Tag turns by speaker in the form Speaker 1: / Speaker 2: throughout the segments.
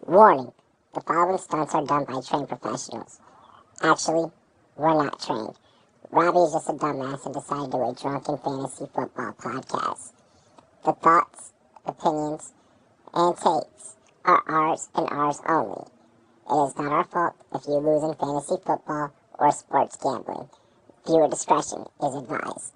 Speaker 1: Warning, the following stunts are done by trained professionals. Actually, we're not trained. Robbie is just a dumbass and decided to do a drunken fantasy football podcast. The thoughts, opinions, and takes are ours and ours only. It is not our fault if you lose in fantasy football or sports gambling. Viewer discretion is advised.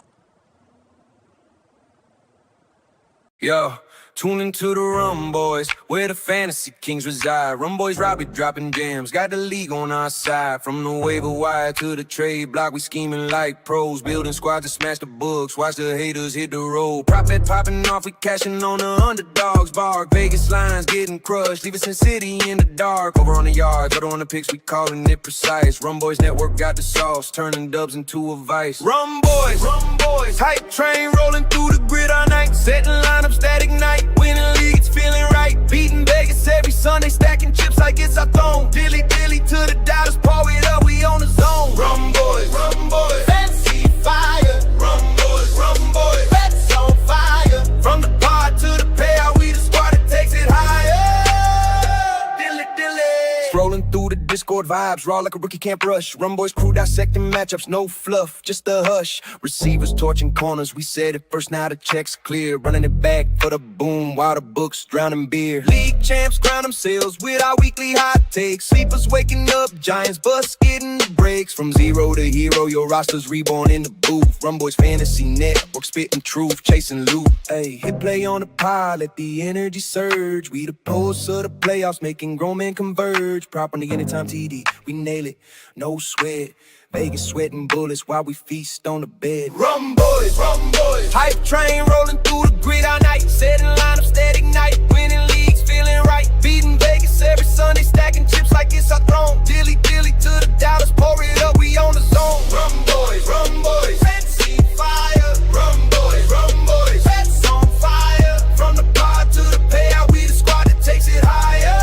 Speaker 2: Yo, tune into the Rumboyz, where the fantasy kings reside. Rumboyz Robbie dropping jams, got the league on our side. From the waiver wire to the trade block, we scheming like pros. Building squads to smash the books, watch the haters hit the road. Prop bet popping off, we cashing on the underdogs. Bark, Vegas lines getting crushed, leave us in city in the dark. Over on the yards, other on the picks, we calling it precise. Rumboyz Network got the sauce, turning dubs into a vice. Rumboyz, hype train rolling through the grid all night. Setting lineups that ignite, winning leagues, feeling right. Beating Vegas every Sunday, stacking chips like it's our throne. Dilly to the dollars, pour it up, we on the zone. Rumboyz, fancy fire. Rumboyz, bets on fire. From the pod to the payout, we the squad that takes it higher. Dilly. Scrolling through the Discord vibes, raw like a rookie can't rush. Rumboyz crew dissecting matchups, no fluff, just a hush. Receivers torching corners, we said it first, now the check's clear. Running it back for the boom, while the books drowning beer. League champs crown themselves with our weekly hot takes. Sleepers waking up, Giants bust getting the breaks. From zero to hero, your roster's reborn in the booth. Rumboyz Fantasy Network, spitting truth, chasing loot. Hey, hit play on the pod, let the energy surge. We the pulse of the playoffs, making grown men converge. Prop on the anytime TD, we nail it, no sweat. Vegas sweating bullets while we feast on the bed. Rumboyz, hype train rolling through the grid all night. Setting lineups that ignite, winning leagues, feeling right. Beating Vegas every Sunday, stacking chips like it's our throne. Dilly to the dollars, pour it up, we on the zone. Rumboyz, fancy fire. Rumboyz, bets on fire. From the pod to the payout, we the squad that takes it higher.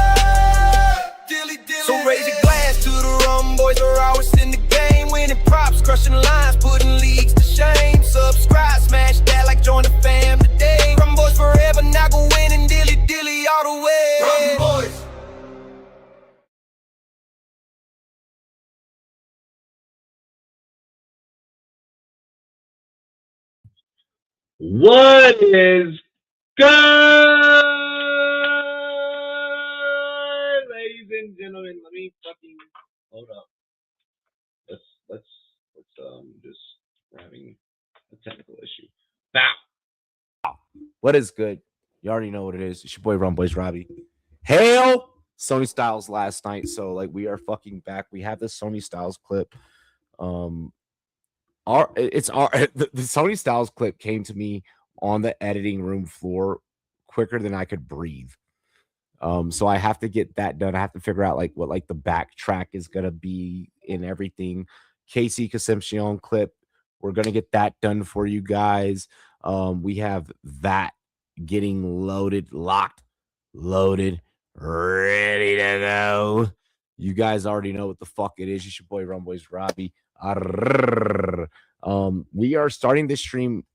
Speaker 2: Dilly. So raise your glass to the Rumboyz, we're always in the game. Winning props, crushing lines, putting leagues to shame. Subscribe, smash that like join the fam today. Rumboyz forever, not gon' win and dilly all the way. Rumboyz.
Speaker 3: What is good, ladies and gentlemen? Let me fucking hold up. Let's just we're having a technical issue. Bow.
Speaker 4: What is good? You already know what it is. It's your boy Rumboyz Robbie. Hail Sony Styles last night. So like we are fucking back. We have this Sony Styles clip. The Sony Styles clip came to me on the editing room floor quicker than I could breathe. So I have to get that done. I have to figure out like what like the backtrack is gonna be in everything. Casey Concepcion clip. We're gonna get that done for you guys. We have that getting loaded, locked, loaded, ready to go. You guys already know what the fuck it is. It's your boy Rumboyz Robbie. We are starting this stream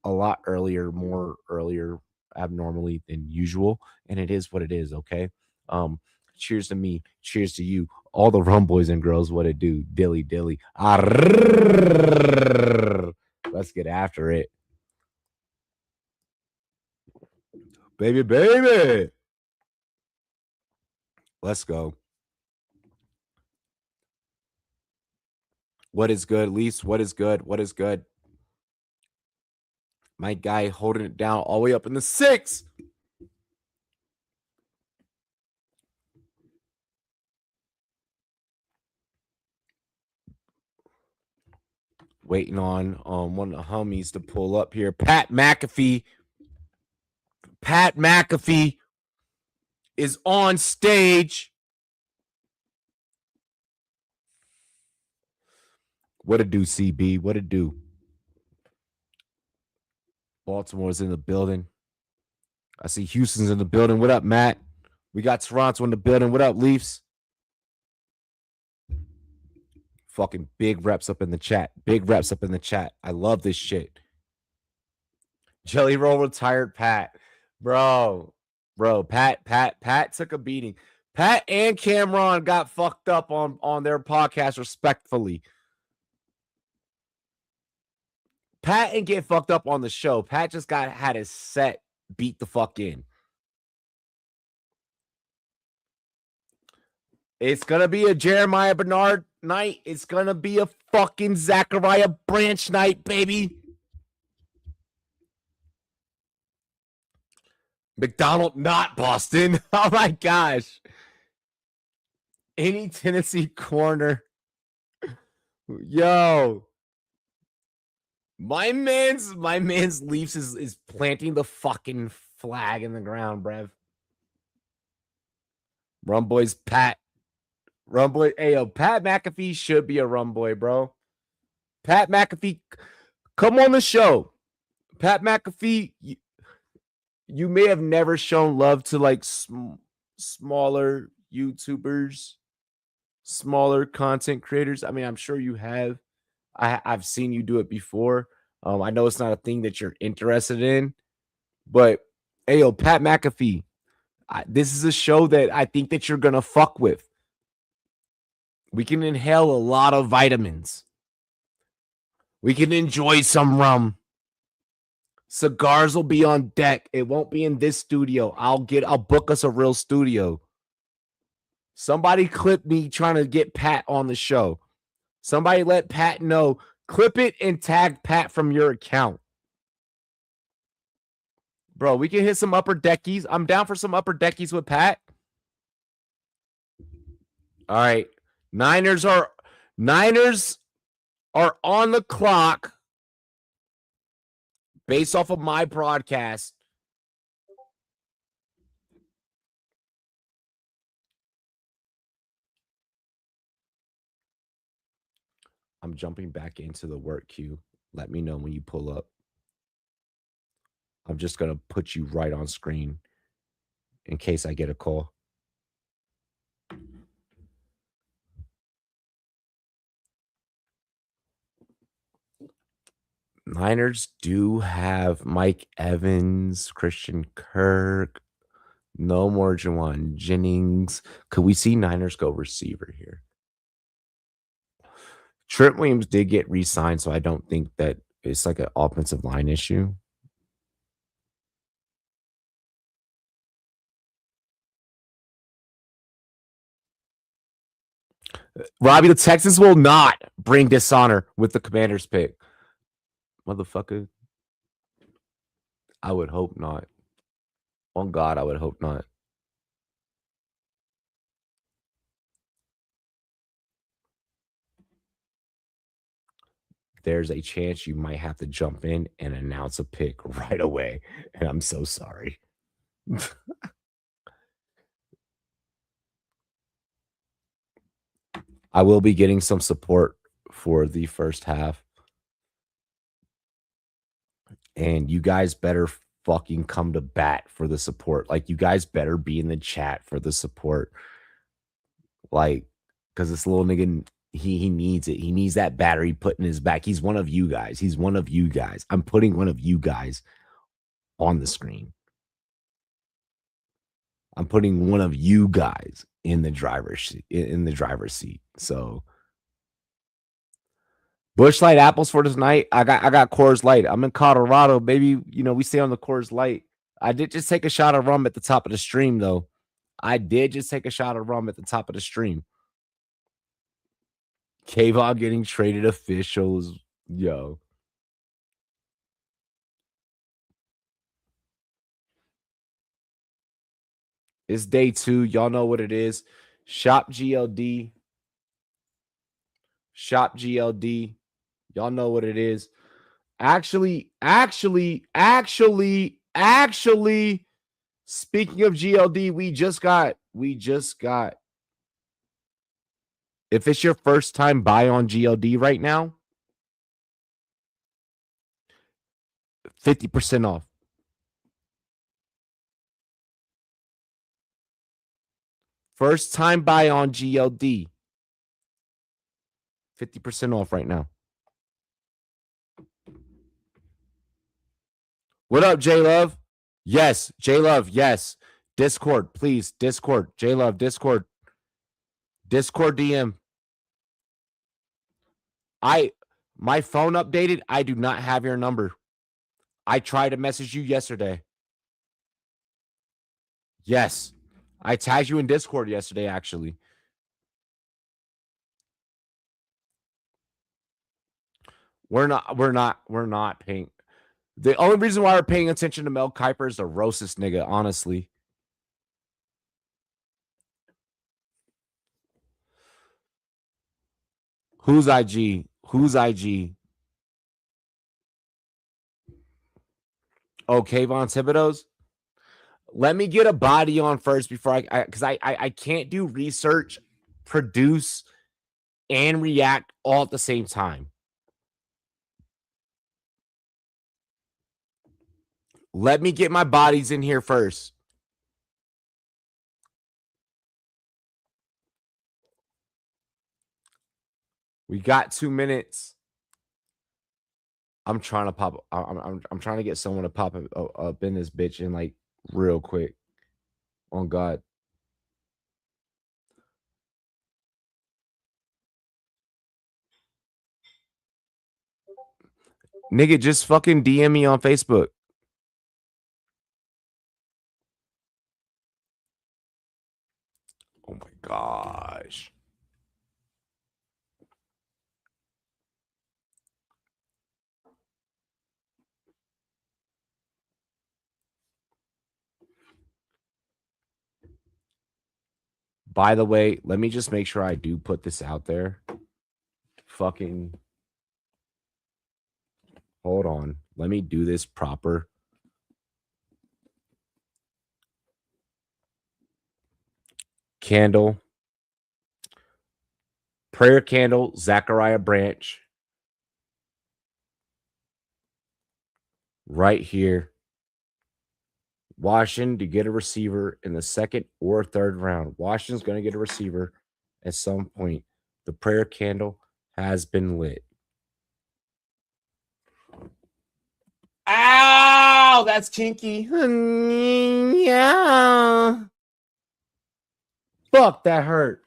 Speaker 4: a lot earlier, more earlier abnormally than usual, and it is what it is. Okay. Cheers to me, cheers to you, all the Rumboyz and girls. What it do? Dilly. Let's get after it, baby. Let's go. What is good, Lease? What is good? My guy holding it down all the way up in the 6. Waiting on one of the homies to pull up here. Pat McAfee is on stage. What it do, CB? What it do? Baltimore's in the building. I see Houston's in the building. What up, Matt? We got Toronto in the building. What up, Leafs? Fucking big reps up in the chat. I love this shit. Jelly Roll retired Pat. Bro, Pat took a beating. Pat and Cameron got fucked up on their podcast respectfully. Pat didn't get fucked up on the show. Pat just had his set beat the fuck in. It's going to be a Jeremiah Bernard night. It's going to be a fucking Zachariah Branch night, baby. McDonald, not Boston. Oh my gosh. Any Tennessee corner. Yo. My man's Leafs is planting the fucking flag in the ground, bruv. Rumboyz Pat. Rumboy. Hey, yo, Pat McAfee should be a Rumboy, bro. Pat McAfee, come on the show. Pat McAfee, you may have never shown love to like smaller YouTubers, smaller content creators. I mean, I'm sure you have. I've seen you do it before. I know it's not a thing that you're interested in, but hey, yo, Pat McAfee, this is a show that I think that you're gonna fuck with. We can inhale a lot of vitamins. We can enjoy some rum. Cigars will be on deck. It won't be in this studio. I'll book us a real studio. Somebody clip me trying to get Pat on the show. Somebody let Pat know. Clip it and tag Pat from your account. Bro, we can hit some upper deckies. I'm down for some upper deckies with Pat. All right. Niners are on the clock based off of my broadcast. I'm jumping back into the work queue. Let me know when you pull up. I'm just going to put you right on screen in case I get a call. Niners do have Mike Evans, Christian Kirk, no more Juwan Jennings. Could we see Niners go receiver here? Trent Williams did get re-signed, so I don't think that it's like an offensive line issue. Robbie, the Texans will not bring dishonor with the Commanders pick. Motherfucker. I would hope not. On God, I would hope not. There's a chance you might have to jump in and announce a pick right away. And I'm so sorry. I will be getting some support for the first half. And you guys better fucking come to bat for the support. Like, you guys better be in the chat for the support. Like, because this little nigga, he needs it. He needs that battery put in his back. He's one of you guys. He's one of you guys. I'm putting one of you guys on the screen. I'm putting one of you guys in the driver's seat. So Busch Light apples for tonight. I got Coors Light. I'm in Colorado, baby. You know, we stay on the Coors Light. I did just take a shot of rum at the top of the stream, though. I did just take a shot of rum at the top of the stream. Kayvon getting traded officials. Yo. It's day 2. Y'all know what it is. Shop GLD. Shop GLD. Y'all know what it is. Actually, speaking of GLD, we just got, if it's your first time buy on GLD right now, 50% off. First time buy on GLD, 50% off right now. What up, J Love? Yes, J Love, yes. Discord, please. Discord. J Love, Discord. Discord DM. My phone updated. I do not have your number. I tried to message you yesterday. Yes. I tagged you in Discord yesterday, actually. We're not paying. The only reason why we're paying attention to Mel Kiper is the roastest nigga, honestly. Who's IG? Who's IG? Oh, Kayvon Thibodeau's? Let me get a body on first before I can't do research, produce, and react all at the same time. Let me get my bodies in here first. We got 2 minutes. I'm trying to pop. I'm trying to get someone to pop up in this bitch in like real quick. On God. Nigga, just fucking DM me on Facebook. Oh my gosh. By the way, let me just make sure I do put this out there. Fucking hold on. Let me do this proper. Candle. Prayer candle, Zachariah Branch. Right here. Washington to get a receiver in the second or third round. Washington's going to get a receiver at some point. The prayer candle has been lit. Ow, that's kinky. Yeah. Fuck, that hurt.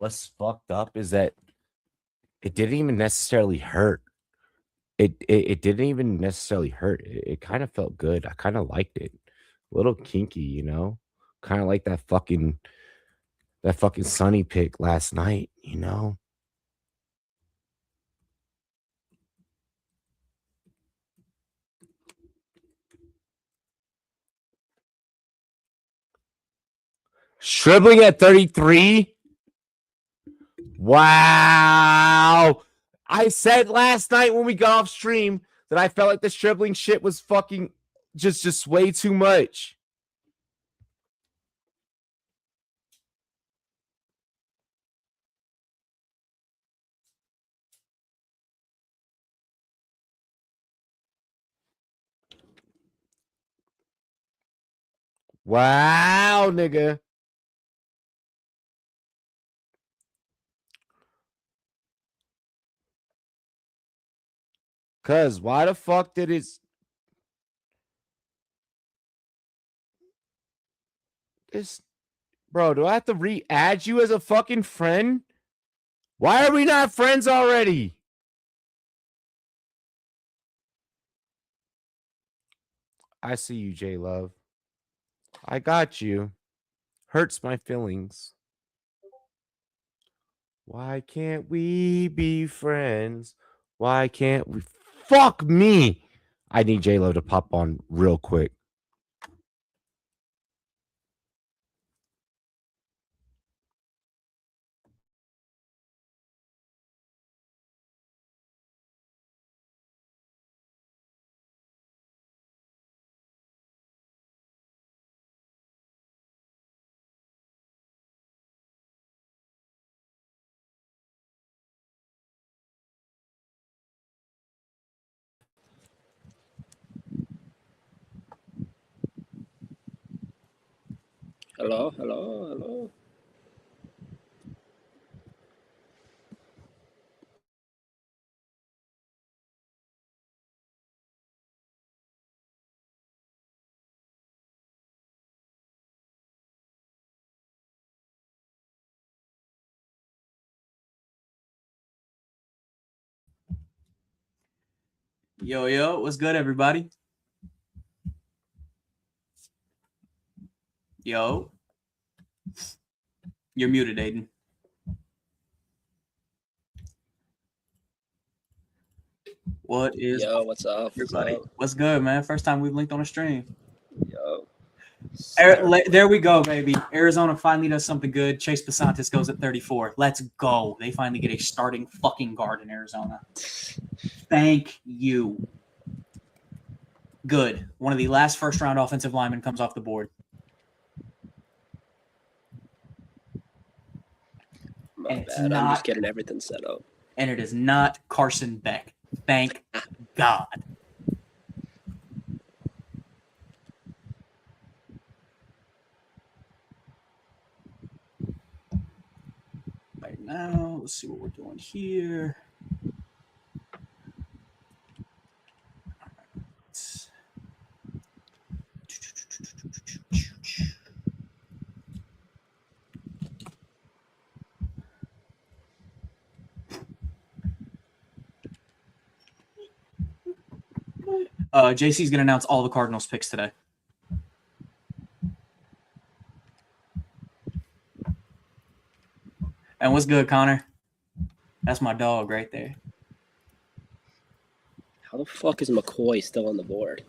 Speaker 4: What's fucked up is that it didn't even necessarily hurt. It didn't even necessarily hurt. It kind of felt good. I kind of liked it. A little kinky, you know? Kind of like that fucking Sunny pick last night, you know? Shribbling at 33? Wow. I said last night when we got off stream that I felt like the shribbling shit was fucking just way too much. Wow, nigga. Cuz why the fuck did this bro, do I have to re-add you as a fucking friend? Why are we not friends already? I see you, J Love. I got you. Hurts my feelings. Why can't we be friends? Why can't we? Fuck me. I need J Lo to pop on real quick.
Speaker 5: Hello.
Speaker 6: Yo, what's good, everybody? Yo. You're muted, Aiden. What is
Speaker 5: Yo, what's up?
Speaker 6: everybody? What's good, man? First time we've linked on a stream.
Speaker 5: Yo.
Speaker 6: There we go, baby. Arizona finally does something good. Chase Basantis goes at 34. Let's go. They finally get a starting fucking guard in Arizona. Thank you. Good. One of the last first-round offensive linemen comes off the board.
Speaker 5: My bad. I'm just getting everything set up.
Speaker 6: And it is not Carson Beck. Thank God. Right now, let's see what we're doing here. JC's going to announce all the Cardinals picks today. And what's good, Connor? That's my dog right there.
Speaker 5: How the fuck is McCoy still on the board?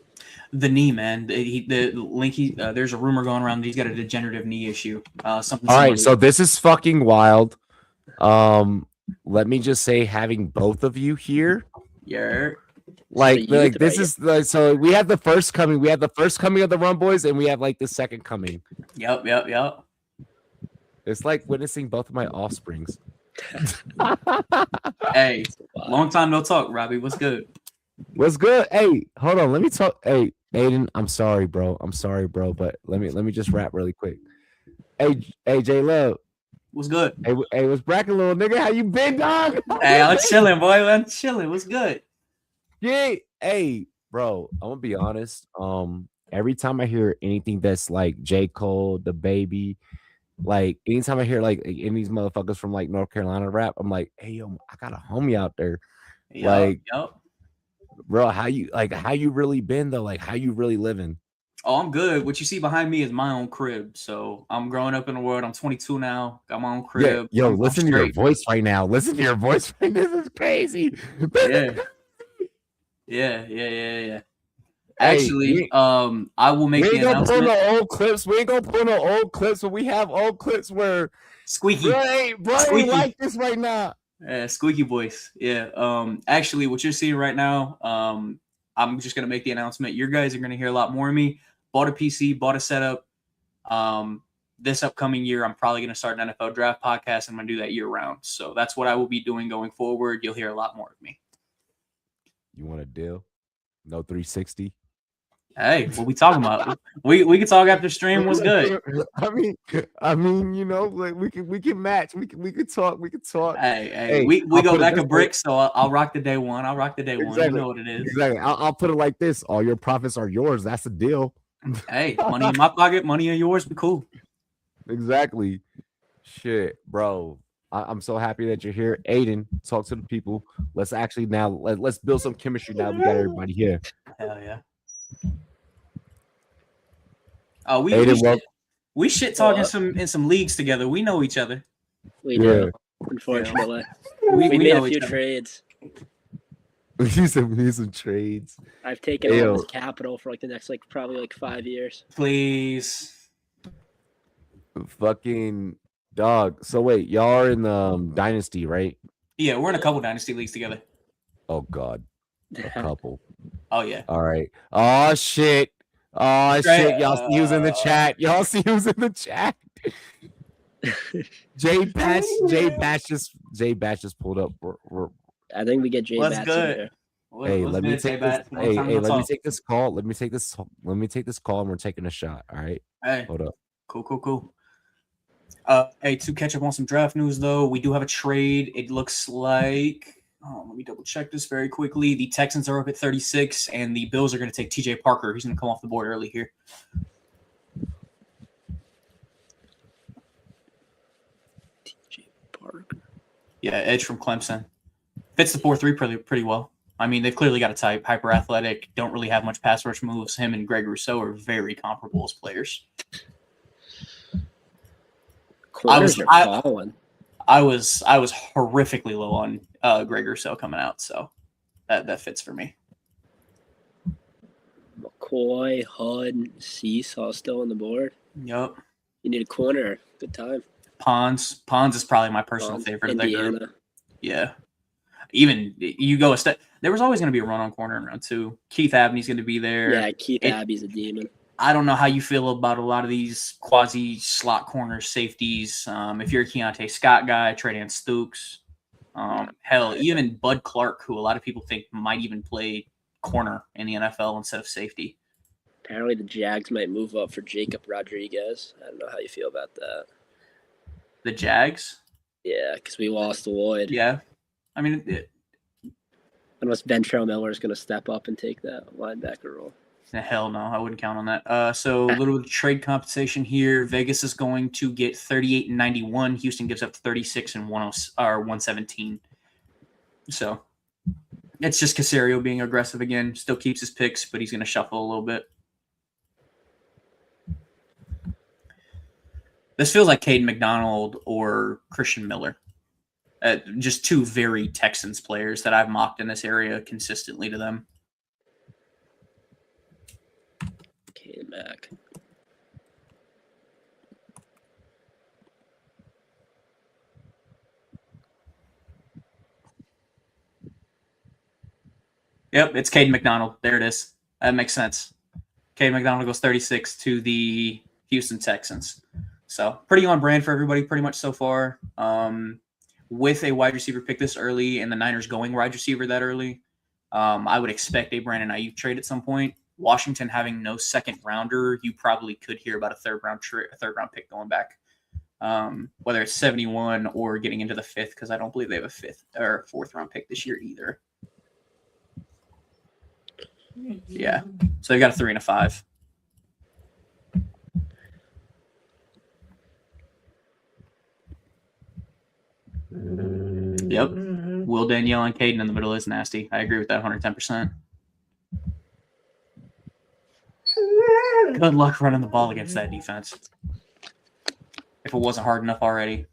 Speaker 6: The knee, man. There's a rumor going around that he's got a degenerative knee issue. Something.
Speaker 4: All right, so this is fucking wild. Let me just say, having both of you here, this is so we have the first coming. We have the first coming of the Rumboyz, and we have like the second coming.
Speaker 6: Yep.
Speaker 4: It's like witnessing both of my offsprings.
Speaker 6: Hey, long time no talk, Robbie. What's good?
Speaker 4: What's good? Hey, hold on. Let me talk. Hey, Aiden, I'm sorry, bro. But let me just rap really quick. Hey, J Love.
Speaker 6: What's good?
Speaker 4: Hey, what's bracking, little nigga? How you been, dog?
Speaker 6: Hey, I'm chilling, boy. I'm chilling. What's good?
Speaker 4: Yeah. Hey, bro. I'm gonna be honest. Every time I hear anything that's like J. Cole, the baby, like anytime I hear like any of these motherfuckers from like North Carolina rap, I'm like, hey yo, I got a homie out there. Yep. Bro, how you really been though? Like how you really living?
Speaker 6: Oh, I'm good. What you see behind me is my own crib. So I'm growing up in the world. I'm 22 now. Got my own crib.
Speaker 4: Yeah, yo, listen to your voice right now. Listen to your voice. This is crazy.
Speaker 6: Yeah. Actually, I will make the announcement.
Speaker 4: We ain't gonna pull no old clips, but we have old clips where
Speaker 6: Squeaky.
Speaker 4: Bro, Squeaky. Like this right now.
Speaker 6: Yeah, squeaky voice. Yeah. Actually, what you're seeing right now, I'm just gonna make the announcement. You guys are gonna hear a lot more of me. Bought a PC, bought a setup. This upcoming year, I'm probably gonna start an NFL draft podcast. I'm gonna do that year round. So that's what I will be doing going forward. You'll hear a lot more of me.
Speaker 4: You want a deal? No 360.
Speaker 6: Hey, what we talking about? we can talk after stream. What's good?
Speaker 4: I mean, you know, like we can match. We can talk.
Speaker 6: Hey, we go back a brick. So I'll rock the day one. Exactly. You know what it is.
Speaker 4: Exactly. I'll put it like this: all your profits are yours. That's the deal.
Speaker 6: Hey, money in my pocket, money in yours. Be cool.
Speaker 4: Exactly. Shit, bro. I'm so happy that you're here, Aiden. Talk to the people. Let's actually now let's build some chemistry. Now we got everybody here.
Speaker 6: Hell yeah. Oh, we shit talking in some leagues together. We know each other.
Speaker 5: We do. Unfortunately, we made a few trades.
Speaker 4: We need some trades.
Speaker 5: I've taken all this capital for like the next probably 5 years.
Speaker 6: Please.
Speaker 4: Fucking dog. So wait, y'all are in the dynasty, right?
Speaker 6: Yeah, we're in a couple dynasty leagues together.
Speaker 4: Oh God, a couple.
Speaker 6: Oh yeah.
Speaker 4: All right. Oh shit. Oh shit. Y'all see who's in the chat. J Batch just pulled up.
Speaker 5: I think we get J Batch in here.
Speaker 4: Hey, let me take this call. Let me take this call and we're taking a shot. All right.
Speaker 6: Hey.
Speaker 4: Hold up.
Speaker 6: Cool. Hey, to catch up on some draft news, though, we do have a trade. It looks like, let me double check this very quickly. The Texans are up at 36, and the Bills are going to take TJ Parker. He's going to come off the board early here.
Speaker 5: TJ Parker.
Speaker 6: Yeah, edge from Clemson. Fits the 4-3 pretty well. I mean, they've clearly got a type. Hyper athletic, don't really have much pass rush moves. Him and Greg Rousseau are very comparable as players. I was horrifically low on Greg Rousseau coming out, so that fits for me.
Speaker 5: McCoy, Hud, Seesaw still on the board.
Speaker 6: Yep.
Speaker 5: You need a corner. Good time.
Speaker 6: Pons is probably my personal favorite of that
Speaker 5: Indiana.
Speaker 6: group. Yeah. Even you go a step. There was always going to be a run on corner in round 2. Keith Abney's going to be there.
Speaker 5: Yeah, Keith Abbey's a demon.
Speaker 6: I don't know how you feel about a lot of these quasi slot corner safeties. If you're a Keontae Scott guy, Tredan Stukes, hell, even Bud Clark, who a lot of people think might even play corner in the NFL instead of safety.
Speaker 5: Apparently the Jags might move up for Jacob Rodriguez. I don't know how you feel about that.
Speaker 6: The Jags?
Speaker 5: Yeah, because we lost Lloyd.
Speaker 6: Yeah. I mean,
Speaker 5: unless Ventrell Miller is going to step up and take that linebacker role.
Speaker 6: Hell no, I wouldn't count on that. So a little bit of trade compensation here. Vegas is going to get 38 and 91. Houston gives up 36 and 117. So it's just Casario being aggressive again. Still keeps his picks, but he's going to shuffle a little bit. This feels like Caden McDonald or Christian Miller. Just two very Texans players that I've mocked in this area consistently to them.
Speaker 5: Caden Mack.
Speaker 6: Yep, it's Caden McDonald. There it is. That makes sense. Caden McDonald goes 36 to the Houston Texans. So pretty on brand for everybody pretty much so far. With a wide receiver pick this early and the Niners going wide receiver that early, I would expect a Brandon Ayuk trade at some point. Washington having no second rounder, you probably could hear about a third round pick going back, whether it's 71 or getting into the 5th, because I don't believe they have a 5th or 4th round pick this year either. Yeah, so they got a 3 and a 5. Yep. Will Danielle and Caden in the middle is nasty. I agree with that 110%. Good luck running the ball against that defense. If it wasn't hard enough already.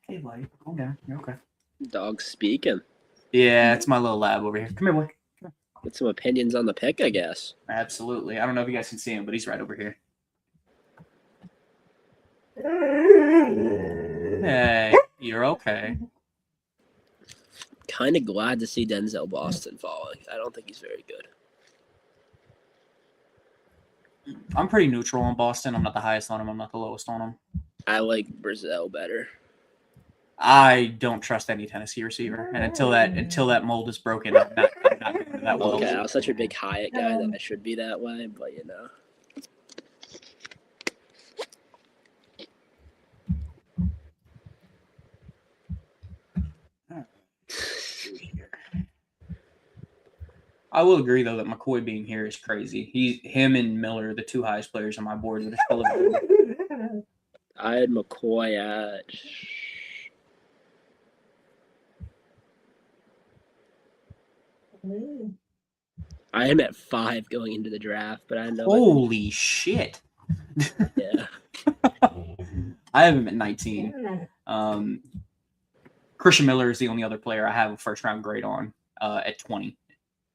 Speaker 6: Hey, buddy. Okay. You're okay.
Speaker 5: Dog speaking.
Speaker 6: Yeah, it's my little lab over here. Come here, boy.
Speaker 5: Get some opinions on the pick, I guess.
Speaker 6: Absolutely. I don't know if you guys can see him, but he's right over here. Hey, you're okay.
Speaker 5: Kind of glad to see Denzel Boston falling. I don't think he's very good.
Speaker 6: I'm pretty neutral on Boston. I'm not the highest on him. I'm not the lowest on him.
Speaker 5: I like Brazil better.
Speaker 6: I don't trust any Tennessee receiver, and until that mold is broken, I'm not going to that well.
Speaker 5: Okay, I was such a big Hyatt guy that I should be that way, but you know.
Speaker 6: I will agree though that McCoy being here is crazy. Him and Miller, the two highest players on my board, with a
Speaker 5: I had McCoy at. I am at 5 going into the draft, but I know.
Speaker 6: Holy shit!
Speaker 5: Yeah.
Speaker 6: I have him at 19. Christian Miller is the only other player I have a first round grade on at 20.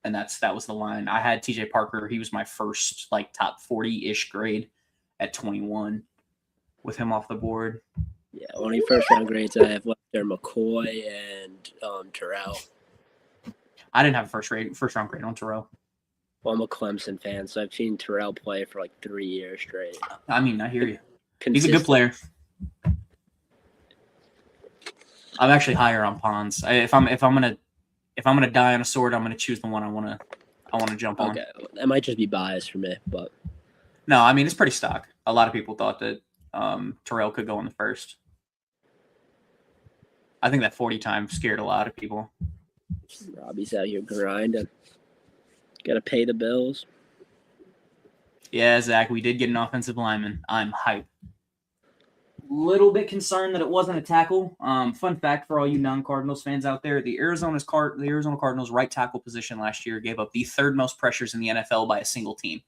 Speaker 6: And that was the line. I had TJ Parker. He was my first top 40-ish grade at 21 with him off the board.
Speaker 5: Yeah, only first round grades I have left are McCoy and Terrell.
Speaker 6: I didn't have a first round grade on Terrell.
Speaker 5: Well, I'm a Clemson fan, so I've seen Terrell play for 3 years straight.
Speaker 6: I mean, I hear you. He's a good player. I'm actually higher on Pons. If I'm gonna die on a sword, I'm gonna choose the one I I want to jump on.
Speaker 5: Okay, that might just be bias for me, but
Speaker 6: no, I mean it's pretty stock. A lot of people thought that Terrell could go in the first. I think that 40 time scared a lot of people.
Speaker 5: Robbie's out here grinding. Got to pay the bills.
Speaker 6: Yeah, Zach, we did get an offensive lineman. I'm hyped. Little bit concerned that it wasn't a tackle. Fun fact for all you non-Cardinals fans out there: the Arizona Cardinals right tackle position last year gave up the third most pressures in the NFL by a single team.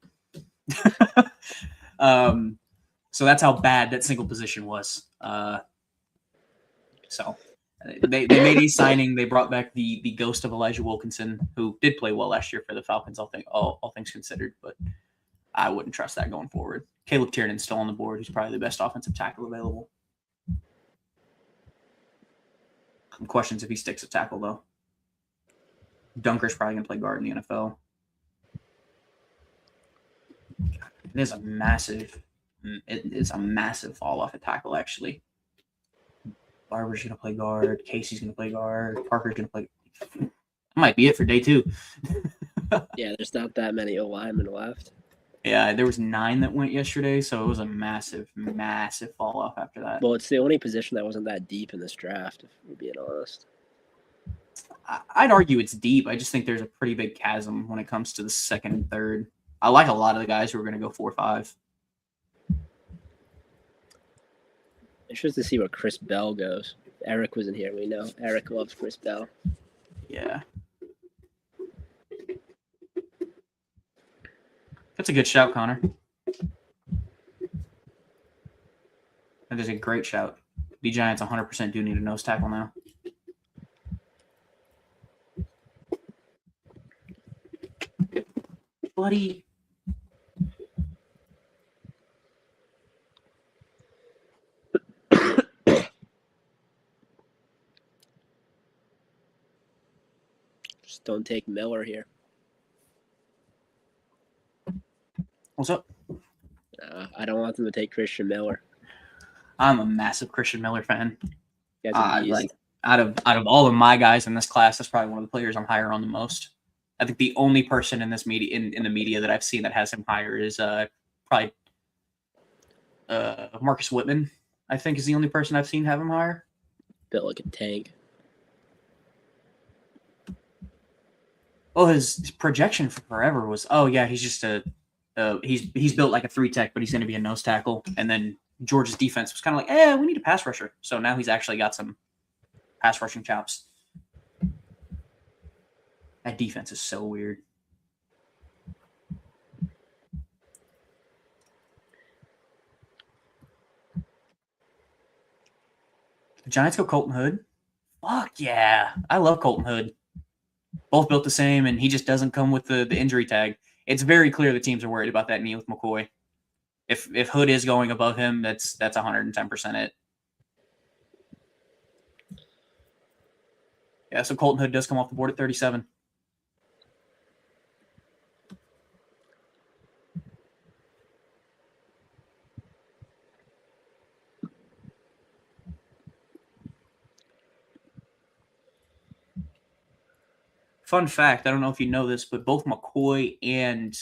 Speaker 6: So that's how bad that single position was. So they made a signing. They brought back the ghost of Elijah Wilkinson, who did play well last year for the Falcons. All things considered, but I wouldn't trust that going forward. Caleb Tiernan's still on the board. He's probably the best offensive tackle available. Some questions if he sticks at tackle, though. Dunker's probably going to play guard in the NFL. It is a massive fall off at tackle, actually. Barber's going to play guard. Casey's going to play guard. Parker's going to play. That might be it for day 2.
Speaker 5: Yeah, there's not that many linemen left.
Speaker 6: Yeah, there was 9 that went yesterday, so it was a massive fall off after that.
Speaker 5: Well, it's the only position that wasn't that deep in this draft, if we're being honest.
Speaker 6: I'd argue it's deep. I just think there's a pretty big chasm when it comes to the second and third. I like a lot of the guys who are going to go 4-5.
Speaker 5: Interested to see where Chris Bell goes. Eric wasn't here. We know Eric loves Chris Bell.
Speaker 6: Yeah. That's a good shout, Connor. That is a great shout. The Giants 100% do need a nose tackle now. Buddy.
Speaker 5: Just don't take Miller here.
Speaker 6: What's up?
Speaker 5: I don't want them to take Christian Miller.
Speaker 6: I'm a massive Christian Miller fan.
Speaker 5: Like
Speaker 6: out of all of my guys in this class, that's probably one of the players I'm higher on the most. I think the only person in this media in the media that I've seen that has him higher is probably Marcus Whitman. I think is the only person I've seen have him higher.
Speaker 5: Built like a tank.
Speaker 6: Oh, his projection for forever was, he's just he's built like a 3-tech, but he's going to be a nose tackle. And then Georgia's defense was kind of like, we need a pass rusher. So now he's actually got some pass rushing chops. That defense is so weird. The Giants go Colton Hood. Fuck yeah. I love Colton Hood. Both built the same, and he just doesn't come with the injury tag. It's very clear the teams are worried about that knee with McCoy. If Hood is going above him, that's 110% it. Yeah, so Colton Hood does come off the board at 37. Fun fact, I don't know if you know this, but both McCoy and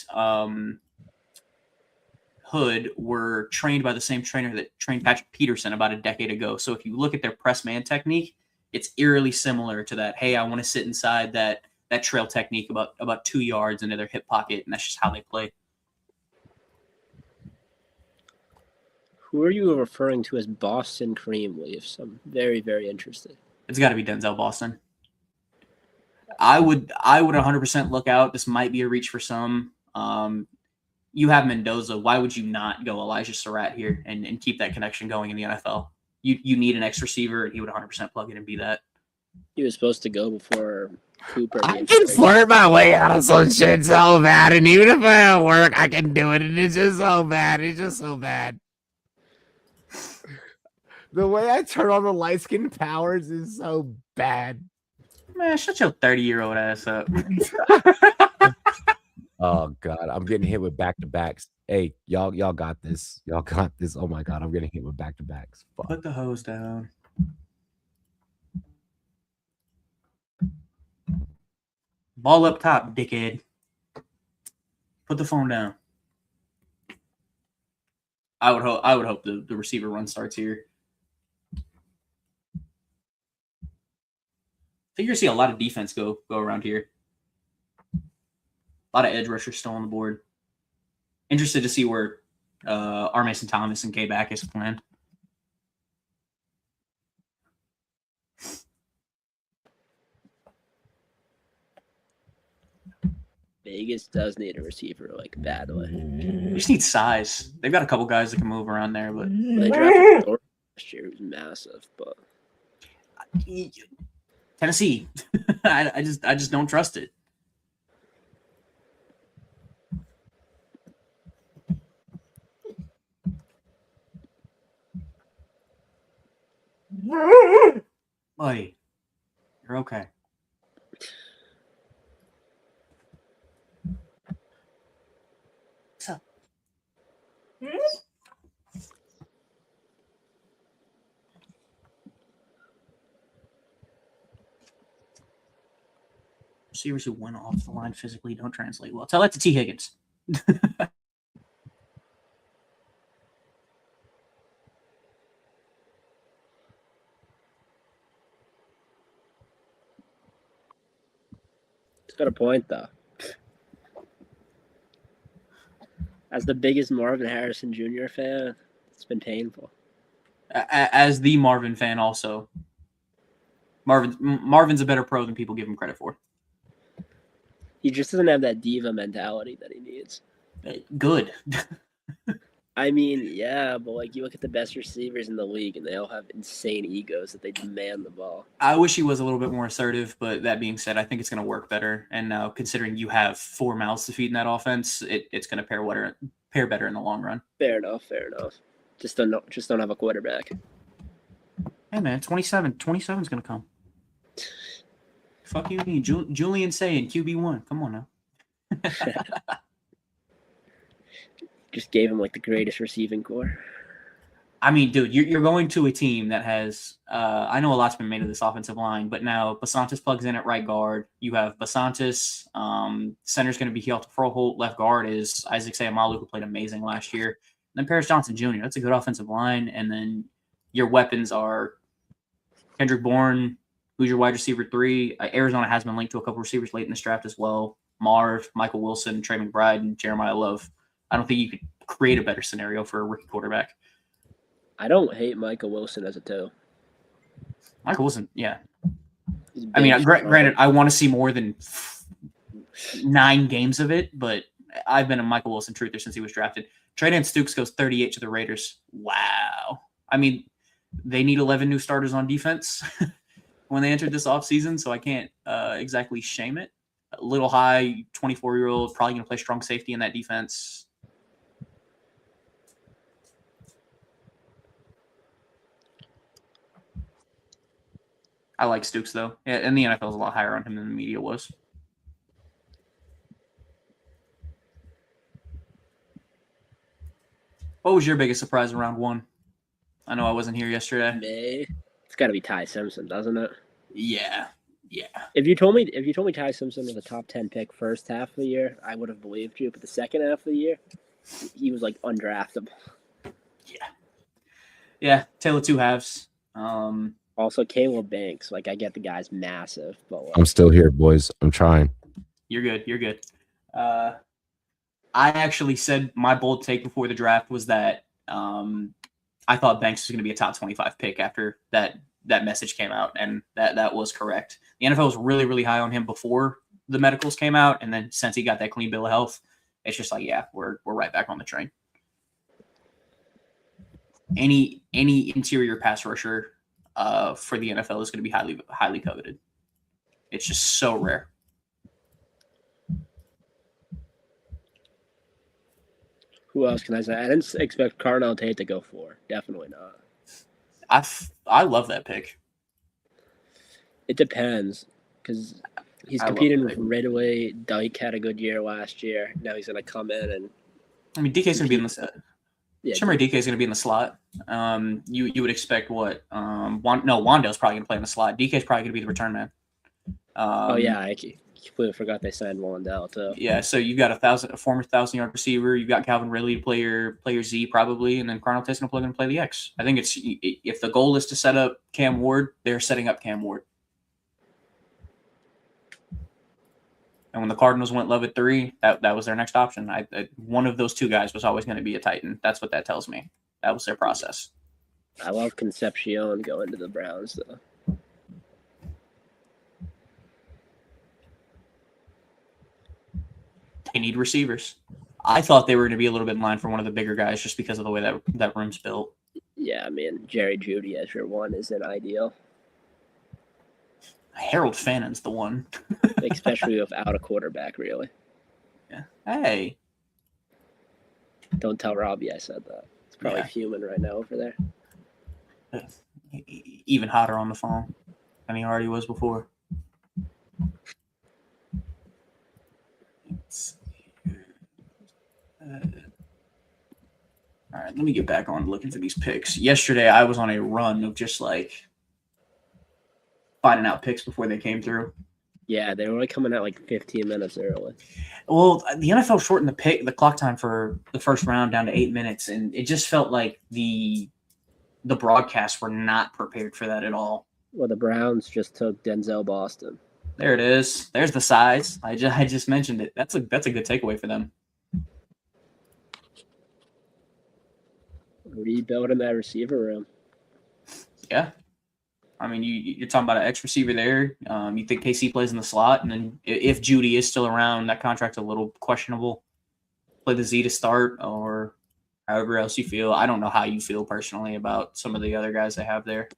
Speaker 6: Hood were trained by the same trainer that trained Patrick Peterson about a decade ago. So if you look at their press man technique, it's eerily similar to that. Hey, I want to sit inside that trail technique about 2 yards into their hip pocket, and that's just how they play.
Speaker 5: Who are you referring to as Boston Cream Leafs? I'm very, very interested.
Speaker 6: It's got to be Denzel Boston. I would 100% look out. This might be a reach for some. You have Mendoza. Why would you not go Elijah Surratt here and keep that connection going in the NFL? You need an X receiver, and he would 100% plug in and be that.
Speaker 5: He was supposed to go before Cooper.
Speaker 4: I can flirt my way out of some shit so bad, and even if I don't work, I can do it, and it's just so bad. It's just so bad. The way I turn on the light-skinned powers is so bad.
Speaker 6: Man, shut your 30-year-old ass up.
Speaker 4: Oh God, I'm getting hit with back-to-backs. Hey, y'all got this. Y'all got this. Oh my God, I'm getting hit with back-to-backs. Fuck.
Speaker 6: Put the hose down. Ball up top, dickhead. Put the phone down. I would hope the receiver run starts here. I think you're gonna see a lot of defense go around here. A lot of edge rushers still on the board. Interested to see where R. Mason Thomas and K. Backus plan.
Speaker 5: Vegas does need a receiver like badly.
Speaker 6: We just need size. They've got a couple guys that can move around there, but
Speaker 5: They drafted Thor last year, who's massive, but
Speaker 6: Tennessee, I just don't trust it. Buddy, you're okay. What's up? Receivers who went off the line physically don't translate well. Tell that to T. Higgins.
Speaker 5: it's got a point though. As the biggest Marvin Harrison Jr. fan, it's been painful.
Speaker 6: As the Marvin fan, also, Marvin's a better pro than people give him credit for.
Speaker 5: He just doesn't have that diva mentality that he needs.
Speaker 6: Good.
Speaker 5: I mean, yeah, but like you look at the best receivers in the league, and they all have insane egos that they demand the ball.
Speaker 6: I wish he was a little bit more assertive, but that being said, I think it's going to work better. And now, considering you have 4 mouths to feed in that offense, it's going to pair better in the long run.
Speaker 5: Fair enough. Just don't have a quarterback.
Speaker 6: Hey man, 27's going to come. Fuck you, me, Julian saying QB1. Come on now.
Speaker 5: Just gave him like the greatest receiving core.
Speaker 6: I mean, dude, you're going to a team that has I know a lot's been made of this offensive line, but now Basantis plugs in at right guard. You have Basantis. Center's going to be Hjalti Froholt. Left guard is Isaac Sayamalu, who played amazing last year. And then Paris Johnson Jr. That's a good offensive line. And then your weapons are Kendrick Bourne, who's your wide receiver 3. Arizona has been linked to a couple receivers late in this draft as well. Marv, Michael Wilson, Trey McBride, and Jeremiah Love. I don't think you could create a better scenario for a rookie quarterback.
Speaker 5: I don't hate Michael Wilson as a 2.
Speaker 6: Michael Wilson, yeah.
Speaker 5: He's
Speaker 6: I mean,
Speaker 5: big,
Speaker 6: granted, I want to see more than 9 games of it, but I've been a Michael Wilson truther since he was drafted. Tre'Davious Stukes goes 38 to the Raiders. Wow. I mean, they need 11 new starters on defense when they entered this offseason, so I can't exactly shame it. A little high, 24-year-old, probably going to play strong safety in that defense. I like Stukes, though. Yeah, and the NFL is a lot higher on him than the media was. What was your biggest surprise in round 1? I know I wasn't here yesterday.
Speaker 5: May. It's got to be Ty Simpson, doesn't it?
Speaker 6: Yeah.
Speaker 5: If you told me Ty Simpson was a top 10 pick first half of the year, I would have believed you. But the second half of the year, he was like undraftable.
Speaker 6: Yeah. Taylor 2 halves.
Speaker 5: Also, Caleb Banks. Like, I get the guy's massive, but like,
Speaker 4: I'm still here, boys. I'm trying.
Speaker 6: You're good. I actually said my bold take before the draft was that I thought Banks was going to be a top 25 pick after that message came out, and that was correct. The NFL was really, really high on him before the medicals came out, and then since he got that clean bill of health, it's just like, yeah, we're right back on the train. Any interior pass rusher for the NFL is going to be highly coveted. It's just so rare.
Speaker 5: who else can I say? I didn't expect Carnell Tate to go 4. Definitely not.
Speaker 6: I love that pick.
Speaker 5: It depends because he's competing with Ridley. Dyke had a good year last year. Now he's going to come in and.
Speaker 6: I mean, DK's going to be in the.
Speaker 5: Yeah,
Speaker 6: Shimmer DK is going to be in the slot. You would expect what? Wandale's probably going to play in the slot. DK's probably going to be the return man.
Speaker 5: Oh yeah, I completely forgot they signed Wandell too.
Speaker 6: Yeah, so you've got a former 1,000-yard receiver. You've got Calvin Ridley to play your Z probably, and then Carnell Tyson will play the X. I think it's if the goal is to set up Cam Ward, they're setting up Cam Ward. And when the Cardinals went Love at 3, that was their next option. One of those two guys was always going to be a Titan. That's what that tells me. That was their process.
Speaker 5: I love Concepcion going to the Browns though.
Speaker 6: They need receivers. I thought they were going to be a little bit in line for one of the bigger guys just because of the way that room's built.
Speaker 5: Yeah, I mean, Jerry Jeudy as your one isn't ideal.
Speaker 6: Harold Fannon's the one.
Speaker 5: Especially without a quarterback, really.
Speaker 6: Yeah. Hey.
Speaker 5: Don't tell Robbie I said that. It's probably fuming right now over there.
Speaker 6: Even hotter on the phone than he already was before. All right, let me get back on looking for these picks. Yesterday, I was on a run of just like finding out picks before they came through.
Speaker 5: Yeah, they were only coming out like 15 minutes early.
Speaker 6: Well, the NFL shortened the clock time for the first round down to 8 minutes, and it just felt like the broadcasts were not prepared for that at all.
Speaker 5: Well, the Browns just took Denzel Boston.
Speaker 6: There it is. There's the size. I just mentioned it. That's a good takeaway for them.
Speaker 5: Rebuilding that receiver room.
Speaker 6: Yeah. I mean, you're talking about an X receiver there. You think KC plays in the slot, and then if Jeudy is still around, that contract's a little questionable. Play the Z to start, or however else you feel. I don't know how you feel personally about some of the other guys they have there.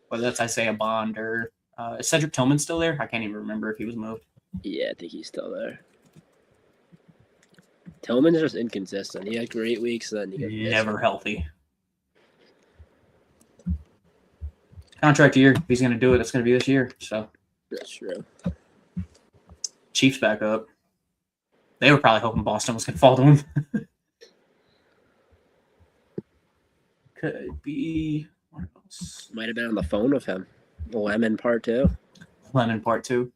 Speaker 6: Whether that's Isaiah Bond or is Cedric Tillman still there? I can't even remember if he was moved.
Speaker 5: Yeah, I think he's still there. Tillman's just inconsistent. He had great weeks, then he
Speaker 6: never healthy. Contract year. If he's going to do it, it's going to be this year. So
Speaker 5: that's true.
Speaker 6: Chiefs back up. They were probably hoping Boston was going to fall to him. Could be. What else?
Speaker 5: Might have been on the phone with him. Lemon part 2.
Speaker 6: Lemon part 2.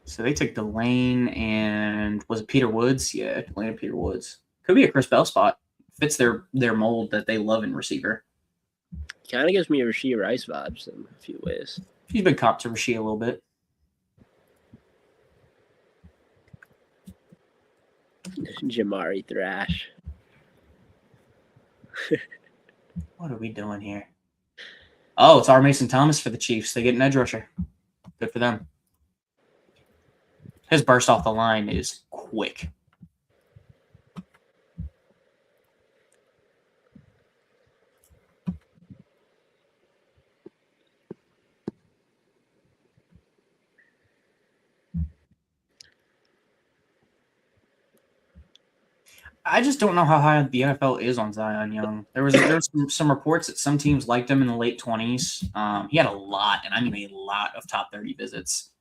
Speaker 6: So they took Delane and was it Peter Woods? Yeah, Delane and Peter Woods. Could be a Chris Bell spot. Fits their mold that they love in receiver.
Speaker 5: Kind of gives me a Rashee Rice vibes in a few ways.
Speaker 6: He's been caught to Rashee a little bit.
Speaker 5: Jamari Thrash.
Speaker 6: What are we doing here? Oh, it's R. Mason Thomas for the Chiefs. They get an edge rusher. Good for them. His burst off the line is quick. I just don't know how high the NFL is on Zion Young. There was some reports that some teams liked him in the late 20s. He had a lot, and I mean a lot of top 30 visits.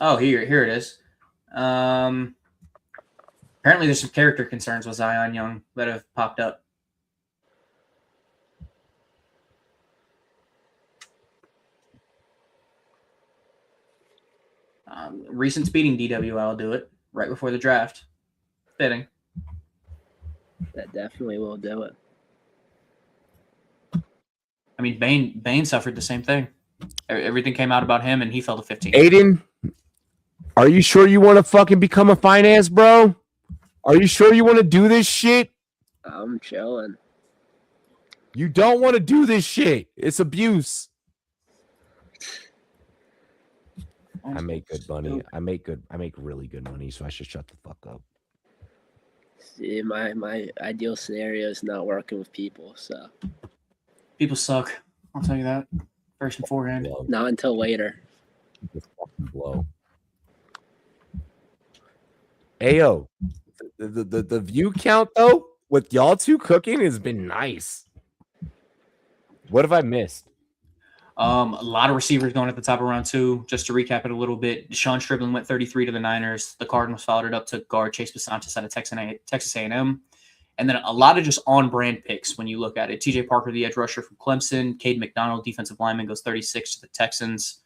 Speaker 6: Oh, here it is. Apparently, there's some character concerns with Zion Young that have popped up. Recent speeding DWI will do it right before the draft. Fitting.
Speaker 5: That definitely will do it.
Speaker 6: I mean, Bain suffered the same thing. Everything came out about him, and he fell to 15.
Speaker 4: Aiden, are you sure you want to fucking become a finance bro? Are you sure you want to do this shit?
Speaker 5: I'm chilling.
Speaker 4: You don't want to do this shit. It's abuse. I make good money. I make really good money, so I should shut the fuck up.
Speaker 5: See, my ideal scenario is not working with people, so.
Speaker 6: People suck. I'll tell you that. First and forehand.
Speaker 5: Not until later.
Speaker 4: Just fucking blow. Ayo, the view count though with y'all two cooking has been nice. What have I missed?
Speaker 6: A lot of receivers going at the top of round 2. Just to recap it a little bit, Deshaun Stribling went 33 to the Niners. The Cardinals followed it up to guard Chase Bisontis out of Texas A&M. And then a lot of just on-brand picks when you look at it. T.J. Parker, the edge rusher from Clemson. Cade McDonald, defensive lineman, goes 36 to the Texans.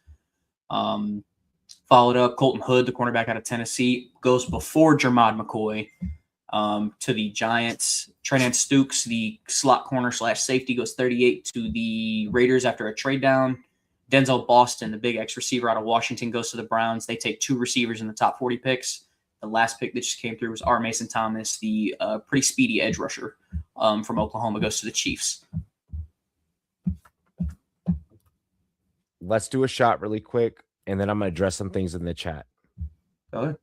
Speaker 6: Followed up, Colton Hood, the cornerback out of Tennessee, goes before Jermod McCoy to the Giants. Trenan Stukes, the slot corner / safety, goes 38 to the Raiders after a trade down. Denzel Boston, the big X receiver out of Washington, goes to the Browns. They take 2 receivers in the top 40 picks. The last pick that just came through was R. Mason Thomas, the pretty speedy edge rusher from Oklahoma, goes to the Chiefs.
Speaker 4: Let's do a shot really quick, and then I'm going to address some things in the chat.
Speaker 6: Go ahead.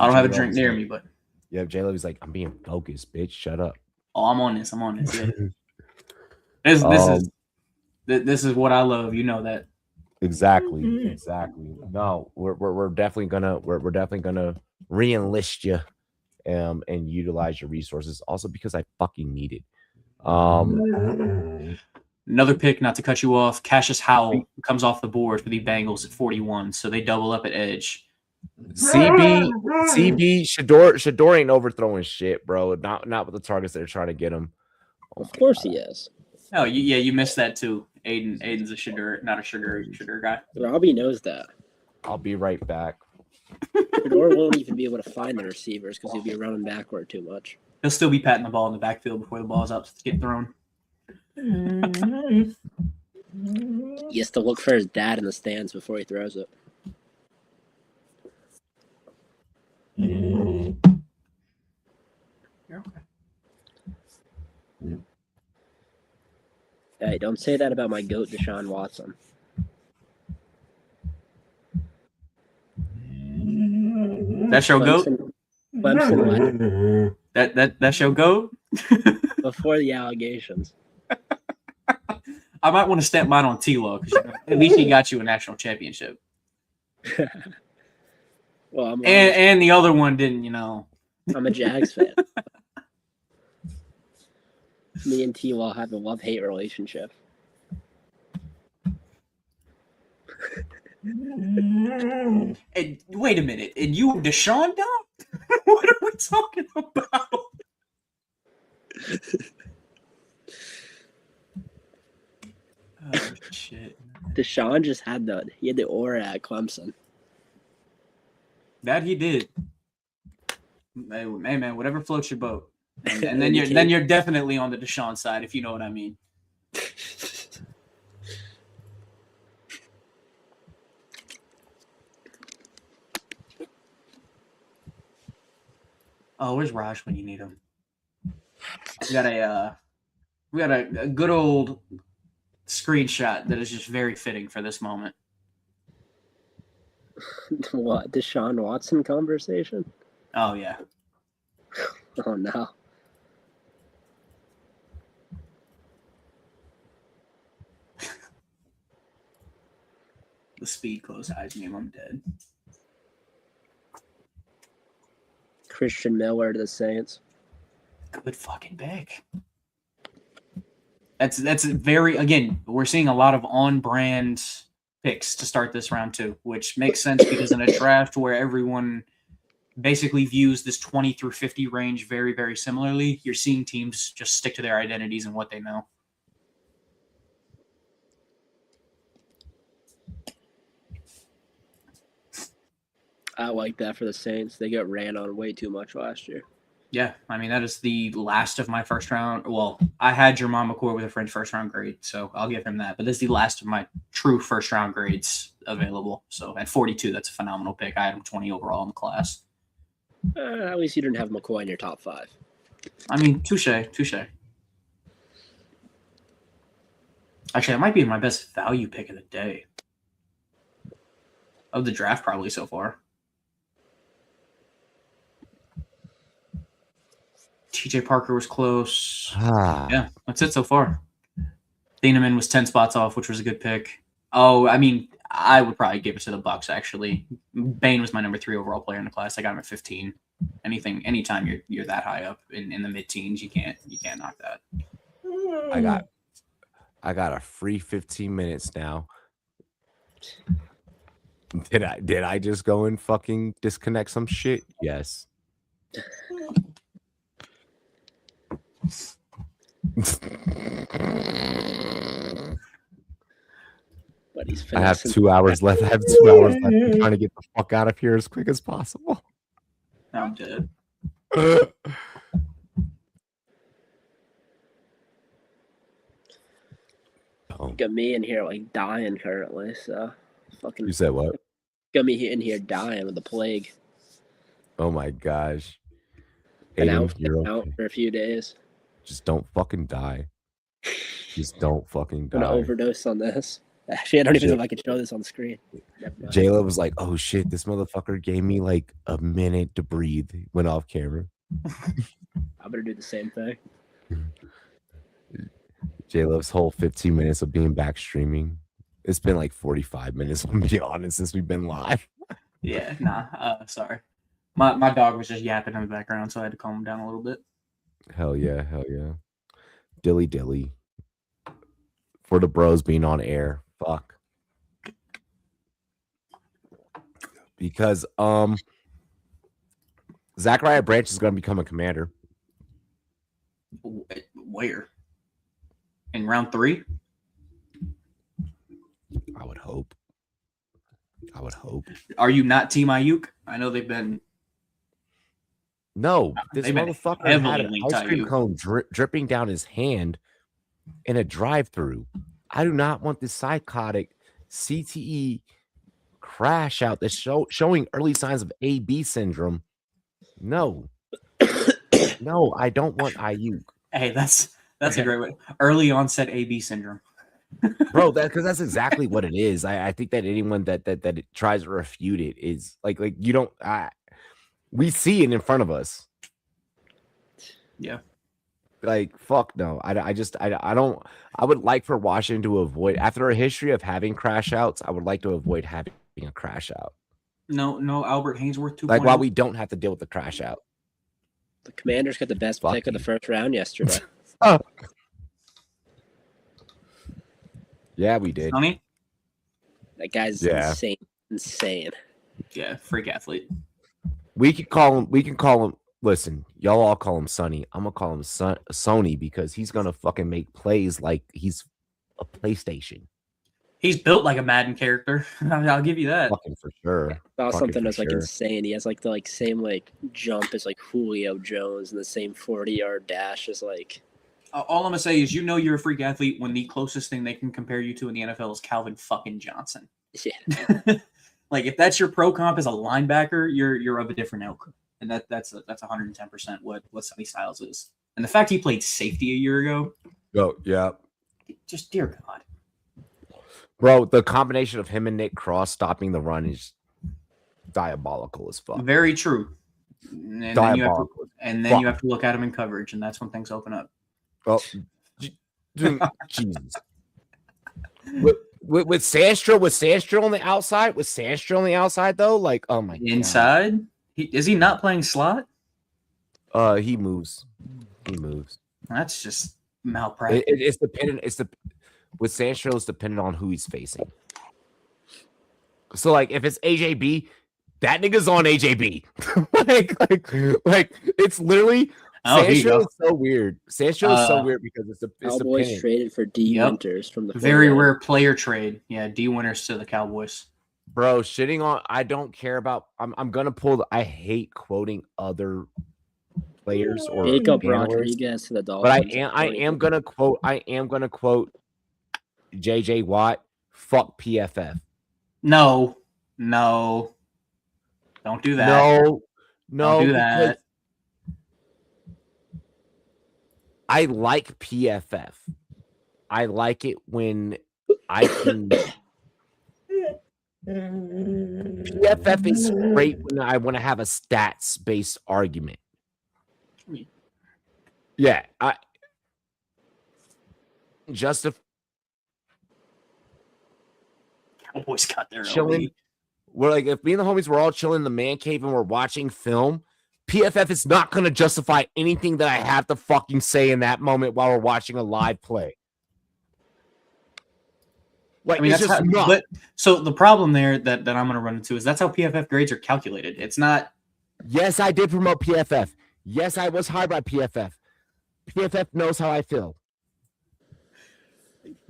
Speaker 6: I don't have a drink near me, but
Speaker 4: yeah, J Lo's like, I'm being focused, bitch. Shut up.
Speaker 6: Oh, I'm on this. Yeah. This is what I love. You know that.
Speaker 4: Exactly. No, we're definitely gonna re-enlist you, and utilize your resources. Also because I fucking need it.
Speaker 6: Another pick, not to cut you off. Cassius Howell comes off the board for the Bengals at 41, so they double up at edge.
Speaker 4: CB Shador ain't overthrowing shit, bro. Not with the targets they're trying to get him.
Speaker 5: Of course he is.
Speaker 6: Oh, you missed that too. Aiden's a Shador, not a Shador guy.
Speaker 5: Robbie knows that.
Speaker 4: I'll be right back.
Speaker 5: Shador won't even be able to find the receivers because he'll be running backward too much.
Speaker 6: He'll still be patting the ball in the backfield before the ball's up to get thrown.
Speaker 5: He has to look for his dad in the stands before he throws it.
Speaker 6: You're okay.
Speaker 5: Hey, don't say that about my goat, Deshaun Watson.
Speaker 6: That's your goat?
Speaker 5: Clemson
Speaker 6: That's your goat?
Speaker 5: before the allegations.
Speaker 6: I might want to stamp mine on T-Law because at least he got you a national championship.
Speaker 5: Well,
Speaker 6: and the other one didn't,
Speaker 5: I'm a Jags fan. Me and T-Law have a love-hate relationship.
Speaker 6: And wait a minute. And you and Deshaun don't? What are we talking about? Oh, shit.
Speaker 5: Deshaun just had the aura at Clemson.
Speaker 6: That he did. Hey man, whatever floats your boat. And then you're definitely on the Deshaun side, if you know what I mean. Oh, where's Raj when you need him? We got a good old screenshot that is just very fitting for this moment.
Speaker 5: What, Deshaun Watson conversation?
Speaker 6: Oh yeah.
Speaker 5: Oh no.
Speaker 6: The speed close eyes me, I'm dead.
Speaker 5: Christian Miller to the Saints.
Speaker 6: Good fucking pick. That's very, again, we're seeing a lot of on-brand picks to start this round too, which makes sense because in a draft where everyone basically views this 20 through 50 range very, very similarly, you're seeing teams just stick to their identities and what they know.
Speaker 5: I like that for the Saints. They got ran on way too much last year.
Speaker 6: Yeah, I mean, that is the last of my first round. Well, I had Jermon McCoy with a fringe first round grade, so I'll give him that. But this is the last of my true first round grades available. So at 42, that's a phenomenal pick. I had him 20 overall in the class.
Speaker 5: At least you didn't have McCoy in your top 5.
Speaker 6: I mean, touche. Actually, that might be my best value pick of the day. Of the draft, probably so far. TJ Parker was close. Yeah, that's it so far. Thieneman was 10 spots off, which was a good pick. Oh, I mean, I would probably give it to the Bucks, actually. Bain was my number 3 overall player in the class. I got him at 15. Anytime you're that high up in the mid-teens, you can't knock that.
Speaker 4: I got a free 15 minutes now. Did I just go and fucking disconnect some shit? Yes.
Speaker 5: But he's
Speaker 4: I have
Speaker 5: finessing.
Speaker 4: 2 hours left. I have 2 hours left. I'm trying to get the fuck out of here as quick as possible.
Speaker 6: I'm dead.
Speaker 5: Got me in here like dying currently, so fucking.
Speaker 4: You said what?
Speaker 5: Got me in here dying with the plague.
Speaker 4: Oh my gosh.
Speaker 5: Been
Speaker 4: Aiden, you're
Speaker 5: out
Speaker 4: okay.
Speaker 5: for a few days.
Speaker 4: Just don't fucking die. Just don't fucking
Speaker 5: I'm gonna
Speaker 4: die.
Speaker 5: overdose on this. Actually, I don't even know if I can show this on the screen.
Speaker 4: Jayla was like, "Oh shit, this motherfucker gave me like a minute to breathe." Went off camera.
Speaker 5: I'm gonna do the same thing.
Speaker 4: J-Love's whole 15 minutes of being back streaming. It's been like 45 minutes, I'm be honest, since we've been live.
Speaker 6: Yeah, nah. Sorry. My dog was just yapping in the background, so I had to calm him down a little bit.
Speaker 4: Hell yeah, hell yeah. Dilly. For the bros being on air. Fuck. Because Zachariah Branch is gonna become a commander.
Speaker 6: Where? In round 3?
Speaker 4: I would hope.
Speaker 6: Are you not Team Ayuk? I know they've been.
Speaker 4: No, this
Speaker 6: They've been
Speaker 4: motherfucker
Speaker 6: heavily
Speaker 4: had an
Speaker 6: linked
Speaker 4: ice
Speaker 6: to
Speaker 4: cream
Speaker 6: Ayuk.
Speaker 4: cone dripping down his hand in a drive-through. I do not want this psychotic CTE crash out that's showing early signs of AB syndrome. No, I don't want Ayuk.
Speaker 6: Hey, that's a great way. Early onset AB syndrome.
Speaker 4: Bro, because that's exactly what it is. I think that anyone that tries to refute it is like you don't. We see it in front of us.
Speaker 6: Yeah.
Speaker 4: Like fuck no. I don't. I would like for Washington to avoid, after a history of having crash outs, I would like to avoid having a crash out.
Speaker 6: No, Albert Hainsworth 2.0.
Speaker 4: Like while we don't have to deal with the crash out.
Speaker 5: The Commanders got the best pick of the first round yesterday.
Speaker 4: Oh. Yeah, we did.
Speaker 6: Sonny?
Speaker 5: That guy's insane.
Speaker 6: Yeah, freak athlete.
Speaker 4: We can call him. Listen, y'all all call him Sonny. I'm gonna call him Sony because he's gonna fucking make plays like he's a PlayStation.
Speaker 6: He's built like a Madden character. I'll give you that.
Speaker 4: Fucking for sure.
Speaker 5: Saw something that's like insane. He has like the same jump as like Julio Jones and the same 40-yard dash as like.
Speaker 6: All I'm gonna say is, you're a freak athlete when the closest thing they can compare you to in the NFL is Calvin fucking Johnson.
Speaker 5: Yeah.
Speaker 6: Like if that's your pro comp as a linebacker, you're of a different ilk, and that's 110% what Sonny Styles is. And the fact he played safety a year ago.
Speaker 4: Oh yeah.
Speaker 6: Just dear God.
Speaker 4: Bro, the combination of him and Nick Cross stopping the run is diabolical as fuck.
Speaker 6: Very true. And
Speaker 4: Diabolical.
Speaker 6: then you have to look at him in coverage, and that's when things open up.
Speaker 4: Oh, Jesus. With Sandstrom on the outside, though, like, oh my
Speaker 6: inside, God. Is he not playing slot?
Speaker 4: He moves.
Speaker 6: That's just malpractice.
Speaker 4: It's dependent. With Sandstrom, it's dependent on who he's facing. So, like, if it's AJB, that nigga's on AJB. like it's literally. Sandstrom is so weird. Sandstrom is so weird because it's
Speaker 5: Cowboys traded for D Winters from the
Speaker 6: very rare player trade. Yeah, D Winters to the Cowboys.
Speaker 4: Bro, shitting on. I don't care about. I'm gonna pull. I hate quoting other players or
Speaker 5: Jacob Rodriguez to the Dolphins.
Speaker 4: But I am gonna quote JJ Watt. Fuck PFF.
Speaker 6: No, don't do that.
Speaker 4: No,
Speaker 6: don't do that.
Speaker 4: I like PFF. I like it when I can. PFF is great when I want to have a stats-based argument. Yeah,
Speaker 6: Cowboys got their
Speaker 4: chilling. We're like, if me and the homies were all chilling in the man cave and we're watching film, PFF is not going to justify anything that I have to fucking say in that moment while we're watching a live play. Like,
Speaker 6: I mean,
Speaker 4: it's
Speaker 6: that's
Speaker 4: just
Speaker 6: how,
Speaker 4: not.
Speaker 6: but so the problem there that I'm going to run into is that's how PFF grades are calculated. It's not.
Speaker 4: Yes, I did promote PFF. Yes, I was hired by PFF. PFF knows how I feel.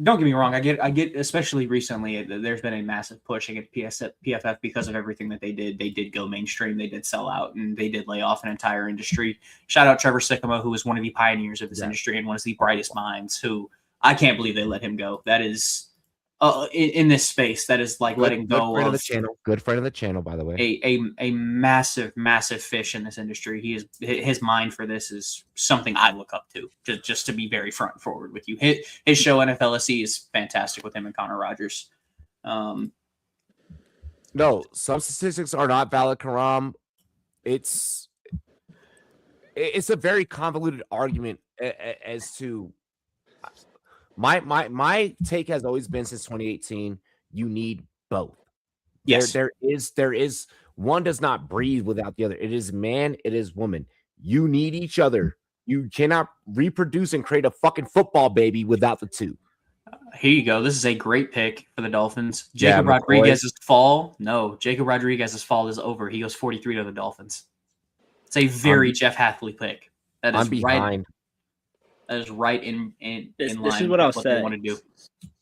Speaker 6: Don't get me wrong. I get, especially recently, there's been a massive push against PFF because of everything that they did. They did go mainstream. They did sell out, and they did lay off an entire industry. Shout out Trevor Sikkema, who was one of the pioneers of this industry and one of the brightest minds. Who I can't believe they let him go. That is, in this space, that is like letting go
Speaker 4: good friend
Speaker 6: of
Speaker 4: the channel. Good friend of the channel, by the way.
Speaker 6: A massive fish in this industry. His mind for this is something I look up to. Just to be very front and forward with you. His show NFLSE is fantastic with him and Connor Rogers.
Speaker 4: No, some statistics are not valid, Karam. It's a very convoluted argument as to my take has always been since 2018. You need both.
Speaker 6: Yes,
Speaker 4: there is one does not breathe without the other. It is man, it is woman. You need each other. You cannot reproduce and create a fucking football baby without the two.
Speaker 6: Here you go. This is a great pick for the Dolphins. Jacob Rodriguez's fall. No, Jacob Rodriguez's fall is over. He goes 43 to the Dolphins. It's a very Jeff Hathaway pick. That is right. That is right in line. This is what I'll say. Want to do.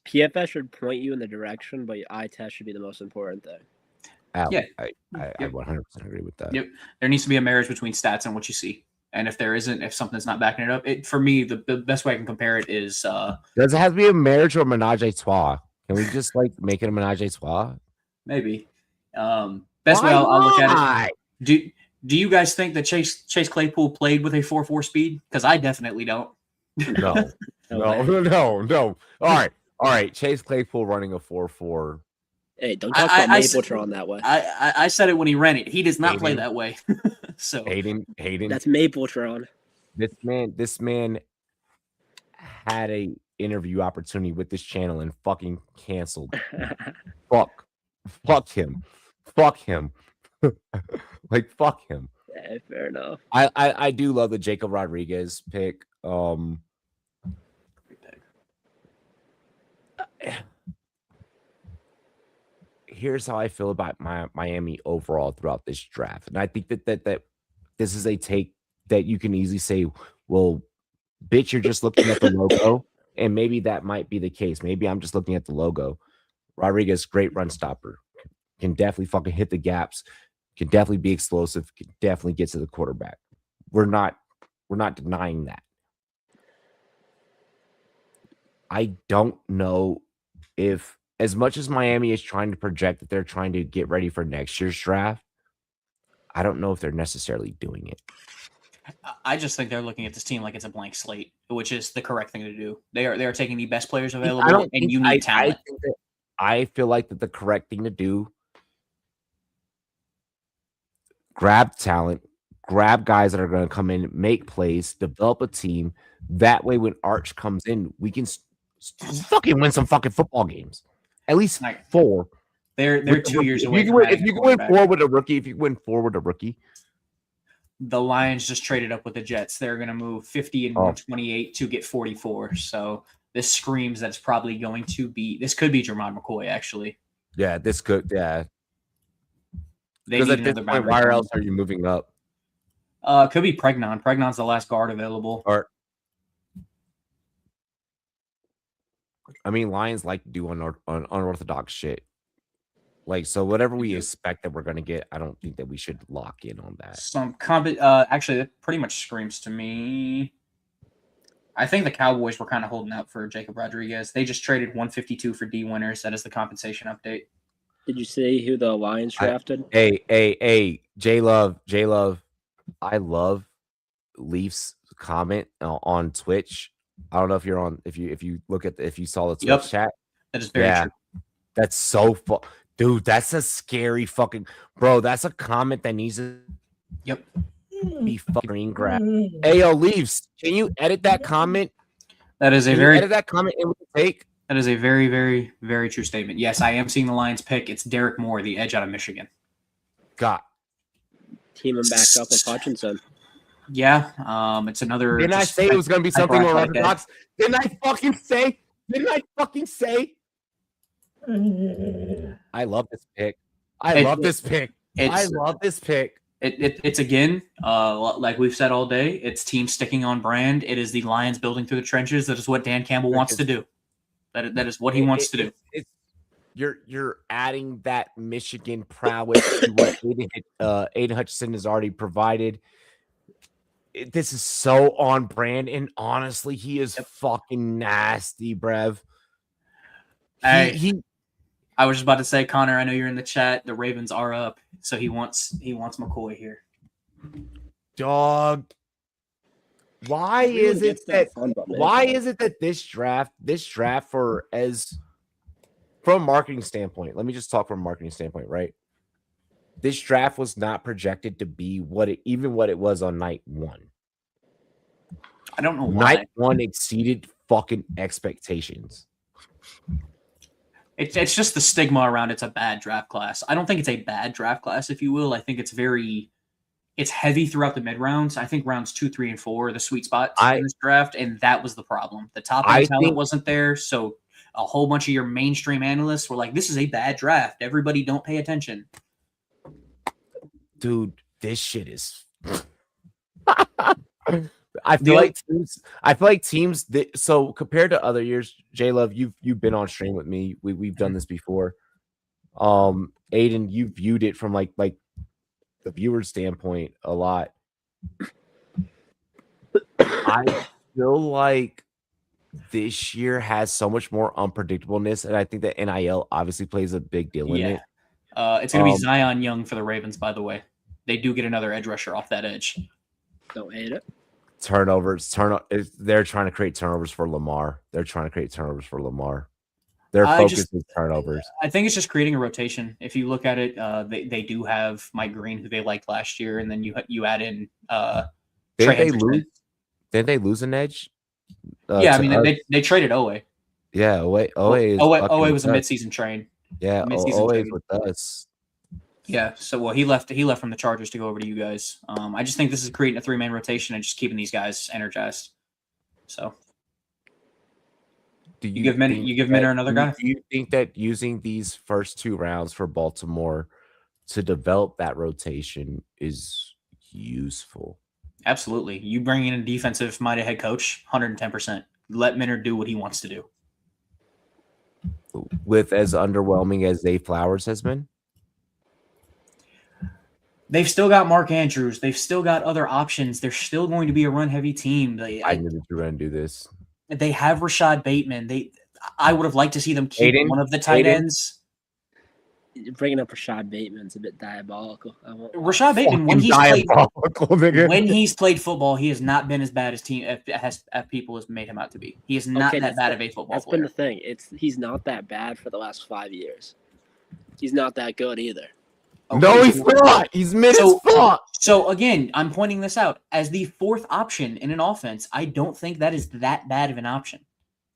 Speaker 5: PFS should point you in the direction, but your eye test should be the most important thing.
Speaker 4: I 100% agree with that.
Speaker 6: Yep. There needs to be a marriage between stats and what you see. And if there isn't, if something's not backing it up, for me, the best way I can compare it is.
Speaker 4: Does it have to be a marriage or a menage a trois? Can we just like make it a menage a trois?
Speaker 6: Maybe. Best way I'll look at it. Do you guys think that Chase Claypool played with a 4.4 speed? Because I definitely don't.
Speaker 4: No. All right. Chase Claypool running a 4.4.
Speaker 5: Hey, don't talk about Mapletron that way.
Speaker 6: I said it when he ran it. He does not play that way. So
Speaker 4: Hayden.
Speaker 5: That's Mapletron.
Speaker 4: This man had a interview opportunity with this channel and fucking canceled. Fuck him. Like fuck him.
Speaker 5: Yeah, fair enough.
Speaker 4: I do love the Jacob Rodriguez pick. Here's how I feel about Miami overall throughout this draft. And I think that this is a take that you can easily say, well, bitch, you're just looking at the logo. And maybe that might be the case. Maybe I'm just looking at the logo. Rodriguez, great run stopper. Can definitely fucking hit the gaps. Can definitely be explosive. Can definitely get to the quarterback. We're not denying that. I don't know if, as much as Miami is trying to project that they're trying to get ready for next year's draft, I don't know if they're necessarily doing it.
Speaker 6: I just think they're looking at this team like it's a blank slate, which is the correct thing to do. They are taking the best players available, and you need talent.
Speaker 4: I feel like that the correct thing to do, grab talent, grab guys that are going to come in, make plays, develop a team. That way, when Arch comes in, we can fucking win some fucking football games. At least 4.
Speaker 6: They're 2 years away.
Speaker 4: If you can win 4 with a rookie,
Speaker 6: the Lions just traded up with the Jets. They're going to move 50 and 128 to get 44. So this screams that it's probably going to be. This could be Jermod McCoy, actually.
Speaker 4: Yeah, this could. Yeah.
Speaker 6: Because at this point,
Speaker 4: where else are you moving up?
Speaker 6: Could be Pregnon. Pregnon's the last guard available.
Speaker 4: I mean, Lions like to do unorthodox shit. Like, so whatever we expect that we're going to get, I don't think that we should lock in on that.
Speaker 6: Actually, that pretty much screams to me. I think the Cowboys were kind of holding out for Jacob Rodriguez. They just traded 152 for D Winters. That is the compensation update.
Speaker 5: Did you see who the Lions drafted?
Speaker 4: Hey, J Love. I love Leafs comment on Twitch. I don't know if you're on. If you look at if you saw the Twitch chat,
Speaker 6: that is very true.
Speaker 4: That's so fun, dude. That's a scary fucking bro. That's a comment that needs to be fucking grab. Hey, yo, Leafs, can you edit that comment?
Speaker 6: That is
Speaker 4: edit that comment in with the take.
Speaker 6: That is a very, very, very true statement. Yes, I am seeing the Lions pick. It's Derek Moore, the edge out of Michigan.
Speaker 4: God.
Speaker 5: team him back up with Hutchinson.
Speaker 6: Yeah, it's another.
Speaker 4: Didn't I say it was going to be something more orthodox? Didn't I fucking say? I love this pick. I love this pick.
Speaker 6: It's again, like we've said all day, it's team sticking on brand. It is the Lions building through the trenches. That is what Dan Campbell wants to do. That is what he wants to do.
Speaker 4: You're adding that Michigan prowess to what Aiden Hutchinson has already provided. This is so on brand, and honestly, he is fucking nasty, brev.
Speaker 6: I was just about to say, Connor, I know you're in the chat. The Ravens are up, so he wants McCoy here.
Speaker 4: Dog. Why is it that this draft from a marketing standpoint, let me just talk from a marketing standpoint, right? This draft was not projected to be what it was on night one.
Speaker 6: I don't know why.
Speaker 4: Night one exceeded fucking expectations.
Speaker 6: It's just the stigma around it's a bad draft class. I don't think it's a bad draft class, if you will. I think it's heavy throughout the mid rounds. I think rounds 2, 3, and 4 are the sweet spots in this draft, and that was the problem. The top end talent wasn't there, so a whole bunch of your mainstream analysts were like, "This is a bad draft. Everybody don't pay attention."
Speaker 4: Dude, this shit is. I feel like teams. So compared to other years, J Love, you've been on stream with me. We've done this before. Aiden, you viewed it from like the viewer standpoint a lot. I feel like this year has so much more unpredictableness, and I think that NIL obviously plays a big deal in it.
Speaker 6: It's going to be Zion Young for the Ravens, by the way. They do get another edge rusher off that edge.
Speaker 5: Don't hate it.
Speaker 4: Turnovers. They're trying to create turnovers for Lamar. Their focus is turnovers.
Speaker 6: I think it's just creating a rotation. If you look at it, they do have Mike Green, who they liked last year, and then you add in
Speaker 4: Didn't they lose an edge?
Speaker 6: I mean, they traded Owe.
Speaker 4: Yeah, Owe
Speaker 6: was a midseason trade.
Speaker 4: Yeah, Owe is with us.
Speaker 6: Yeah, so he left from the Chargers to go over to you guys. I just think this is creating a 3-man rotation and just keeping these guys energized. So, you give Minner another guy?
Speaker 4: Do you think that using these first 2 rounds for Baltimore to develop that rotation is useful?
Speaker 6: Absolutely. You bring in a defensive-minded head coach, 110%. Let Minner do what he wants to do.
Speaker 4: With as underwhelming as Zay Flowers has been?
Speaker 6: They've still got Mark Andrews. They've still got other options. They're still going to be a run-heavy team.
Speaker 4: I knew that you were going to do this.
Speaker 6: They have Rashad Bateman. I would have liked to see them keep one of the tight ends.
Speaker 5: Bringing up Rashad Bateman's a bit diabolical.
Speaker 6: Rashad Bateman, when he's played football, he has not been as bad as people has made him out to be. He is not that bad of a football player.
Speaker 5: That's been the thing. He's not that bad for the last 5 years. He's not that good either.
Speaker 4: Okay, no, he's not. He's mid as fuck.
Speaker 6: So again, I'm pointing this out as the 4th option in an offense. I don't think that is that bad of an option.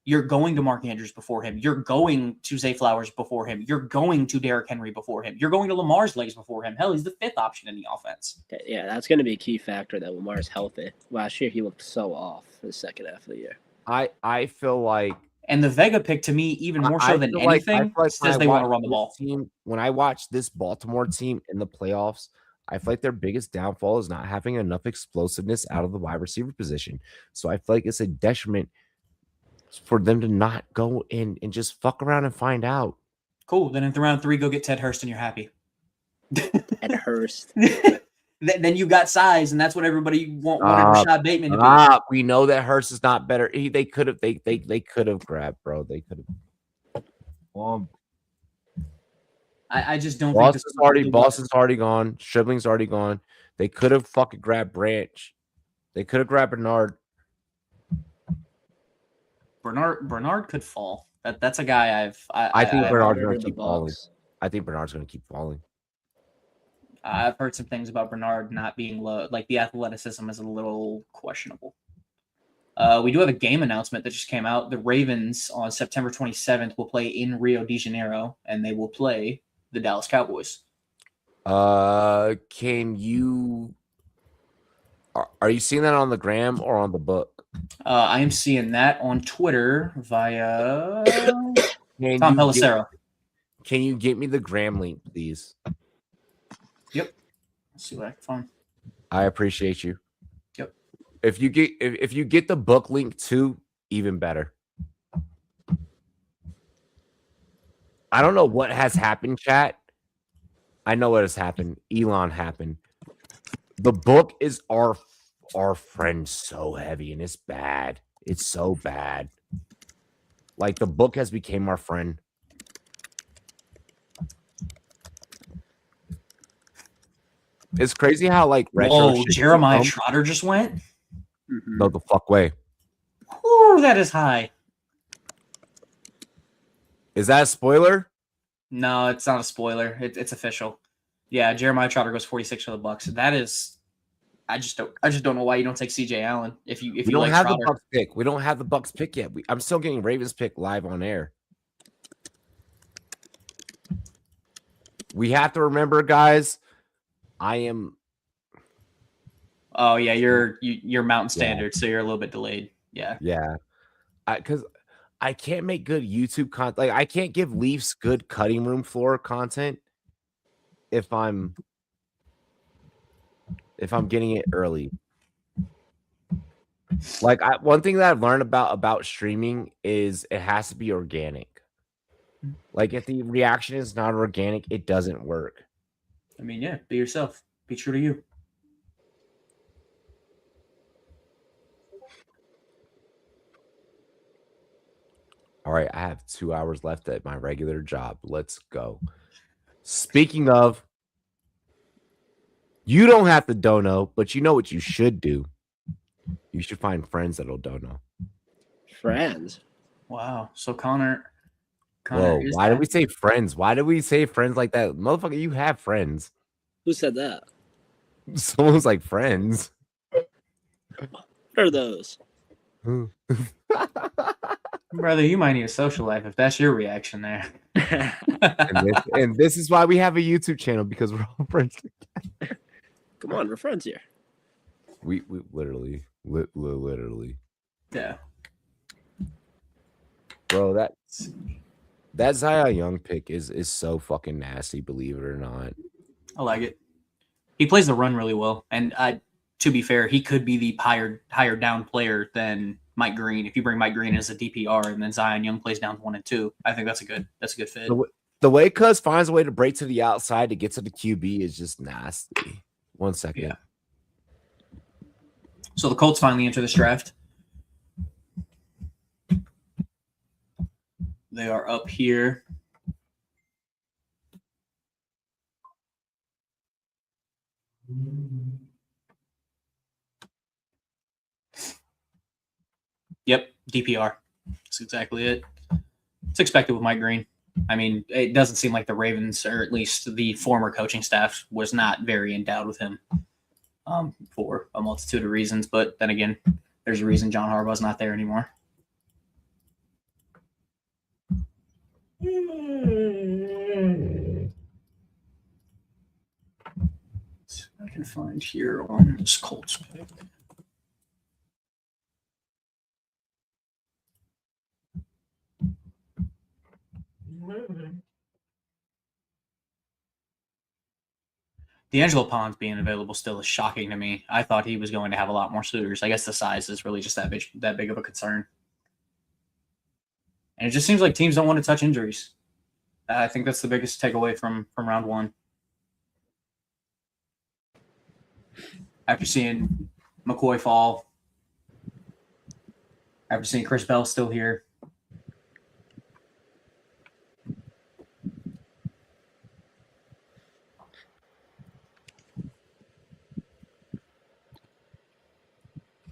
Speaker 6: You're going to Mark Andrews before him. You're going to Zay Flowers before him. You're going to Derrick Henry before him. You're going to Lamar's legs before him. Hell, he's the 5th option in the offense.
Speaker 5: Yeah, that's going to be a key factor that Lamar's healthy. Last year, he looked so off for the second half of the year.
Speaker 4: I feel like.
Speaker 6: And the Vega pick, to me, even more so than anything, says they want to run the ball.
Speaker 4: When I watch this Baltimore team in the playoffs, I feel like their biggest downfall is not having enough explosiveness out of the wide receiver position. So I feel like it's a detriment for them to not go in and just fuck around and find out.
Speaker 6: Cool. Then in round 3, go get Ted Hurst and you're happy.
Speaker 5: Ted Hurst.
Speaker 6: Then you got size, and that's what everybody wanted Rashad Bateman to be.
Speaker 4: We know that Hurst is not better. They could have grabbed, bro. They could have.
Speaker 6: I just don't
Speaker 4: think Boston's already gone. Stribling's already gone. They could have fucking grabbed Branch. They could have grabbed Bernard.
Speaker 6: Bernard could fall. That's a guy
Speaker 4: I think Bernard's going to keep falling. I think Bernard's going to keep falling.
Speaker 6: I've heard some things about Bernard not being low. Like the athleticism is a little questionable. We do have a game announcement that just came out. The Ravens on September 27th will play in Rio de Janeiro, and they will play the Dallas Cowboys.
Speaker 4: Can you are you seeing that on the gram or on the book?
Speaker 6: I am seeing that on Twitter via
Speaker 4: Can
Speaker 6: Tom
Speaker 4: you
Speaker 6: Pelissero.
Speaker 4: Can you get me the gram link, please?
Speaker 6: Yep. Let's see what I can find.
Speaker 4: I appreciate you.
Speaker 6: Yep.
Speaker 4: If you get the book link too, even better. I don't know what has happened, chat. I know what has happened. Elon happened. The book is our friend so heavy, and it's bad. It's so bad. Like the book has become our friend. It's crazy how like retro.
Speaker 6: Whoa, Jeremiah Trotter just went.
Speaker 4: No, the fuck way.
Speaker 6: Ooh, that is high.
Speaker 4: Is that a spoiler?
Speaker 6: No, it's not a spoiler. It's official. Yeah, Jeremiah Trotter goes 46 for the Bucks. That is, I just don't know why you don't take CJ Allen if you
Speaker 4: don't
Speaker 6: like
Speaker 4: have
Speaker 6: Trotter.
Speaker 4: the Bucks pick. We don't have the Bucks pick yet. I'm still getting Ravens pick live on air. We have to remember, guys. I am.
Speaker 6: Oh yeah, you're Mountain Standard, so you're a little bit delayed. Yeah.
Speaker 4: Yeah. Because I can't make good YouTube content. Like I can't give Leafs good cutting room floor content if I'm getting it early. Like one thing that I've learned about streaming is it has to be organic. Like if the reaction is not organic, it doesn't work.
Speaker 6: I mean, yeah, be yourself. Be true to you.
Speaker 4: All right, I have 2 hours left at my regular job. Let's go. Speaking of, you don't have to dono, but you know what you should do. You should find friends that'll dono.
Speaker 5: Friends.
Speaker 6: Wow. So Connor.
Speaker 4: Whoa, why did we say friends? Why did we say friends like that? Motherfucker, you have friends.
Speaker 5: Who said that?
Speaker 4: Someone's like friends.
Speaker 6: What
Speaker 5: are those?
Speaker 6: Brother, you might need a social life if that's your reaction there.
Speaker 4: and this is why we have a YouTube channel, because we're all friends.
Speaker 5: Come on, we're friends here.
Speaker 4: We literally.
Speaker 6: Yeah.
Speaker 4: Bro, that Zion Young pick is so fucking nasty, believe it or not.
Speaker 6: I like it. He plays the run really well, and to be fair, he could be the higher down player than Mike Green. If you bring Mike Green as a DPR and then Zion Young plays down 1 and 2, I think that's a good fit.
Speaker 4: The way Cuz finds a way to break to the outside to get to the QB is just nasty. 1 second.
Speaker 6: Yeah. So the Colts finally enter this draft. They are up here. Yep, DPR. That's exactly it. It's expected with Mike Green. I mean, it doesn't seem like the Ravens, or at least the former coaching staff, was not very endowed with him for a multitude of reasons. But then again, there's a reason John Harbaugh's not there anymore. I can find here on this Colts pick. D'Angelo Pons being available still is shocking to me. I thought he was going to have a lot more suitors. I guess the size is really just that big of a concern. And it just seems like teams don't want to touch injuries. I think that's the biggest takeaway from round one. After seeing McCoy fall, after seeing Chris Bell still here,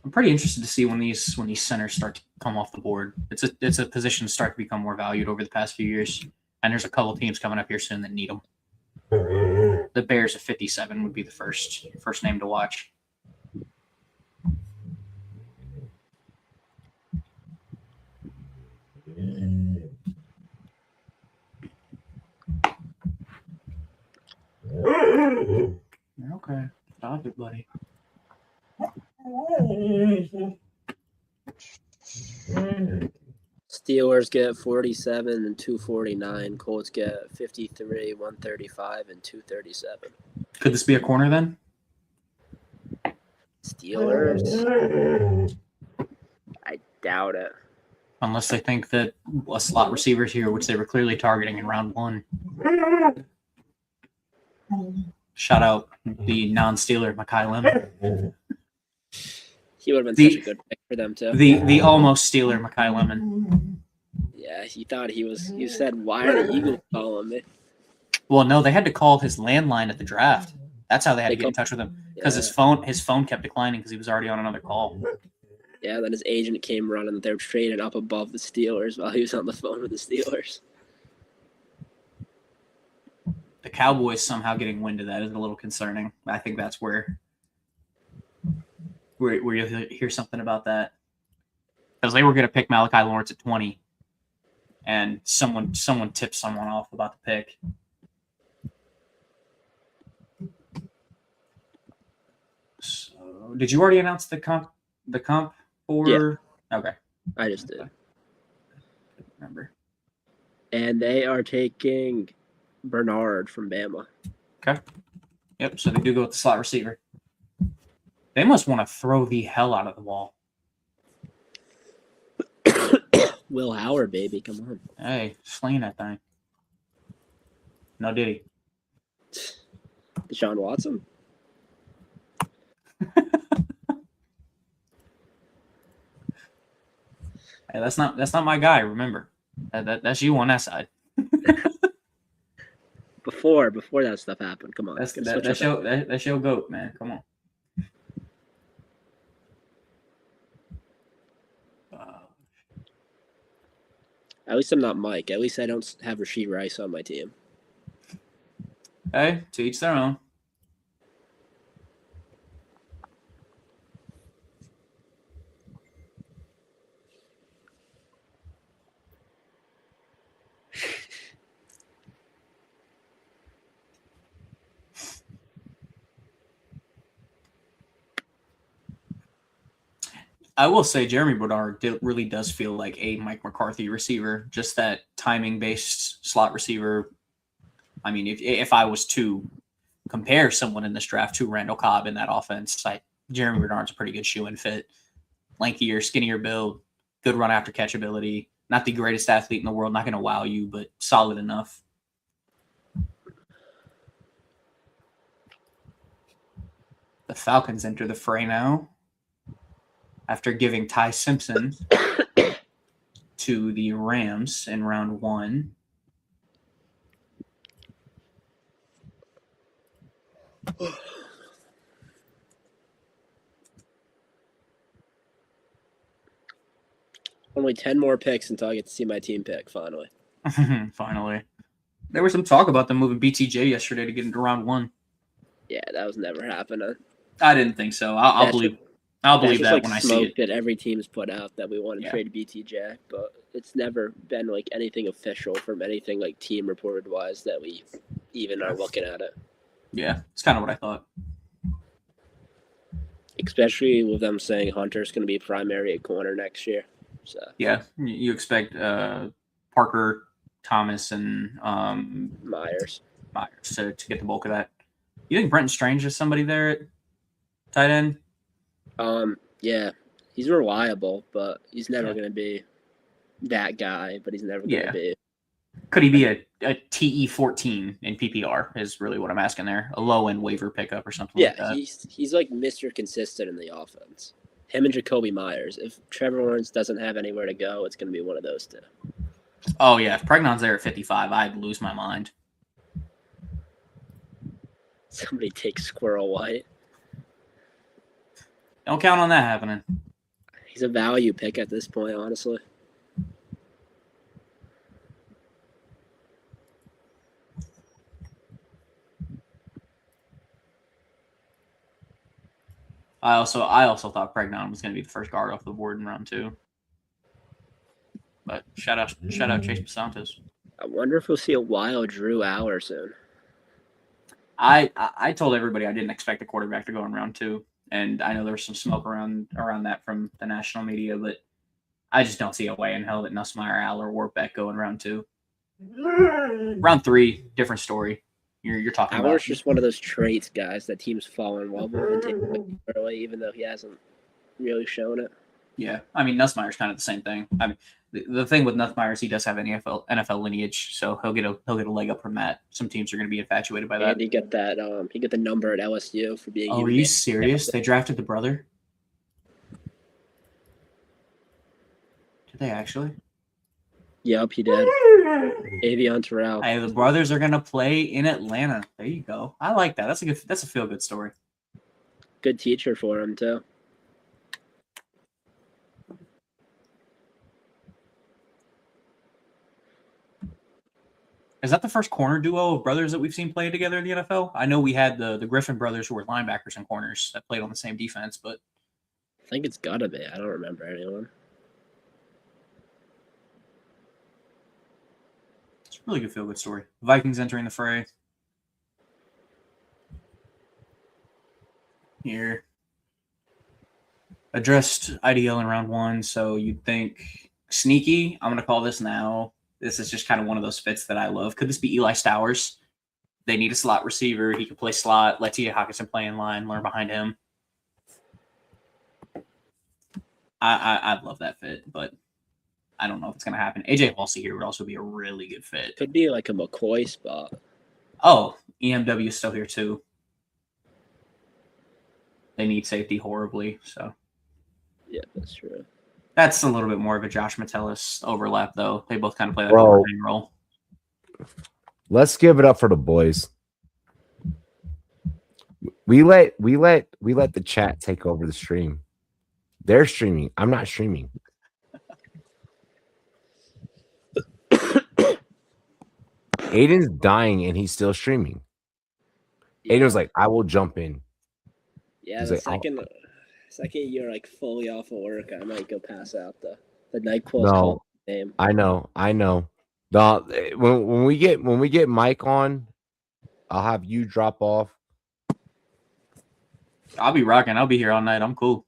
Speaker 6: I'm pretty interested to see when these centers start to come off the board. It's a position to start to become more valued over the past few years, and there's a couple teams coming up here soon that need them. The Bears at 57 would be the first name to watch. Okay. Stop it, buddy.
Speaker 5: Steelers get 47 and 249. Colts get 53, 135, and 237.
Speaker 6: Could this be a corner then?
Speaker 5: Steelers? I doubt it.
Speaker 6: Unless they think that a slot receiver's here, which they were clearly targeting in round 1. Shout out the non-Steeler, Mekhi Lemon.
Speaker 5: He would have been such a good pick for them too.
Speaker 6: The almost Steeler, Mekhi Lemon.
Speaker 5: Yeah, he thought he was. You said, "Why are the Eagles calling me?"
Speaker 6: Well, no, they had to call his landline at the draft. That's how they had to get in touch with him because
Speaker 5: Yeah.
Speaker 6: his phone kept declining because he was already on another call.
Speaker 5: Yeah, then his agent came running that they were trading up above the Steelers while he was on the phone with the Steelers.
Speaker 6: The Cowboys somehow getting wind of that is a little concerning. I think that's where you'll hear something about that. Because they were going to pick Malachi Lawrence at 20, and someone tipped someone off about the pick. So, did you already announce the comp for?
Speaker 5: Yeah.
Speaker 6: Okay.
Speaker 5: I just did.
Speaker 6: Remember.
Speaker 5: And they are taking Bernard from Bama.
Speaker 6: Okay. Yep. So they do go with the slot receiver. They must want to throw the hell out of the ball.
Speaker 5: Will Howard, baby, come on.
Speaker 6: Hey, sling that thing. No diddy.
Speaker 5: Deshaun Watson.
Speaker 6: Hey, that's not my guy. Remember, that's you on that side.
Speaker 5: Before that stuff happened, come on.
Speaker 6: That's your goat, man. Come on.
Speaker 5: At least I'm not Mike. At least I don't have Rashid Rice on my team.
Speaker 6: Hey, to each their own. I will say Jeremy Bernard really does feel like a Mike McCarthy receiver, just that timing-based slot receiver. I mean, if I was to compare someone in this draft to Randall Cobb in that offense, Jeremy Bernard's a pretty good shoe-in fit. Lankier, skinnier build, good run after catch ability. Not the greatest athlete in the world, not going to wow you, but solid enough. The Falcons enter the fray now after giving Ty Simpson to the Rams in round 1.
Speaker 5: Only 10 more picks until I get to see my team pick, finally.
Speaker 6: Finally. There was some talk about them moving BTJ yesterday to get into round 1.
Speaker 5: Yeah, that was never happening.
Speaker 6: I didn't think so. I'll believe that when I see it.
Speaker 5: That every team's put out that we want to trade BTJ, but it's never been like anything official from anything like team reported wise that we even are looking at it.
Speaker 6: Yeah, it's kind of what I thought.
Speaker 5: Especially with them saying Hunter's going to be primary at corner next year. So
Speaker 6: yeah, you expect Parker, Thomas, and
Speaker 5: Myers
Speaker 6: to get the bulk of that. You think Brenton Strange is somebody there at tight end?
Speaker 5: Yeah, he's reliable, but he's never going to be that guy. But he's never going to be.
Speaker 6: Could he be a TE14 in PPR? Is really what I'm asking there. A low end waiver pickup or something like that.
Speaker 5: Yeah, he's like Mr. Consistent in the offense. Him and Jacoby Myers. If Trevor Lawrence doesn't have anywhere to go, it's going to be one of those two.
Speaker 6: Oh, yeah. If Pregnon's there at 55, I'd lose my mind.
Speaker 5: Somebody take Squirrel White.
Speaker 6: Don't count on that happening.
Speaker 5: He's a value pick at this point, honestly.
Speaker 6: I also thought Pregnon was going to be the first guard off the board in round 2. But shout out Chase Santos.
Speaker 5: I wonder if we'll see a wild Drew Aller soon.
Speaker 6: I told everybody I didn't expect the quarterback to go in round 2, and I know there was some smoke around that from the national media, but I just don't see a way in hell that Nussmeier, Al, or Warbeck go in round 2. Round 3, different story. You're talking about.
Speaker 5: Al's just one of those traits, guys, that teams fall in love with and take early, even though he hasn't really shown it.
Speaker 6: Yeah, I mean Nussmeier's kind of the same thing. I mean, the thing with Nussmeier is he does have an NFL lineage, so he'll get a leg up from that. Some teams are going to be infatuated by that.
Speaker 5: And he got the number at LSU for being.
Speaker 6: Oh, are you serious? They drafted the brother? Did they actually?
Speaker 5: Yep, he did. Avion Terrell.
Speaker 6: Hey, the brothers are going to play in Atlanta. There you go. I like that. That's a feel good story.
Speaker 5: Good teacher for him too.
Speaker 6: Is that the first corner duo of brothers that we've seen play together in the NFL? I know we had the Griffin brothers who were linebackers and corners that played on the same defense, but
Speaker 5: I think it's gotta be. I don't remember anyone.
Speaker 6: It's a really good feel-good story. Vikings entering the fray. Here. Addressed IDL in round 1, so you'd think sneaky. I'm going to call this now. This is just kind of one of those fits that I love. Could this be Eli Stowers? They need a slot receiver. He can play slot. Let T.J. Hawkinson play in line. Learn behind him. I'd love that fit, but I don't know if it's going to happen. AJ Halsey here would also be a really good fit.
Speaker 5: Could be like a McCoy spot.
Speaker 6: Oh, EMW is still here too. They need safety horribly, so.
Speaker 5: Yeah, that's true.
Speaker 6: That's a little bit more of a Josh Metellus overlap, though. They both kind of play that role.
Speaker 4: Let's give it up for the boys. We let the chat take over the stream. They're streaming. I'm not streaming. Aiden's dying and he's still streaming. Yeah. Aiden was like, I will jump in.
Speaker 5: Yeah, he's the second you're like fully off of work, I might go pass out the NyQuil name.
Speaker 4: I know. No, when we get Mike on, I'll have you drop off.
Speaker 6: I'll be rocking. I'll be here all night. I'm cool.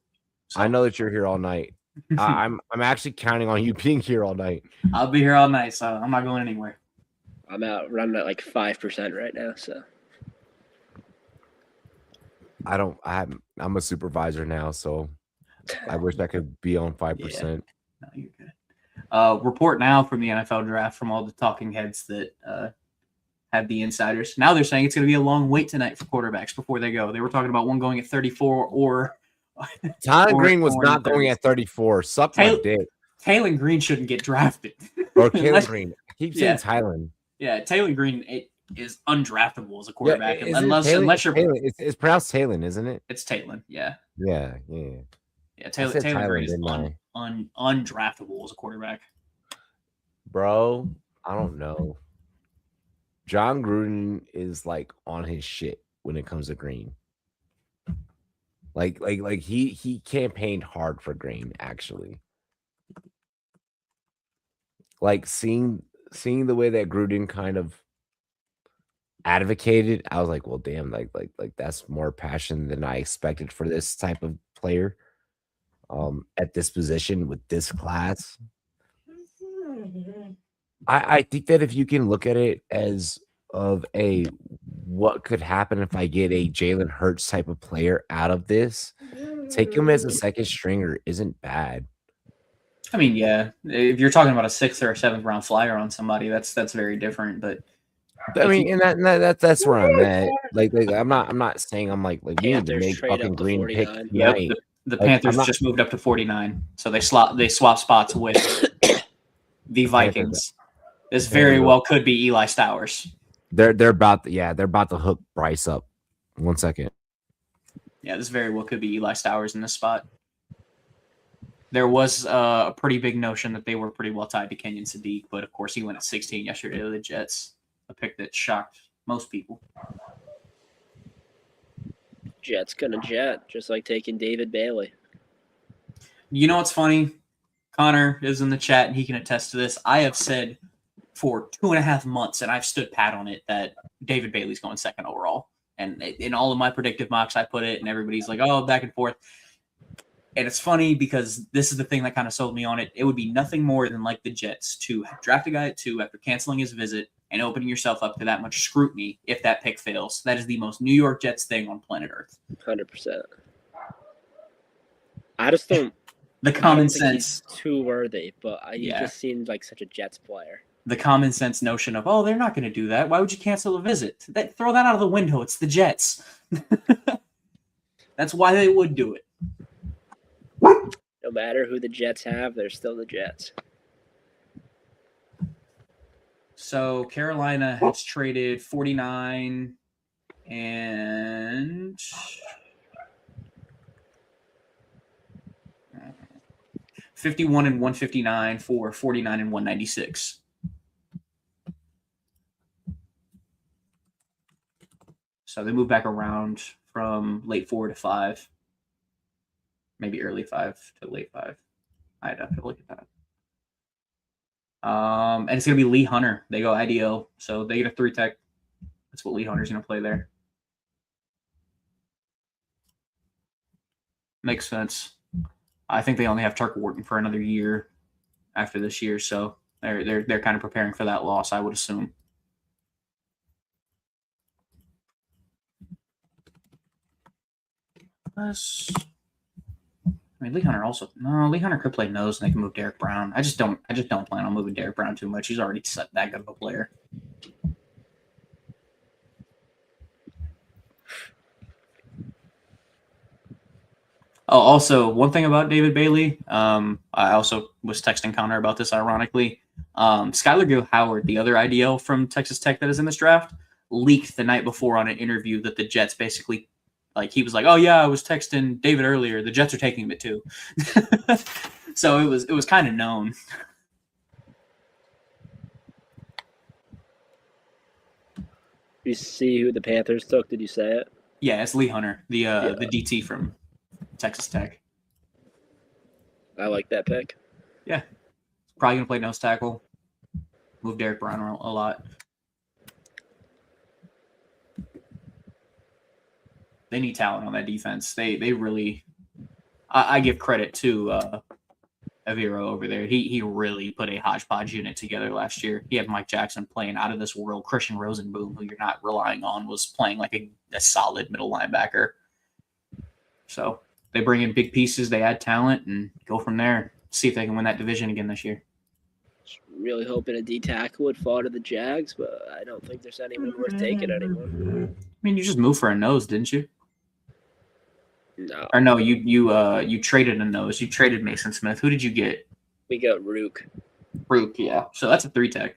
Speaker 4: So. I know that you're here all night. I'm actually counting on you being here all night.
Speaker 6: I'll be here all night, so I'm not going anywhere.
Speaker 5: I'm out running at like 5% right now, so.
Speaker 4: I'm a supervisor now, so I wish I could be on 5%.
Speaker 6: Yeah. No, you're good. Report now from the NFL draft from all the talking heads that have the insiders. Now they're saying it's going to be a long wait tonight for quarterbacks before they go. They were talking about one going at 34 or
Speaker 4: Tylen Green was not going at 34. Suck my dick.
Speaker 6: Tylen Green shouldn't get drafted.
Speaker 4: Or Tylen Green. I keep saying Tylen.
Speaker 6: Yeah, Tylen Green is undraftable as a quarterback unless you're.
Speaker 4: It's pronounced Talon, isn't it?
Speaker 6: It's Talon, yeah.
Speaker 4: Yeah.
Speaker 6: Taylor Green is undraftable as a quarterback.
Speaker 4: Bro, I don't know. John Gruden is like on his shit when it comes to Green. Like he campaigned hard for Green, actually. Like seeing the way that Gruden kind of advocated, I was like, well, damn, like that's more passion than I expected for this type of player at this position with this class. I think that if you can look at it as of what could happen if I get a Jalen Hurts type of player out of this, take him as a second stringer isn't bad.
Speaker 6: I mean, yeah, if you're talking about a 6th or a 7th round flyer on somebody, that's very different. But
Speaker 4: I mean, that's where I'm at. Like I'm not saying I'm like we need to make fucking Green pick.
Speaker 6: Yep, the Panthers just moved up to 49, so they swap spots with the Vikings. This very well could be Eli Stowers.
Speaker 4: They're about to hook Bryce up. 1 second.
Speaker 6: Yeah, this very well could be Eli Stowers in this spot. There was a pretty big notion that they were pretty well tied to Kenyon Sadiq, but of course he went at 16 yesterday to the Jets. A pick that shocked most people.
Speaker 5: Jets gonna jet, just like taking David Bailey.
Speaker 6: You know what's funny? Connor is in the chat and he can attest to this. I have said for 2.5 months, and I've stood pat on it, that David Bailey's going 2nd overall. And in all of my predictive mocks, I put it, and everybody's like, oh, back and forth. And it's funny because this is the thing that kind of sold me on it. It would be nothing more than like the Jets to draft a guy at 2 after canceling his visit and opening yourself up to that much scrutiny if that pick fails. That is the most New York Jets thing on planet Earth.
Speaker 5: 100%. I just don't.
Speaker 6: The common sense.
Speaker 5: He's too worthy, but he just seems like such a Jets player.
Speaker 6: The common sense notion of, oh, they're not going to do that. Why would you cancel a visit? Throw that out of the window. It's the Jets. That's why they would do it.
Speaker 5: No matter who the Jets have, they're still the Jets.
Speaker 6: So Carolina has traded 49 and 51 and 159 for 49 and 196. So they move back around from late 4 to 5. Maybe early 5 to late 5. I'd have to look at that. And it's going to be Lee Hunter. They go IDO. So they get a 3-tech. That's what Lee Hunter's going to play there. Makes sense. I think they only have Turk Wharton for another year after this year. So they're kind of preparing for that loss, I would assume. Lee Hunter could play nose and they can move Derek Brown. I just don't plan on moving Derek Brown too much. He's already that good of a player. Oh, also one thing about David Bailey. I also was texting Connor about this ironically. Skylar Gill-Howard, the other IDL from Texas Tech that is in this draft, leaked the night before on an interview that the Jets basically he was like, oh yeah, I was texting David earlier. The Jets are taking him at 2. So it was kind of known.
Speaker 5: You see who the Panthers took? Did you say it?
Speaker 6: Yeah, it's Lee Hunter, the DT from Texas Tech.
Speaker 5: I like that pick.
Speaker 6: Yeah. Probably going to play nose tackle. Move Derek Brown a lot. They need talent on that defense. They really – I give credit to Aviro over there. He really put a hodgepodge unit together last year. He had Mike Jackson playing out of this world. Christian Rosenboom, who you're not relying on, was playing like a solid middle linebacker. So they bring in big pieces. They add talent and go from there. See if they can win that division again this year.
Speaker 5: Really hoping a D tackle would fall to the Jags, but I don't think there's anyone worth taking anymore.
Speaker 6: I mean, you just moved for a nose, didn't you?
Speaker 5: No.
Speaker 6: Or no, you traded a nose. You traded Mason Smith. Who did you get?
Speaker 5: We got Rook.
Speaker 6: Rook, yeah. So that's a 3-tech.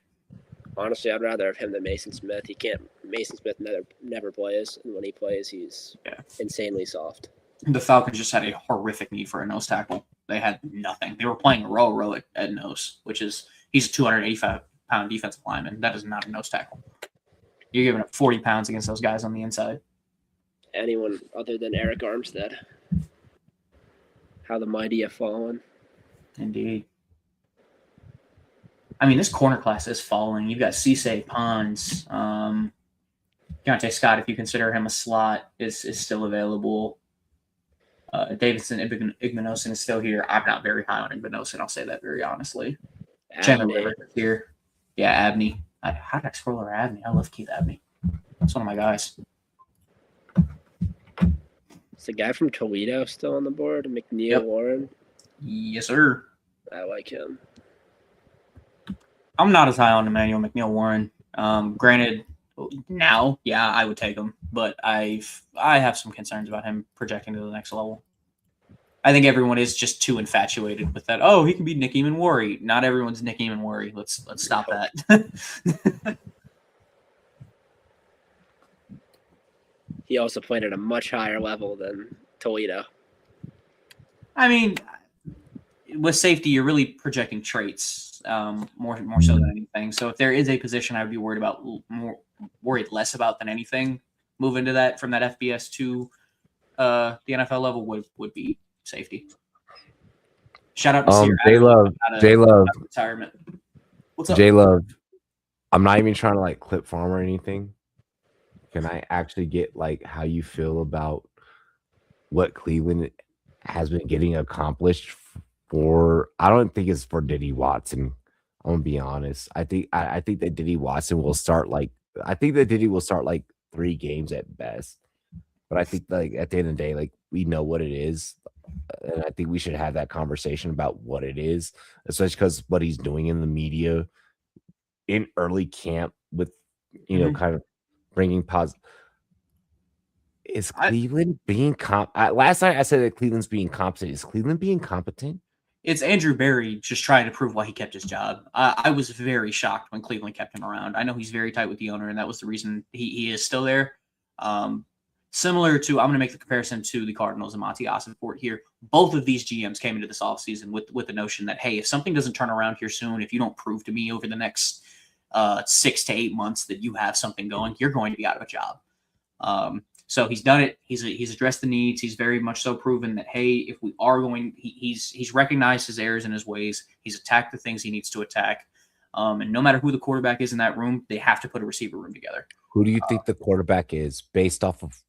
Speaker 5: Honestly, I'd rather have him than Mason Smith. Mason Smith never plays, and when he plays, he's insanely soft.
Speaker 6: The Falcons just had a horrific need for a nose tackle. They had nothing. They were playing row at nose, which is he's a 285-pound defensive lineman. That is not a nose tackle. You're giving up 40 pounds against those guys on the inside.
Speaker 5: Anyone other than Eric Armstead. How the mighty have fallen.
Speaker 6: Indeed. I mean, this corner class is falling. You've got Cisse, Pons, Deontay Scott, if you consider him a slot, is still available. Davidson Igmanosin is still here. I'm not very high on Igmanosin. I'll say that very honestly. Chandler Rivers is here. Yeah, Abney. How did I scroll over Abney? I love Keith Abney. That's one of my guys.
Speaker 5: Is the guy from Toledo still on the board? McNeil Warren?
Speaker 6: Yes, sir.
Speaker 5: I like him.
Speaker 6: I'm not as high on Emmanuel McNeil Warren. Granted, now, yeah, I would take him, but I have some concerns about him projecting to the next level. I think everyone is just too infatuated with that. Oh, he can be Nick Eamon-Worry. Not everyone's Nick Eamon-Worry. Let's stop that.
Speaker 5: He also played at a much higher level than Toledo.
Speaker 6: I mean, with safety, you're really projecting traits more so than anything. So if there is a position I would be worried less about than anything, move into that from that FBS to the NFL level would be safety. Shout out to
Speaker 4: J-Love.
Speaker 6: Retirement. What's up?
Speaker 4: J-Love. I'm not even trying to clip farm or anything. can I actually get like how you feel about what Cleveland has been getting accomplished for? I don't think it's for Diddy Watson. I'm gonna be honest. I think that Diddy Watson will start like I think that Diddy will start like 3 games at best. But I think like at the end of the day, like we know what it is. And I think we should have that conversation about what it is, especially because what he's doing in the media in early camp with kind of bringing positive. Is Cleveland being last night I said that Cleveland's being competent. Is Cleveland being competent?
Speaker 6: It's Andrew Berry just trying to prove why he kept his job. I was very shocked when Cleveland kept him around. I know he's very tight with the owner, and that was the reason he is still there. Similar to, I'm going to make the comparison to the Cardinals and Monty Ossenfort here. Both of these GMs came into this offseason with the notion that, hey, if something doesn't turn around here soon, if you don't prove to me over the next 6 to 8 months that you have something going, you're going to be out of a job. So he's done it. He's addressed the needs. He's very much so proven that, hey, if we are going, he's recognized his errors and his ways. He's attacked the things he needs to attack. And no matter who the quarterback is in that room, they have to put a receiver room together.
Speaker 4: Who do you think the quarterback is based off of?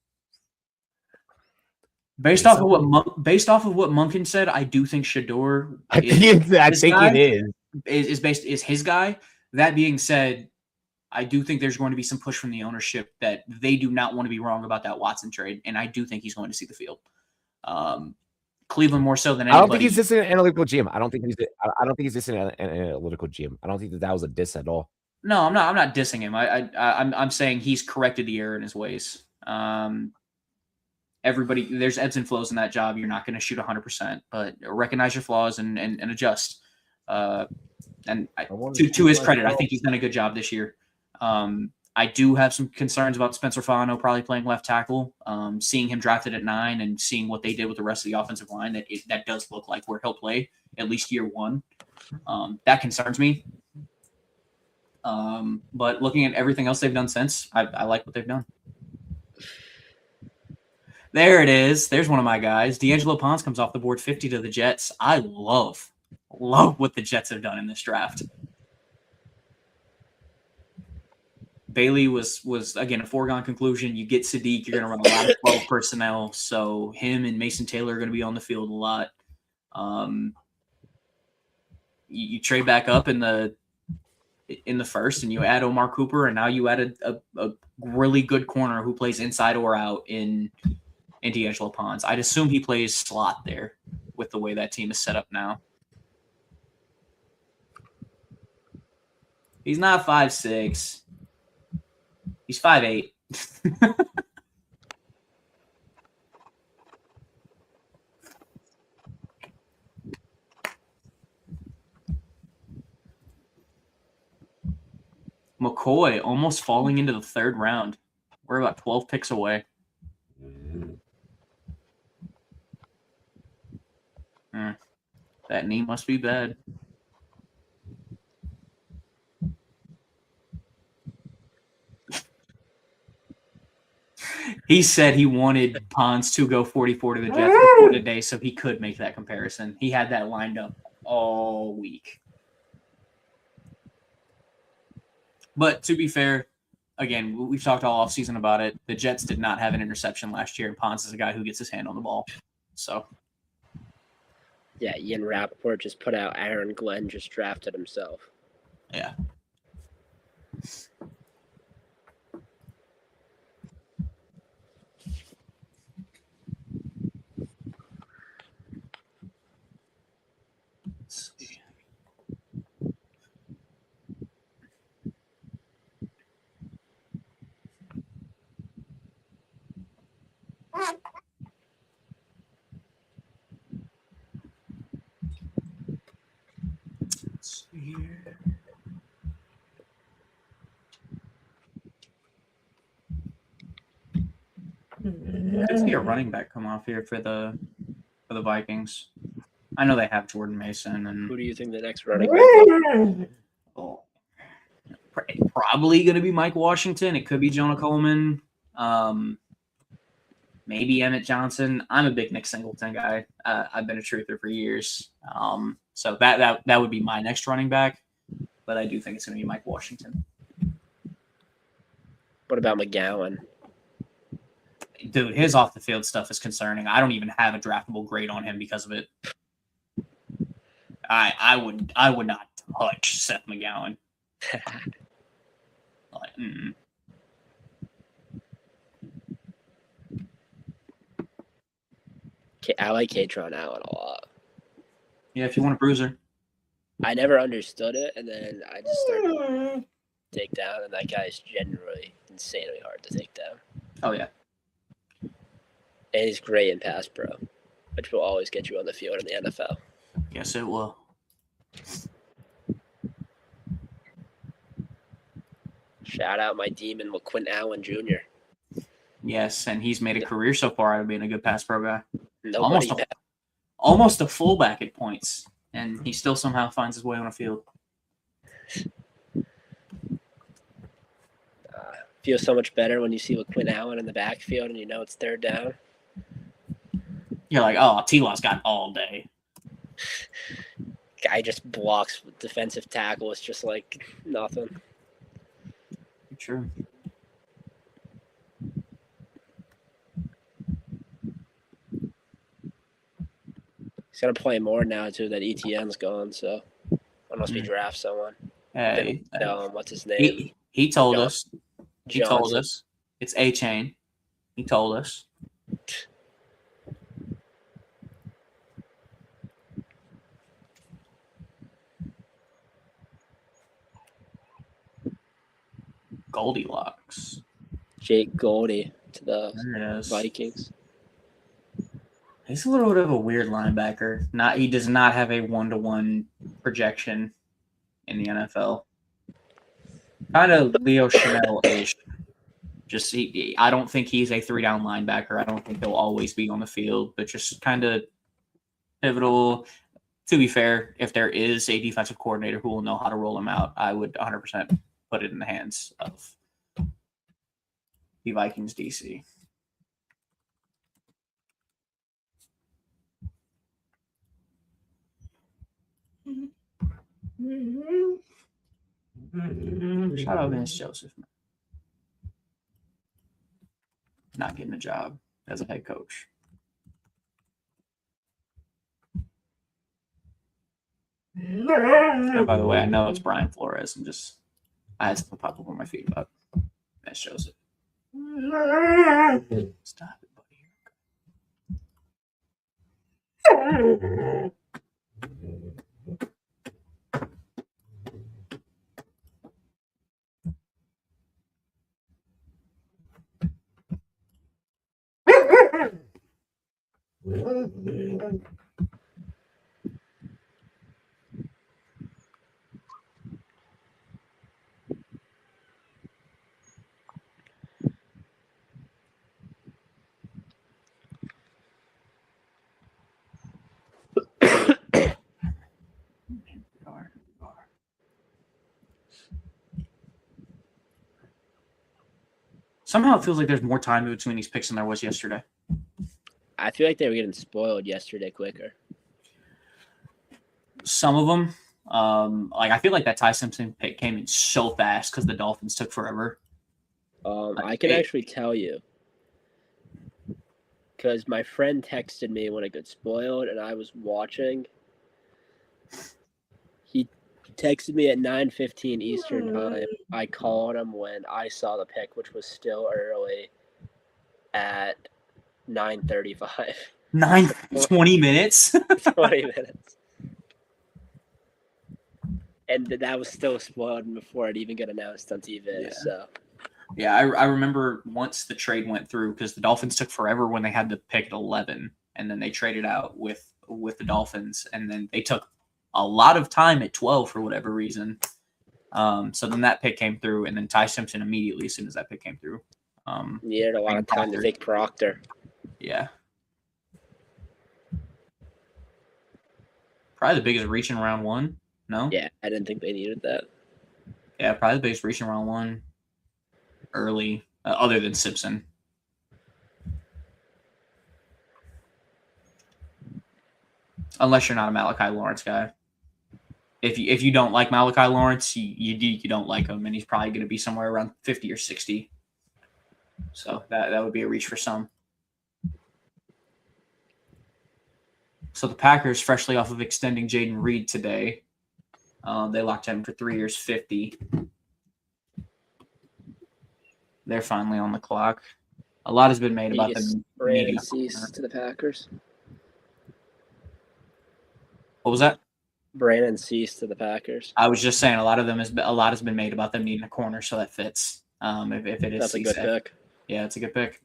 Speaker 6: Based off of what Monken said, I do think Shador.
Speaker 4: I think it
Speaker 6: is his guy. That being said, I do think there's going to be some push from the ownership that they do not want to be wrong about that Watson trade, and I do think he's going to see the field. Cleveland more so than anybody.
Speaker 4: I don't think he's just an analytical GM. I don't think he's just an analytical GM. I don't think that was a diss at all.
Speaker 6: No, I'm not. I'm not dissing him. I'm saying he's corrected the error in his ways. Everybody, there's ebbs and flows in that job. You're not going to shoot 100%, but recognize your flaws and adjust. And to his credit, I think he's done a good job this year. I do have some concerns about Spencer Fano probably playing left tackle. Seeing him drafted at 9 and seeing what they did with the rest of the offensive line, that does look like where he'll play at least year 1. That concerns me. But looking at everything else they've done since, I like what they've done. There it is. There's one of my guys. D'Angelo Ponce comes off the board, 50 to the Jets. I love what the Jets have done in this draft. Bailey was again a foregone conclusion. You get Sadiq, you're going to run a lot of 12 personnel, so him and Mason Taylor are going to be on the field a lot. You trade back up in the first, and you add Omar Cooper, and now you added a really good corner who plays inside or out in D'Angelo Ponce. I'd assume he plays slot there with the way that team is set up now. He's not 5'6". He's 5'8". McCoy almost falling into the 3rd round. We're about 12 picks away. That knee must be bad. He said he wanted Ponce to go 44 to the Jets before today, so he could make that comparison. He had that lined up all week. But to be fair, again, we've talked all offseason about it. The Jets did not have an interception last year, and Ponce is a guy who gets his hand on the ball. So,
Speaker 5: yeah, Ian Rappaport just put out Aaron Glenn just drafted himself.
Speaker 6: Yeah. Let's see. Here. Let's see a running back come off here for the Vikings. I know they have Jordan Mason and
Speaker 5: Who do you think the next running back is?
Speaker 6: Probably going to be Mike Washington. It could be Jonah Coleman. Maybe Emmett Johnson. I'm a big Nick Singleton guy. I've been a truther for years. So that would be my next running back. But I do think it's going to be Mike Washington.
Speaker 5: What about McGowan?
Speaker 6: dude, his off the field stuff is concerning. I don't even have a draftable grade on him because of it. I would not touch Seth McGowan. Like,
Speaker 5: I like Katron Allen a lot.
Speaker 6: yeah, if you want a bruiser.
Speaker 5: I never understood it, and then I just started to take down, and that guy is generally insanely hard to take down.
Speaker 6: Oh, yeah.
Speaker 5: And he's great in pass pro, which will always get you on the field in the NFL.
Speaker 6: Yes, it will.
Speaker 5: Shout out my demon, Quentin Allen Jr.
Speaker 6: Yes, and he's made a career so far out of being a good pass pro guy.
Speaker 5: Nobody
Speaker 6: Almost a fullback at points, and he still somehow finds his way on a field.
Speaker 5: Feels so much better when you see Quentin Allen in the backfield and you know it's third down.
Speaker 6: You're like, oh, T-Law's got all day.
Speaker 5: Guy just blocks with defensive tackle. It's just like nothing.
Speaker 6: True.
Speaker 5: He's gonna play more now too. That ETN's gone, so unless we draft someone.
Speaker 6: Hey,
Speaker 5: what's his name?
Speaker 6: He told us. He
Speaker 5: Johnson.
Speaker 6: told us. It's A-Chain. He told us. Goldilocks.
Speaker 5: Jake Goldie to the Vikings.
Speaker 6: He's a little bit of a weird linebacker. He does not have a 1-to-1 projection in the NFL. Kind of Leo Chanel-ish. Just I don't think he's a 3-down linebacker. I don't think he'll always be on the field, but just kind of pivotal. To be fair, if there is a defensive coordinator who will know how to roll him out, I would 100% put it in the hands of the Vikings DC. Shout out Vince Joseph. Not getting a job as a head coach. And by the way, I know it's Brian Flores. I had something pop up on my feed about Vince Joseph. Stop it, buddy. Somehow it feels like there's more time in between these picks than there was yesterday.
Speaker 5: I feel like they were getting spoiled yesterday quicker.
Speaker 6: Some of them, I feel like that Ty Simpson pick came in so fast because the Dolphins took forever.
Speaker 5: I can actually tell you because my friend texted me when it got spoiled, and I was watching. He texted me at 9:15 Eastern time. I called him when I saw the pick, which was still early, at 9:35.
Speaker 6: 20 minutes?
Speaker 5: 20 minutes. And that was still spoiled before it even got announced on TV.
Speaker 6: Yeah.
Speaker 5: So,
Speaker 6: yeah, I remember once the trade went through because the Dolphins took forever when they had the pick at 11, and then they traded out with the Dolphins, and then they took a lot of time at 12 for whatever reason. So then that pick came through, and then Ty Simpson immediately as soon as that pick came through.
Speaker 5: you had a lot of time to take Proctor.
Speaker 6: Yeah. Probably the biggest reach in round one. No?
Speaker 5: Yeah, I didn't think they needed that.
Speaker 6: Yeah, probably the biggest reach in round one early, other than Simpson. Unless you're not a Malachi Lawrence guy. If you don't like Malachi Lawrence, you don't like him, and he's probably going to be somewhere around 50 or 60. So that would be a reach for some. So the Packers, freshly off of extending Jaden Reed today, they locked him for 3 years, 50. They're finally on the clock. A lot has been made about them needing
Speaker 5: Brandon
Speaker 6: a
Speaker 5: Cease
Speaker 6: corner.
Speaker 5: to the Packers.
Speaker 6: What was that?
Speaker 5: Brandon Cease to the Packers.
Speaker 6: I was just saying a lot has been made about them needing a corner, so that fits. If it is,
Speaker 5: That's a good pick.
Speaker 6: Yeah, it's a good pick.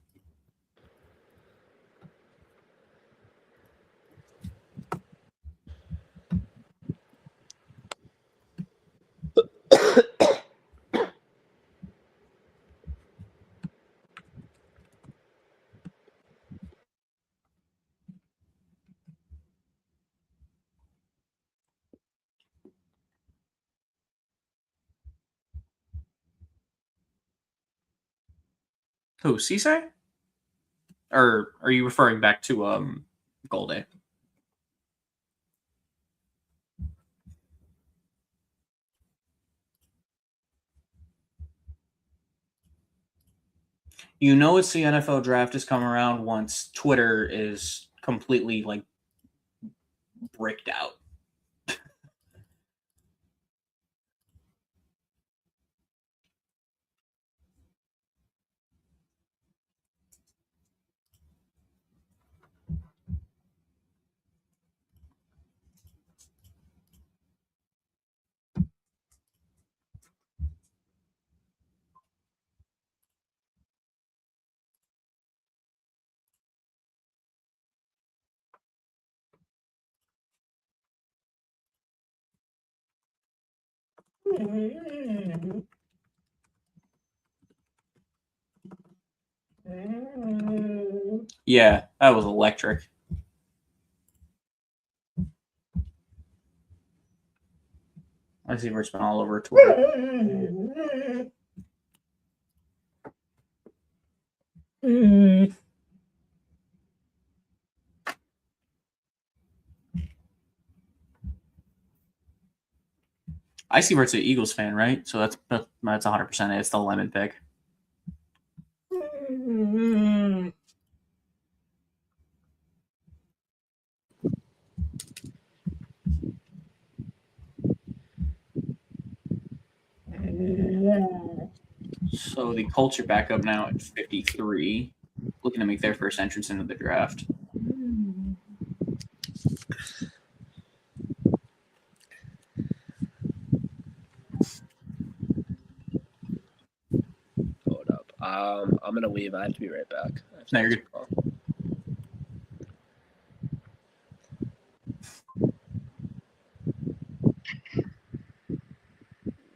Speaker 6: Who, Cisse? Or are you referring back to Golday? You know it's the NFL draft has come around once Twitter is completely like bricked out. Yeah, that was electric. I see where it's been all over Twitter. I see where it's an Eagles fan, right? So that's 100%. It's the lemon pick. So the Colts are back up now at 53, looking to make their first entrance into the draft.
Speaker 5: Hold up. I'm gonna leave. I have to be right back.
Speaker 6: No, you're good.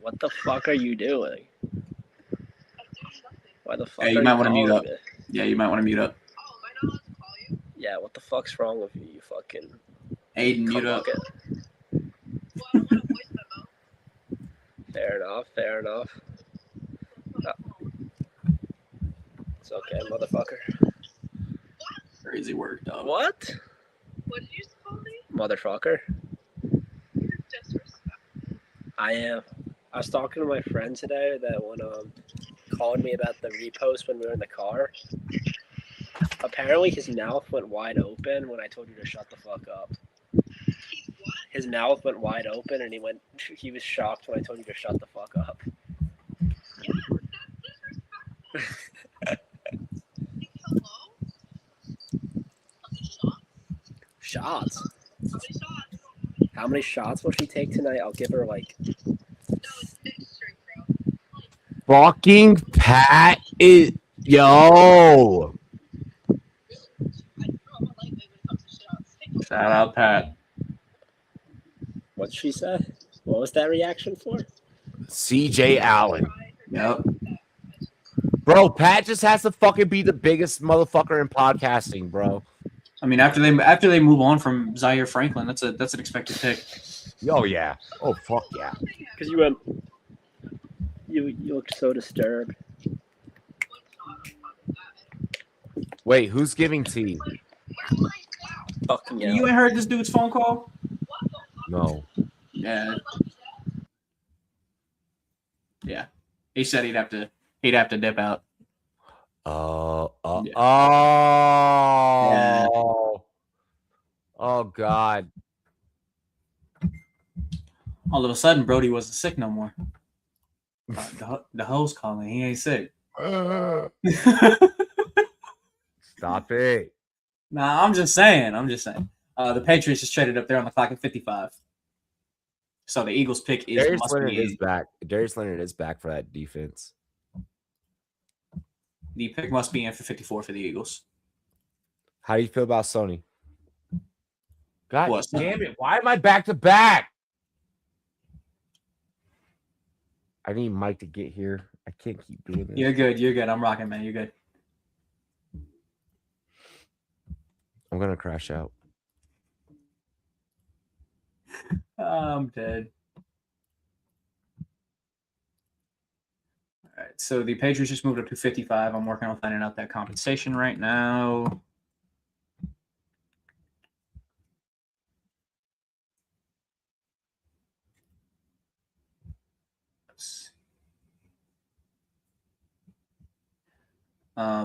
Speaker 5: What the fuck are you doing? Why the fuck?
Speaker 6: Yeah, you
Speaker 5: are
Speaker 6: might
Speaker 5: you
Speaker 6: want to mute
Speaker 5: calling
Speaker 6: up.
Speaker 5: me?
Speaker 6: Yeah, you might want to mute up.
Speaker 5: Yeah, what the fuck's wrong with you? You fucking
Speaker 6: Aiden, mute up.
Speaker 5: bucket. Fair enough. Fair enough. No. It's okay, motherfucker.
Speaker 6: Crazy work, dog.
Speaker 5: What?
Speaker 7: What did you call me?
Speaker 5: Motherfucker.
Speaker 7: You're disrespectful.
Speaker 5: I am. I was talking to my friend today that when called me about the repost when we were in the car. Apparently his mouth went wide open when I told you to shut the fuck up.
Speaker 7: He's what?
Speaker 5: His mouth went wide open and he was shocked when I told you to shut the fuck up.
Speaker 7: Yeah, that's disrespectful. Hello? How many shots?
Speaker 5: Shots?
Speaker 7: How many shots?
Speaker 5: How many shots will she take tonight? I'll give her like...
Speaker 7: No, it's mixed drink, bro.
Speaker 4: Fucking Pat is yo.
Speaker 7: I grew up on lightweight when it comes to shots.
Speaker 6: Shout out, Pat.
Speaker 5: What'd she say? What was that reaction for?
Speaker 4: CJ Allen.
Speaker 6: Yep.
Speaker 4: Bro, Pat just has to fucking be the biggest motherfucker in podcasting, bro.
Speaker 6: I mean, after they move on from Zaire Franklin, that's an expected pick.
Speaker 4: Oh yeah. Oh fuck yeah.
Speaker 5: Because you went... You looked so disturbed.
Speaker 4: Wait, who's giving tea?
Speaker 5: Fucking
Speaker 6: You ain't heard this dude's phone call?
Speaker 4: No.
Speaker 6: Yeah. Yeah. He said he'd have to dip out.
Speaker 4: Oh,
Speaker 6: Yeah.
Speaker 4: oh God.
Speaker 6: All of a sudden, Brody wasn't sick no more. The host calling. He ain't sick.
Speaker 4: Stop it.
Speaker 6: Nah, I'm just saying. The Patriots just traded up there on the clock at 55. So the Eagles pick
Speaker 4: Darius
Speaker 6: must
Speaker 4: Leonard
Speaker 6: be
Speaker 4: is back. Darius Leonard is back for that defense.
Speaker 6: the pick must be in for 54 for the Eagles.
Speaker 4: How do you feel about Sony? God
Speaker 6: What?
Speaker 4: damn it. Why am I back to back? I need Mike to get here. I can't keep doing this.
Speaker 6: You're good. You're good. I'm rocking, man. You're good.
Speaker 4: I'm gonna crash out.
Speaker 6: I'm dead. All right. So the Patriots just moved up to 55. I'm working on finding out that compensation right now.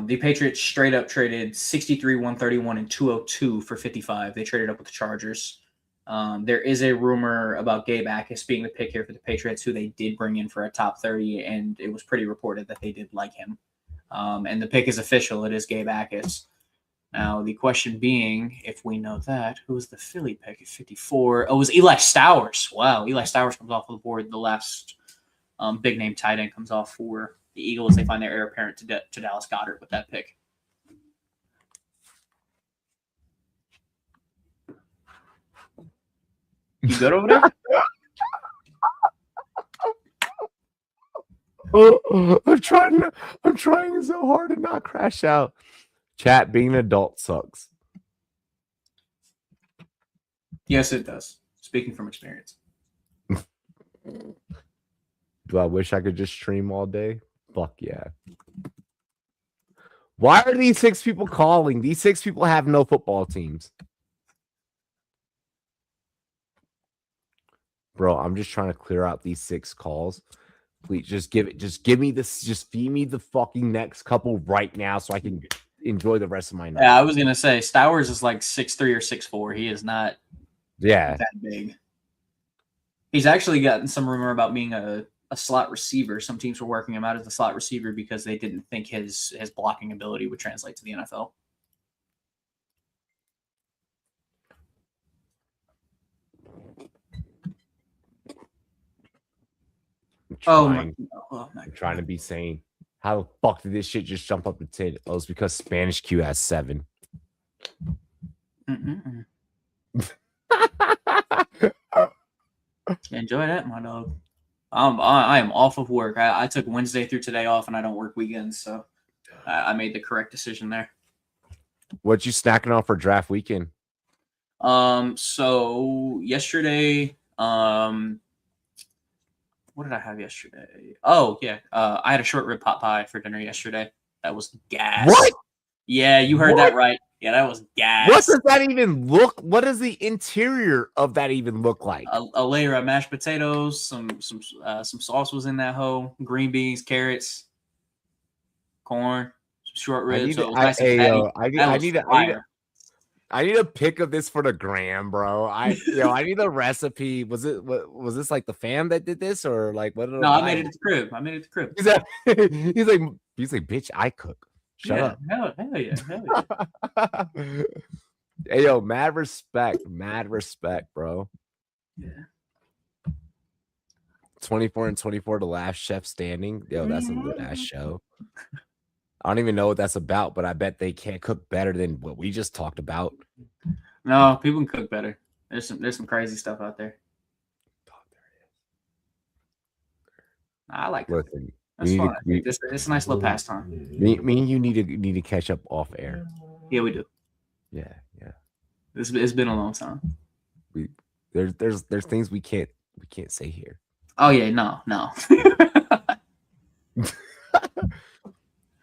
Speaker 6: The Patriots straight up traded 63, 131, and 202 for 55. They traded up with the Chargers. There is a rumor about Gabe Akis being the pick here for the Patriots, who they did bring in for a top 30, and it was pretty reported that they did like him. And the pick is official. It is Gabe Akis. Now, the question being, if we know that, who was the Philly pick at 54? Oh, it was Eli Stowers. Wow, Eli Stowers comes off of the board. The last big name tight end comes off for the Eagles. They find their heir apparent to Dallas Goedert with that pick. You good over there?
Speaker 4: I'm trying so hard to not crash out. Chat, being an adult sucks.
Speaker 6: Yes, it does. Speaking from experience.
Speaker 4: Do I wish I could just stream all day? Fuck yeah. Why are these 6 people calling? These 6 people have no football teams. Bro, I'm just trying to clear out these 6 calls. Please just give me this, just feed me the fucking next couple right now so I can enjoy the rest of my night.
Speaker 6: Yeah, I was gonna say Stowers is like 6'3" or 6'4". He is not that big. He's actually gotten some rumor about being a slot receiver. Some teams were working him out as a slot receiver because they didn't think his blocking ability would translate to the NFL.
Speaker 4: I'm trying to be sane. How the fuck did this shit just jump up to 10? Oh, it's because Spanish Q has 7.
Speaker 6: Enjoy that, my dog. I am off of work. I took Wednesday through today off, and I don't work weekends, so I made the correct decision there.
Speaker 4: What you snacking on for draft weekend?
Speaker 6: So yesterday, what did I have yesterday? Oh yeah, I had a short rib pot pie for dinner yesterday. That was gas.
Speaker 4: What?
Speaker 6: Yeah, you heard that right. Yeah, that was gas.
Speaker 4: What does that even look? What does the interior of that even look like?
Speaker 6: A layer of mashed potatoes, some sauce was in that hoe, green beans, carrots, corn, some short ribs.
Speaker 4: I need a pic of this for the gram, bro. I need a recipe. Was this like the fam that did this or like what?
Speaker 6: No, I made it at the crib.
Speaker 4: He's like, bitch, I cook. Shut up.
Speaker 6: Hell yeah.
Speaker 4: Hey, yo, mad respect, bro.
Speaker 6: Yeah.
Speaker 4: 24 and 24, the last chef standing. Yo, that's a good ass show. I don't even know what that's about, but I bet they can't cook better than what we just talked about.
Speaker 6: No, people can cook better. There's some crazy stuff out there. I like cooking. That's fun. It's a nice little pastime.
Speaker 4: Me and you need to catch up off air.
Speaker 6: Yeah, we do.
Speaker 4: Yeah.
Speaker 6: It's been a long time.
Speaker 4: There's things we can't say here.
Speaker 6: Oh yeah, no.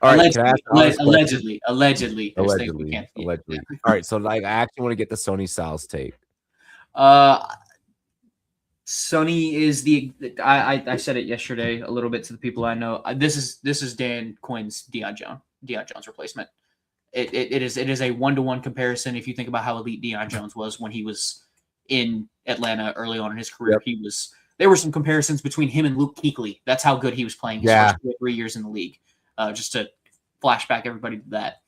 Speaker 4: All right,
Speaker 6: allegedly.
Speaker 4: Allegedly. All right, so like I actually want to get the Sony Styles take.
Speaker 6: Sony is I said it yesterday a little bit to the people I know. This is Dan Quinn's Deion Deion Jones replacement. It is a 1-to-1 comparison. If you think about how elite Deion Jones was when he was in Atlanta early on in his career, there were some comparisons between him and Luke Kuechly. That's how good he was playing his first 2 or 3 years in the league. Just to flashback everybody to that.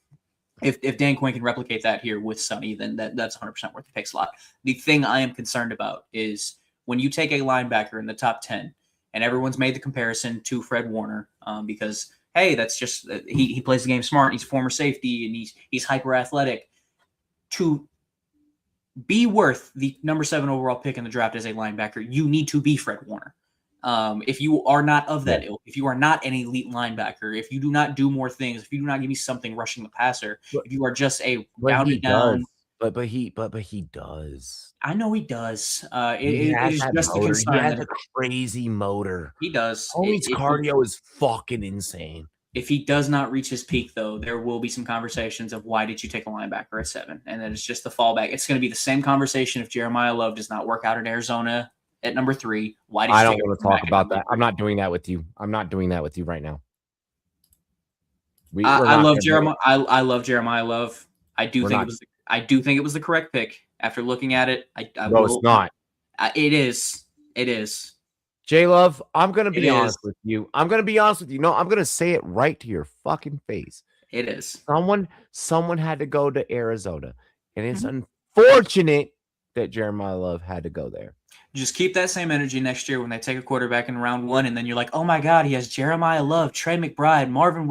Speaker 6: If Dan Quinn can replicate that here with Sonny, then that's 100% worth the pick slot. The thing I am concerned about is when you take a linebacker in the top 10, and everyone's made the comparison to Fred Warner because, hey, that's just he plays the game smart. He's a former safety, and he's hyper athletic. To be worth the number 7 overall pick in the draft as a linebacker, you need to be Fred Warner. If you are not of that ilk, if you are not an elite linebacker, if you do not do more things, if you do not give me something rushing the passer, if you are just a rounded down,
Speaker 4: but he does.
Speaker 6: I know he does.
Speaker 4: He
Speaker 6: It is just a
Speaker 4: motor.
Speaker 6: concern.
Speaker 4: He has a crazy motor.
Speaker 6: He does.
Speaker 4: Homie's cardio is fucking insane.
Speaker 6: If he does not reach his peak, though, there will be some conversations of why did you take a linebacker at 7, and then it's just the fallback. It's going to be the same conversation if Jeremiah Love does not work out in Arizona at number 3. Why did you
Speaker 4: I don't want to talk about that. I'm not doing that with you. I'm not doing that with you right now.
Speaker 6: I love Jeremiah. I love Jeremiah Love. I do think it was the correct pick after looking at it.
Speaker 4: No, it's not.
Speaker 6: It is. It is.
Speaker 4: J Love, I'm gonna be honest with you. I'm gonna be honest with you. No, I'm gonna say it right to your fucking face.
Speaker 6: It is.
Speaker 4: Someone had to go to Arizona, and it's unfortunate that Jeremiah Love had to go there.
Speaker 6: Just keep that same energy next year when they take a quarterback in round 1, and then you're like, oh my God, he has Jeremiah Love, Trey McBride, Marvin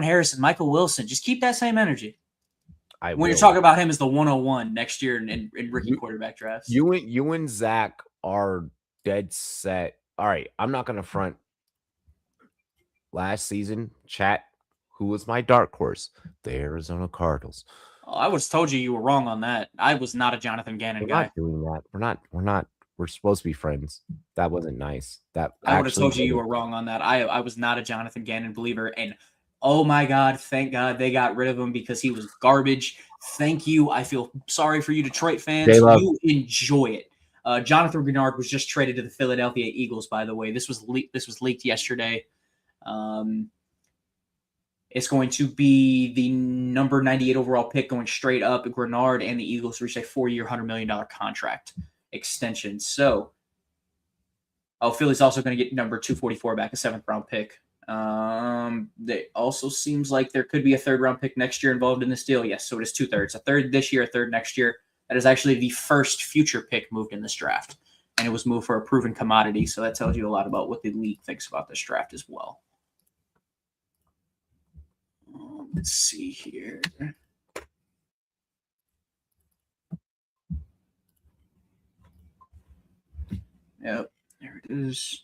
Speaker 6: Harrison, Michael Wilson. Just keep that same energy. When you're talking about him as the 101 next year in rookie quarterback drafts.
Speaker 4: You and Zach are dead set. All right, I'm not gonna front. Last season, chat, who was my dark horse? The Arizona Cardinals.
Speaker 6: Oh, I was told you were wrong on that. I was not a Jonathan Gannon guy.
Speaker 4: We're not doing that. We're not. We're supposed to be friends. That wasn't nice.
Speaker 6: I would have told you were wrong on that. I was not a Jonathan Gannon believer, and oh my God, thank God they got rid of him because he was garbage. Thank you. I feel sorry for you, Detroit fans. You enjoy it. Jonathan Grenard was just traded to the Philadelphia Eagles, by the way. This was leaked yesterday. It's going to be the number 98 overall pick going straight up. Grenard and the Eagles reached a 4-year, $100 million contract extension. So, Philly's also going to get number 244 back, a 7th round pick. It also seems like there could be a 3rd round pick next year involved in this deal. Yes, so it is 2/3. A 3rd this year, a 3rd next year. That is actually the first future pick moved in this draft. And it was moved for a proven commodity. So that tells you a lot about what the league thinks about this draft as well. Let's see here. Yep, there it is.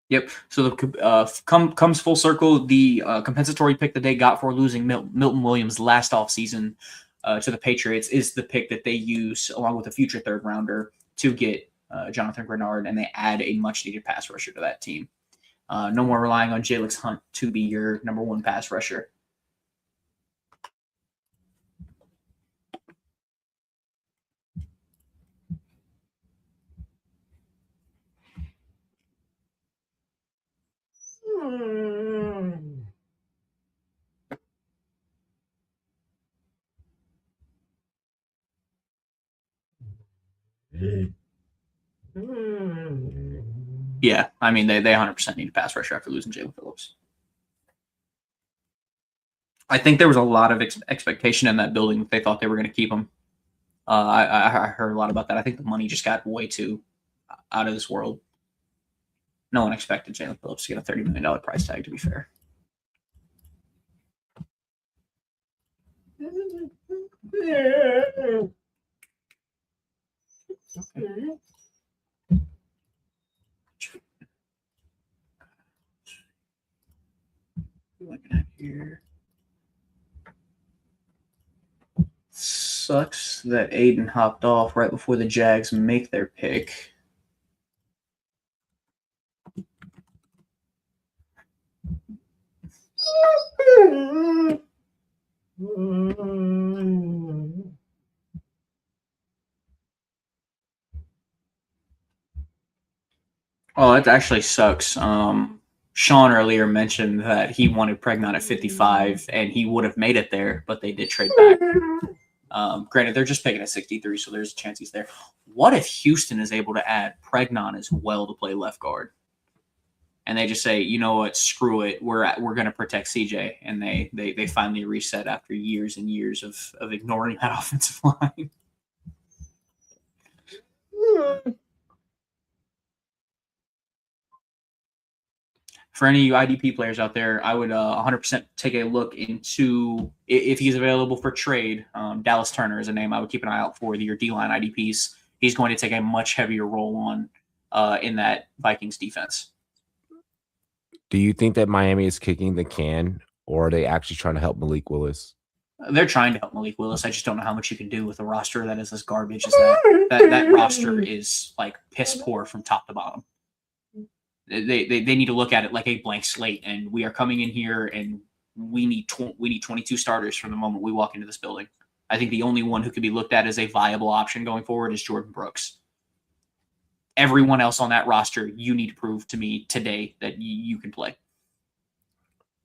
Speaker 6: Yep. So the comes full circle. The compensatory pick that they got for losing Milton Williams last offseason to the Patriots is the pick that they use along with a future 3rd rounder to get Jonathan Grenard, and they add a much needed pass rusher to that team. No more relying on Jalix Hunt to be your number 1 pass rusher. Yeah, I mean, they 100% need a pass rusher after losing Jalen Phillips. I think there was a lot of expectation in that building that they thought they were going to keep him. I heard a lot about that. I think the money just got way too out of this world. No one expected Jalen Phillips to get a $30 million price tag, to be fair. Okay. Looking at here. Sucks that Aiden hopped off right before the Jags make their pick. Oh, it actually sucks. Sean earlier mentioned that he wanted Pregnon at 55, and he would have made it there, but they did trade back. Granted, they're just picking at 63, so there's a chance he's there. What if Houston is able to add Pregnon as well to play left guard? And they just say, you know what, screw it, we're going to protect CJ, and they finally reset after years and years of ignoring that offensive line. For any of you IDP players out there, I would 100% take a look into if he's available for trade. Dallas Turner is a name I would keep an eye out for. Your D-line IDPs. He's going to take a much heavier role on in that Vikings defense.
Speaker 4: Do you think that Miami is kicking the can, or are they actually trying to help Malik Willis?
Speaker 6: They're trying to help Malik Willis. I just don't know how much you can do with a roster that is as garbage as that. That roster is like piss poor from top to bottom. They need to look at it like a blank slate, and we are coming in here and we need 22 starters from the moment we walk into this building. I think the only one who could be looked at as a viable option going forward is Jordan Brooks. Everyone else on that roster, you need to prove to me today that you can play.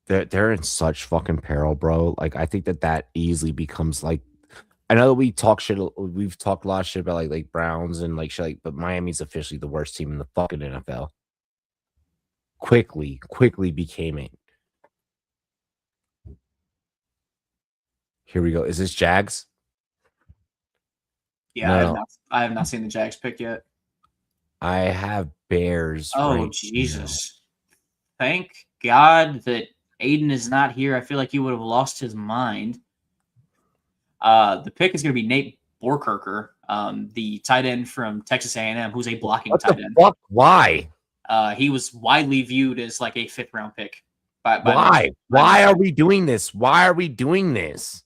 Speaker 4: They're in such fucking peril, bro. Like, I think that easily becomes like, I know that we've talked a lot of shit about like Browns and like shit, but Miami's officially the worst team in the fucking NFL. Quickly became it. Here we go. Is this Jags?
Speaker 6: Yeah,
Speaker 4: No.
Speaker 6: I have not seen the Jags pick yet.
Speaker 4: I have Bears.
Speaker 6: Oh,
Speaker 4: right
Speaker 6: Jesus. Now. Thank God that Aiden is not here. I feel like he would have lost his mind. The pick is going to be Nate Borkerker, the tight end from Texas A&M, who's a blocking tight end.
Speaker 4: Fuck? Why?
Speaker 6: He was widely viewed as like a 5th round pick.
Speaker 4: Why? Why are we doing this? Why are we doing this?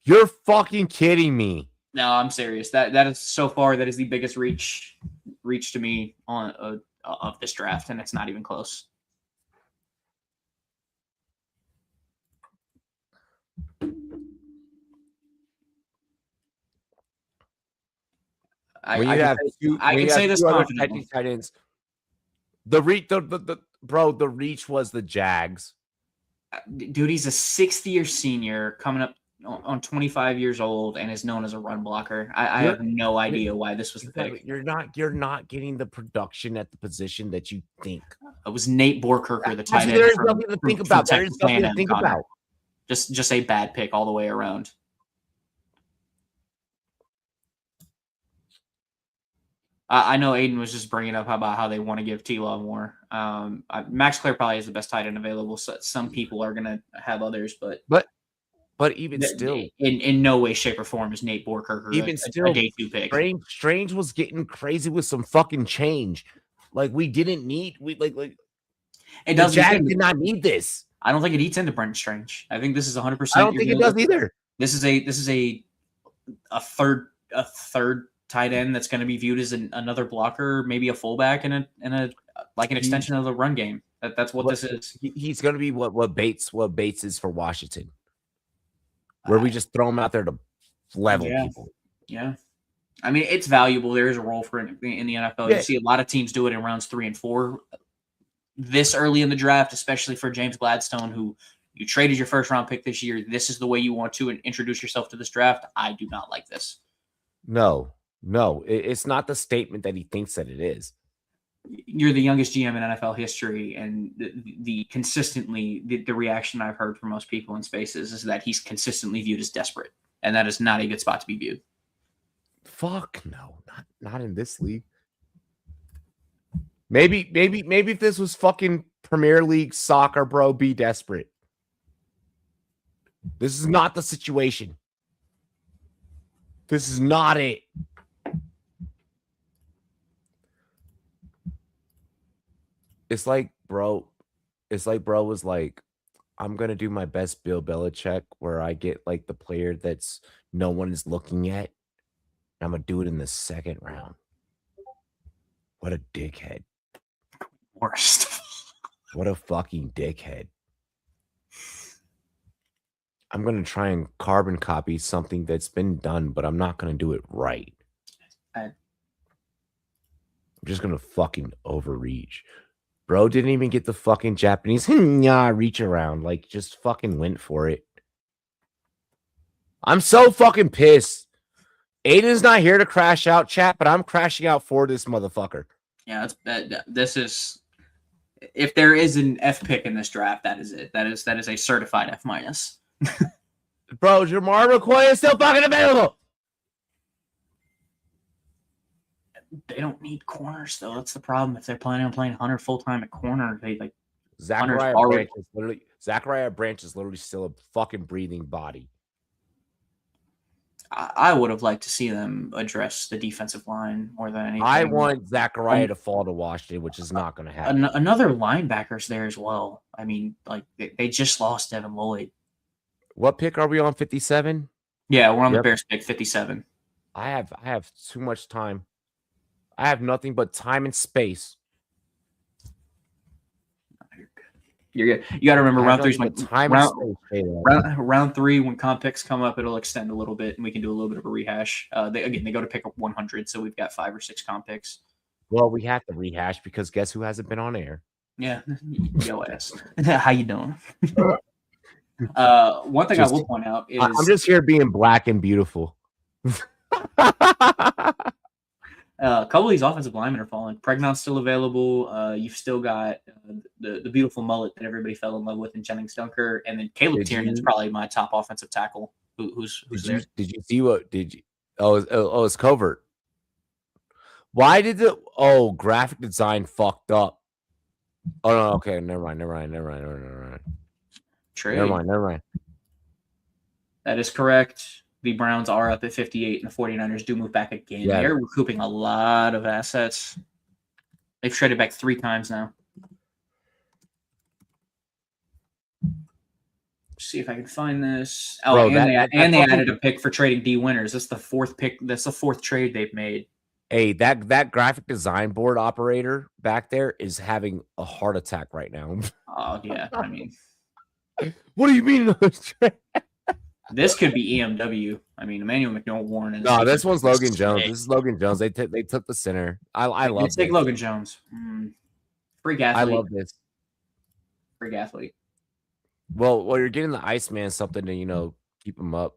Speaker 4: You're fucking kidding me.
Speaker 6: No, I'm serious. That is so far that is the biggest reach to me on of this draft, and it's not even close. I can say this confidently.
Speaker 4: Tight ends, the reach was the Jags.
Speaker 6: Dude, he's a 6th-year senior coming up on 25 years old and is known as a run blocker. I have no idea why this was the pick.
Speaker 4: You're not getting the production at the position that you think.
Speaker 6: It was Nate Borkerker, the tight end.
Speaker 4: There's nothing to think about. There is nothing to think about.
Speaker 6: Just a bad pick all the way around. I know Aiden was just bringing up about how they want to give T-Law more. Max Clare probably is the best tight end available. So some people are going to have others,
Speaker 4: but even still,
Speaker 6: in no way, shape, or form is Nate Borkerker
Speaker 4: even still
Speaker 6: a day 2 pick.
Speaker 4: Strange was getting crazy with some fucking change. Like we didn't need
Speaker 6: it does.
Speaker 4: Jags did not need this.
Speaker 6: I don't think it eats into Brenton Strange. I think this is 100%.
Speaker 4: I don't think it does either.
Speaker 6: This is a third tight end that's going to be viewed as another blocker, maybe a fullback and an extension of the run game. That's what this is.
Speaker 4: He's going to be what Bates is for Washington, where we just throw him out there to level people.
Speaker 6: Yeah. I mean, it's valuable. There is a role for it in the NFL. You see a lot of teams do it in rounds 3 and 4 this early in the draft, especially for James Gladstone, who you traded your 1st-round pick this year. This is the way you want to introduce yourself to this draft. I do not like this.
Speaker 4: No, it's not the statement that he thinks that it is.
Speaker 6: You're the youngest GM in NFL history, and the reaction I've heard from most people in spaces is that he's consistently viewed as desperate, and that is not a good spot to be viewed.
Speaker 4: Fuck no, not in this league. Maybe if this was fucking Premier League soccer, bro, be desperate. This is not the situation. This is not it. It's like bro was like, I'm gonna do my best Bill Belichick, where I get like the player that's no one is looking at. I'm gonna do it in the 2nd round. What a dickhead.
Speaker 6: Worst.
Speaker 4: What a fucking dickhead. I'm going to try and carbon copy something that's been done, but I'm not going to do it right. I'm just gonna fucking overreach. Bro didn't even get the fucking Japanese reach around. Like, just fucking went for it. I'm so fucking pissed. Aiden's not here to crash out, chat, but I'm crashing out for this motherfucker.
Speaker 6: Yeah, this is. If there is an F pick in this draft, that is it. That is a certified F minus.
Speaker 4: Bro, Jamar McCoy is still fucking available.
Speaker 6: They don't need corners though. That's the problem. If they're planning on playing Hunter full time at corner, they like
Speaker 4: Zachariah
Speaker 6: already-
Speaker 4: Branch is literally still a fucking breathing body.
Speaker 6: I would have liked to see them address the defensive line more than anything.
Speaker 4: I want Zachariah to fall to Washington, which is not going to happen.
Speaker 6: Another linebacker's there as well. I mean, like they just lost Devin Lloyd.
Speaker 4: What pick are we on? 57?
Speaker 6: Yeah, we're on the Bears pick 57.
Speaker 4: I have too much time. I have nothing but time and space.
Speaker 6: You're good. You got to remember round three. Round three, when comp picks come up, it'll extend a little bit, and we can do a little bit of a rehash. They go to pick up 100, so we've got 5 or 6 comp picks.
Speaker 4: Well, we have to rehash because guess who hasn't been on air?
Speaker 6: Yeah, yo ass. How you doing? One thing I will point out is
Speaker 4: I'm just here being black and beautiful.
Speaker 6: A couple of these offensive linemen are falling. Pregnant's still available. You've still got the beautiful mullet that everybody fell in love with in Jennings Dunker, and then Caleb Tiernan's probably my top offensive tackle. Who's there?
Speaker 4: Did you see what? Did you? It's covert. Why did graphic design fucked up? Oh no, okay, never mind.
Speaker 6: Trade.
Speaker 4: Never mind.
Speaker 6: That is correct. The Browns are up at 58, and the 49ers do move back again.
Speaker 4: Yeah.
Speaker 6: They're recouping a lot of assets. They've traded back 3 times now. See if I can find this. Oh,
Speaker 4: Bro,
Speaker 6: they added
Speaker 4: fucking-
Speaker 6: a pick for trading D winners. That's the 4th pick. That's the 4th trade they've made.
Speaker 4: Hey, that graphic design board operator back there is having a heart attack right now.
Speaker 6: Oh yeah, I mean,
Speaker 4: What do you mean?
Speaker 6: this could be EMW. I mean, Emmanuel McNeil-Warren.
Speaker 4: No, this one's Logan Jones. This is Logan Jones. They took the center. I love
Speaker 6: take
Speaker 4: this.
Speaker 6: Logan Jones. Freak athlete.
Speaker 4: I love this.
Speaker 6: Freak athlete.
Speaker 4: Well, you're getting the Iceman something to keep him up.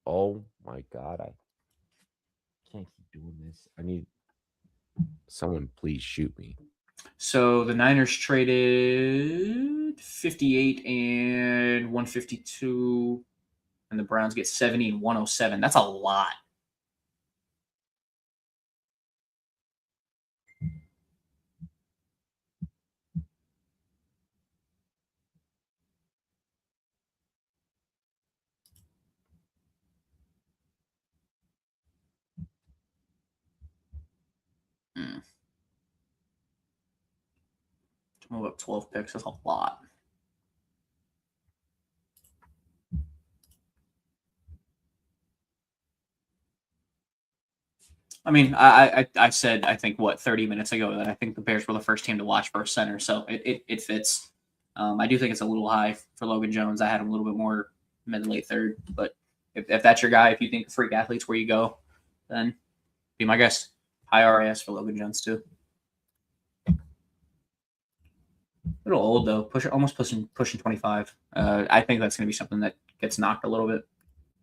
Speaker 4: Oh my god, I can't keep doing this. I need someone please shoot me.
Speaker 6: So the Niners traded 58 and 152, and the Browns get 70 and 107. That's a lot. To move up 12 picks, that's a lot. I mean, I said, I think, 30 minutes ago that I think the Bears were the first team to watch for a center, so it fits. I do think it's a little high for Logan Jones. I had him a little bit more mid to late third, but if that's your guy, if you think freak athlete's where you go, then be my guest. High RAS for Logan Jones too. A little old though, almost pushing 25. I think that's going to be something that gets knocked a little bit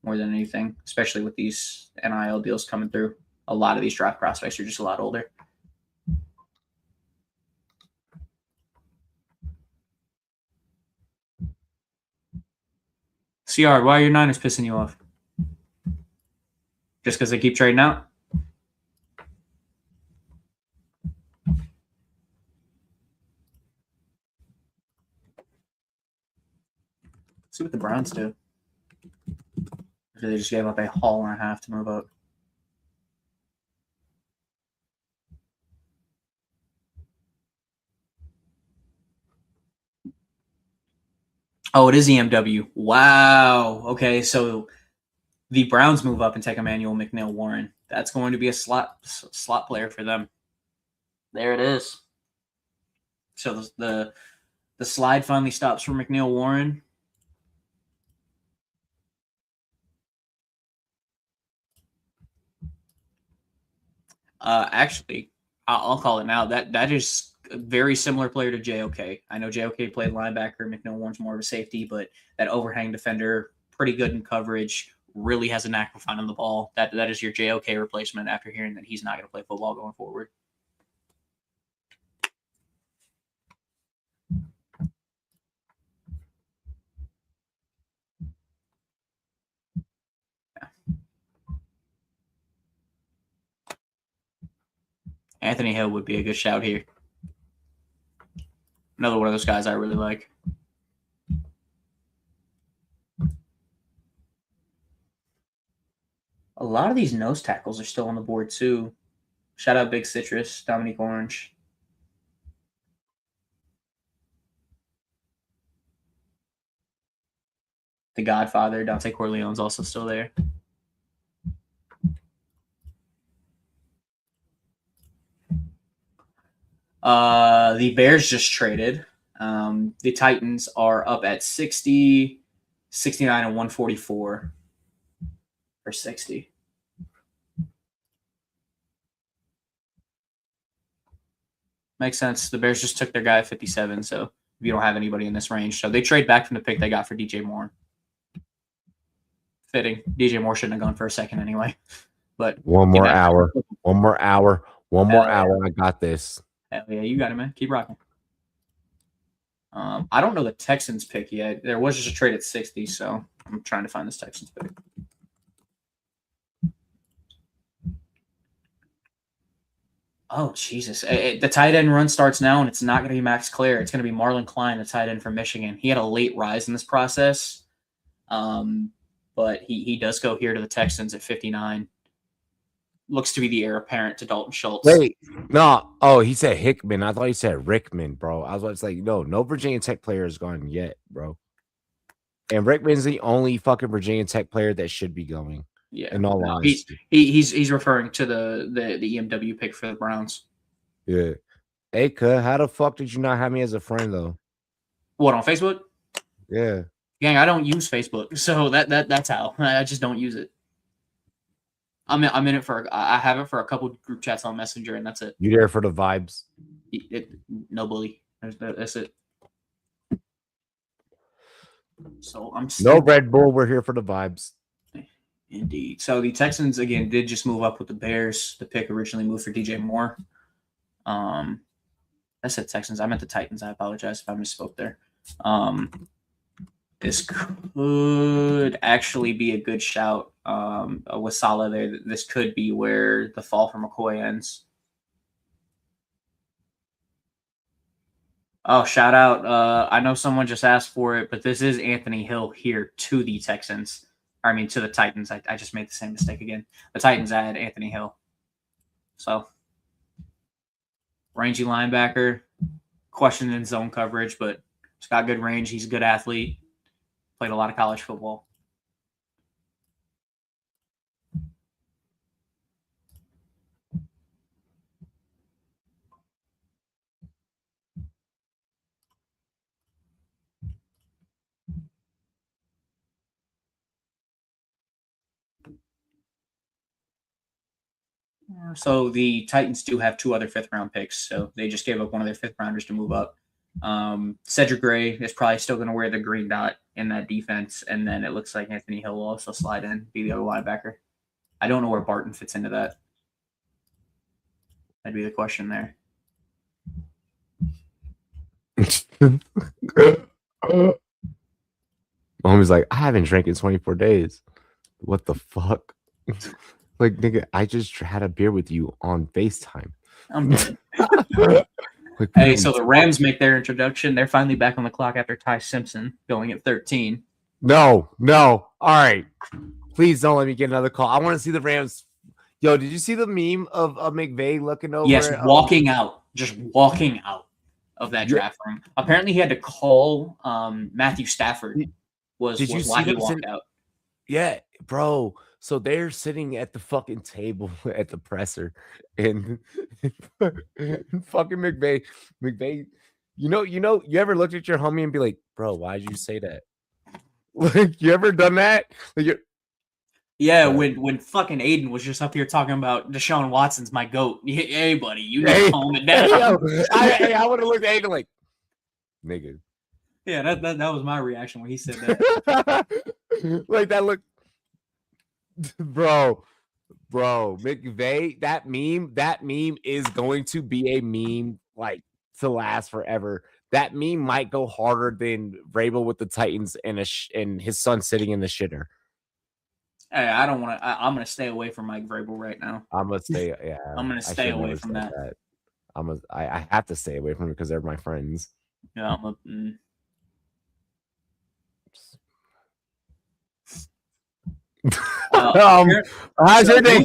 Speaker 6: more than anything, especially with these NIL deals coming through. A lot of these draft prospects are just a lot older. CR, why are your Niners pissing you off? Just because they keep trading out? See what the Browns do. If they just gave up a haul and a half to move up. Oh, it is EMW. Wow. Okay, so the Browns move up and take Emmanuel McNeil-Warren. That's going to be a slot player for them. There it is. So the slide finally stops for McNeil-Warren. Actually, I'll call it now. That is a very similar player to JOK. I know JOK played linebacker. McNowan's more of a safety, but that overhang defender, pretty good in coverage, really has a knack for finding the ball. That is your JOK replacement after hearing that he's not going to play football going forward. Anthony Hill would be a good shout here. Another one of those guys I really like. A lot of these nose tackles are still on the board too. Shout out Big Citrus, Dominique Orange. The Godfather, Dante Corleone's also still there. The Bears just traded. The Titans are up at 60, 69, and 144 for 60. Makes sense. The Bears just took their guy at 57, so if you don't have anybody in this range. So they trade back from the pick they got for DJ Moore. Fitting. DJ Moore shouldn't have gone for a second anyway. But
Speaker 4: one more hour. I got this.
Speaker 6: Hell yeah, you got it, man. Keep rocking. I don't know the Texans pick yet. There was just a trade at 60, so I'm trying to find this Texans pick. Oh, Jesus. The tight end run starts now, and it's not going to be Max Clare. It's going to be Marlon Klein, the tight end from Michigan. He had a late rise in this process, but he does go here to the Texans at 59. Looks to be the heir apparent to Dalton Schultz.
Speaker 4: Wait, no. Oh, he said Hickman. I thought he said Rickman, bro. I was about to say, no Virginia Tech player has gone yet, bro. And Rickman's the only fucking Virginia Tech player that should be going.
Speaker 6: Yeah,
Speaker 4: in all honesty.
Speaker 6: He's referring to the EMW pick for the Browns.
Speaker 4: Yeah. Hey, cuz, how the fuck did you not have me as a friend though?
Speaker 6: What, on Facebook?
Speaker 4: Yeah.
Speaker 6: Gang, I don't use Facebook, so that's how. I just don't use it. I'm in it for. I have it for a couple group chats on Messenger, and that's it.
Speaker 4: You there for the vibes?
Speaker 6: No bully. That's it. So I'm
Speaker 4: no Red Bull. We're here for the vibes.
Speaker 6: Indeed. So the Texans again did just move up with the Bears. The pick originally moved for DJ Moore. I said Texans. I meant the Titans. I apologize if I misspoke there. This could actually be a good shout with Salah there. This could be where the fall for McCoy ends. Oh, shout out. I know someone just asked for it, but this is Anthony Hill here to the Texans. To the Titans. I just made the same mistake again. The Titans add Anthony Hill. So, rangy linebacker, questioned in zone coverage, but he's got good range. He's a good athlete. Played a lot of college football. So the Titans do have 2 other 5th-round picks, so they just gave up one of their 5th-rounders to move up. Cedric Gray is probably still going to wear the green dot in that defense, and then it looks like Anthony Hill will also slide in, be the other linebacker. I don't know where Barton fits into that. That'd be the question there.
Speaker 4: Homie's like, I haven't drank in 24 days. What the fuck? Like, nigga, I just had a beer with you on FaceTime.
Speaker 6: I'm dead. Hey, so the Rams make their introduction. They're finally back on the clock after Ty Simpson going at 13.
Speaker 4: No. All right. Please don't let me get another call. I want to see the Rams. Yo, did you see the meme of McVay looking over?
Speaker 6: Yes, walking out of that draft room. Apparently, he had to call Matthew Stafford. Was why he walked out.
Speaker 4: Yeah, bro. So they're sitting at the fucking table at the presser, and fucking McVay, you ever looked at your homie and be like, bro, why'd you say that? Like, you ever done that? Like,
Speaker 6: Yeah,
Speaker 4: But-
Speaker 6: when fucking Aiden was just up here talking about Deshaun Watson's my goat. Hey, buddy, you need
Speaker 4: Hey,
Speaker 6: to calm it down.
Speaker 4: I would have looked at Aiden like, nigga.
Speaker 6: Yeah, that was my reaction when he said that.
Speaker 4: Like that look, bro, McVay, that meme is going to be a meme like to last forever. That meme might go harder than Vrabel with the Titans and his son sitting in the shitter.
Speaker 6: Hey, I don't want to. I'm gonna stay away from Mike Vrabel right now.
Speaker 4: I'm gonna stay. Yeah,
Speaker 6: I'm gonna
Speaker 4: I
Speaker 6: stay
Speaker 4: should
Speaker 6: away
Speaker 4: never
Speaker 6: from
Speaker 4: said
Speaker 6: that.
Speaker 4: I have to stay away from it because they're my friends.
Speaker 6: Yeah,
Speaker 4: How's your day?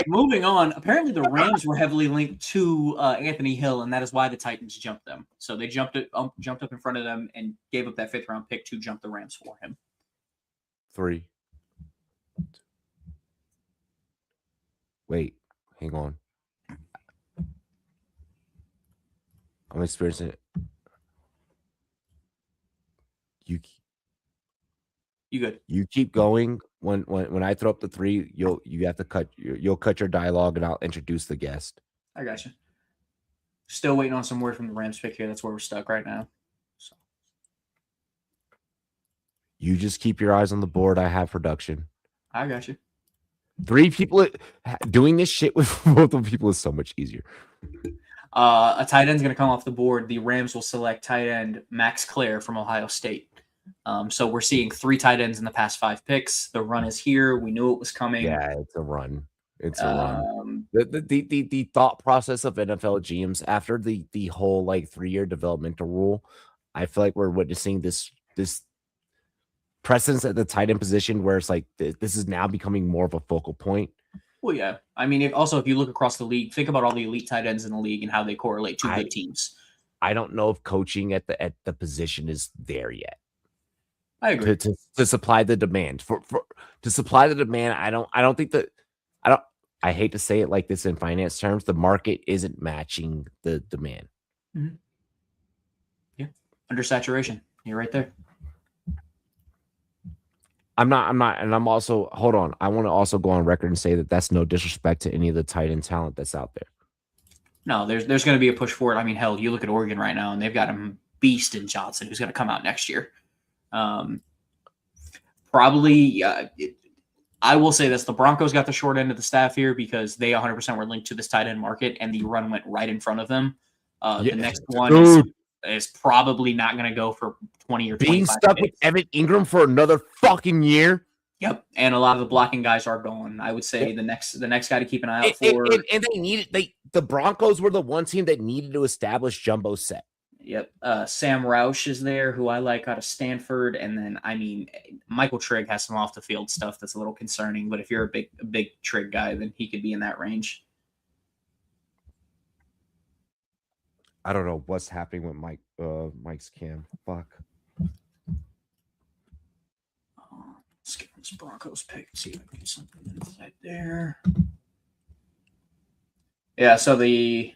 Speaker 6: Moving on. Apparently, the Rams were heavily linked to Anthony Hill, and that is why the Titans jumped them. So they jumped up in front of them and gave up that 5th round pick to jump the Rams for him.
Speaker 4: 3. Wait, hang on. I'm experiencing it. You
Speaker 6: good?
Speaker 4: You keep going. When I throw up the 3, you have to cut. You'll cut your dialogue, and I'll introduce the guest.
Speaker 6: I got you. Still waiting on some word from the Rams pick here. That's where we're stuck right now. So.
Speaker 4: You just keep your eyes on the board. I have production.
Speaker 6: I got you.
Speaker 4: 3 people doing this shit with multiple people is so much easier.
Speaker 6: A tight end's going to come off the board. The Rams will select tight end Max Clare from Ohio State. So we're seeing 3 tight ends in the past 5 picks. The run is here. We knew it was coming.
Speaker 4: Yeah, it's a run. It's a run. The thought process of NFL GMs after the whole like 3-year developmental rule, I feel like we're witnessing this precedence at the tight end position where it's like this is now becoming more of a focal point.
Speaker 6: Well, yeah. I mean, if you look across the league, think about all the elite tight ends in the league and how they correlate to good teams. I
Speaker 4: don't know if coaching at the position is there yet.
Speaker 6: I agree.
Speaker 4: To supply the demand to supply the demand. I don't think that I hate to say it like this in finance terms. The market isn't matching the demand.
Speaker 6: Mm-hmm. Yeah. Under saturation. You're right there.
Speaker 4: I'm not, and I'm also, hold on. I want to also go on record and say that that's no disrespect to any of the tight end talent that's out there.
Speaker 6: No, there's going to be a push for it. I mean, hell, you look at Oregon right now, and they've got a beast in Johnson who's going to come out next year. Probably, I will say this: the Broncos got the short end of the staff here because they 100% were linked to this tight end market, and the run went right in front of them. The next one is probably not going to go for 20 or 25.
Speaker 4: Being stuck with Evan Ingram for another fucking year.
Speaker 6: Yep, and a lot of the blocking guys are gone. I would say the next guy to keep an eye out for.
Speaker 4: And the Broncos were the one team that needed to establish jumbo set.
Speaker 6: Yep, Sam Roush is there, who I like out of Stanford, and then I mean Michael Trigg has some off the field stuff that's a little concerning. But if you're a big Trigg guy, then he could be in that range.
Speaker 4: I don't know what's happening with Mike's cam. Fuck.
Speaker 6: Let's get this Broncos pick. See if I can get something inside there. Yeah, so the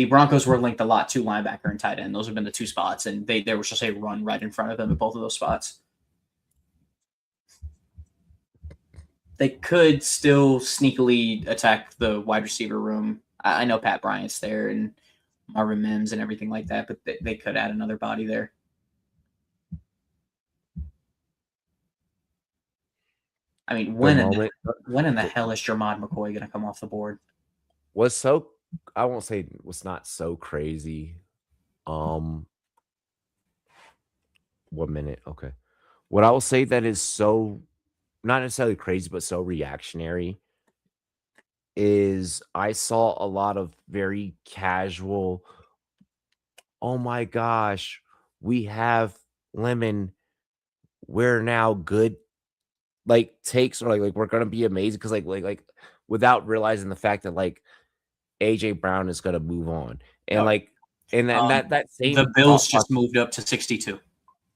Speaker 6: Broncos were linked a lot to linebacker and tight end. Those have been the 2 spots, and there was just a run right in front of them at both of those spots. They could still sneakily attack the wide receiver room. I know Pat Bryant's there and Marvin Mims and everything like that, but they could add another body there. I mean, when in the hell is Jermod McCoy going to come off the board?
Speaker 4: I won't say what's not so crazy. 1 minute. Okay. What I will say that is so not necessarily crazy, but so reactionary is I saw a lot of very casual, oh my gosh, we have Lemon. We're now good. Like takes or like we're gonna be amazing because like without realizing the fact that like AJ Brown is gonna move on and that same
Speaker 6: the Bills just moved up to 62,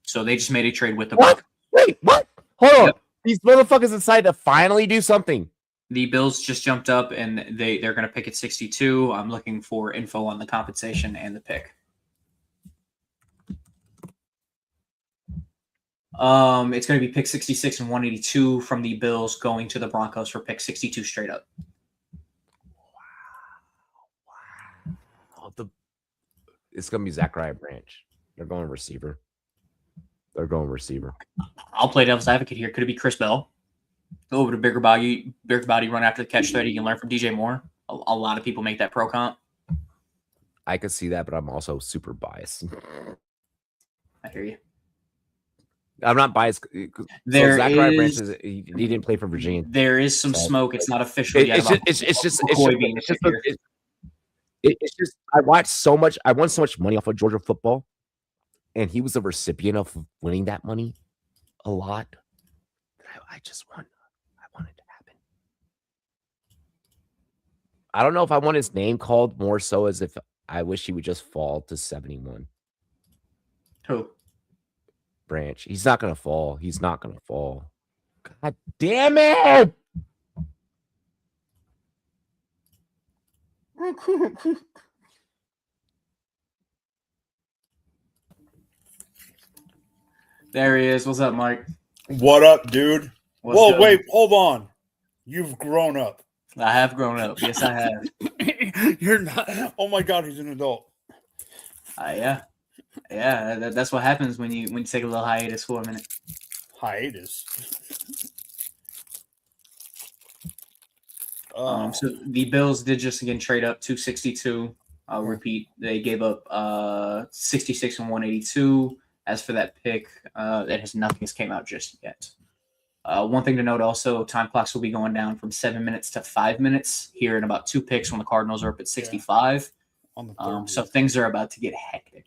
Speaker 6: so they just made a trade with the
Speaker 4: what? Wait, what? Hold on, these motherfuckers decided to finally do something.
Speaker 6: The Bills just jumped up and they're gonna pick at 62. I'm looking for info on the compensation and the pick. It's going to be pick 66 and 182 from the Bills going to the Broncos for pick 62 straight up.
Speaker 4: Wow. It's going to be Zachariah Branch. They're going receiver.
Speaker 6: I'll play devil's advocate here. Could it be Chris Bell? Go over to bigger body, run after the catch 30. You can learn from DJ Moore. A lot of people make that pro comp.
Speaker 4: I could see that, but I'm also super biased.
Speaker 6: I hear you.
Speaker 4: I'm not biased.
Speaker 6: There
Speaker 4: Zachariah Branch
Speaker 6: is-
Speaker 4: he didn't play for Virginia.
Speaker 6: There is some
Speaker 4: So-
Speaker 6: smoke. It's not official yet.
Speaker 4: It's just
Speaker 6: McCoy being the kicker.
Speaker 4: it's just I watched so much. I won so much money off of Georgia football, and he was a recipient of winning that money a lot. I want it to happen. I don't know if I want his name called more so as if I wish he would just fall to 71.
Speaker 6: Who?
Speaker 4: Branch. He's not gonna fall. God damn it!
Speaker 6: There he is. What's up, Mike?
Speaker 8: What up, dude?
Speaker 6: What's
Speaker 8: Whoa,
Speaker 6: good?
Speaker 8: wait, hold on. You've grown up.
Speaker 6: I have grown up. Yes, I have.
Speaker 8: You're not. Oh my God, he's an adult.
Speaker 6: Yeah. That's what happens when you take a little hiatus for a minute.
Speaker 8: Hiatus.
Speaker 6: So the Bills did just again trade up 262. I'll repeat, they gave up 66 and 182. As for that pick, nothing has came out just yet. One thing to note also, time clocks will be going down from 7 minutes to 5 minutes here in about 2 picks when the Cardinals are up at 65.
Speaker 8: on the third
Speaker 6: So things are about to get hectic.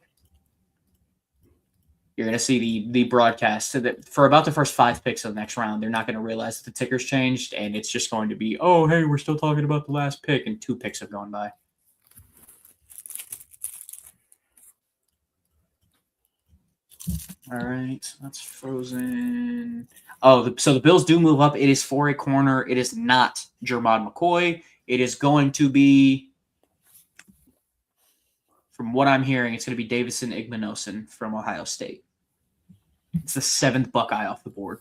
Speaker 6: You're going to see the broadcast so that for about the first 5 picks of the next round. They're not going to realize that the ticker's changed, and it's just going to be, oh, hey, we're still talking about the last pick, and 2 picks have gone by. All right, that's frozen. So the Bills do move up. It is for a corner. It is not Jermod McCoy. It is going to be, from what I'm hearing, it's going to be Davison Igbinosun from Ohio State. It's the 7th Buckeye off the board.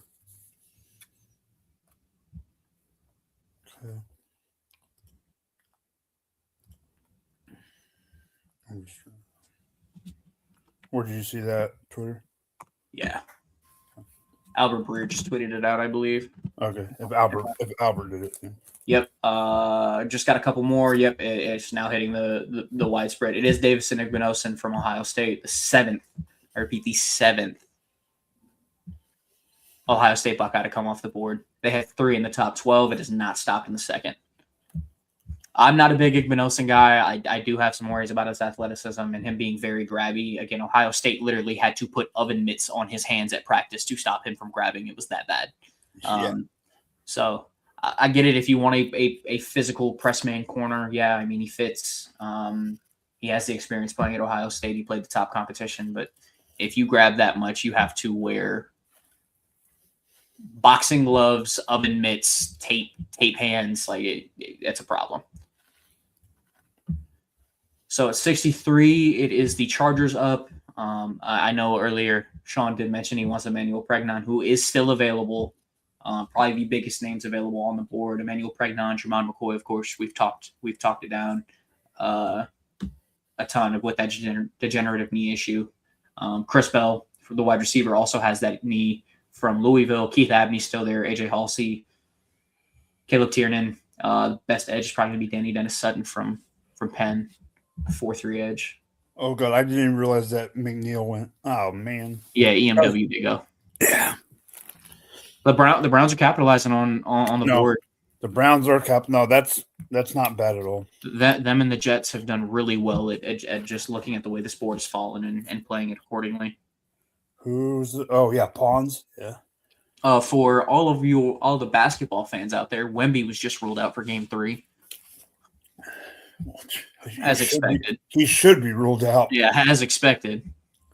Speaker 8: Okay. Where did you see that? Twitter?
Speaker 6: Yeah. Albert Breer just tweeted it out, I believe.
Speaker 8: Okay. If Albert did it. Yeah.
Speaker 6: Yep. Just got a couple more. Yep. It's now hitting the widespread. It is Davison Igbinosun from Ohio State, the 7th. I repeat, the 7th Ohio State Buckeye to come off the board. They had 3 in the top 12. It has not stopped in the second. I'm not a big Igbinosun guy. I do have some worries about his athleticism and him being very grabby. Again, Ohio State literally had to put oven mitts on his hands at practice to stop him from grabbing. It was that bad. So I get it if you want a physical press man corner. Yeah, I mean, he fits. He has the experience playing at Ohio State. He played the top competition. But if you grab that much, you have to wear boxing gloves, oven mitts, tape hands. Like that's a problem. So at 63, it is the Chargers up. I know earlier Sean did mention he wants Emmanuel Pregnon, who is still available. Probably the biggest names available on the board. Emmanuel Pregnon, Jermon McCoy, of course. We've talked it down a ton with that degenerative knee issue. Chris Bell, for the wide receiver, also has that knee from Louisville. Keith Abney's still there. AJ Halsey, Caleb Tiernan. Best edge is probably going to be Danny Dennis Sutton from Penn. 4-3 edge.
Speaker 8: Oh God, I didn't even realize that McNeil went. Oh man.
Speaker 6: Yeah, EMW did go.
Speaker 8: Yeah.
Speaker 6: The Browns are capitalizing on the board.
Speaker 8: The Browns are No, that's not bad at all.
Speaker 6: Them and the Jets have done really well at just looking at the way this board has fallen and playing it accordingly.
Speaker 8: Pawns. Yeah.
Speaker 6: For all the basketball fans out there, Wemby was just ruled out for Game 3. As expected.
Speaker 8: He should be ruled out.
Speaker 6: Yeah, as expected.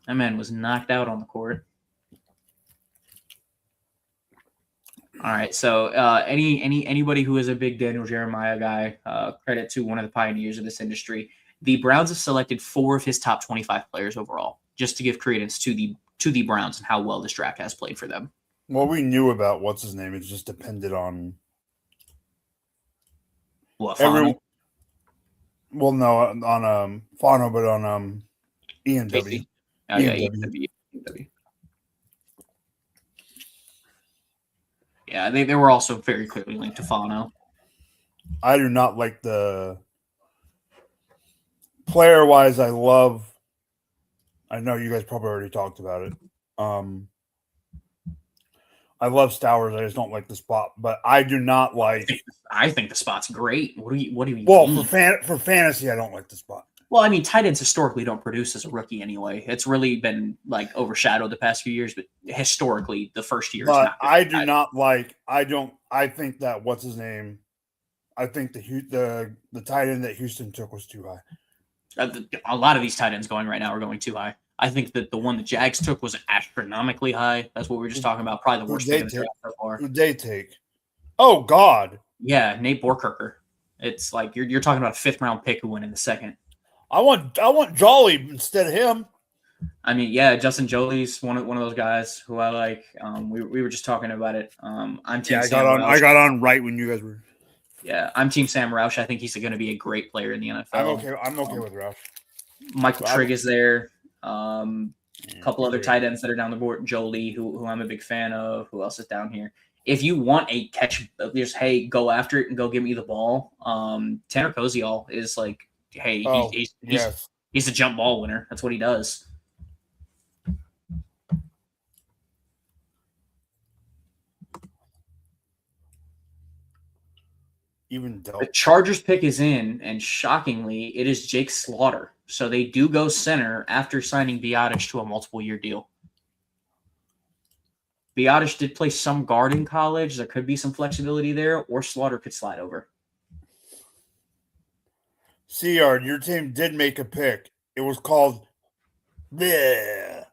Speaker 6: That man was knocked out on the court. All right, so anybody who is a big Daniel Jeremiah guy, credit to one of the pioneers of this industry. The Browns have selected 4 of his top 25 players overall, just to give credence to the to the Browns and how well this draft has played for them.
Speaker 8: Well, we knew about what's his name. It just depended on
Speaker 6: What,
Speaker 8: every.
Speaker 6: Fano?
Speaker 8: Well, no, on Fano, but on ENW.
Speaker 6: Casey? Oh, yeah,
Speaker 8: ENW.
Speaker 6: ENW. Yeah, they were also very quickly linked to Fano.
Speaker 8: I do not like the player-wise. I know you guys probably already talked about it. I love Stowers. I just don't like the spot, but I do not like.
Speaker 6: I think the spot's great. What do you
Speaker 8: Well,
Speaker 6: mean?
Speaker 8: for fantasy, I don't like the spot.
Speaker 6: Well, I mean, tight ends historically don't produce as a rookie anyway. It's really been like overshadowed the past few years, but historically, the first year.
Speaker 8: But I do not like. I don't. I think that what's his name. I think the tight end that Houston took was too high.
Speaker 6: A lot of these tight ends going right now are going too high. I think that the one the Jags took was astronomically high. That's what we were just talking about. Probably the worst thing in the draft so far.
Speaker 8: Who'd they take? Oh God!
Speaker 6: Yeah, Nate Borkirker. It's like you're talking about a 5th round pick who went in the 2nd.
Speaker 8: I want Jolly instead of him.
Speaker 6: I mean, yeah, Justin Jolie's one of those guys who I like. We were just talking about it. I'm team.
Speaker 8: Yeah, I got on right when you guys were.
Speaker 6: Yeah, I'm team Sam Roush. I think he's going to be a great player in the NFL.
Speaker 8: I'm okay with Roush.
Speaker 6: Michael Trigg is there. A couple other tight ends that are down the board. Jolie, who I'm a big fan of. Who else is down here? If you want a catch, just hey, go after it and go give me the ball. Tanner Koziol is like, hey, he's a jump ball winner. That's what he does. The Chargers pick is in, and shockingly, it is Jake Slaughter. So they do go center after signing Biotish to a multiple-year deal. Biotish did play some guard in college. There could be some flexibility there, or Slaughter could slide over.
Speaker 8: Seayard, your team did make a pick. It was called bleh.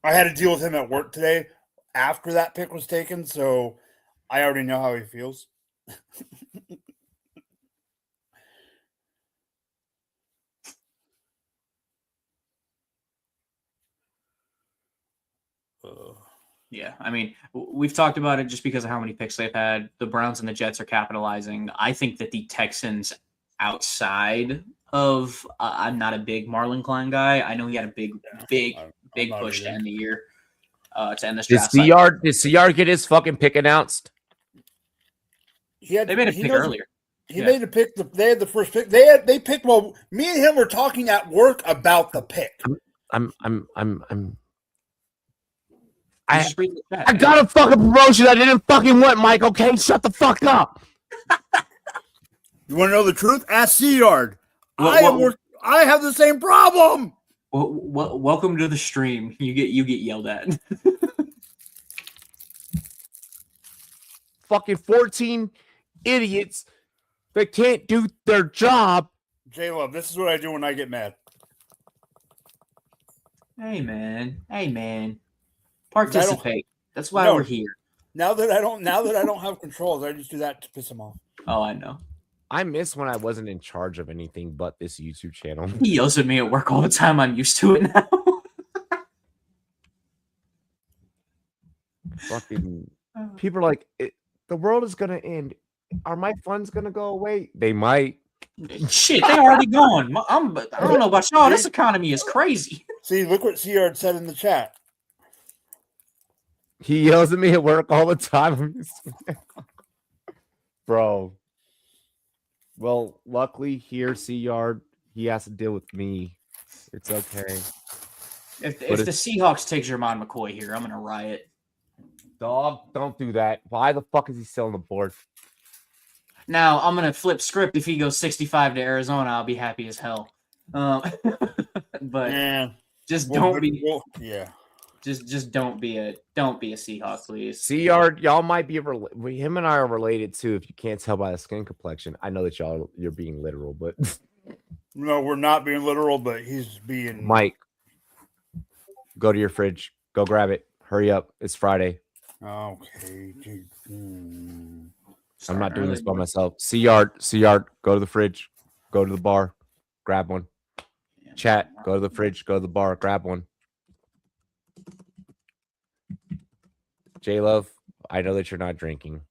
Speaker 8: I had to deal with him at work today after that pick was taken, so I already know how he feels.
Speaker 6: Yeah, I mean, we've talked about it just because of how many picks they've had. The Browns and the Jets are capitalizing. I think that the Texans, outside of, I'm not a big Marlon Klein guy. I know he had a big push to end the year, to end this draft.
Speaker 4: Did CR get his fucking pick announced?
Speaker 6: They made a pick earlier.
Speaker 8: He made a pick. They had the first pick. They picked. Well, me and him were talking at work about the pick.
Speaker 4: I got a fucking promotion I didn't fucking want, Mike. Okay, shut the fuck up.
Speaker 8: You want to know the truth? Ask Seayard. I have the same problem.
Speaker 6: Well, welcome to the stream. You get yelled at.
Speaker 4: Fucking 14 idiots that can't do their job.
Speaker 8: J-Love, this is what I do when I get mad.
Speaker 6: Hey man. Participate. That's why we're here.
Speaker 8: Now that I don't have controls, I just do that to piss him off.
Speaker 6: Oh, I know.
Speaker 4: I miss when I wasn't in charge of anything but this YouTube channel.
Speaker 6: He yells at me at work all the time. I'm used to it now.
Speaker 4: Fucking people are like, the world is gonna end. Are my funds gonna go away? They might.
Speaker 6: Shit, they already gone. I don't know about y'all. This economy is crazy.
Speaker 8: See, look what Seayard said in the chat.
Speaker 4: He yells at me at work all the time. Bro. Well, luckily here, Seayard, he has to deal with me. It's okay.
Speaker 6: If the Seahawks take Jermon McCoy here, I'm gonna riot.
Speaker 4: Dog, don't do that. Why the fuck is he still on the board?
Speaker 6: Now I'm gonna flip script. If he goes 65 to Arizona, I'll be happy as hell. But just don't be. Just don't be a Seahawk, please.
Speaker 4: Seayard, y'all might be him and I are related too. If you can't tell by the skin complexion, I know that you're being literal, but
Speaker 8: no, we're not being literal. But he's being.
Speaker 4: Mike, go to your fridge. Go grab it. Hurry up. It's Friday.
Speaker 8: Okay.
Speaker 4: I'm not doing this by myself. Seayard, go to the fridge. Go to the bar. Grab one.
Speaker 6: Yeah.
Speaker 4: Chat, go to the fridge, go to the bar, grab one. J-Love, I know that you're not drinking.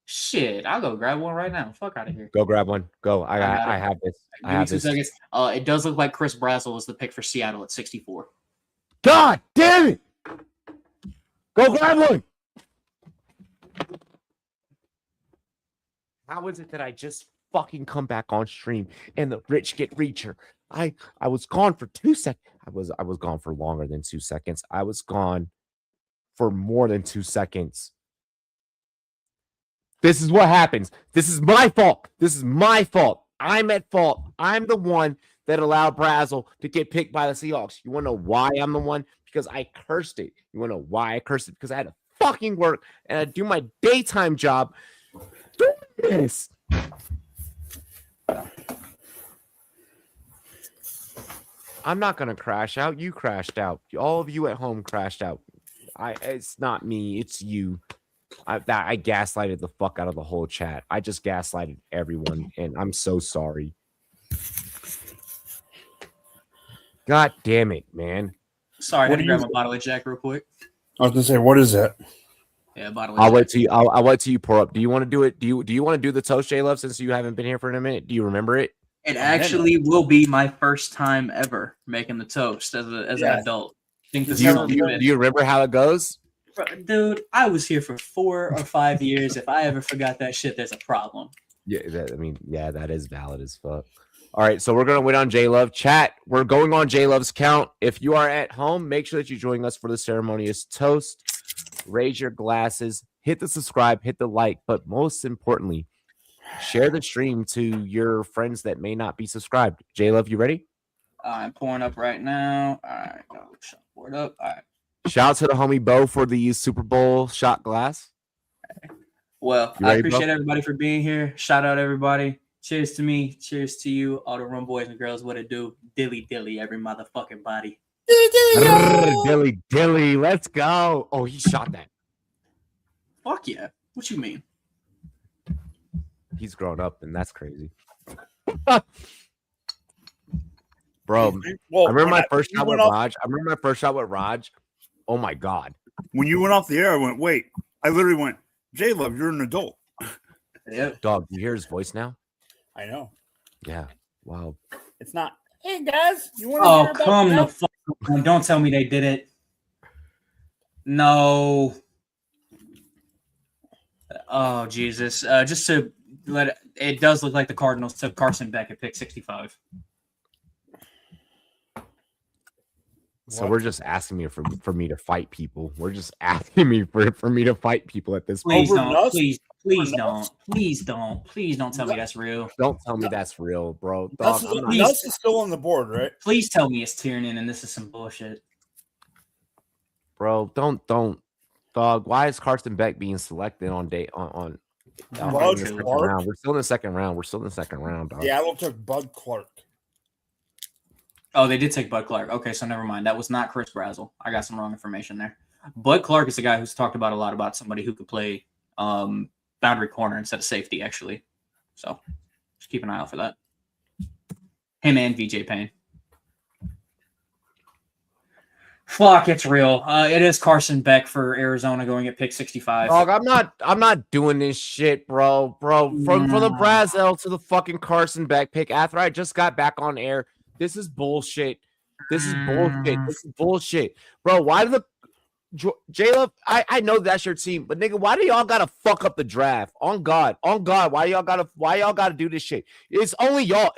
Speaker 6: Shit, I'll go grab one right now. Fuck out of here.
Speaker 4: Go grab one. Go.
Speaker 6: got it.
Speaker 4: I have this. I
Speaker 6: Give me
Speaker 4: have
Speaker 6: 2
Speaker 4: this.
Speaker 6: seconds. It does look like Chris Brazzell is the pick for Seattle at 64.
Speaker 4: God damn it! Go grab one. How is it that I just fucking come back on stream and the rich get richer? I was gone for 2 seconds. I was gone for longer than 2 seconds. I was gone for more than 2 seconds. This is what happens. This is my fault. This is my fault. I'm at fault. I'm the one that allowed Brazzell to get picked by the Seahawks. You want to know why I'm the one? Because I cursed it. You want to know why I cursed it? Because I had to fucking work and I do my daytime job doing this. I'm not going to crash out. You crashed out. All of you at home crashed out. It's not me. It's you. I gaslighted the fuck out of the whole chat. I just gaslighted everyone, and I'm so sorry. God damn it, man.
Speaker 6: Sorry, I had to grab my bottle of Jack real quick.
Speaker 8: I was gonna say, what is that?
Speaker 6: Yeah, bottle of
Speaker 4: I'll
Speaker 6: Jack.
Speaker 4: wait till you. I'll wait till you pour up. Do you want to do it? Do you want to do the toast, J-Love, since you haven't been here for a minute? Do you remember it?
Speaker 6: It actually will be my first time ever making the toast as an adult.
Speaker 4: Do you remember how it goes?
Speaker 6: Dude, I was here for 4 or 5 years. If I ever forgot that shit, there's a problem.
Speaker 4: Yeah, that is valid as fuck. All right, so we're gonna wait on J-Love. Chat, we're going on J-Love's count. If you are at home, make sure that you join us for the ceremonious toast. Raise your glasses, hit the subscribe, hit the like, but most importantly, share the stream to your friends that may not be subscribed. J-Love, you ready?
Speaker 6: I'm pouring up right now. All right, pour it up. All right.
Speaker 4: Shout out to the homie Bo for the Super Bowl shot glass.
Speaker 6: Well,
Speaker 4: You
Speaker 6: I
Speaker 4: ready,
Speaker 6: appreciate
Speaker 4: Bo?
Speaker 6: everybody for being here. Shout out everybody. Cheers to me. Cheers to you, all the Rumboyz and girls. What it do? Dilly dilly, every motherfucking body.
Speaker 4: Dilly dilly, let's go. Oh, he shot that.
Speaker 6: Fuck yeah. What you mean?
Speaker 4: He's grown up, and that's crazy. Bro,
Speaker 8: Well,
Speaker 4: I remember my
Speaker 8: when
Speaker 4: first
Speaker 8: you
Speaker 4: shot with
Speaker 8: went off-
Speaker 4: Raj. I remember my first shot with Raj. Oh my god.
Speaker 8: When you went off the air, I went, wait. I literally went, J-Love, you're an adult.
Speaker 6: Yeah.
Speaker 4: Dog, you hear his voice now?
Speaker 8: I know.
Speaker 4: Yeah. Wow.
Speaker 8: It's not, hey guys, you want to
Speaker 6: Oh,
Speaker 8: hear about
Speaker 6: come the
Speaker 8: that?
Speaker 6: fuck on. Don't tell me they did it. No. Oh, Jesus. Just to let it does look like the Cardinals took Carson Beck at pick 65.
Speaker 4: So we're just asking me for me to fight people. We're just asking me for me to fight people at this point.
Speaker 6: Please
Speaker 8: Over
Speaker 6: don't.
Speaker 8: nuts?
Speaker 6: Please don't. Please don't. Please don't tell me that's real.
Speaker 4: Don't tell me that's real, bro. Dog, I'm not-
Speaker 8: Nuts is still on the board, right?
Speaker 6: Please tell me it's Tiernan and this is some bullshit.
Speaker 4: bro, don't. Dog, why is Carson Beck being selected on day on in
Speaker 8: Bud
Speaker 4: the second
Speaker 8: Clark?
Speaker 4: round? We're still in the second round. Dog.
Speaker 8: Seattle took Bud Clark.
Speaker 6: Oh, they did take Bud Clark. Okay, so never mind. That was not Chris Brazzell. I got some wrong information there. Bud Clark is the guy who's talked about a lot about somebody who could play boundary corner instead of safety, actually. So just keep an eye out for that. Him and VJ Payne. Fuck, it's real. It is Carson Beck for Arizona going at pick 65.
Speaker 4: Dog, I'm not doing this shit, bro. From the Brazzell to the fucking Carson Beck pick after I just got back on air. This is bullshit. This is bullshit. Bro, why do the J-Love, I know that's your team, but nigga, why do y'all gotta fuck up the draft? On God, why y'all gotta do this shit? It's only y'all.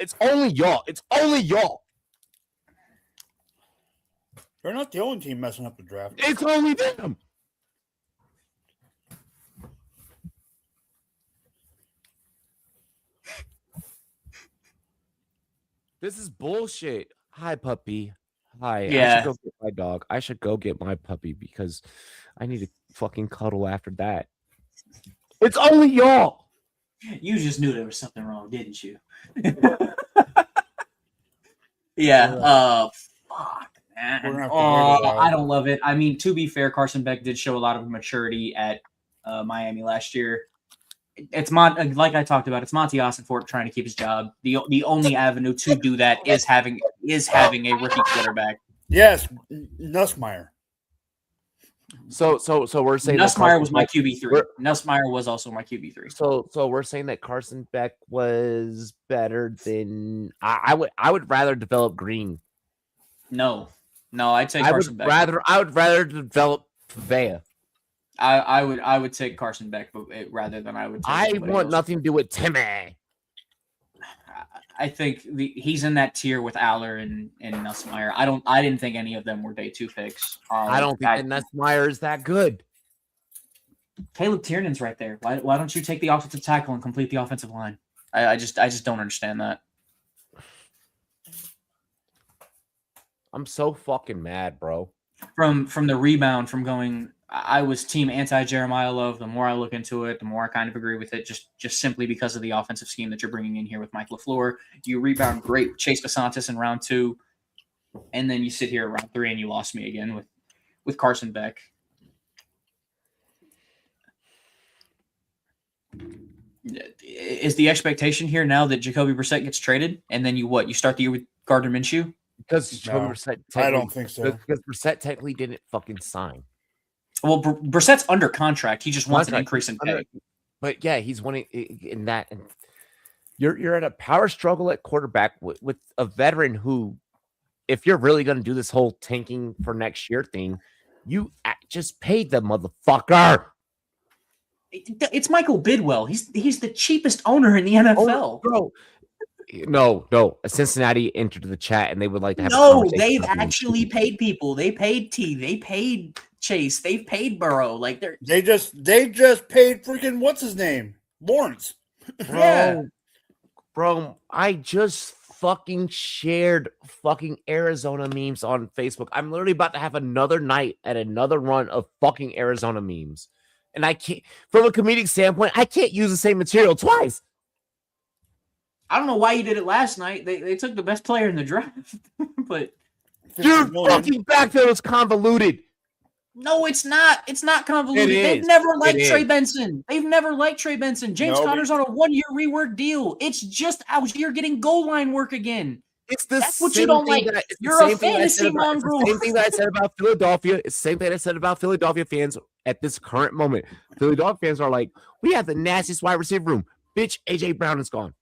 Speaker 8: They're not the only team messing up the draft.
Speaker 4: It's only them. This is bullshit. Hi, puppy. Hi.
Speaker 6: Yeah.
Speaker 4: I should go get my dog. I should go get my puppy because I need to fucking cuddle after that. It's only y'all.
Speaker 6: You just knew there was something wrong, didn't you? Yeah. Fuck, man.
Speaker 8: We're gonna have to wait a while.
Speaker 6: I don't love it. I mean, to be fair, Carson Beck did show a lot of maturity at Miami last year. it's like I talked about. It's Monty Ossenfort trying to keep his job. The only avenue to do that is having a rookie quarterback.
Speaker 8: Yes, Nussmeier.
Speaker 4: So we're saying
Speaker 6: Nussmeier was my QB3. Nussmeier was also my QB3.
Speaker 4: So we're saying that Carson Beck was better than I would rather develop Green.
Speaker 6: No, I'd take Carson Beck.
Speaker 4: I would rather develop Vea.
Speaker 6: I would take Carson Beck, but rather than I would.
Speaker 4: I want nothing to do with Timmy.
Speaker 6: I think he's in that tier with Aller and Nussmeier. I didn't think any of them were day 2 picks.
Speaker 4: I don't think that Nussmeier is that good.
Speaker 6: Caleb Tiernan's right there. Why don't you take the offensive tackle and complete the offensive line? I just don't understand that.
Speaker 4: I'm so fucking mad, bro.
Speaker 6: From the rebound, from going, I was team anti-Jeremiah Love. The more I look into it, the more I kind of agree with it, just simply because of the offensive scheme that you're bringing in here with Mike LaFleur. You rebound great, Chase Basantis in round 2, and then you sit here at round 3 and you lost me again with Carson Beck. Is the expectation here now that Jacoby Brissett gets traded, and then you start the year with Gardner Minshew?
Speaker 4: Because Jacoby Brissett,
Speaker 8: I don't think so.
Speaker 4: Because Brissett technically didn't fucking sign.
Speaker 6: Well, Brissett's under contract. He just wants an increase in pay.
Speaker 4: But yeah, he's winning in that. And you're at a power struggle at quarterback with a veteran who, if you're really going to do this whole tanking for next year thing, you just paid the motherfucker.
Speaker 6: It's Michael Bidwell. He's the cheapest owner in the NFL.
Speaker 4: Bro. No. Cincinnati entered the chat and they would like to have.
Speaker 6: No, they've actually paid people. They paid T. They paid Chase. They've paid Burrow. Like
Speaker 8: they just paid freaking what's his name, Lawrence.
Speaker 4: Bro, I just fucking shared fucking Arizona memes on Facebook. I'm literally about to have another night at another run of fucking Arizona memes, and I can't. From a comedic standpoint, I can't use the same material twice.
Speaker 6: I don't know why you did it last night. They took the best player in the draft, but
Speaker 4: your fucking backfield is convoluted.
Speaker 6: No, it's not. It's not convoluted. They've never liked Trey Benson. They've never liked Trey Benson. James Conner's on a 1-year rework deal. It's just out here getting goal line work again. That's what you don't like. You're a fantasy mongrel.
Speaker 4: It's the same thing that I said about Philadelphia. It's the same thing I said about Philadelphia fans at this current moment. Philadelphia fans are like, we have the nastiest wide receiver room. Bitch, AJ Brown is gone.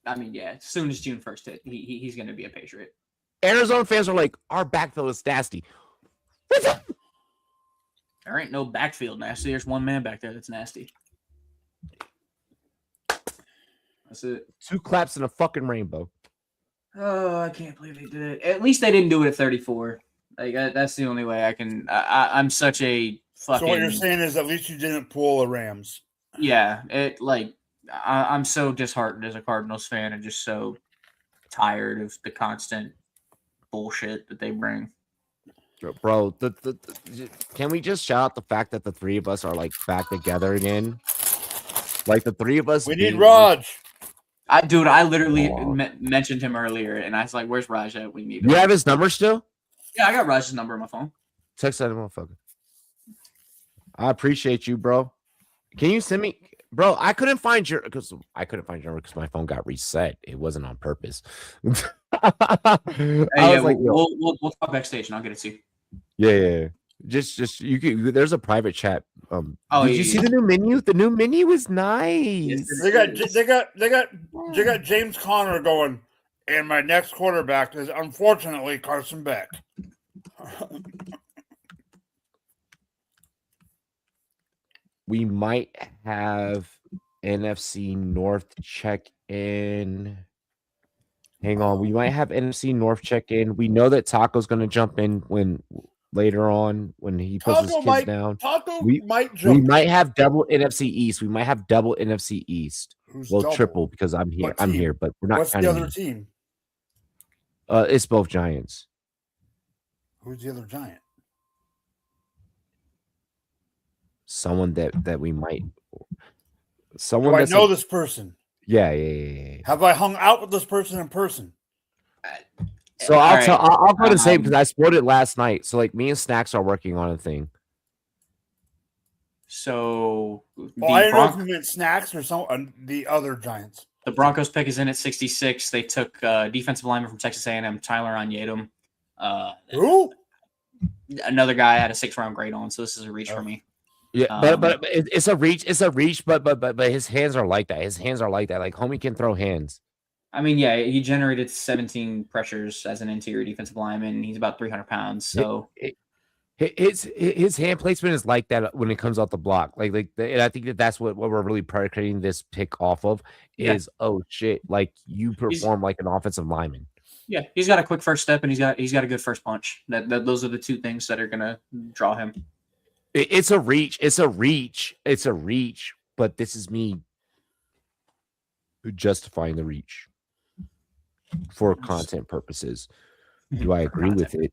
Speaker 6: I mean, yeah, as soon as June 1st hit, he's going to be a Patriot.
Speaker 4: Arizona fans are like, our backfield is nasty.
Speaker 6: There ain't no backfield nasty. There's one man back there that's nasty. That's it.
Speaker 4: 2 claps and a fucking rainbow.
Speaker 6: Oh, I can't believe they did it. At least they didn't do it at 34. Like that's the only way I can. I'm such a fucking.
Speaker 8: So what you're saying is, at least you didn't pull the Rams.
Speaker 6: Yeah, I'm so disheartened as a Cardinals fan and just so tired of the constant bullshit that they bring.
Speaker 4: Bro, can we just shout out the fact that the 3 of us are like back together again? Like the 3 of us.
Speaker 8: We need Raj.
Speaker 6: I literally mentioned him earlier, and I was like, "Where's Raj at? We need him."
Speaker 4: You have his number still?
Speaker 6: Yeah, I got Raj's number on my phone.
Speaker 4: Text that motherfucker. I appreciate you, bro. Can you send me, bro? I couldn't find your because my phone got reset. It wasn't on purpose.
Speaker 6: We'll talk backstage, and I'll get it to you.
Speaker 4: Yeah. Just you can. There's a private chat. Did you see the new menu? The new menu is nice.
Speaker 8: They got James Conner going, and my next quarterback is unfortunately Carson Beck.
Speaker 4: We might have NFC North check in. Hang on, we might have NFC North check in. We know that Taco's going to jump in later on when he puts his kids down.
Speaker 8: We
Speaker 4: might have double NFC East. We might have double NFC East. Triple because I'm here. I'm here, but we're not.
Speaker 8: What's the other team?
Speaker 4: It's both Giants.
Speaker 8: Who's the other Giant?
Speaker 4: Someone that we might.
Speaker 8: Someone. Do I know this person?
Speaker 4: Yeah.
Speaker 8: Have I hung out with this person in person?
Speaker 4: So I'll go to the same because I spoiled it last night. So like me and Snacks are working on a thing.
Speaker 6: So
Speaker 8: Oh, I didn't know if you meant Snacks or the other Giants.
Speaker 6: the Broncos pick is in at 66. They took defensive lineman from Texas A&M, Tyler Onyedum.
Speaker 8: Who?
Speaker 6: Another guy had a 6th-round grade on, so this is a reach for me.
Speaker 4: Yeah, but it's a reach. It's a reach, but his hands are like that. His hands are like that. Like homie can throw hands.
Speaker 6: I mean, yeah, he generated 17 pressures as an interior defensive lineman. He's about 300 pounds, so
Speaker 4: his hand placement is like that when it comes off the block. And I think that's what we're really predicating this pick off of is oh shit, like you perform like an offensive lineman.
Speaker 6: Yeah, he's got a quick first step and he's got a good first punch. Those are the two things that are gonna draw him.
Speaker 4: It's a reach. It's a reach. It's a reach. But this is me justifying the reach for content purposes. Do I agree with it?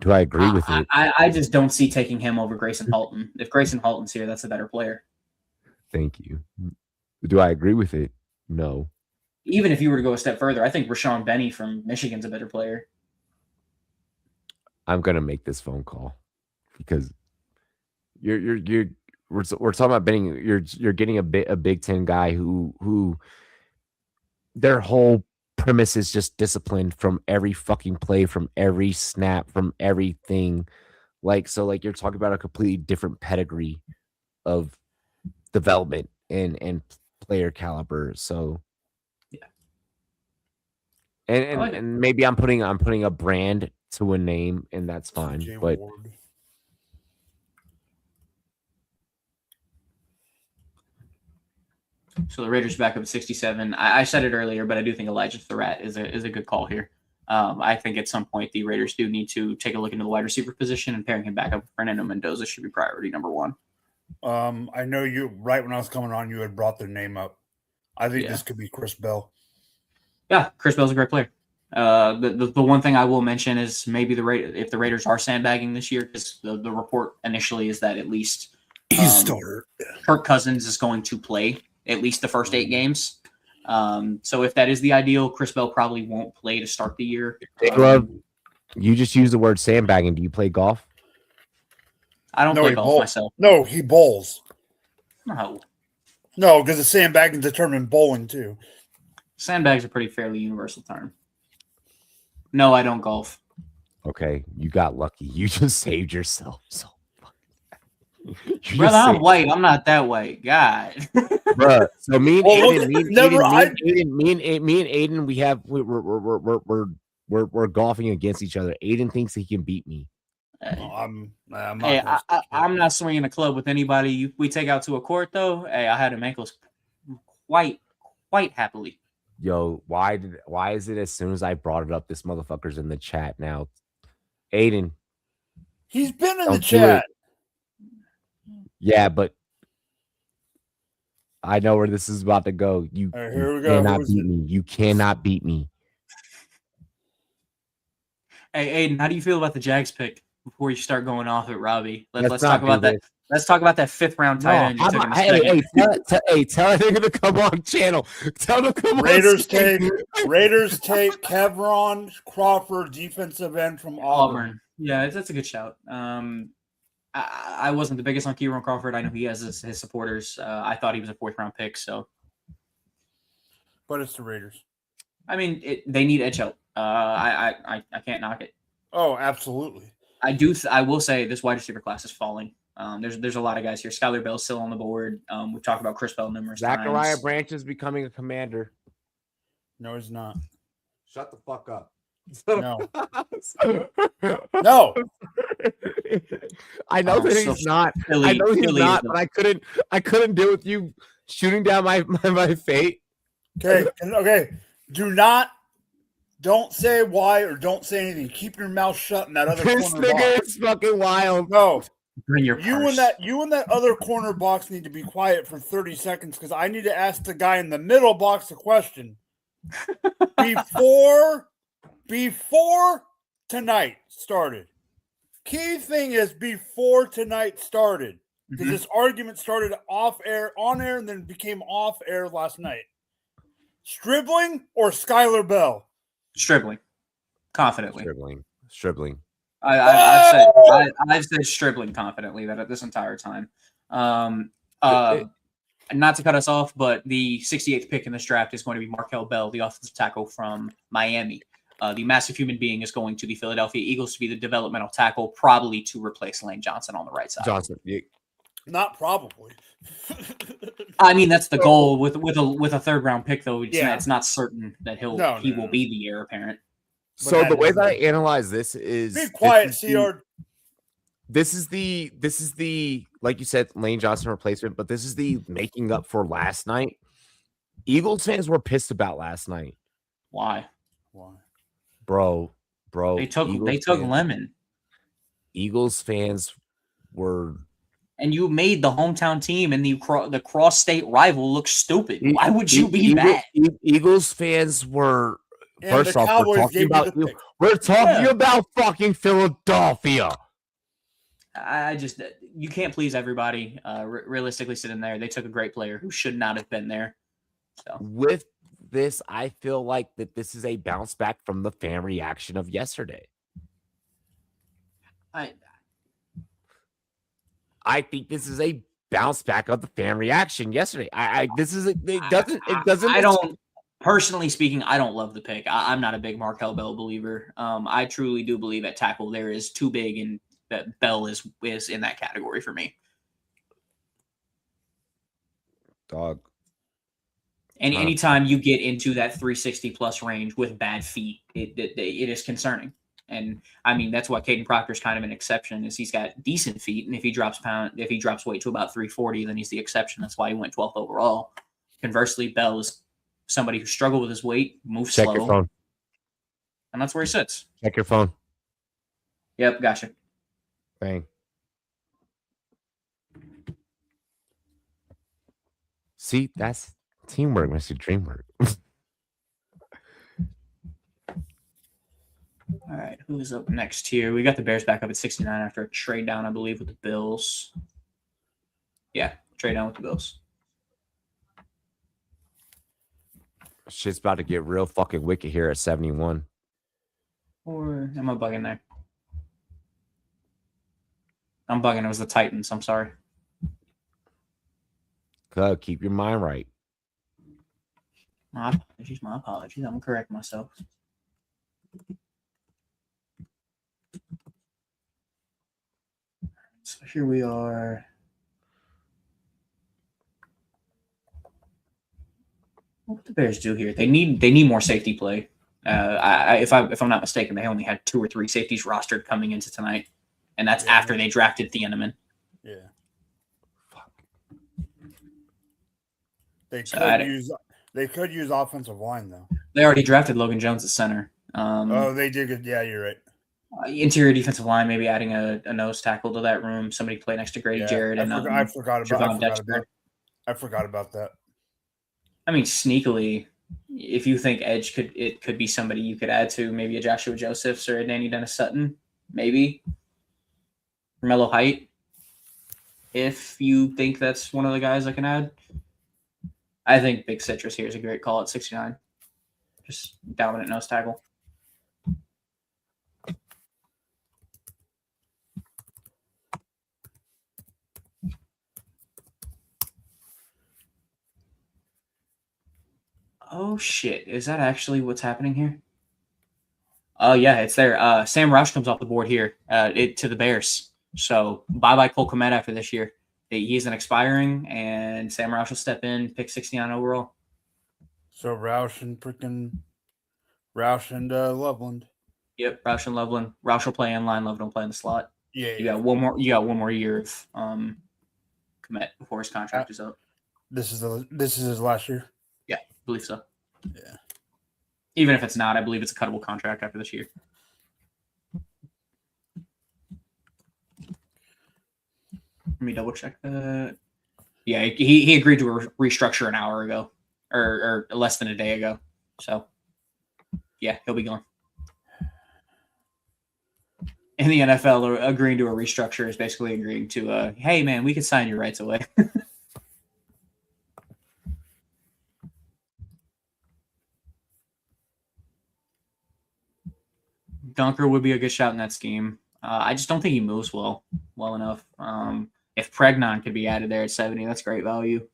Speaker 4: Do I agree with it?
Speaker 6: I just don't see taking him over Grayson Halton. If Grayson Halton's here, that's a better player.
Speaker 4: Thank you. Do I agree with it? No.
Speaker 6: Even if you were to go a step further, I think Rashawn Benny from Michigan's a better player.
Speaker 4: I'm gonna make this phone call because we're talking about betting. You're getting a Big Ten guy who their whole premise is just disciplined from every fucking play, from every snap, from everything. Like you're talking about a completely different pedigree of development and player caliber. So
Speaker 6: yeah,
Speaker 4: and maybe I'm putting a brand to a name, and that's fine. But
Speaker 6: so the Raiders back up at 67. I said it earlier, but I do think Elijah Thurrat is a good call here. I think at some point the Raiders do need to take a look into the wide receiver position, and pairing him back up with Fernando Mendoza should be priority number one.
Speaker 8: I know you right when I was coming on, you had brought their name up. I think this could be Chris Bell.
Speaker 6: Yeah, Chris Bell's a great player. The one thing I will mention is maybe if the Raiders are sandbagging this year, because the report initially is that at least
Speaker 8: he's still hurt.
Speaker 6: Kirk Cousins is going to play at least the first 8 games. So if that is the ideal, Chris Bell probably won't play to start the year.
Speaker 4: You just use the word sandbagging. Do you play golf?
Speaker 6: I don't play golf myself.
Speaker 8: No, he bowls.
Speaker 6: No,
Speaker 8: because the sandbagging determined bowling too.
Speaker 6: Sandbag's a pretty fairly universal term. No, I don't golf.
Speaker 4: Okay, you got lucky. You just saved yourself. So,
Speaker 6: brother, I'm white. I'm not that white. God,
Speaker 4: bro. So me and Aiden, we're golfing against each other. Aiden thinks he can beat me.
Speaker 6: I'm not swinging a club with anybody. We take out to a court though. Hey, I had him ankles quite happily.
Speaker 4: Yo, why is it as soon as I brought it up, this motherfucker's in the chat now? Aiden,
Speaker 8: he's been in the chat.
Speaker 4: Yeah, but I know where this is about to go. You cannot beat me. You cannot beat me.
Speaker 6: Hey, Aiden, how do you feel about the Jags pick before you start going off at Robbie? Let's talk about that. Let's talk about that 5th round tight end.
Speaker 4: Tell that nigga to come on channel. Tell them to come
Speaker 8: Raiders on. Raiders take Kevron Crawford, defensive end from Auburn.
Speaker 6: Yeah, that's a good shout. I wasn't the biggest on Kevron Crawford. I know he has his supporters. I thought he was a 4th round pick. So,
Speaker 8: but it's the Raiders.
Speaker 6: I mean, they need edge help. I can't knock it.
Speaker 8: Oh, absolutely.
Speaker 6: I will say this wide receiver class is falling. There's a lot of guys here. Skylar Bell's still on the board. We've talked about Chris Bell numerous times.
Speaker 4: Zachariah Branch is becoming a commander.
Speaker 8: No, he's not.
Speaker 4: Shut the fuck up.
Speaker 8: No. No.
Speaker 4: I know that he's not. I know he's not, but I couldn't deal with you shooting down my fate.
Speaker 8: Okay. Don't say why or don't say anything. Keep your mouth shut in that other corner box.
Speaker 4: This nigga is fucking wild.
Speaker 8: No.
Speaker 6: Bring your purse.
Speaker 8: You and that other corner box need to be quiet for 30 seconds because I need to ask the guy in the middle box a question. Before tonight started. Key thing is before tonight started. Because this argument started on air, and then became off air last night. Stribling or Skylar Bell?
Speaker 6: Stribling. Confidently.
Speaker 4: Stribling.
Speaker 6: I've said Stribling confidently that this entire time. Not to cut us off, but the 68th pick in this draft is going to be Markel Bell, the offensive tackle from Miami. The massive human being is going to the Philadelphia Eagles to be the developmental tackle, probably to replace Lane Johnson on the right side.
Speaker 4: Johnson.
Speaker 8: Not probably.
Speaker 6: I mean, that's the goal with a third round pick, though. It's not certain that he will be the heir apparent.
Speaker 4: So the way that I analyze this is
Speaker 8: be quiet, Seard.
Speaker 4: This is the like you said, Lane Johnson replacement, but this is the making up for last night. Eagles fans were pissed about last night.
Speaker 6: Why?
Speaker 4: Bro.
Speaker 6: They took Lemon.
Speaker 4: Eagles fans were,
Speaker 6: and you made the hometown team and the cross-state rival look stupid. Why would you be mad?
Speaker 4: Eagles fans were. First off, we're talking about fucking Philadelphia.
Speaker 6: You can't please everybody. Realistically, sitting there, they took a great player who should not have been there. So
Speaker 4: with this, I feel like that this is a bounce back from the fan reaction of yesterday. I think this is a bounce back of the fan reaction yesterday.
Speaker 6: Personally speaking, I don't love the pick. I'm not a big Markel Bell believer. I truly do believe at tackle there is too big, and that Bell is in that category for me.
Speaker 4: Dog.
Speaker 6: And anytime you get into that 360 plus range with bad feet, it is concerning. And I mean, that's why Caden Proctor's kind of an exception, is he's got decent feet. And if he drops weight to about 340, then he's the exception. That's why he went 12th overall. Conversely, Bell is somebody who struggled with his weight, moves slow. Check your phone. And that's where he sits.
Speaker 4: Check your phone.
Speaker 6: Yep, gotcha.
Speaker 4: Bang. See, that's teamwork, Mr. Dreamwork.
Speaker 6: All right, who's up next here? We got the Bears back up at 69 after a trade down, I believe, with the Bills. Yeah, trade down with the Bills.
Speaker 4: Shit's about to get real fucking wicked here at 71.
Speaker 6: Or am I bugging there? I'm bugging. It was the Titans. I'm sorry.
Speaker 4: Good. Keep your mind right.
Speaker 6: My apologies. I'm going to correct myself. So here we are. What the Bears do here? They need more safety play. If I'm not mistaken, they only had 2 or 3 safeties rostered coming into tonight, and that's after they drafted Thieneman.
Speaker 8: Yeah.
Speaker 4: Fuck.
Speaker 8: They could use offensive line though.
Speaker 6: They already drafted Logan Jones at center.
Speaker 8: They did. Yeah, you're right.
Speaker 6: Interior defensive line, maybe adding a nose tackle to that room. Somebody play next to Grady Jarrett.
Speaker 8: I forgot about that.
Speaker 6: I mean, sneakily, if you think edge could be somebody you could add to, maybe a Joshua Josephs or a Danny Dennis Sutton, maybe. Mello Height, if you think that's one of the guys I can add. I think Big Citrus here is a great call at 69. Just dominant nose tackle. Oh, shit. Is that actually what's happening here? Oh, yeah, it's there. Sam Roush comes off the board here to the Bears. So, bye-bye Cole Kmet after this year. He's an expiring, and Sam Roush will step in, pick 69 overall.
Speaker 8: So, Roush and Loveland.
Speaker 6: Yep, Roush and Loveland. Roush will play in line, Loveland will play in the slot.
Speaker 8: Yeah,
Speaker 6: You got one more year of Kmet before his contract is up.
Speaker 8: This is his last year.
Speaker 6: Yeah, I believe so.
Speaker 8: Yeah.
Speaker 6: Even if it's not, I believe it's a cuttable contract after this year. Let me double check that. Yeah, he agreed to restructure an hour ago, or less than a day ago. So, yeah, he'll be gone. In the NFL, agreeing to a restructure is basically agreeing to, hey, man, we can sign your rights away. Dunker would be a good shot in that scheme. I just don't think he moves well enough. If Pregnon could be added there at 70, that's great value.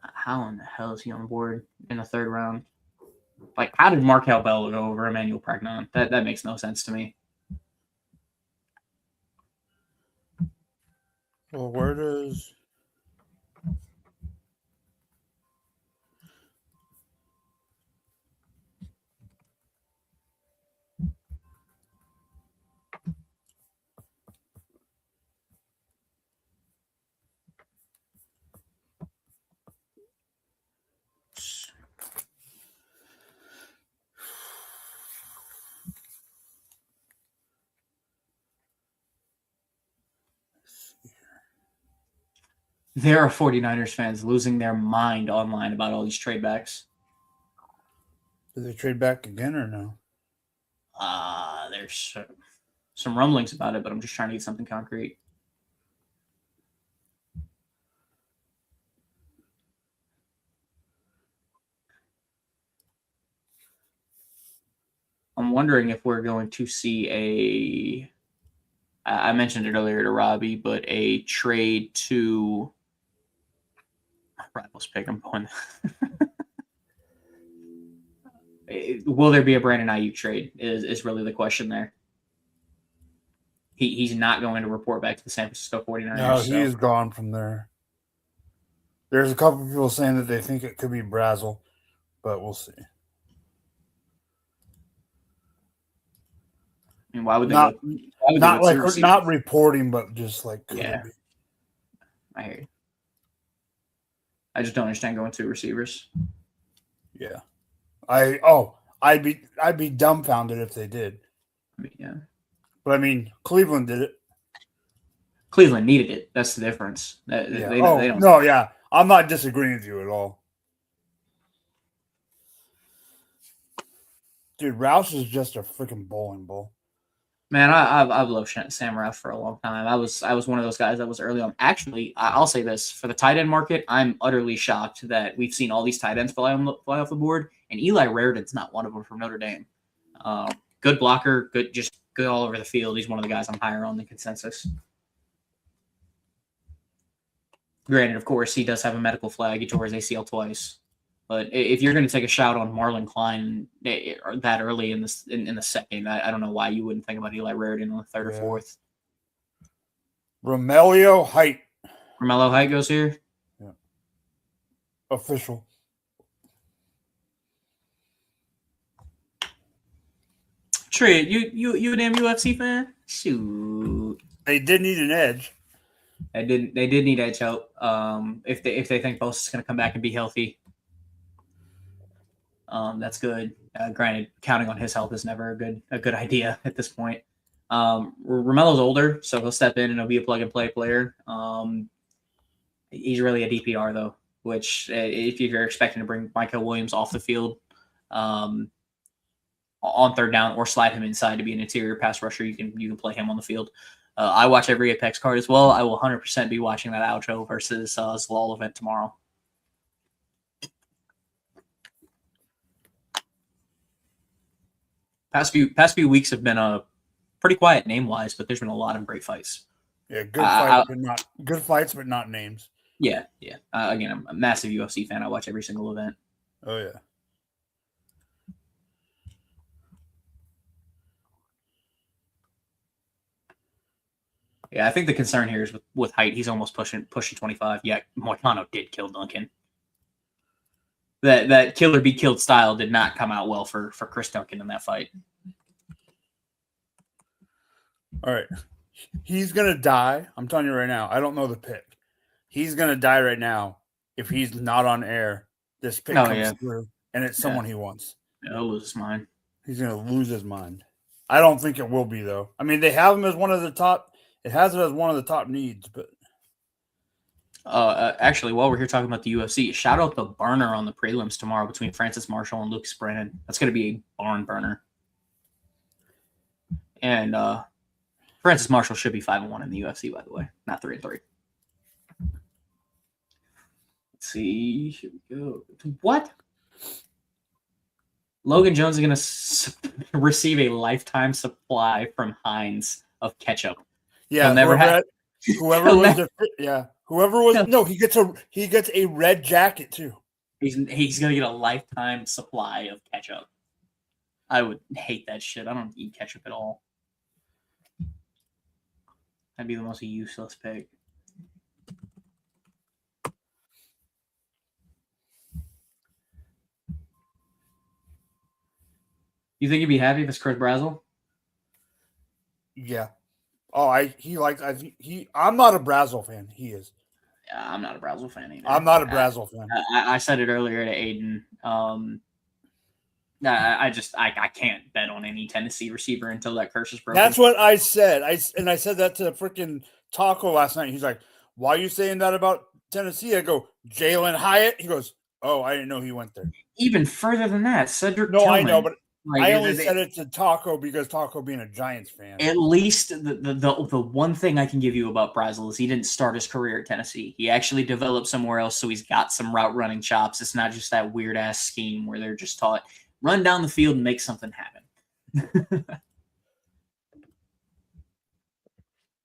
Speaker 6: How in the hell is he on board in the third round? Like, how did Markel Bell go over Emmanuel Pregnon? That makes no sense to me.
Speaker 8: Well, where does
Speaker 6: There are 49ers fans losing their mind online about all these trade backs.
Speaker 8: do they trade back again or no?
Speaker 6: There's some rumblings about it, but I'm just trying to get something concrete. I'm wondering if we're going to see I mentioned it earlier to Robbie, but a trade to Rivals pick. I'm going. Will there be a Brandon Ayuk trade? Is really the question there. He's not going to report back to the San Francisco 49ers.
Speaker 8: No, he is gone from there. There's a couple people saying that they think it could be Brazel, but we'll see.
Speaker 6: I mean, why would they
Speaker 8: not reporting, but just like
Speaker 6: yeah. I hear you. I just don't understand going to receivers.
Speaker 8: Yeah. I'd be dumbfounded if they did.
Speaker 6: I mean, yeah.
Speaker 8: But I mean, Cleveland did it.
Speaker 6: Cleveland needed it. That's the difference.
Speaker 8: Yeah.
Speaker 6: They don't.
Speaker 8: Yeah. I'm not disagreeing with you at all. Dude, Roush is just a freaking bowling ball.
Speaker 6: Man, I've loved Sam Roush for a long time. I was one of those guys that was early on. Actually, I'll say this. For the tight end market, I'm utterly shocked that we've seen all these tight ends fly off the board, and Eli Raridan's not one of them from Notre Dame. Good blocker, good all over the field. He's one of the guys I'm higher on the consensus. Granted, of course, he does have a medical flag. He tore his ACL twice. But if you're going to take a shot on Marlon Klein that early in the second, I don't know why you wouldn't think about Eli Raridan on the third or fourth.
Speaker 8: Romelio Height.
Speaker 6: Romello Height goes here?
Speaker 8: Yeah. Official.
Speaker 6: Trey, you a damn UFC fan? Shoot.
Speaker 8: They did need an edge.
Speaker 6: They did need edge help. If they think Bosa is going to come back and be healthy. That's good. Granted, counting on his health is never a good idea at this point. Romello's older, so he'll step in and he'll be a plug-and-play player. He's really a DPR, though, which if you're expecting to bring Michael Williams off the field on third down or slide him inside to be an interior pass rusher, you can play him on the field. I watch every Apex card as well. I will 100% be watching that outro versus Zlal event tomorrow. Past few weeks have been pretty quiet name wise, but there's been a lot of great fights.
Speaker 8: Yeah, good fights, but not names.
Speaker 6: Yeah. Again, I'm a massive UFC fan. I watch every single event.
Speaker 8: Oh yeah.
Speaker 6: Yeah, I think the concern here is with height. He's almost pushing 25. Yeah, Moicano did kill Duncan. That kill or be killed style did not come out well for Chris Duncan in that fight.
Speaker 8: All right. He's going to die. I'm telling you right now. I don't know the pick. He's going to die right now if he's not on air. This pick comes through, and it's someone he wants.
Speaker 6: Yeah, he'll lose his mind.
Speaker 8: He's going to lose his mind. I don't think it will be, though. I mean, they have him as one of the top. It has it as one of the top needs, but.
Speaker 6: Actually, while we're here talking about the UFC, shout out the burner on the prelims tomorrow between Francis Marshall and Lucas Brennan. That's going to be a barn burner. And Francis Marshall should be 5-1 in the UFC, by the way, not 3-3. Let's see. Here we go. What? Logan Jones is going to receive a lifetime supply from Heinz of ketchup.
Speaker 8: Yeah,
Speaker 6: He'll never have.
Speaker 8: whoever
Speaker 6: he'll
Speaker 8: was
Speaker 6: never-
Speaker 8: whoever was no, he gets a red jacket too.
Speaker 6: He's going to get a lifetime supply of ketchup. I would hate that shit. I don't eat ketchup at all. That'd be the most useless pick. You think you'd be happy if it's Chris Brazel?
Speaker 8: Yeah. Oh, I'm not a Brazel fan. He is.
Speaker 6: Yeah, I'm not a Brazel fan either.
Speaker 8: I'm not a Brazel fan.
Speaker 6: I said it earlier to Aiden. I can't bet on any Tennessee receiver until that curse is broken.
Speaker 8: That's what I said. I said that to freaking Taco last night. He's like, "Why are you saying that about Tennessee?" I go, "Jalen Hyatt." He goes, "Oh, I didn't know he went there."
Speaker 6: Even further than that, Cedric
Speaker 8: No,
Speaker 6: Tillman.
Speaker 8: I know, but
Speaker 6: Like,
Speaker 8: I only said it to Taco because Taco being a Giants fan.
Speaker 6: At least the one thing I can give you about Brazel is he didn't start his career at Tennessee. He actually developed somewhere else, so he's got some route running chops. It's not just that weird ass scheme where they're just taught run down the field and make something happen.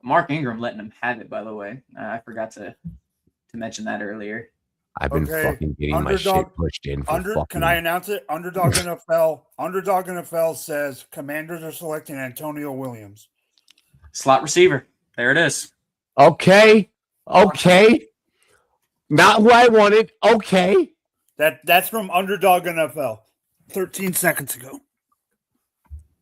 Speaker 6: Mark Ingram letting him have it, by the way. I forgot to mention that earlier.
Speaker 4: I've been fucking getting my shit pushed in.
Speaker 8: Can I announce it? Underdog NFL says Commanders are selecting Antonio Williams.
Speaker 6: Slot receiver. There it is.
Speaker 4: Okay. Not who I wanted. Okay.
Speaker 8: That's from Underdog NFL 13 seconds ago.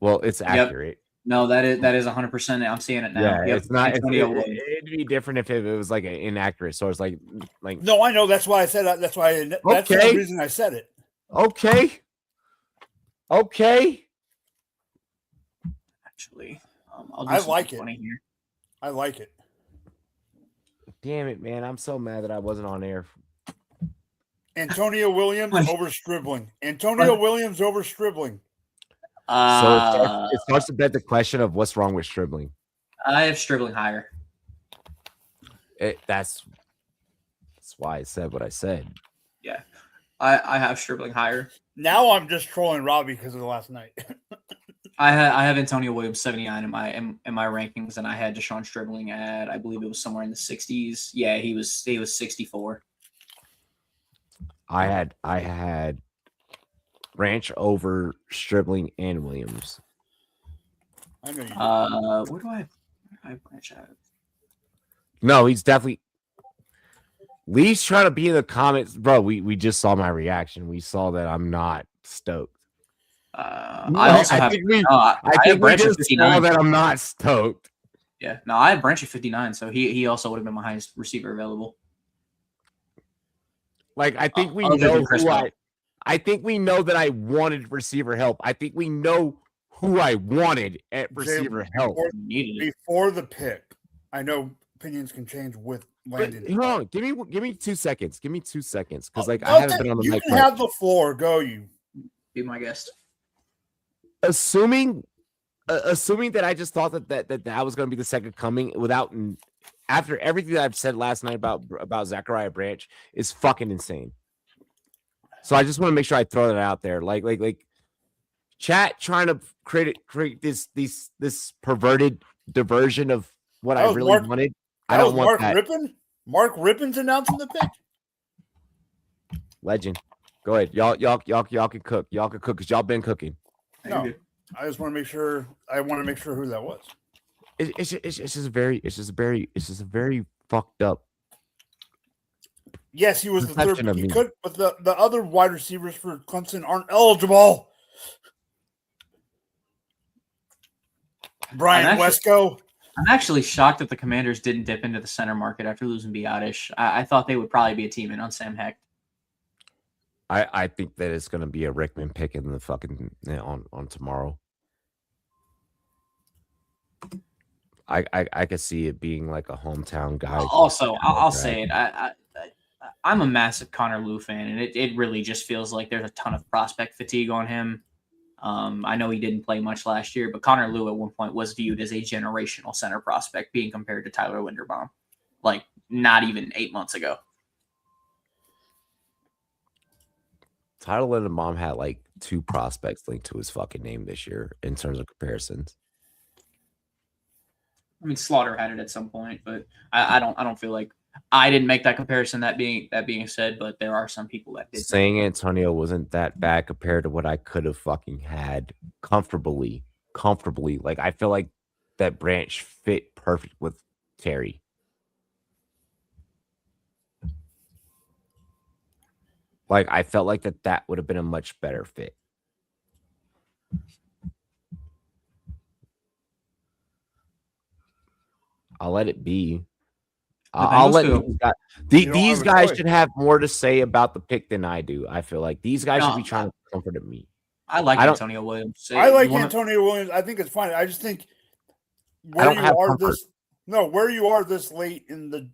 Speaker 4: Well, it's accurate.
Speaker 6: No, that is 100%. I'm seeing it now.
Speaker 4: Yeah,
Speaker 6: yep.
Speaker 4: it's not. It'd be different if it was like an inaccurate source. Like.
Speaker 8: No, I know. That's why I said that. That's why. That's the reason I said it.
Speaker 4: Okay.
Speaker 6: Actually,
Speaker 8: I like it.
Speaker 6: Here.
Speaker 8: I like it.
Speaker 4: Damn it, man! I'm so mad that I wasn't on air.
Speaker 8: Antonio Williams over Stribling. Antonio Williams over Stribling.
Speaker 4: So it starts to beg the question of what's wrong with Stribling.
Speaker 6: I have Stribling higher.
Speaker 4: That's why I said what I said.
Speaker 6: Yeah, I have Stribling higher.
Speaker 8: Now I'm just trolling Robbie because of the last night.
Speaker 6: I have Antonio Williams 79 in my rankings, and I had Deshaun Stribling at, I believe it was somewhere in the 60s. Yeah, he was 64.
Speaker 4: I had Branch over Stribling and Williams.
Speaker 8: I know you.
Speaker 6: Where do I Branch at?
Speaker 4: No, he's definitely. Lee's trying to be in the comments, bro. We just saw my reaction. We saw that I'm not stoked.
Speaker 6: I think we
Speaker 4: just saw that I'm not stoked.
Speaker 6: Yeah, no, I have Branch at 59, so he also would have been my highest receiver available.
Speaker 4: Like I think we know who I think we know that I wanted receiver help. I think we know who I wanted at receiver help.
Speaker 8: Before the pick, I know opinions can change with Landon.
Speaker 4: Hold on, give me 2 seconds. Give me 2 seconds, because I haven't been on the mic.
Speaker 8: You can have the floor. Go, you.
Speaker 6: Be my guest.
Speaker 4: Assuming that I just thought that was going to be the second coming after everything that I've said last night about Zachariah Branch is fucking insane. So I just want to make sure I throw that out there. Like chat trying to create this perverted diversion of what I really wanted. I don't want that.
Speaker 8: Mark Rippon's announcing the pick.
Speaker 4: Legend. Go ahead. Y'all can cook. Y'all can cook because y'all been cooking.
Speaker 8: No, I just want to make sure. I want to make sure who that was.
Speaker 4: It's just a very fucked up.
Speaker 8: Yes, he was the third. He could, but the other wide receivers for Clemson aren't eligible. Brian Wesco.
Speaker 6: I'm actually shocked that the Commanders didn't dip into the center market after losing Biotish. I thought they would probably be a team in on Sam Hecht.
Speaker 4: I think that it's going to be a Rickman pick in the fucking on tomorrow. I could see it being like a hometown guy.
Speaker 6: Also, I'll say it. I'm a massive Connor Lew fan, and it really just feels like there's a ton of prospect fatigue on him. I know he didn't play much last year, but Connor Lew at one point was viewed as a generational center prospect being compared to Tyler Linderbaum, like not even 8 months ago.
Speaker 4: Tyler Linderbaum had like 2 prospects linked to his fucking name this year in terms of comparisons.
Speaker 6: I mean, Slaughter had it at some point, but I don't feel like I didn't make that comparison. That being said, but there are some people that did.
Speaker 4: Saying Antonio wasn't that bad compared to what I could have fucking had comfortably. Like, I feel like that Branch fit perfect with Terry. Like, I felt like that would have been a much better fit. I'll let it be. I'll let these guys should have more to say about the pick than I do. I feel like these guys should be trying to comfort me.
Speaker 6: I like Antonio Williams.
Speaker 8: I like Antonio Williams. I think it's fine. I just think where you are this late in the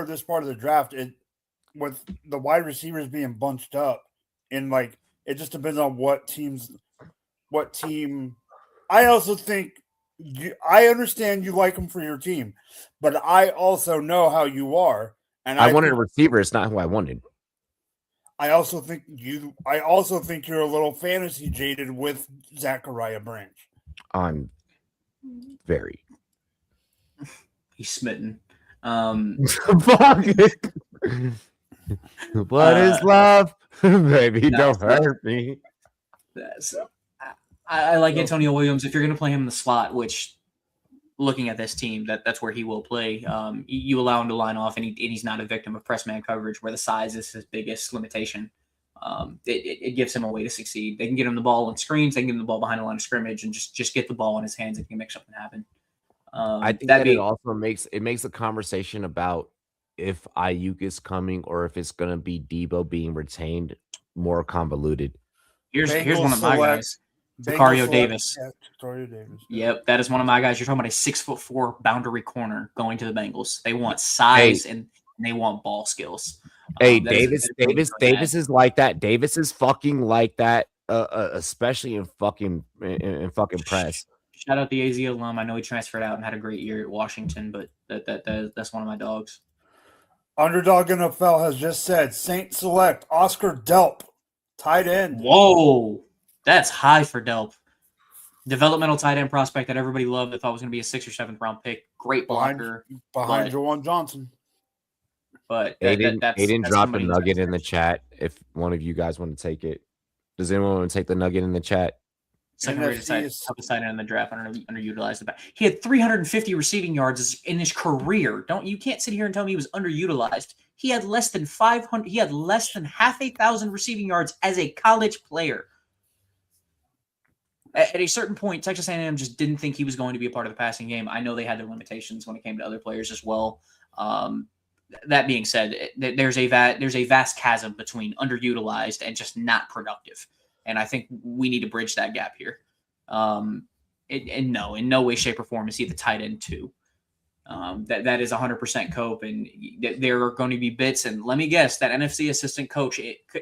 Speaker 8: this part of the draft, with the wide receivers being bunched up, and like it just depends on what team. I also think I understand you like him for your team, but I also know how you are, and
Speaker 4: I wanted a receiver. It's not who I wanted.
Speaker 8: I also think you're a little fantasy jaded with Zachariah Branch.
Speaker 4: I'm very.
Speaker 6: He's smitten.
Speaker 4: Fuck it. What is love? Baby, don't hurt me.
Speaker 6: I like Antonio Williams. If you're going to play him in the slot, which looking at this team, that's where he will play. You allow him to line off, and he's not a victim of press man coverage where the size is his biggest limitation. It gives him a way to succeed. They can get him the ball on screens. They can get him the ball behind the line of scrimmage and just get the ball in his hands and he can make something happen.
Speaker 4: I think that it also makes a conversation about if Ayuk is coming or if it's going to be Debo being retained more convoluted.
Speaker 6: Here's one of my guys. Sicario Davis. Yeah, Sicario Davis. Yep, that is one of my guys. You're talking about a 6'4" boundary corner going to the Bengals. They want size and they want ball skills.
Speaker 4: Hey, Davis is like that. Davis is fucking like that, especially in fucking press.
Speaker 6: Shout out the AZ alum. I know he transferred out and had a great year at Washington, but that's one of my dogs.
Speaker 8: Underdog NFL has just said Saint select Oscar Delp, tight end.
Speaker 6: Whoa, that's high for Delp. Developmental tight end prospect that everybody loved. I thought was going to be a 6th or 7th round pick. Great blocker
Speaker 8: behind Jawan Johnson.
Speaker 6: But
Speaker 4: Aiden dropped a nugget in the chat. If one of you guys want to take it, does anyone want to take the nugget in the chat?
Speaker 6: Second-rated toughest tight end in the draft, underutilized. He had 350 receiving yards in his career. You can't sit here and tell me he was underutilized. He had less than 500. He had less than half 1,000 receiving yards as a college player. At a certain point, Texas A&M just didn't think he was going to be a part of the passing game. I know they had their limitations when it came to other players as well. That being said, there's a vast chasm between underutilized and just not productive. And I think we need to bridge that gap here. And no, in no way, shape, or form is he the tight end too. That is 100% Cope, and there are going to be bits. And let me guess, that NFC assistant coach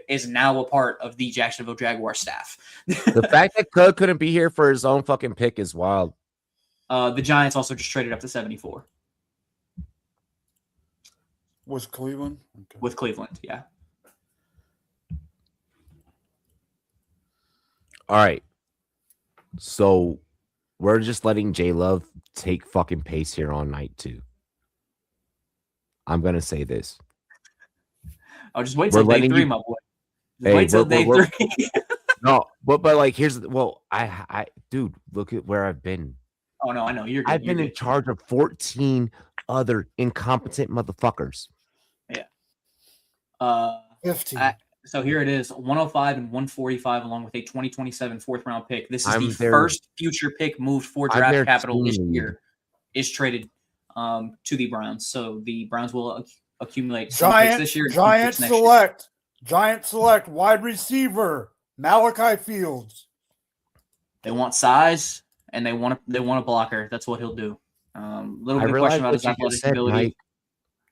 Speaker 6: is now a part of the Jacksonville Jaguars staff.
Speaker 4: The fact that Cook couldn't be here for his own fucking pick is wild.
Speaker 6: The Giants also just traded up to 74.
Speaker 8: Was Cleveland?
Speaker 6: Okay. With Cleveland, yeah.
Speaker 4: All right. So we're just letting J-Love take fucking pace here on night 2. I'm going to say this.
Speaker 6: Oh, just wait till day 3, my boy. Wait till day 3.
Speaker 4: No, but like I dude, look at where I've been.
Speaker 6: Oh no, I know.
Speaker 4: I've been in charge of 14 other incompetent motherfuckers.
Speaker 6: Yeah.
Speaker 8: 15.
Speaker 6: So here it is, 105 and 145, along with a 2027 4th-round pick. This is the first future pick moved for draft capital this year. Is traded to the Browns. So the Browns will accumulate some picks this year.
Speaker 8: Giant select wide receiver Malachi Fields.
Speaker 6: They want size and they want a blocker. That's what he'll do. Little bit of question about his athletic ability.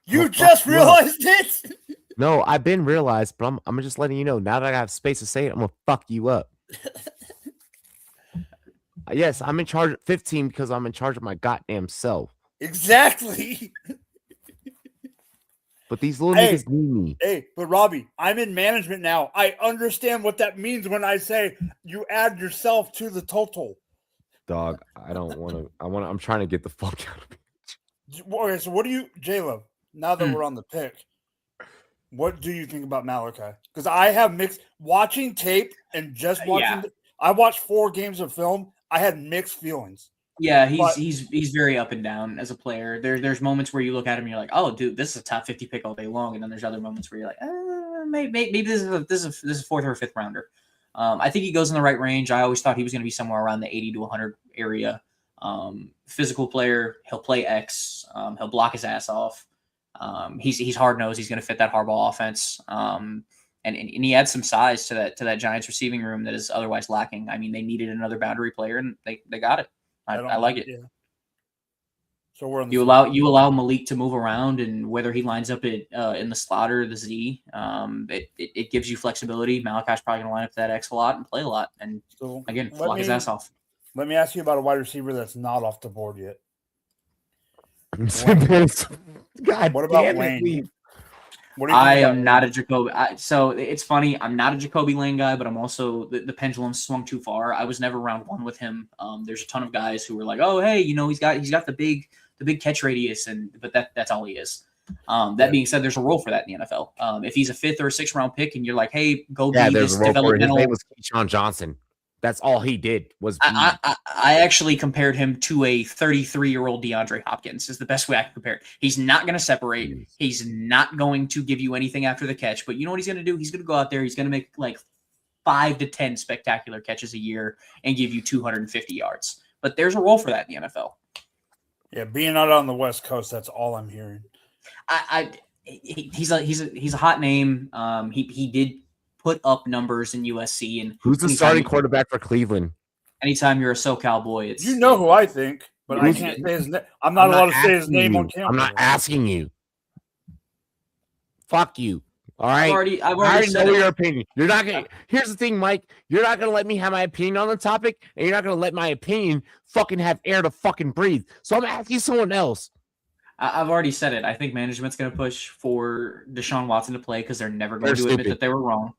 Speaker 8: You just realized it.
Speaker 4: No, I've been realized, but I'm just letting you know. Now that I have space to say it, I'm gonna fuck you up. Yes, I'm in charge of 15 because I'm in charge of my goddamn self.
Speaker 8: Exactly.
Speaker 4: but these little niggas need me.
Speaker 8: Hey, but Robbie, I'm in management now. I understand what that means when I say you add yourself to the total.
Speaker 4: Dog, I don't want to. I'm trying to get the fuck out of it.
Speaker 8: Okay, so what do you, J-Lo, now that we're on the pick, what do you think about Malachi? Because I have mixed, watching tape and just watching, I watched 4 games of film. I had mixed feelings.
Speaker 6: Yeah, he's very up and down as a player. There's moments where you look at him and you're like, oh, dude, this is a top 50 pick all day long, and then there's other moments where you're like, maybe this is a 4th or 5th rounder. I think he goes in the right range. I always thought he was going to be somewhere around the 80 to 100 area. Physical player, he'll play X. He'll block his ass off. He's hard nosed. He's going to fit that Harbaugh offense. And he adds some size to that Giants receiving room that is otherwise lacking. I mean, they needed another boundary player, and they got it. I like it.
Speaker 8: Yeah. So we're on the
Speaker 6: you allow Malik to move around, and whether he lines up in the slot or the Z, it gives you flexibility. Malachi's probably going to line up that X a lot and play a lot, and
Speaker 8: So
Speaker 6: again, block his ass off.
Speaker 8: Let me ask you about a wide receiver that's not off the board yet.
Speaker 4: God,
Speaker 8: What about
Speaker 4: damn it,
Speaker 8: Lane?
Speaker 4: Lee.
Speaker 8: What do you think
Speaker 6: I
Speaker 8: about
Speaker 6: am not a Jacoby. So it's funny. I'm not a Jacoby Lane guy, but I'm also the pendulum swung too far. I was never round 1 with him. There's a ton of guys who were like, oh, hey, he's got the big catch radius, but that's all he is. That being said, there's a role for that in the NFL. If he's a 5th or 6th round pick, and you're like, hey, go be this developmental.
Speaker 4: His name was Keyshawn Johnson. That's all he did was.
Speaker 6: I actually compared him to a 33-year-old DeAndre Hopkins. Is the best way I can compare it. He's not going to separate. He's not going to give you anything after the catch. But you know what he's going to do? He's going to go out there. He's going to make like 5 to 10 spectacular catches a year and give you 250 yards. But there's a role for that in the NFL.
Speaker 8: Yeah, being out on the West Coast, that's all I'm hearing.
Speaker 6: He's a hot name. He did put up numbers in USC. And
Speaker 4: who's the starting quarterback for Cleveland?
Speaker 6: Anytime you're a SoCal boy, it's
Speaker 8: you know who I think, but I can't say his name. I'm not allowed to say his name on camera.
Speaker 4: I'm not asking you. Fuck you. All right.
Speaker 6: I've already
Speaker 4: know your opinion. You're not gonna. Here's the thing, Mike. You're not gonna let me have my opinion on the topic, and you're not gonna let my opinion fucking have air to fucking breathe. So I'm asking someone else.
Speaker 6: I've already said it. I think management's going to push for Deshaun Watson to play because they're never going to admit that they were wrong.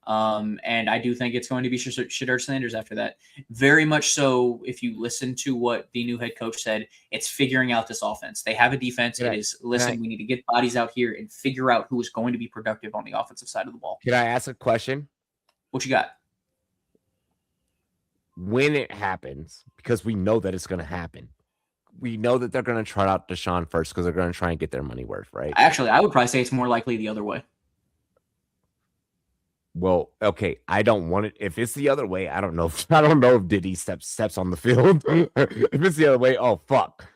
Speaker 6: And I do think it's going to be Shedeur Sanders after that. Very much so, if you listen to what the new head coach said, it's figuring out this offense. They have a defense. It is, listen, we need to get bodies out here and figure out who is going to be productive on the offensive side of the ball.
Speaker 4: Can I ask a question?
Speaker 6: What you got?
Speaker 4: When it happens, because we know that it's going to happen. We know that they're going to try out Deshaun first because they're going to try and get their money worth, right?
Speaker 6: Actually, I would probably say it's more likely the other way.
Speaker 4: Well, okay, I don't want it. If it's the other way, I don't know. I don't know if Diddy steps on the field. If it's the other way, oh fuck.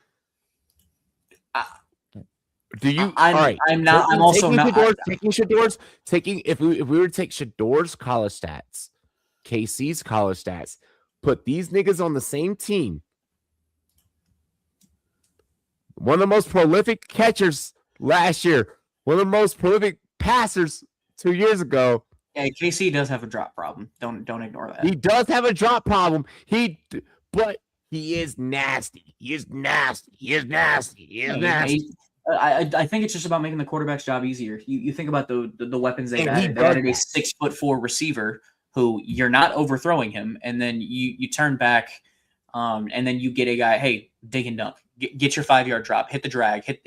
Speaker 4: Do you?
Speaker 6: I'm
Speaker 4: all right.
Speaker 6: I'm not. I'm also not.
Speaker 4: Taking Shedor's. If we were to take Shedor's college stats, KC's college stats, put these niggas on the same team. One of the most prolific catchers last year. One of the most prolific passers 2 years ago.
Speaker 6: Yeah, KC does have a drop problem. Don't ignore that.
Speaker 4: He does have a drop problem. But he is nasty. He is nasty. He is nasty. He is nasty.
Speaker 6: I think it's just about making the quarterback's job easier. You think about the weapons they've added. They added a 6'4" receiver who you're not overthrowing him, and then you turn back, and then you get a guy. Hey, dink and dunk. Get your 5-yard drop. Hit the drag. Hit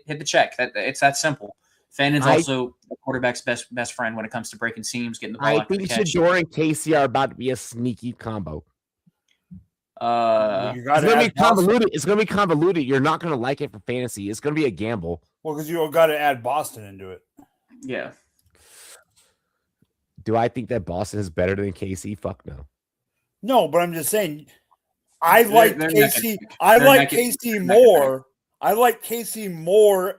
Speaker 6: the check. It's that simple. Fannon's also the quarterback's best friend when it comes to breaking seams, getting the ball.
Speaker 4: I think Shedeur and Casey are about to be a sneaky combo. It's gonna be convoluted. It's gonna be convoluted. You're not gonna like it for fantasy. It's gonna be a gamble.
Speaker 8: Well, because you got to add Boston into it.
Speaker 6: Yeah.
Speaker 4: Do I think that Boston is better than KC? Fuck no.
Speaker 8: No, but I'm just saying. I like KC. I like KC more. I like KC more.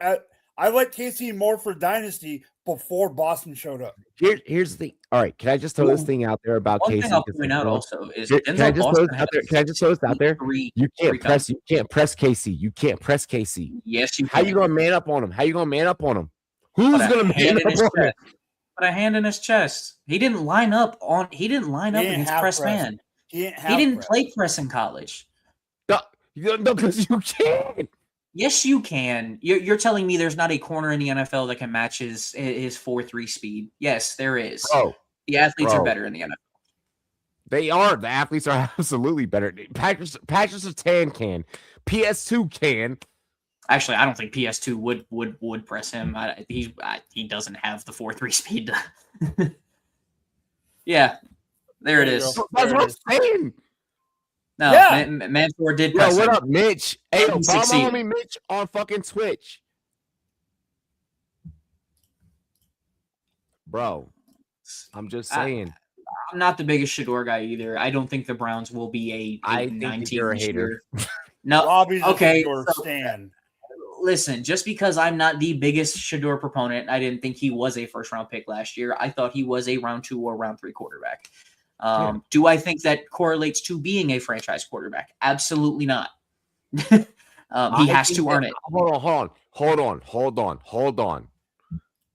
Speaker 8: I like KC more for Dynasty before Boston showed up.
Speaker 4: Here's the thing. All right, can I just throw this thing out there about KC?
Speaker 6: Thing I'll point out also is
Speaker 4: can I just throw this out there? You can't press KC. You can't press KC.
Speaker 6: Yes, you can.
Speaker 4: How you gonna man up on him? How you gonna man up on him? Who's gonna man up on him?
Speaker 6: Put a hand in his chest. He didn't line up against press man. He didn't play press in college.
Speaker 4: No, because you can't.
Speaker 6: Yes, you can. You're telling me there's not a corner in the NFL that can match his 4.3 speed? Yes, there is.
Speaker 4: Bro,
Speaker 6: The athletes are
Speaker 4: bro.
Speaker 6: better in the NFL.
Speaker 4: They are. The athletes are absolutely better. Patrick Surtain can. PS2 can.
Speaker 6: Actually, I don't think PS2 would press him. He doesn't have the 4.3 speed. Yeah, there it is.
Speaker 4: That's what I'm saying.
Speaker 6: No,
Speaker 8: Yeah.
Speaker 6: Mansoor did
Speaker 4: Yo,
Speaker 6: press
Speaker 4: what
Speaker 6: him.
Speaker 4: up, Mitch? Hey, yo,
Speaker 6: He
Speaker 4: follow my
Speaker 6: succeeded.
Speaker 4: homie Mitch on fucking Twitch. Bro, I'm just saying.
Speaker 6: I'm not the biggest Shador guy either. I don't think the Browns will be a
Speaker 4: I think
Speaker 6: 19
Speaker 4: you're a
Speaker 6: this
Speaker 4: hater.
Speaker 6: year. No,
Speaker 8: Robbie's
Speaker 6: okay.
Speaker 8: your
Speaker 6: so-
Speaker 8: stand.
Speaker 6: Listen, just because I'm not the biggest Shador proponent, I didn't think he was a first-round pick last year. I thought he was a round 2 or round 3 quarterback. Do I think that correlates to being a franchise quarterback? Absolutely not. He has to earn it.
Speaker 4: Hold on.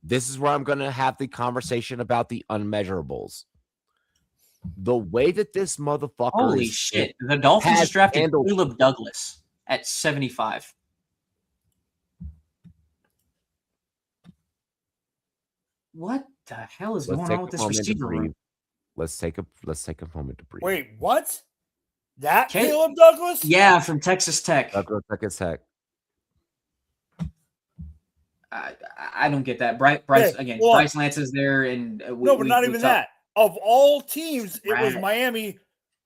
Speaker 4: This is where I'm going to have the conversation about the unmeasurables. The way that this motherfucker
Speaker 6: Holy
Speaker 4: is
Speaker 6: shit. The Dolphins
Speaker 4: has
Speaker 6: just drafted
Speaker 4: handled-
Speaker 6: Caleb Douglas at 75. What the hell is
Speaker 4: Let's
Speaker 6: going
Speaker 4: take
Speaker 6: on with
Speaker 4: a
Speaker 6: this
Speaker 4: moment to
Speaker 6: receiver room?
Speaker 4: breathe. Let's take a moment to breathe.
Speaker 8: Wait, what? That
Speaker 6: Okay.
Speaker 8: Caleb Douglas?
Speaker 6: Yeah, from Texas Tech.
Speaker 4: Douglas Tech.
Speaker 6: I don't get that. Bryce
Speaker 8: Hey, well,
Speaker 6: Bryce Lance is there, and
Speaker 8: No, but not even that. Of all teams, it was
Speaker 6: Right.
Speaker 8: Miami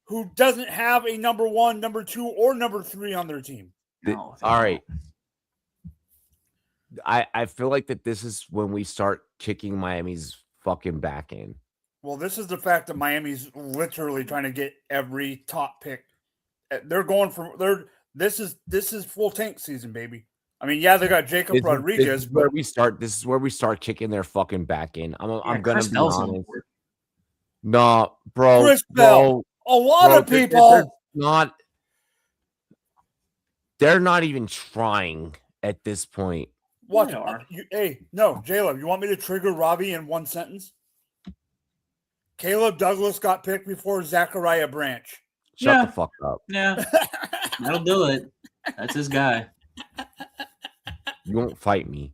Speaker 8: who doesn't have a number 1, number 2, or number 3 on their team.
Speaker 6: No,
Speaker 4: All right. I feel like that this is when we start kicking Miami's fucking back in.
Speaker 8: Well, this is the fact that Miami's literally trying to get every top pick. They're going for this is full tank season, baby. I mean, yeah, they got Jacob Rodriguez,
Speaker 4: This is where we start. This is where we start kicking their fucking back in. I'm gonna
Speaker 6: Chris
Speaker 4: be
Speaker 6: Bell's on
Speaker 4: honest.
Speaker 6: board.
Speaker 4: No, bro.
Speaker 8: Chris Bell. A lot of people.
Speaker 4: They're not even trying at this point.
Speaker 8: What?
Speaker 6: They are.
Speaker 8: No, J-Lo, you want me to trigger Robbie in one sentence? Caleb Douglas got picked before Zachariah Branch.
Speaker 4: Shut the fuck up.
Speaker 6: Yeah, that'll do it. That's his guy.
Speaker 4: You won't fight me.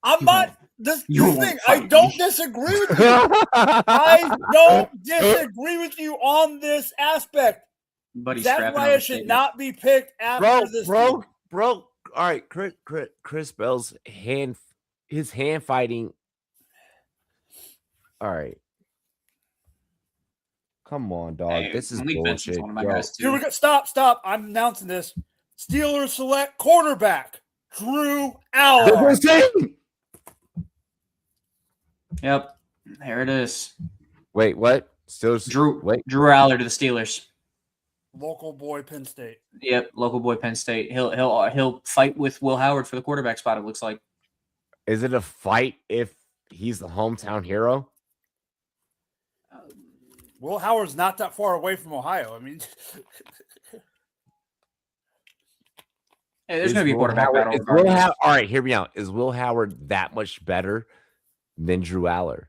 Speaker 8: I'm not. This
Speaker 6: won't
Speaker 8: thing,
Speaker 6: fight
Speaker 8: I don't
Speaker 6: me.
Speaker 8: disagree with you. I don't disagree with you on this aspect.
Speaker 6: But he's strapping on
Speaker 8: Zachariah
Speaker 6: the
Speaker 8: should
Speaker 6: state.
Speaker 8: not be picked after this.
Speaker 4: Bro. All right, Chris Bell's hand fighting. All right. Come on, dog.
Speaker 6: Hey,
Speaker 4: this is
Speaker 6: Malik Benson's
Speaker 4: bullshit.
Speaker 6: one of my
Speaker 4: Yo,
Speaker 6: guys, too.
Speaker 8: Here we go. Stop. I'm announcing this. Steelers select quarterback Drew
Speaker 4: That's what I'm
Speaker 8: Aller.
Speaker 4: saying.
Speaker 6: Yep, there it is.
Speaker 4: Wait, what? Still
Speaker 6: Drew
Speaker 4: Wait.
Speaker 6: Aller to the Steelers.
Speaker 8: Local boy, Penn State.
Speaker 6: Yep, local boy, Penn State. He'll fight with Will Howard for the quarterback spot. It looks like.
Speaker 4: Is it a fight if he's the hometown hero?
Speaker 8: Will Howard's not that far away from Ohio. I mean,
Speaker 6: Hey, there's
Speaker 4: Is
Speaker 6: going to be a
Speaker 4: Will
Speaker 6: quarterback
Speaker 4: Howard-
Speaker 6: battle.
Speaker 4: is Will
Speaker 6: regardless.
Speaker 4: How- all right, hear me out. Is Will Howard that much better than Drew Aller?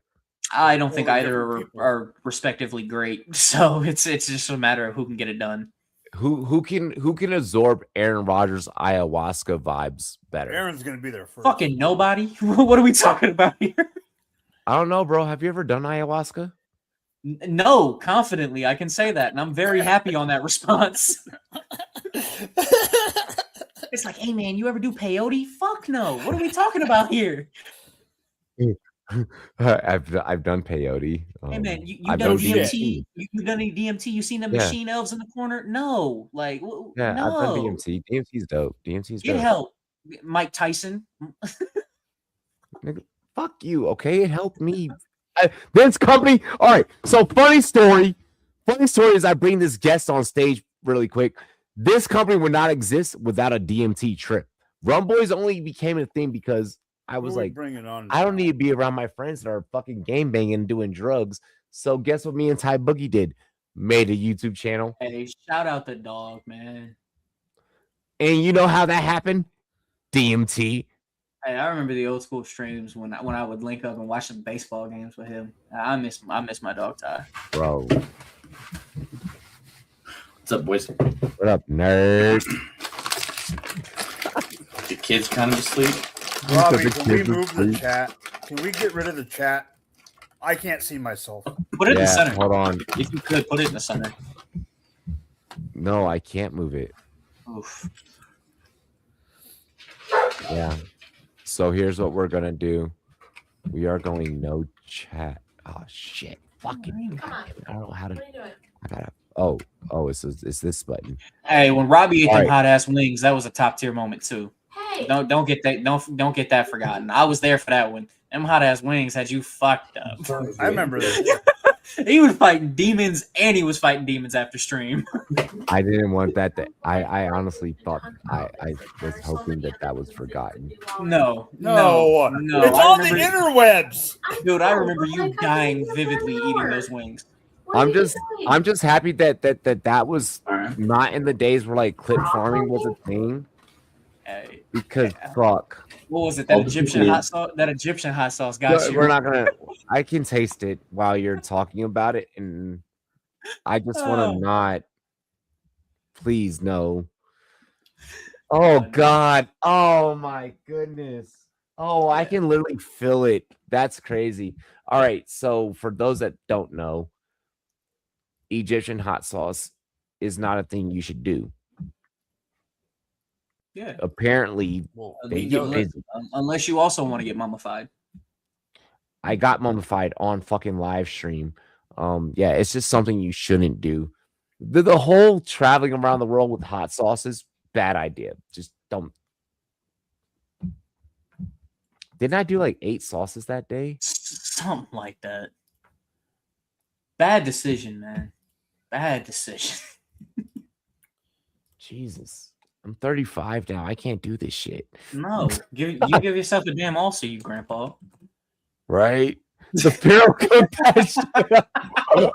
Speaker 6: I don't think
Speaker 8: Totally
Speaker 6: either
Speaker 8: different people.
Speaker 6: are respectively great. So it's just a matter of who can get it done.
Speaker 4: Who can absorb Aaron Rodgers ayahuasca vibes better?
Speaker 8: Aaron's going to be there first.
Speaker 6: Fucking nobody. What are we talking about here?
Speaker 4: I don't know, bro. Have you ever done ayahuasca?
Speaker 6: No, confidently, I can say that, and I'm very happy on that response. It's like, hey man, you ever do peyote? Fuck no. What are we talking about here?
Speaker 4: I've done peyote.
Speaker 6: Hey man, you
Speaker 4: I've
Speaker 6: done
Speaker 4: done
Speaker 6: DMT? You done any DMT? You seen the
Speaker 4: Yeah.
Speaker 6: machine elves in the corner? No, like
Speaker 4: Yeah,
Speaker 6: no.
Speaker 4: I've done DMT. DMT's dope. DMT's
Speaker 6: Get
Speaker 4: dope.
Speaker 6: help, Mike Tyson.
Speaker 4: Nigga, fuck you, okay? It helped me. This company. All right. So funny story is I bring this guest on stage really quick. This company would not exist without a DMT trip. Rumboyz only became a thing because I was like,
Speaker 8: bring it on.
Speaker 4: I don't need to be around my friends that are fucking game banging and doing drugs. So guess what me and Ty Boogie did? Made a YouTube channel.
Speaker 6: Hey, shout out the dog, man.
Speaker 4: And you know how that happened? DMT.
Speaker 6: Hey, I remember the old school streams when I would link up and watch some baseball games with him. I miss my dog Ty.
Speaker 4: Bro.
Speaker 9: What's up, boys?
Speaker 4: What up, nerd?
Speaker 6: kid's kind of asleep.
Speaker 8: Robbie,
Speaker 4: The
Speaker 8: can we
Speaker 4: kids
Speaker 8: move the
Speaker 4: asleep.
Speaker 8: chat? Can we get rid of the chat? I can't see myself.
Speaker 6: Put it in the
Speaker 4: Yeah,
Speaker 6: center.
Speaker 4: hold on.
Speaker 6: If you could, put it in the center.
Speaker 4: No, I can't move it.
Speaker 6: Oof.
Speaker 4: Yeah. So here's what we're gonna do. We are going no chat. Oh shit! Fucking.
Speaker 9: Come on.
Speaker 4: I don't know how to.
Speaker 9: What are you doing?
Speaker 4: I gotta. It's this button.
Speaker 6: Hey, when Robbie ate
Speaker 4: All
Speaker 6: them
Speaker 4: right.
Speaker 6: hot ass wings, that was a top tier moment too.
Speaker 9: Hey.
Speaker 6: Don't get that that forgotten. I was there for that one. Them hot ass wings had you fucked up.
Speaker 8: I remember that.
Speaker 6: He was fighting demons and he was fighting demons after stream.
Speaker 4: I didn't want that. I honestly thought I was hoping that was forgotten.
Speaker 6: No.
Speaker 8: It's on the interwebs.
Speaker 6: Dude, I remember you dying vividly eating those wings.
Speaker 4: I'm just happy that was not in the days where like clip farming was a thing.
Speaker 6: Hey,
Speaker 4: Because fuck.
Speaker 6: what was it? That Egyptian hot sauce. That Egyptian hot sauce got you.
Speaker 4: We're not gonna. I can taste it while you're talking about it, and I just want to not. Please no. Oh God! Oh my goodness! Oh, I can literally feel it. That's crazy. All right, so for those that don't know, Egyptian hot sauce is not a thing you should do.
Speaker 6: Yeah.
Speaker 4: Apparently, they get busy.
Speaker 6: Unless you also want to get mummified.
Speaker 4: I got mummified on fucking live stream. Yeah, it's just something you shouldn't do. The whole traveling around the world with hot sauces, bad idea. Just don't. Didn't I do like 8 sauces that day?
Speaker 6: Something like that. Bad decision, man. Bad decision.
Speaker 4: Jesus. I'm 35 now. I can't do this shit.
Speaker 6: No. You give yourself a damn ulcer, you grandpa.
Speaker 4: Right? The Pharaoh cooked that shit.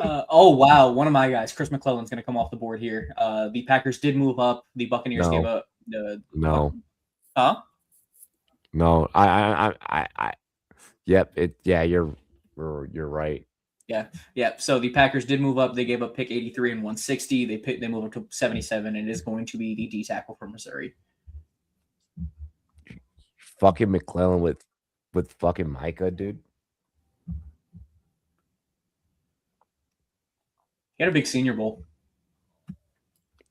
Speaker 6: Oh wow, one of my guys, Chris McClellan's gonna come off the board here. The Packers did move up. The Buccaneers gave up the
Speaker 4: No.
Speaker 6: Huh?
Speaker 4: No. I yep, you're right.
Speaker 6: Yeah. So the Packers did move up. They gave up pick 83 and 160. They moved up to 77, and it is going to be the D tackle from Missouri.
Speaker 4: Fucking McClellan with fucking Micah, dude.
Speaker 6: He had a big Senior Bowl.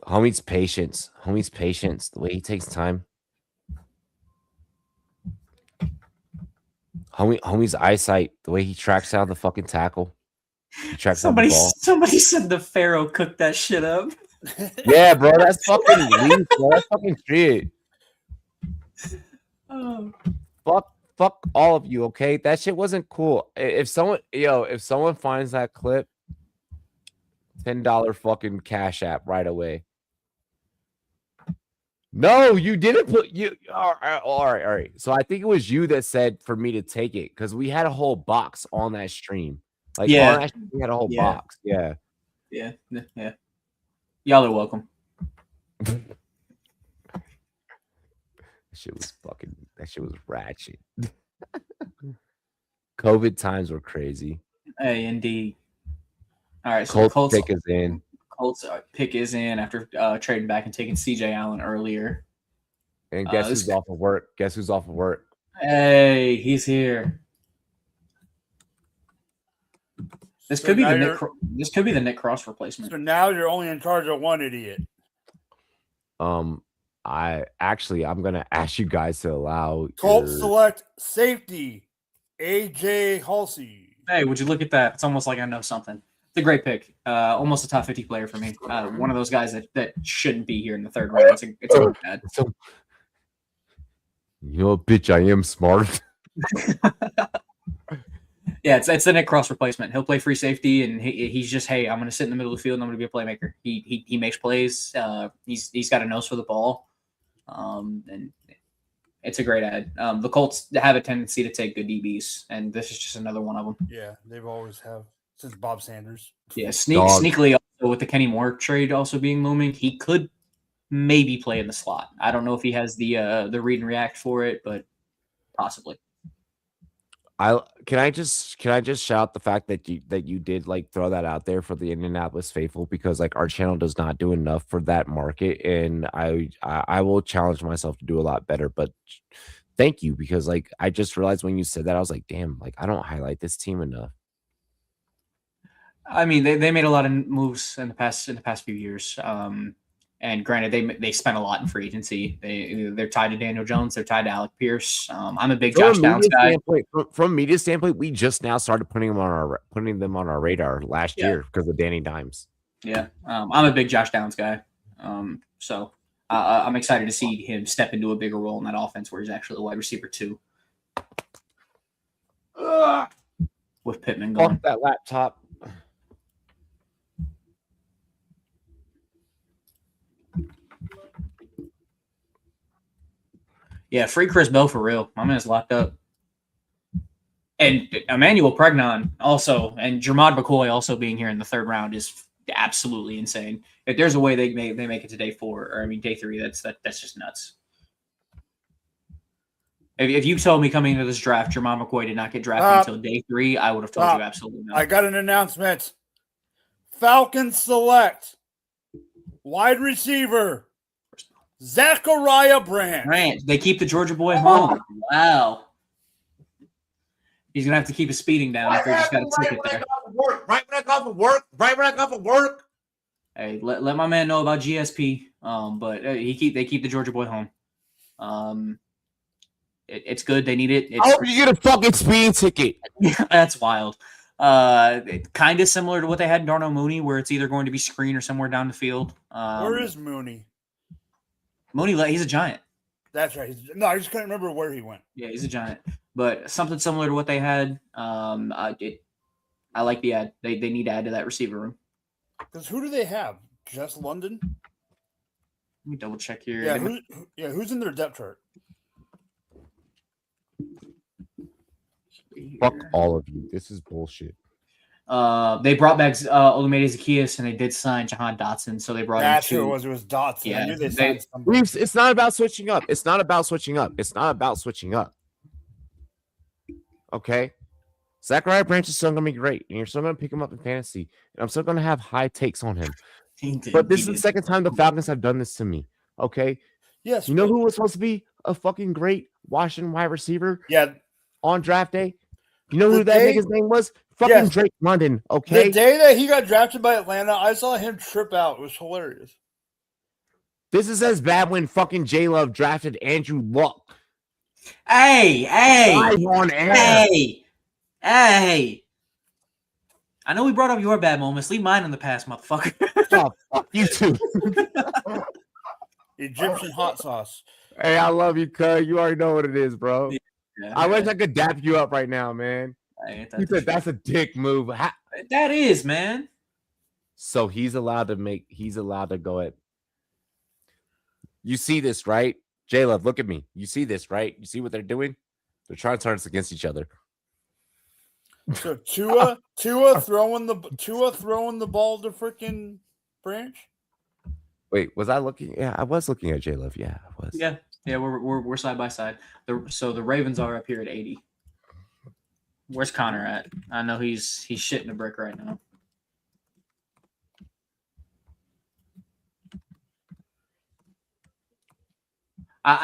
Speaker 4: Homie's patience. The way he takes time. Homie's eyesight. The way he tracks down the fucking tackle. He tracks down the ball.
Speaker 6: Somebody said the Pharaoh cooked that shit up.
Speaker 4: Yeah, bro, that's fucking weak, bro. That's fucking shit.
Speaker 6: Oh.
Speaker 4: Fuck all of you, okay? That shit wasn't cool. If someone finds that clip, $10 fucking Cash App right away. No, you didn't put you. All right. So I think it was you that said for me to take it because we had a whole box on that stream. Like,
Speaker 6: Yeah.
Speaker 4: on that stream, we had a whole box. Yeah.
Speaker 6: Yeah. Y'all are welcome.
Speaker 4: That shit was ratchet. COVID times were crazy.
Speaker 6: Hey, indeed. All right, so
Speaker 4: Colts
Speaker 6: Colts
Speaker 4: pick is in.
Speaker 6: Colts pick is in after trading back and taking CJ Allen earlier.
Speaker 4: And guess who's off of work?
Speaker 6: Hey, he's here. This could be the Nick Cross replacement.
Speaker 8: So now you're only in charge of one idiot.
Speaker 4: I'm gonna ask you guys to allow
Speaker 8: Colts select safety AJ Halsey.
Speaker 6: Hey, would you look at that? It's almost like I know something. It's a great pick. Almost a top 50 player for me. One of those guys that shouldn't be here in the third round. It's a bad.
Speaker 4: So, you know, bitch, I am smart.
Speaker 6: Yeah, it's the Nick Cross replacement. He'll play free safety, and he's just, hey, I'm going to sit in the middle of the field, and I'm going to be a playmaker. He makes plays. He's got a nose for the ball, and it's a great ad. The Colts have a tendency to take good DBs, and this is just another one of them.
Speaker 8: Yeah, they've always have since Bob Sanders.
Speaker 6: Yeah, sneakily also with the Kenny Moore trade also being looming, he could maybe play in the slot. I don't know if he has the read and react for it, but possibly.
Speaker 4: Can I just shout the fact that you did like throw that out there for the Indianapolis faithful, because like our channel does not do enough for that market, and I will challenge myself to do a lot better. But thank you, because like I just realized when you said that, I was like, damn, like I don't highlight this team enough.
Speaker 6: I mean, they made a lot of moves in the past few years. And granted, they spent a lot in free agency. They're tied to Daniel Jones. They're tied to Alec Pierce. I'm a big Josh Downs guy.
Speaker 4: From media standpoint, we just now started putting them on our radar last year because of Danny Dimes.
Speaker 6: Yeah, I'm a big Josh Downs guy. So I'm excited to see him step into a bigger role in that offense where he's actually a wide receiver too. With Pittman going.
Speaker 4: Fuck that laptop.
Speaker 6: Yeah, free Chris Bell for real. My man's locked up. And Emmanuel Pregnon also, and Jermod McCoy also being here in the third round is absolutely insane. If there's a way they make it to day 4, or I mean day 3, that's just nuts. If you told me coming into this draft, Jermod McCoy did not get drafted until day 3, I would have told you absolutely not.
Speaker 8: I got an announcement. Falcons select wide receiver Zachariah Branch.
Speaker 6: They keep the Georgia boy home. Wow. He's gonna have to keep his speeding down if they just got a ticket there.
Speaker 9: Right when I got off of work.
Speaker 6: Hey, let my man know about GSP. But they keep the Georgia boy home. It's good. They need it.
Speaker 4: I hope you get a fucking speeding ticket.
Speaker 6: That's wild. Kind of similar to what they had in Darnell Mooney, where it's either going to be screen or somewhere down the field.
Speaker 8: Where is Mooney?
Speaker 6: Mooney, he's a Giant.
Speaker 8: That's right. I just couldn't remember where he went.
Speaker 6: Yeah, he's a Giant. But something similar to what they had. I like the ad. They need to add to that receiver room.
Speaker 8: Because who do they have? Just London?
Speaker 6: Let me double check here.
Speaker 8: Yeah, who's in their depth chart?
Speaker 4: Fuck all of you. This is bullshit.
Speaker 6: They brought back Olamide Zaccheaus, and they did sign Jahan Dotson, so they brought in 2.
Speaker 8: Who it was. It was Dotson.
Speaker 6: Yeah,
Speaker 8: I knew they signed somebody.
Speaker 4: It's not about switching up. It's not about switching up. Okay? Zachariah Branch is still going to be great, and you're still going to pick him up in fantasy, and I'm still going to have high takes on him. But this is the second time the Falcons have done this to me. Okay?
Speaker 8: Yes.
Speaker 4: You know who was supposed to be a fucking great Washington wide receiver?
Speaker 8: Yeah.
Speaker 4: On draft day? You know who that nigga's name was? Fucking Drake London, okay?
Speaker 8: The day that he got drafted by Atlanta, I saw him trip out. It was hilarious.
Speaker 4: This is as bad when fucking J-Love drafted Andrew Luck.
Speaker 6: Hey!
Speaker 4: Live on air.
Speaker 6: Hey! I know we brought up your bad moments. Leave mine in the past, motherfucker.
Speaker 4: Oh, fuck you too.
Speaker 8: Egyptian hot sauce.
Speaker 4: Hey, I love you, cuz. You already know what it is, bro.
Speaker 6: Yeah,
Speaker 4: I wish I could dap you up right now, man. You said that's a dick move.
Speaker 6: That is, man.
Speaker 4: So he's allowed to go at. You see this, right? J-Love, look at me. You see this, right? You see what they're doing? They're trying to turn us against each other.
Speaker 8: So Tua throwing the ball to freaking Branch.
Speaker 4: Wait, was I looking? Yeah, I was looking at J-Love. Yeah, I was.
Speaker 6: Yeah, we're side by side. So the Ravens are up here at 80. Where's Connor at? I know he's shitting a brick right now.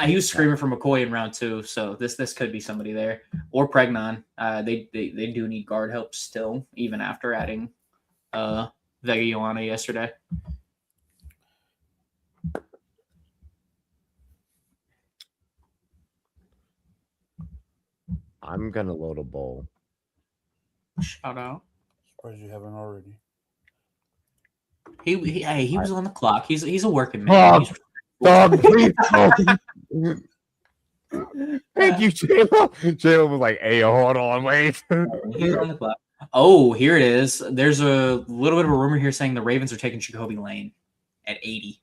Speaker 6: He was screaming for McCoy in round 2, so this could be somebody there, or Pregnon. They do need guard help still, even after adding Vega Ioana yesterday.
Speaker 4: I'm gonna load a bowl.
Speaker 6: Shout out.
Speaker 8: Surprised you haven't already.
Speaker 6: He was on the clock. He's a working man.
Speaker 4: Dog, please. Thank you, J-Lo. J-Lo was like, hey, hold on, wait.
Speaker 6: He's on the clock. Oh, here it is. There's a little bit of a rumor here saying the Ravens are taking Jacoby Lane at 80.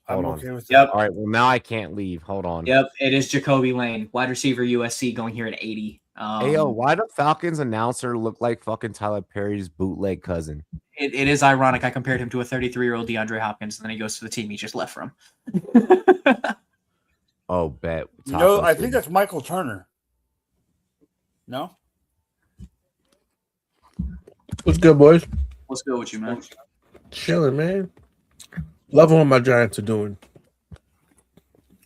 Speaker 4: Hold on.
Speaker 8: Okay with that.
Speaker 6: Yep.
Speaker 4: All right, well, now I can't leave. Hold on.
Speaker 6: Yep, it is Jacoby Lane, wide receiver USC, going here at 80.
Speaker 4: Hey, yo, why the Falcons announcer look like fucking Tyler Perry's bootleg cousin?
Speaker 6: It is ironic. I compared him to a 33-year-old DeAndre Hopkins, and then he goes to the team he just left from.
Speaker 4: Oh, bet.
Speaker 8: No, I think that's Michael Turner. No.
Speaker 9: What's good, boys?
Speaker 6: What's good with you, man?
Speaker 9: Chilling, man. Loving what my Giants are doing.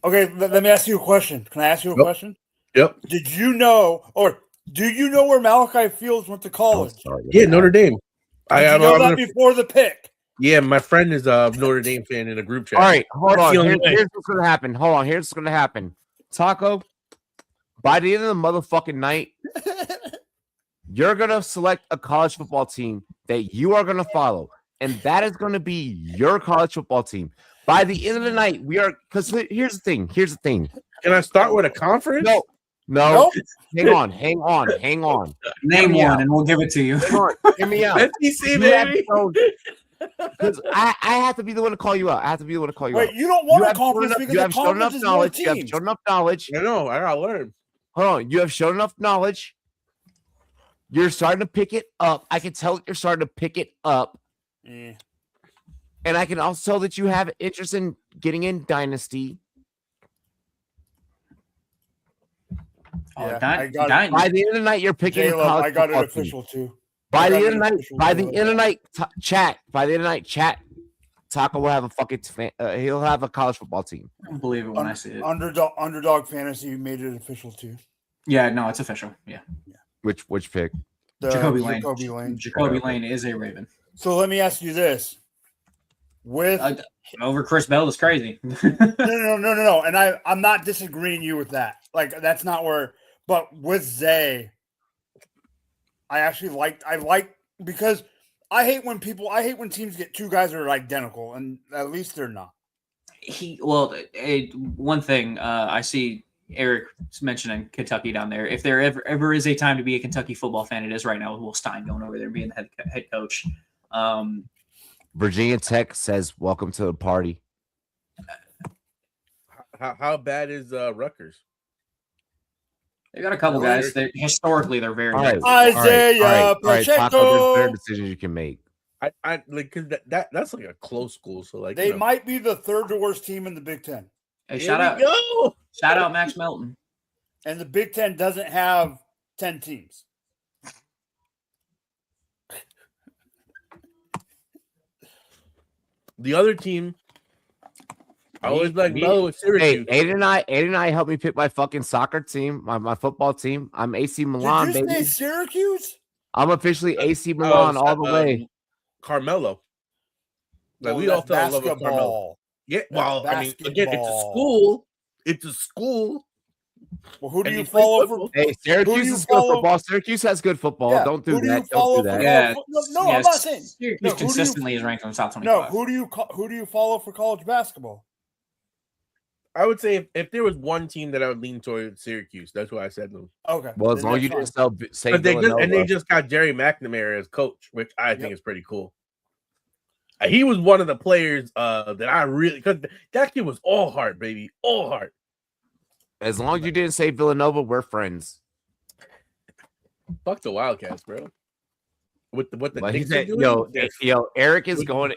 Speaker 8: Okay, let me ask you a question. Can I ask you a question?
Speaker 9: Yep.
Speaker 8: Did you know, or do you know where Malachi Fields went to college?
Speaker 9: Yeah, Notre Dame.
Speaker 8: Did you know that before the pick?
Speaker 9: Yeah, my friend is a Notre Dame fan in a group chat.
Speaker 4: All right, hold on.
Speaker 9: Feeling way.
Speaker 4: Here's what's gonna happen. Hold on. Here's what's gonna happen. Taco, by the end of the motherfucking night, you're gonna select a college football team that you are gonna follow, and that is gonna be your college football team. By the end of the night, we are because here's the thing. Here's the thing.
Speaker 9: Can I start with a conference?
Speaker 4: No.
Speaker 8: Nope.
Speaker 4: Hang on.
Speaker 6: Name one, and we'll give it to you.
Speaker 4: Hang on. Hear me out.
Speaker 9: SEC, baby.
Speaker 4: Because I have to be the one to call you out.
Speaker 8: Wait, you don't want a conference because the conference is more
Speaker 4: You have
Speaker 8: teams.
Speaker 4: shown enough knowledge.
Speaker 9: I know. I gotta learn.
Speaker 4: Hold on. You have shown enough knowledge. You're starting to pick it up. I can tell that you're starting to pick it up.
Speaker 8: Yeah.
Speaker 4: And I can also tell that you have interest in getting in Dynasty.
Speaker 8: Yeah,
Speaker 6: By
Speaker 4: By the end of the night, you're picking a
Speaker 8: Caleb,
Speaker 4: college
Speaker 8: I got it
Speaker 4: football
Speaker 8: official
Speaker 4: team.
Speaker 8: too.
Speaker 4: By
Speaker 8: I
Speaker 4: the
Speaker 8: got
Speaker 4: end of
Speaker 8: it
Speaker 4: the night,
Speaker 8: official
Speaker 4: by
Speaker 8: too.
Speaker 4: the end of the night, chat. By the end of the night, chat. Taco will have a fucking he'll have a college football team.
Speaker 6: I don't believe it when I see it.
Speaker 8: Underdog Fantasy made it official too.
Speaker 6: Yeah, no, it's official. Yeah.
Speaker 4: Which pick?
Speaker 6: Jacoby Lane.
Speaker 8: Lane.
Speaker 6: Jacoby Lane is a Raven.
Speaker 8: So let me ask you this: with
Speaker 6: Over Chris Bell is crazy.
Speaker 8: no, and I'm not disagreeing you with that. Like that's not where. But with Zay, I like because I hate when teams get two guys that are identical, and at least they're not.
Speaker 6: One thing I see Eric mentioning Kentucky down there. If there ever is a time to be a Kentucky football fan, it is right now with Will Stein going over there and being the head coach.
Speaker 4: Virginia Tech says, "Welcome to the party."
Speaker 9: How bad is Rutgers?
Speaker 6: They got a couple guys. Historically, they're very good.
Speaker 8: Isaiah Pacheco.
Speaker 4: Taco, there's decisions you can make.
Speaker 9: I like because that's like a close school. So like
Speaker 8: they might be the third worst team in the Big Ten.
Speaker 6: Hey, shout out Max Melton.
Speaker 8: And the Big Ten doesn't have 10 teams.
Speaker 9: The other team, I always like Melo with Syracuse.
Speaker 4: Hey, Aiden and I helped me pick my fucking soccer team, my football team. I'm AC Milan,
Speaker 8: Did you
Speaker 4: baby.
Speaker 8: say Syracuse?
Speaker 4: I'm officially AC Milan all the way.
Speaker 9: Carmelo. Like
Speaker 8: No,
Speaker 9: we all
Speaker 8: that's
Speaker 9: fell in love with Carmelo.
Speaker 8: basketball.
Speaker 9: Yeah,
Speaker 8: That's
Speaker 9: well, I mean, again, it's a
Speaker 8: basketball.
Speaker 9: school. It's a school.
Speaker 8: Well, who do
Speaker 9: And
Speaker 8: you
Speaker 9: you play
Speaker 8: follow
Speaker 9: football.
Speaker 8: for?
Speaker 4: Hey, Syracuse
Speaker 8: Who do you
Speaker 4: is good
Speaker 8: follow?
Speaker 4: football. Syracuse has good football.
Speaker 8: Yeah,
Speaker 4: Don't do
Speaker 8: who do
Speaker 4: that.
Speaker 8: you follow
Speaker 4: Don't do
Speaker 8: for
Speaker 4: that.
Speaker 8: No, I'm not saying.
Speaker 6: Syracuse
Speaker 8: No, who do you-
Speaker 6: consistently is ranked on the top 25.
Speaker 8: No, who do you follow for college basketball?
Speaker 9: I would say if there was one team that I would lean toward, Syracuse. That's why I said them.
Speaker 8: Okay.
Speaker 4: Well, as
Speaker 8: then
Speaker 4: long as you
Speaker 8: that's
Speaker 4: didn't say
Speaker 9: But they
Speaker 4: Villanova.
Speaker 9: just got Jerry McNamara as coach, which I think
Speaker 8: Yep.
Speaker 9: is pretty cool. He was one of the players that I really because that kid was all heart, baby, all heart.
Speaker 4: As long as you didn't say Villanova, we're friends.
Speaker 9: Fuck the Wildcats, bro. What the
Speaker 4: Like,
Speaker 9: Knicks are doing?
Speaker 4: yo, Eric is going.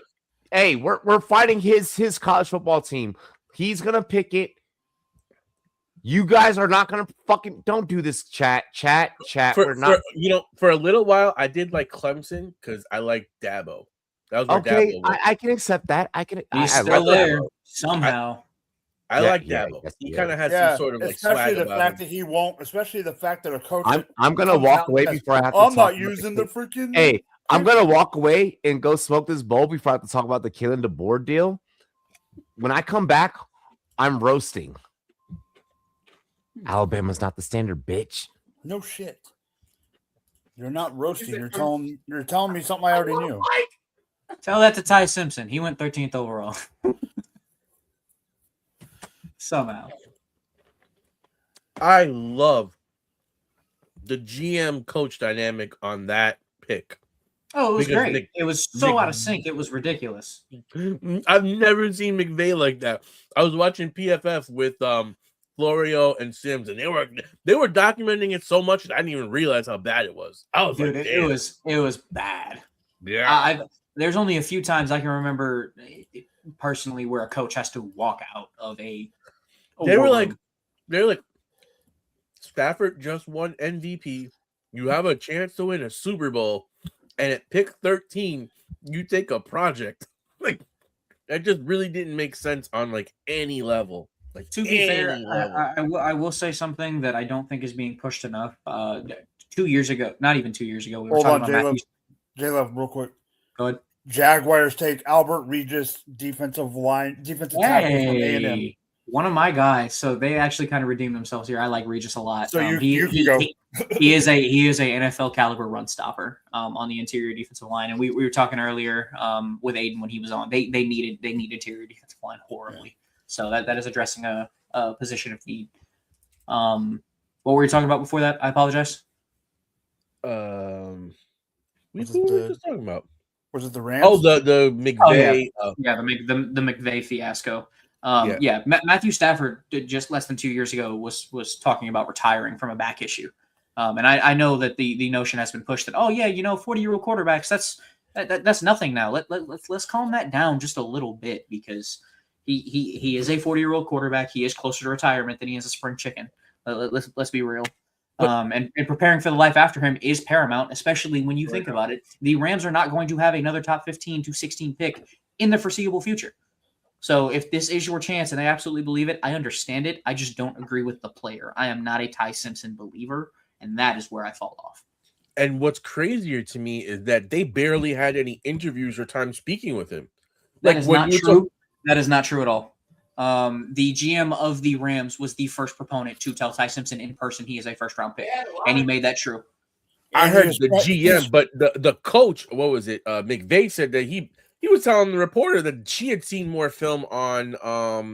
Speaker 4: Hey, we're fighting his college football team. He's gonna pick it. You guys are not gonna fucking don't do this. Chat. We're not.
Speaker 9: For a little while, I did like Clemson because I like Dabo. That was where
Speaker 4: Okay,
Speaker 9: Dabo was.
Speaker 4: I can accept that. I can.
Speaker 6: He's
Speaker 4: I
Speaker 6: still
Speaker 4: love
Speaker 6: there
Speaker 4: Dabo.
Speaker 6: somehow.
Speaker 9: I
Speaker 4: Yeah,
Speaker 9: like
Speaker 4: yeah,
Speaker 9: Dabo.
Speaker 4: yes,
Speaker 9: He
Speaker 4: yeah.
Speaker 9: kind of has
Speaker 8: Yeah,
Speaker 9: some sort of like
Speaker 8: especially
Speaker 9: swag
Speaker 8: the
Speaker 9: about
Speaker 8: fact
Speaker 9: him.
Speaker 8: that he won't. Especially the fact that a coach.
Speaker 4: I'm gonna
Speaker 8: comes
Speaker 4: walk
Speaker 8: out
Speaker 4: away
Speaker 8: and says,
Speaker 4: before I have to.
Speaker 8: I'm
Speaker 4: talk
Speaker 8: not
Speaker 4: about
Speaker 8: using the freaking.
Speaker 4: Hey, I'm gonna walk away and go smoke this bowl before I have to talk about the killing the board deal. When I come back, I'm roasting. Alabama's not the standard, bitch.
Speaker 8: No shit. You're not roasting. You're telling me something I already knew.
Speaker 6: Tell that to Ty Simpson. He went 13th overall. Somehow.
Speaker 9: I love the GM coach dynamic on that pick.
Speaker 6: Oh, it was
Speaker 9: Because
Speaker 6: great. It was so out of sync. It was ridiculous.
Speaker 9: I've never seen McVay like that. I was watching PFF with Florio and Sims, and they were documenting it so much that I didn't even realize how bad it was. I was
Speaker 6: Dude,
Speaker 9: like,
Speaker 6: it was bad.
Speaker 9: yeah.
Speaker 6: There's only a few times I can remember personally where a coach has to walk out of a
Speaker 9: They were
Speaker 6: war
Speaker 9: like,
Speaker 6: room.
Speaker 9: Stafford just won MVP. You have a chance to win a Super Bowl, and at pick 13, you take a project. Like, that just really didn't make sense on like any level. Like,
Speaker 6: To be fair,
Speaker 9: any level.
Speaker 6: I will say something that I don't think is being pushed enough. 2 years ago, not even 2 years ago, we were
Speaker 8: Hold
Speaker 6: talking
Speaker 8: on,
Speaker 6: about Matthew.
Speaker 8: J-Love, real quick.
Speaker 6: Go ahead.
Speaker 8: Jaguars take Albert Regis, defensive tackle from A&M.
Speaker 6: Hey, one of my guys. So they actually kind of redeemed themselves here. I like Regis a lot.
Speaker 8: So you can go.
Speaker 6: He is a NFL caliber run stopper on the interior defensive line. And we were talking earlier with Aiden when he was on. They need interior defensive line horribly. So that is addressing a position of need. What were you talking about before that? I apologize.
Speaker 9: What were we just talking about?
Speaker 8: Was it the Rams?
Speaker 9: Oh, the McVay.
Speaker 6: The McVay fiasco. Matthew Stafford just less than 2 years ago was talking about retiring from a back issue. And I know that the notion has been pushed that 40-year-old quarterbacks that's nothing now. Let's calm that down just a little bit because he is a 40-year-old quarterback. He is closer to retirement than he is a spring chicken. Let's be real. And preparing for the life after him is paramount, especially when you think about it. The Rams are not going to have another top 15 to 16 pick in the foreseeable future. So if this is your chance, and I absolutely believe it, I understand it. I just don't agree with the player. I am not a Ty Simpson believer, and that is where I fall off.
Speaker 9: And what's crazier to me is that they barely had any interviews or time speaking with him.
Speaker 6: That is not true. That is not true at all. The GM of the Rams was the first proponent to tell Ty Simpson in person he is a first-round pick, and he made that true.
Speaker 9: I heard the GM, but the coach, what was it? McVay said that he was telling the reporter that she had seen more film on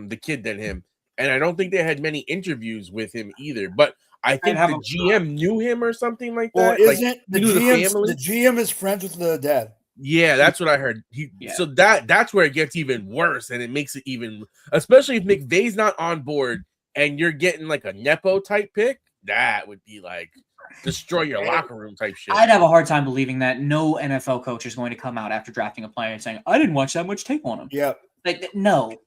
Speaker 9: the kid than him, and I don't think they had many interviews with him either. But I think the GM knew him or something like that.
Speaker 8: Well, isn't the GM is friends with the dad?
Speaker 9: Yeah, that's what I heard. So that's where it gets even worse, and it makes it even, especially if McVay's not on board and you're getting like a Nepo type pick, that would be like destroy your locker room type shit.
Speaker 6: I'd have a hard time believing that no NFL coach is going to come out after drafting a player and saying, I didn't watch that much tape on him.
Speaker 8: Yeah.
Speaker 6: Like, no.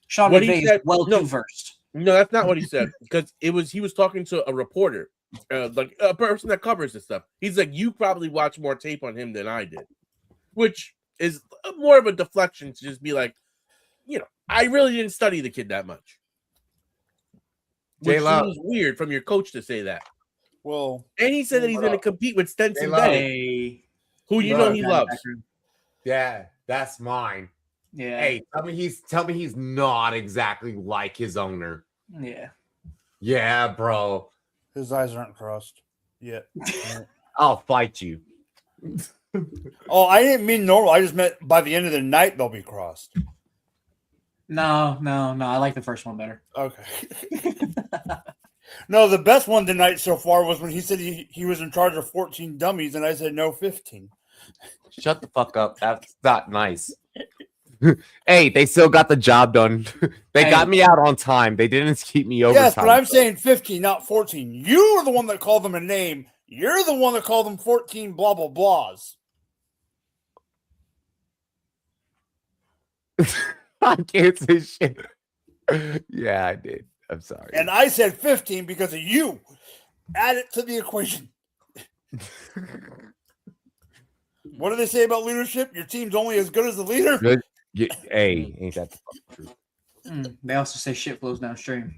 Speaker 6: Sean McVay is too versed.
Speaker 9: No, that's not what he said, because he was talking to a reporter. Like a person that covers this stuff. He's like, you probably watch more tape on him than I did, which is more of a deflection to just be like, I really didn't study the kid that much. Which seems weird from your coach to say that.
Speaker 8: Well,
Speaker 9: and he said that he's going to compete with Stenson Bennett, who he loves.
Speaker 4: Yeah, that's mine.
Speaker 6: Yeah.
Speaker 4: Hey, tell me he's not exactly like his owner.
Speaker 6: Yeah.
Speaker 4: Yeah, bro.
Speaker 8: His eyes aren't crossed yet.
Speaker 4: I'll fight you.
Speaker 8: Oh, I didn't mean normal. I just meant by the end of the night they'll be crossed.
Speaker 6: No. I like the first one better.
Speaker 8: Okay. No, the best one tonight so far was when he said he was in charge of 14 dummies, and I said no, 15.
Speaker 4: Shut the fuck up. That's not nice. Hey, they still got the job done. They got me out on time. They didn't keep me over.
Speaker 8: Yes, but I'm saying 15, not 14. You are the one that called them a name. You're the one that called them 14 blah, blah, blahs.
Speaker 4: I can't say shit. Yeah, I did. I'm sorry.
Speaker 8: And I said 15 because of you. Add it to the equation. What do they say about leadership? Your team's only as good as the leader?
Speaker 4: Good. Hey, ain't that the fucking truth?
Speaker 6: They also say shit flows downstream.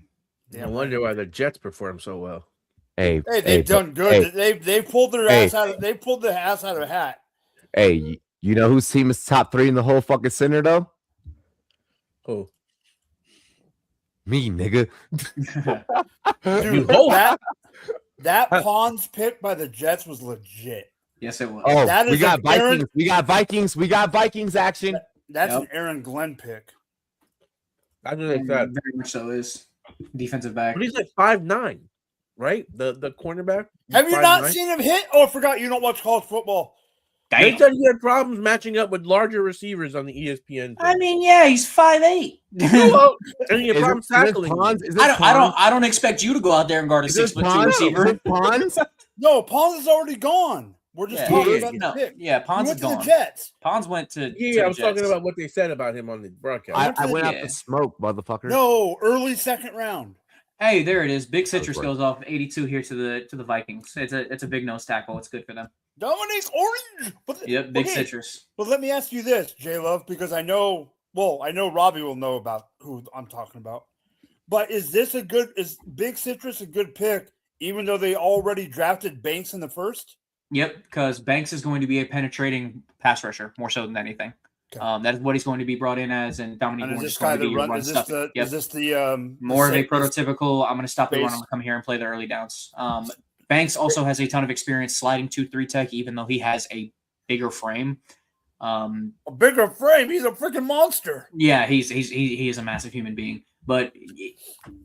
Speaker 9: No wonder why the Jets perform so well.
Speaker 4: Hey,
Speaker 8: they've done good. They pulled their ass out of the ass out of a hat.
Speaker 4: Hey, you know whose team is top 3 in the whole fucking center though?
Speaker 9: Who?
Speaker 4: Me, nigga.
Speaker 8: Dude, that Pawns pick by the Jets was legit.
Speaker 6: Yes, it was.
Speaker 4: Oh, we got Vikings. We got Vikings. We got Vikings action.
Speaker 8: That's an Aaron Glenn pick.
Speaker 9: That's what they said.
Speaker 6: Very much so is defensive back.
Speaker 9: But he's like 5'9", right? The cornerback.
Speaker 8: Have you not seen him hit? Oh, I forgot you don't watch college football.
Speaker 9: They said he had problems matching up with larger receivers on the ESPN.
Speaker 6: I mean, yeah, he's 5'8".
Speaker 9: And he had problems tackling.
Speaker 6: I don't expect you to go out there and guard a 6'2" receiver.
Speaker 8: No, Pons is already gone. We're just talking about the pick.
Speaker 6: Yeah, Pons is gone.
Speaker 8: To the Jets.
Speaker 6: Pons went to
Speaker 9: I was talking about what they said about him on the broadcast.
Speaker 4: I went out to smoke, motherfucker.
Speaker 8: No, early second round.
Speaker 6: Hey, there it is. Big
Speaker 4: That was
Speaker 6: Citrus
Speaker 4: right.
Speaker 6: goes off 82 here to the Vikings. It's a big nose tackle. It's good for them.
Speaker 8: Dominic Orange. But,
Speaker 6: Yep, Big
Speaker 8: okay,
Speaker 6: Citrus.
Speaker 8: But let me ask you this, J Love, because I know Robbie will know about who I'm talking about. But is Big Citrus a good pick, even though they already drafted Banks in the first?
Speaker 6: Yep, because Banks is going to be a penetrating pass rusher more so than anything.
Speaker 8: Okay.
Speaker 6: That is what he's going to be brought in as, and Dominic
Speaker 8: And is
Speaker 6: Orange
Speaker 8: this
Speaker 6: is going
Speaker 8: guy
Speaker 6: to be
Speaker 8: the
Speaker 6: your
Speaker 8: run?
Speaker 6: run
Speaker 8: Is this
Speaker 6: stuffing.
Speaker 8: the?
Speaker 6: Yep.
Speaker 8: Is this the
Speaker 6: More of a
Speaker 8: same-
Speaker 6: prototypical, I'm going to stop the run, I'm
Speaker 8: base-
Speaker 6: going to come here and play the early downs. Banks also has a ton of experience sliding 2-3 tech, even though he has a bigger frame.
Speaker 8: a bigger frame? He's a freaking monster.
Speaker 6: Yeah, he is a massive human being. But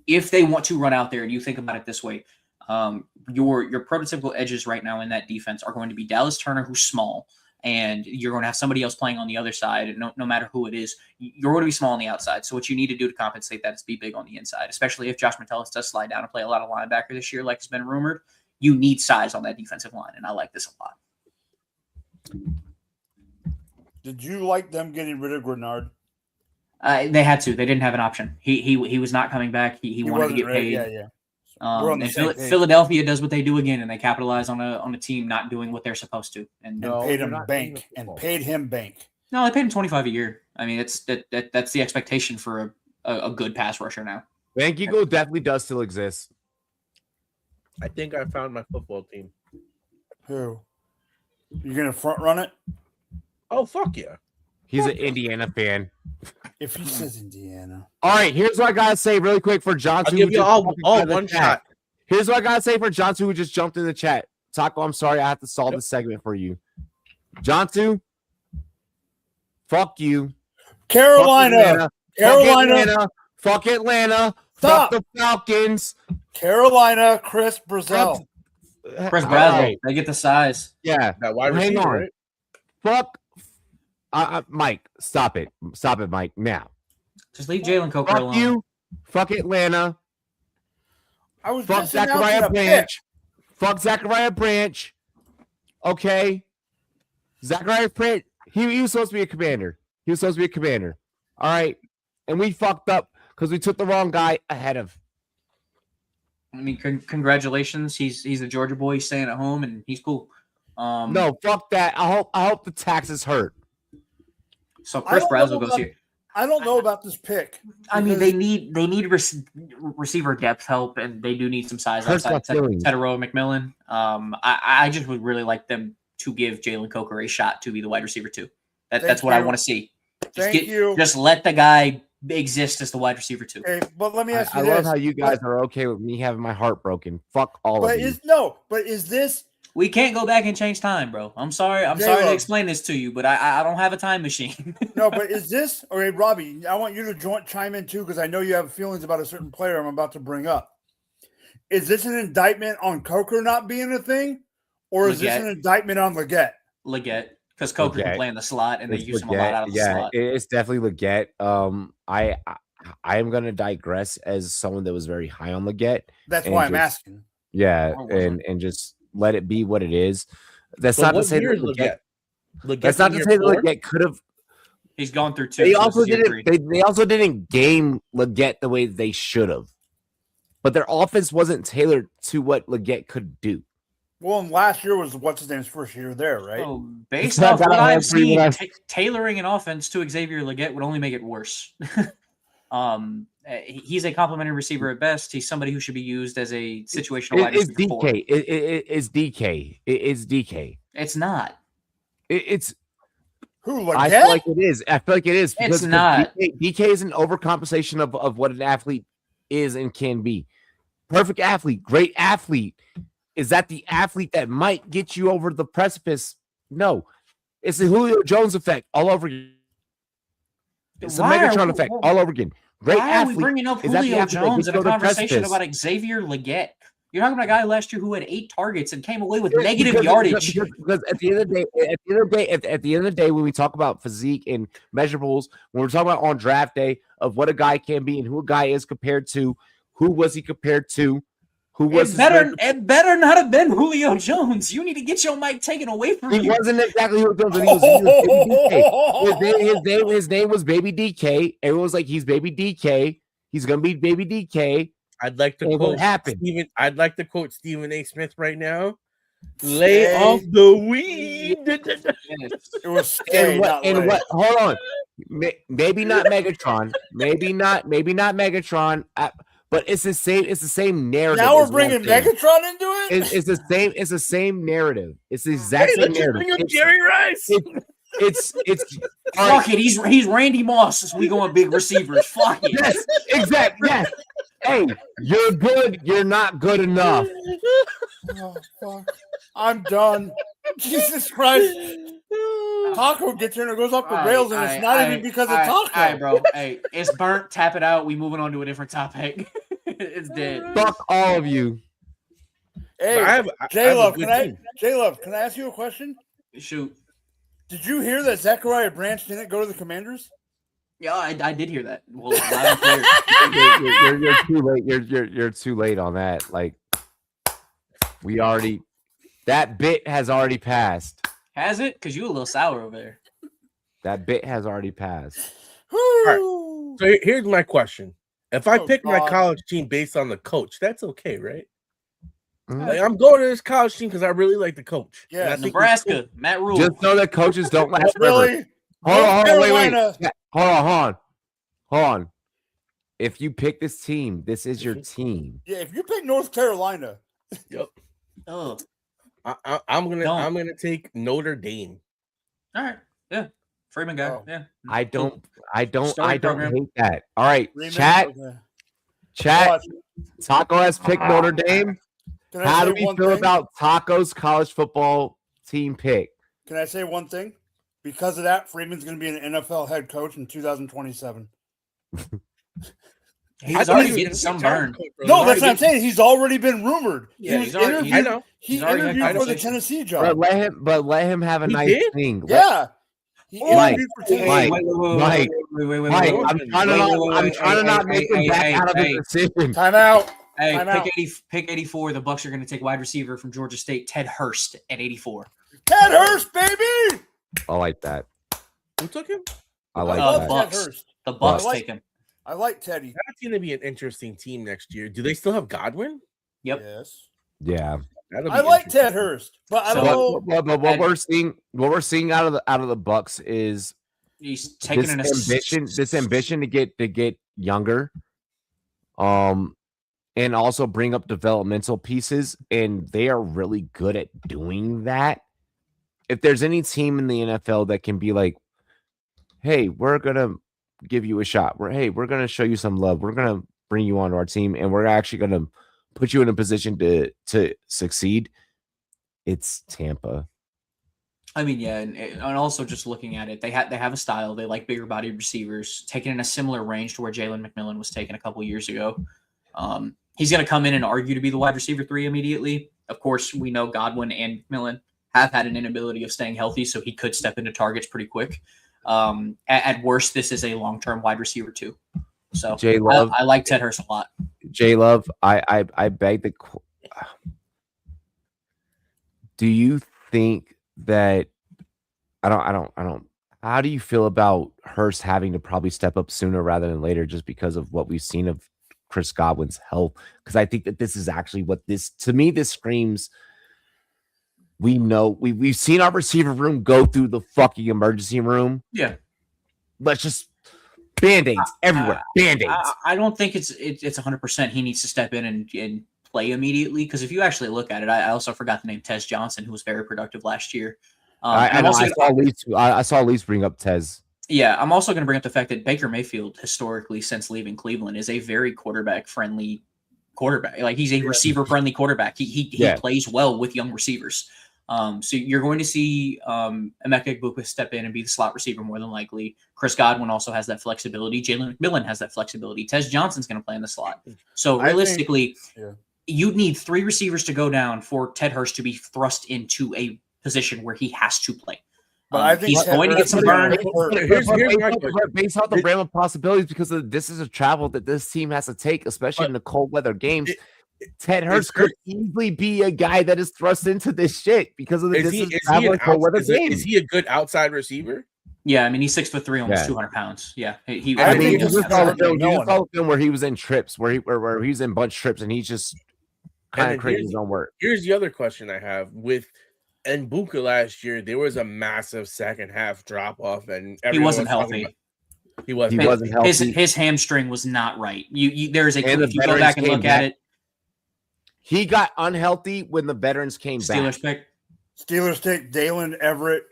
Speaker 6: if they want to run out there, and you think about it this way, your prototypical edges right now in that defense are going to be Dallas Turner, who's small, and you're going to have somebody else playing on the other side. No matter who it is, you're going to be small on the outside. So what you need to do to compensate that is be big on the inside, especially if Josh Metellus does slide down and play a lot of linebacker this year, like has been rumored. You need size on that defensive line, and I like this a lot.
Speaker 8: Did you like them getting rid of Grenard?
Speaker 6: They had to. They didn't have an option. He was not coming back. He wanted to get paid.
Speaker 8: Yeah. We're on the same page.
Speaker 6: Philadelphia does what they do again, and they capitalize on a team not doing what they're supposed to. And
Speaker 8: Paid
Speaker 4: they're
Speaker 8: him
Speaker 4: not
Speaker 8: bank
Speaker 4: doing
Speaker 8: and
Speaker 4: football.
Speaker 8: paid him bank.
Speaker 6: no, they paid him $25 a year. I mean, that's the expectation for a good pass rusher now.
Speaker 4: Bank Eagle definitely does still exist.
Speaker 9: I think I found my football team.
Speaker 8: Who? You're gonna front run it?
Speaker 9: Oh, fuck yeah.
Speaker 4: He's an Indiana fan.
Speaker 8: If he says Indiana.
Speaker 4: All right, here's what I gotta say really quick for John.
Speaker 9: I'll give you all one shot.
Speaker 4: Here's what I gotta say for John, who just jumped in the chat. Taco, I'm sorry, I have to solve this segment for you. John, fuck you.
Speaker 8: Carolina.
Speaker 4: Fuck Atlanta.
Speaker 8: Stop.
Speaker 4: Fuck the Falcons.
Speaker 8: Carolina, Chris Brazil.
Speaker 6: Chris
Speaker 4: All
Speaker 6: Bradley,
Speaker 4: right,
Speaker 6: they get the size.
Speaker 4: yeah.
Speaker 9: That wide
Speaker 4: Hang
Speaker 9: receiver,
Speaker 4: on.
Speaker 9: right?
Speaker 4: Fuck. Mike, stop it. Stop it, Mike. Now.
Speaker 6: Just leave Jalen Coker
Speaker 4: Fuck
Speaker 6: alone.
Speaker 4: you. Fuck Atlanta.
Speaker 8: I was
Speaker 4: Fuck
Speaker 8: just announcing
Speaker 4: Zachariah
Speaker 8: a pick.
Speaker 4: Branch. Fuck Zachariah Branch. Okay. Zachariah Branch. He was supposed to be a commander. All right. And we fucked up because we took the wrong guy ahead of.
Speaker 6: I mean, congratulations. He's a Georgia boy. He's staying at home, and he's cool.
Speaker 4: No, fuck that. I hope the taxes hurt.
Speaker 6: So
Speaker 8: I
Speaker 6: Chris
Speaker 8: don't
Speaker 6: Bradley
Speaker 8: know
Speaker 6: goes
Speaker 8: about-
Speaker 6: here.
Speaker 8: I don't know about this pick.
Speaker 6: I mean,
Speaker 8: because-
Speaker 6: they need receiver depth help, and they do need some size
Speaker 4: Hurts my
Speaker 6: outside
Speaker 4: feelings.
Speaker 6: Tedero McMillan. I just would really like them to give Jalen Coker a shot to be the wide receiver too. That's what I
Speaker 8: you.
Speaker 6: want to see.
Speaker 8: Thank you.
Speaker 6: Just let the guy exist as the wide receiver too.
Speaker 8: Okay, but let me ask
Speaker 4: I
Speaker 8: you
Speaker 4: love
Speaker 8: this.
Speaker 4: how you guys are okay with me having my heart broken. Fuck all
Speaker 8: But
Speaker 4: of you.
Speaker 8: is this
Speaker 6: We can't go back and change time, bro. I'm sorry. I'm sorry to explain this to you, but I don't have a time machine.
Speaker 8: no? But is this okay, Robbie? I want you to chime in too because I know you have feelings about a certain player I'm about to bring up. Is this an indictment on Coker not being a thing, or is this
Speaker 6: Leggett.
Speaker 8: an indictment on Leggett?
Speaker 6: Leggett, because Coker can
Speaker 4: Leggett.
Speaker 6: play in the slot, and they
Speaker 4: It's
Speaker 6: use him a lot out of the
Speaker 4: yeah,
Speaker 6: slot.
Speaker 4: it's definitely Leggett. I am gonna digress as someone that was very high on Leggett.
Speaker 8: That's
Speaker 4: And
Speaker 8: why I'm
Speaker 4: just-
Speaker 8: asking.
Speaker 4: Yeah,
Speaker 6: I wasn't.
Speaker 4: and just let it be what it is. That's
Speaker 9: So
Speaker 4: not to
Speaker 9: what
Speaker 4: say
Speaker 9: year
Speaker 4: that
Speaker 9: is
Speaker 4: Leggett.
Speaker 9: Leggett?
Speaker 4: That's not to
Speaker 9: Leggett's
Speaker 4: say
Speaker 9: in
Speaker 4: that
Speaker 9: year four?
Speaker 4: Leggett could have.
Speaker 6: He's gone through two.
Speaker 4: They
Speaker 6: so this
Speaker 4: also
Speaker 6: is year
Speaker 4: didn't.
Speaker 6: three.
Speaker 4: They also didn't game Leggett the way they should have. But their offense wasn't tailored to what Leggett could do.
Speaker 8: Well, and last year was what's his name's first year there, right?
Speaker 6: Oh, based
Speaker 4: not
Speaker 6: off
Speaker 4: that
Speaker 6: what
Speaker 4: I
Speaker 6: I've
Speaker 4: have pretty
Speaker 6: seen,
Speaker 4: much-
Speaker 6: tailoring an offense to Xavier Leggett would only make it worse. He's a complimentary receiver at best. He's somebody who should be used as a situational wide
Speaker 4: It's
Speaker 6: receiver. four.
Speaker 4: DK. It's DK. It's DK.
Speaker 6: It's not.
Speaker 4: It's.
Speaker 8: Who
Speaker 4: I
Speaker 8: Leggett?
Speaker 4: feel like it is. I feel like it is.
Speaker 6: It's not.
Speaker 4: DK is an overcompensation of what an athlete is and can be. Perfect athlete, great athlete. Is that the athlete that might get you over the precipice? No. It's the Julio Jones effect all over again. It's the
Speaker 6: Why are
Speaker 4: Megatron
Speaker 6: we-
Speaker 4: effect all over again. Great
Speaker 6: Why are we
Speaker 4: athlete.
Speaker 6: bringing up
Speaker 4: Is that the
Speaker 6: Julio
Speaker 4: athlete that
Speaker 6: Jones
Speaker 4: gets
Speaker 6: in
Speaker 4: you
Speaker 6: a
Speaker 4: over the
Speaker 6: conversation
Speaker 4: precipice?
Speaker 6: about Xavier Leggett? You're talking about a guy last year who had 8 targets and came away with
Speaker 4: Because-
Speaker 6: negative
Speaker 4: because-
Speaker 6: yardage.
Speaker 4: Because at the end of the day, when we talk about physique and measurables, when we're talking about on draft day of what a guy can be and who a guy is compared to, who was he compared to, who was
Speaker 6: It better not have been Julio Jones. You need to get your mic taken away from
Speaker 4: he
Speaker 6: you.
Speaker 4: wasn't exactly who Jones. He was Baby DK. His name was Baby DK. Everyone was like, he's Baby DK. He's gonna be Baby DK.
Speaker 9: I'd like to
Speaker 4: Ain't
Speaker 9: quote
Speaker 4: gonna happen.
Speaker 9: I'd like to quote Stephen A. Smith right now. Lay off the weed.
Speaker 8: It was stay, not lay.
Speaker 4: What? Hold on. Maybe not Megatron. Maybe not Megatron. But it's the same. It's the same narrative.
Speaker 8: Now we're bringing Megatron into it.
Speaker 4: It's the same. It's the same narrative. It's the exact same narrative.
Speaker 9: Bring up Jerry Rice.
Speaker 4: It's
Speaker 6: Fuck it. He's Randy Moss as we go on big receivers. Fuck it.
Speaker 4: Yes, exactly. Yes. Hey, you're good. You're not good enough.
Speaker 8: Oh, fuck. I'm done. Jesus Christ. Taco gets in and goes off the rails, and it's not even because of Taco.
Speaker 6: All right, bro. Hey, it's burnt. Tap it out. We moving on to a different topic. It's dead.
Speaker 4: Fuck all of you.
Speaker 8: Hey, J-Love, can I ask you a question?
Speaker 6: Shoot.
Speaker 8: Did you hear that Zachariah Branch didn't go to the Commanders?
Speaker 6: Yeah, I did hear that. Well, loud and clear.
Speaker 4: You're too late. You're too late on that. Like, that bit has already passed.
Speaker 6: Has it? Because you a little sour over there.
Speaker 4: That bit has already passed.
Speaker 9: Right. So here's my question. If I pick my college team based on the coach, that's okay, right?
Speaker 4: Mm-hmm.
Speaker 9: Like, I'm going to this college team because I really like the coach.
Speaker 8: Yeah,
Speaker 6: Nebraska, Matt Rule.
Speaker 4: Just know that coaches don't last
Speaker 8: really?
Speaker 4: Hold on, wait. Hold on. If you pick this team, this is your team.
Speaker 8: Yeah, if you pick North Carolina.
Speaker 9: Yep.
Speaker 6: Oh.
Speaker 9: I'm gonna take Notre Dame.
Speaker 6: All right. Yeah. Freeman guy.
Speaker 8: Oh.
Speaker 6: Yeah.
Speaker 4: I don't hate
Speaker 6: program.
Speaker 4: that. All right,
Speaker 8: Freeman,
Speaker 4: chat. Taco has picked Notre Dame. How do we feel about Taco's college football team pick?
Speaker 8: Can I say one thing? Because of that, Freeman's going to be an NFL head coach in 2027.
Speaker 6: He's already getting some burn.
Speaker 8: No, that's what I'm saying. He's already been rumored.
Speaker 6: Yeah,
Speaker 8: he interviewed for the Tennessee job.
Speaker 4: But let him have a nice thing.
Speaker 8: Yeah. He interviewed for Tennessee.
Speaker 4: Mike, I'm trying to not make him back out of the decision.
Speaker 8: Time out.
Speaker 6: Hey, pick 84. The Bucs are going to take wide receiver from Georgia State, Ted Hurst, at 84.
Speaker 8: Ted Hurst, baby!
Speaker 4: I like that.
Speaker 9: Who took him?
Speaker 4: I like that.
Speaker 6: Bucs. The Bucs take him.
Speaker 8: I like Teddy.
Speaker 9: That's going to be an interesting team next year. Do they still have Godwin?
Speaker 6: Yep.
Speaker 8: Yes.
Speaker 4: Yeah.
Speaker 8: I like Ted Hurst, but I don't know.
Speaker 4: But what we're seeing out of the Bucs is
Speaker 6: he's taking
Speaker 4: this ambition to get younger, and also bring up developmental pieces, and they are really good at doing that. If there's any team in the NFL that can be like, hey, we're gonna give you a shot. We're gonna show you some love. We're gonna bring you onto our team, and we're actually gonna put you in a position to succeed. It's Tampa.
Speaker 6: I mean, yeah, and also just looking at it, they have a style. They like bigger bodied receivers, taken in a similar range to where Jalen McMillan was taken a couple years ago. He's going to come in and argue to be the wide receiver 3 immediately. Of course, we know Godwin and McMillan have had an inability of staying healthy, so he could step into targets pretty quick. At worst, this is a long-term wide receiver 2. So I like Ted Hurst a lot.
Speaker 4: J-Love, I beg the. Do you think that I don't. How do you feel about Hurst having to probably step up sooner rather than later, just because of what we've seen of Chris Godwin's health? Because I think that this is actually what this screams. We know we've seen our receiver room go through the fucking emergency room.
Speaker 6: Yeah,
Speaker 4: let's just Band-Aids everywhere. Band-Aids.
Speaker 6: I don't think it's 100%. He needs to step in and play immediately, because if you actually look at it, I also forgot the name Tez Johnson, who was very productive last year.
Speaker 4: I saw Elise bring up Tez.
Speaker 6: Yeah, I'm also going to bring up the fact that Baker Mayfield, historically, since leaving Cleveland, is a very quarterback-friendly quarterback. Like, he's a receiver-friendly quarterback. He plays well with young receivers. So you're going to see Emeka Egbuka step in and be the slot receiver more than likely. Chris Godwin also has that flexibility. Jalen McMillan has that flexibility. Tez Johnson's going to play in the slot. So realistically, you'd need 3 receivers to go down for Ted Hurst to be thrust into a position where he has to play.
Speaker 8: But I think
Speaker 6: he's going to get some burn.
Speaker 4: Based off the realm of possibilities, because this is a travel that this team has to take, especially in the cold weather games. Ted Hurst could easily be a guy that is thrust into this shit because of the cold weather games.
Speaker 9: Is he a good outside receiver?
Speaker 6: Yeah, I mean he's 6'3", almost
Speaker 4: Yeah.
Speaker 6: 200 pounds. Yeah, he.
Speaker 8: I
Speaker 4: I mean,
Speaker 8: think
Speaker 4: you
Speaker 8: this
Speaker 4: just
Speaker 8: is
Speaker 4: saw
Speaker 8: better
Speaker 4: the film.
Speaker 8: than
Speaker 4: You
Speaker 8: no
Speaker 4: just saw the film where he was in trips, where he's in bunch trips, and he's just kind
Speaker 9: then
Speaker 4: of creating his own work.
Speaker 9: Here's the other question I have with Mbuka last year. There was a massive second half drop off, and
Speaker 6: He
Speaker 9: everyone
Speaker 6: wasn't
Speaker 9: was talking
Speaker 6: healthy.
Speaker 9: about- He wasn't.
Speaker 4: He wasn't healthy.
Speaker 6: His hamstring was not right. There's a
Speaker 4: And the
Speaker 6: if you go
Speaker 4: veterans
Speaker 6: back and
Speaker 4: came
Speaker 6: look at
Speaker 4: back.
Speaker 6: it.
Speaker 4: He got unhealthy when the veterans came
Speaker 6: Steelers
Speaker 4: back.
Speaker 6: pick.
Speaker 8: Steelers take Dalen Everett,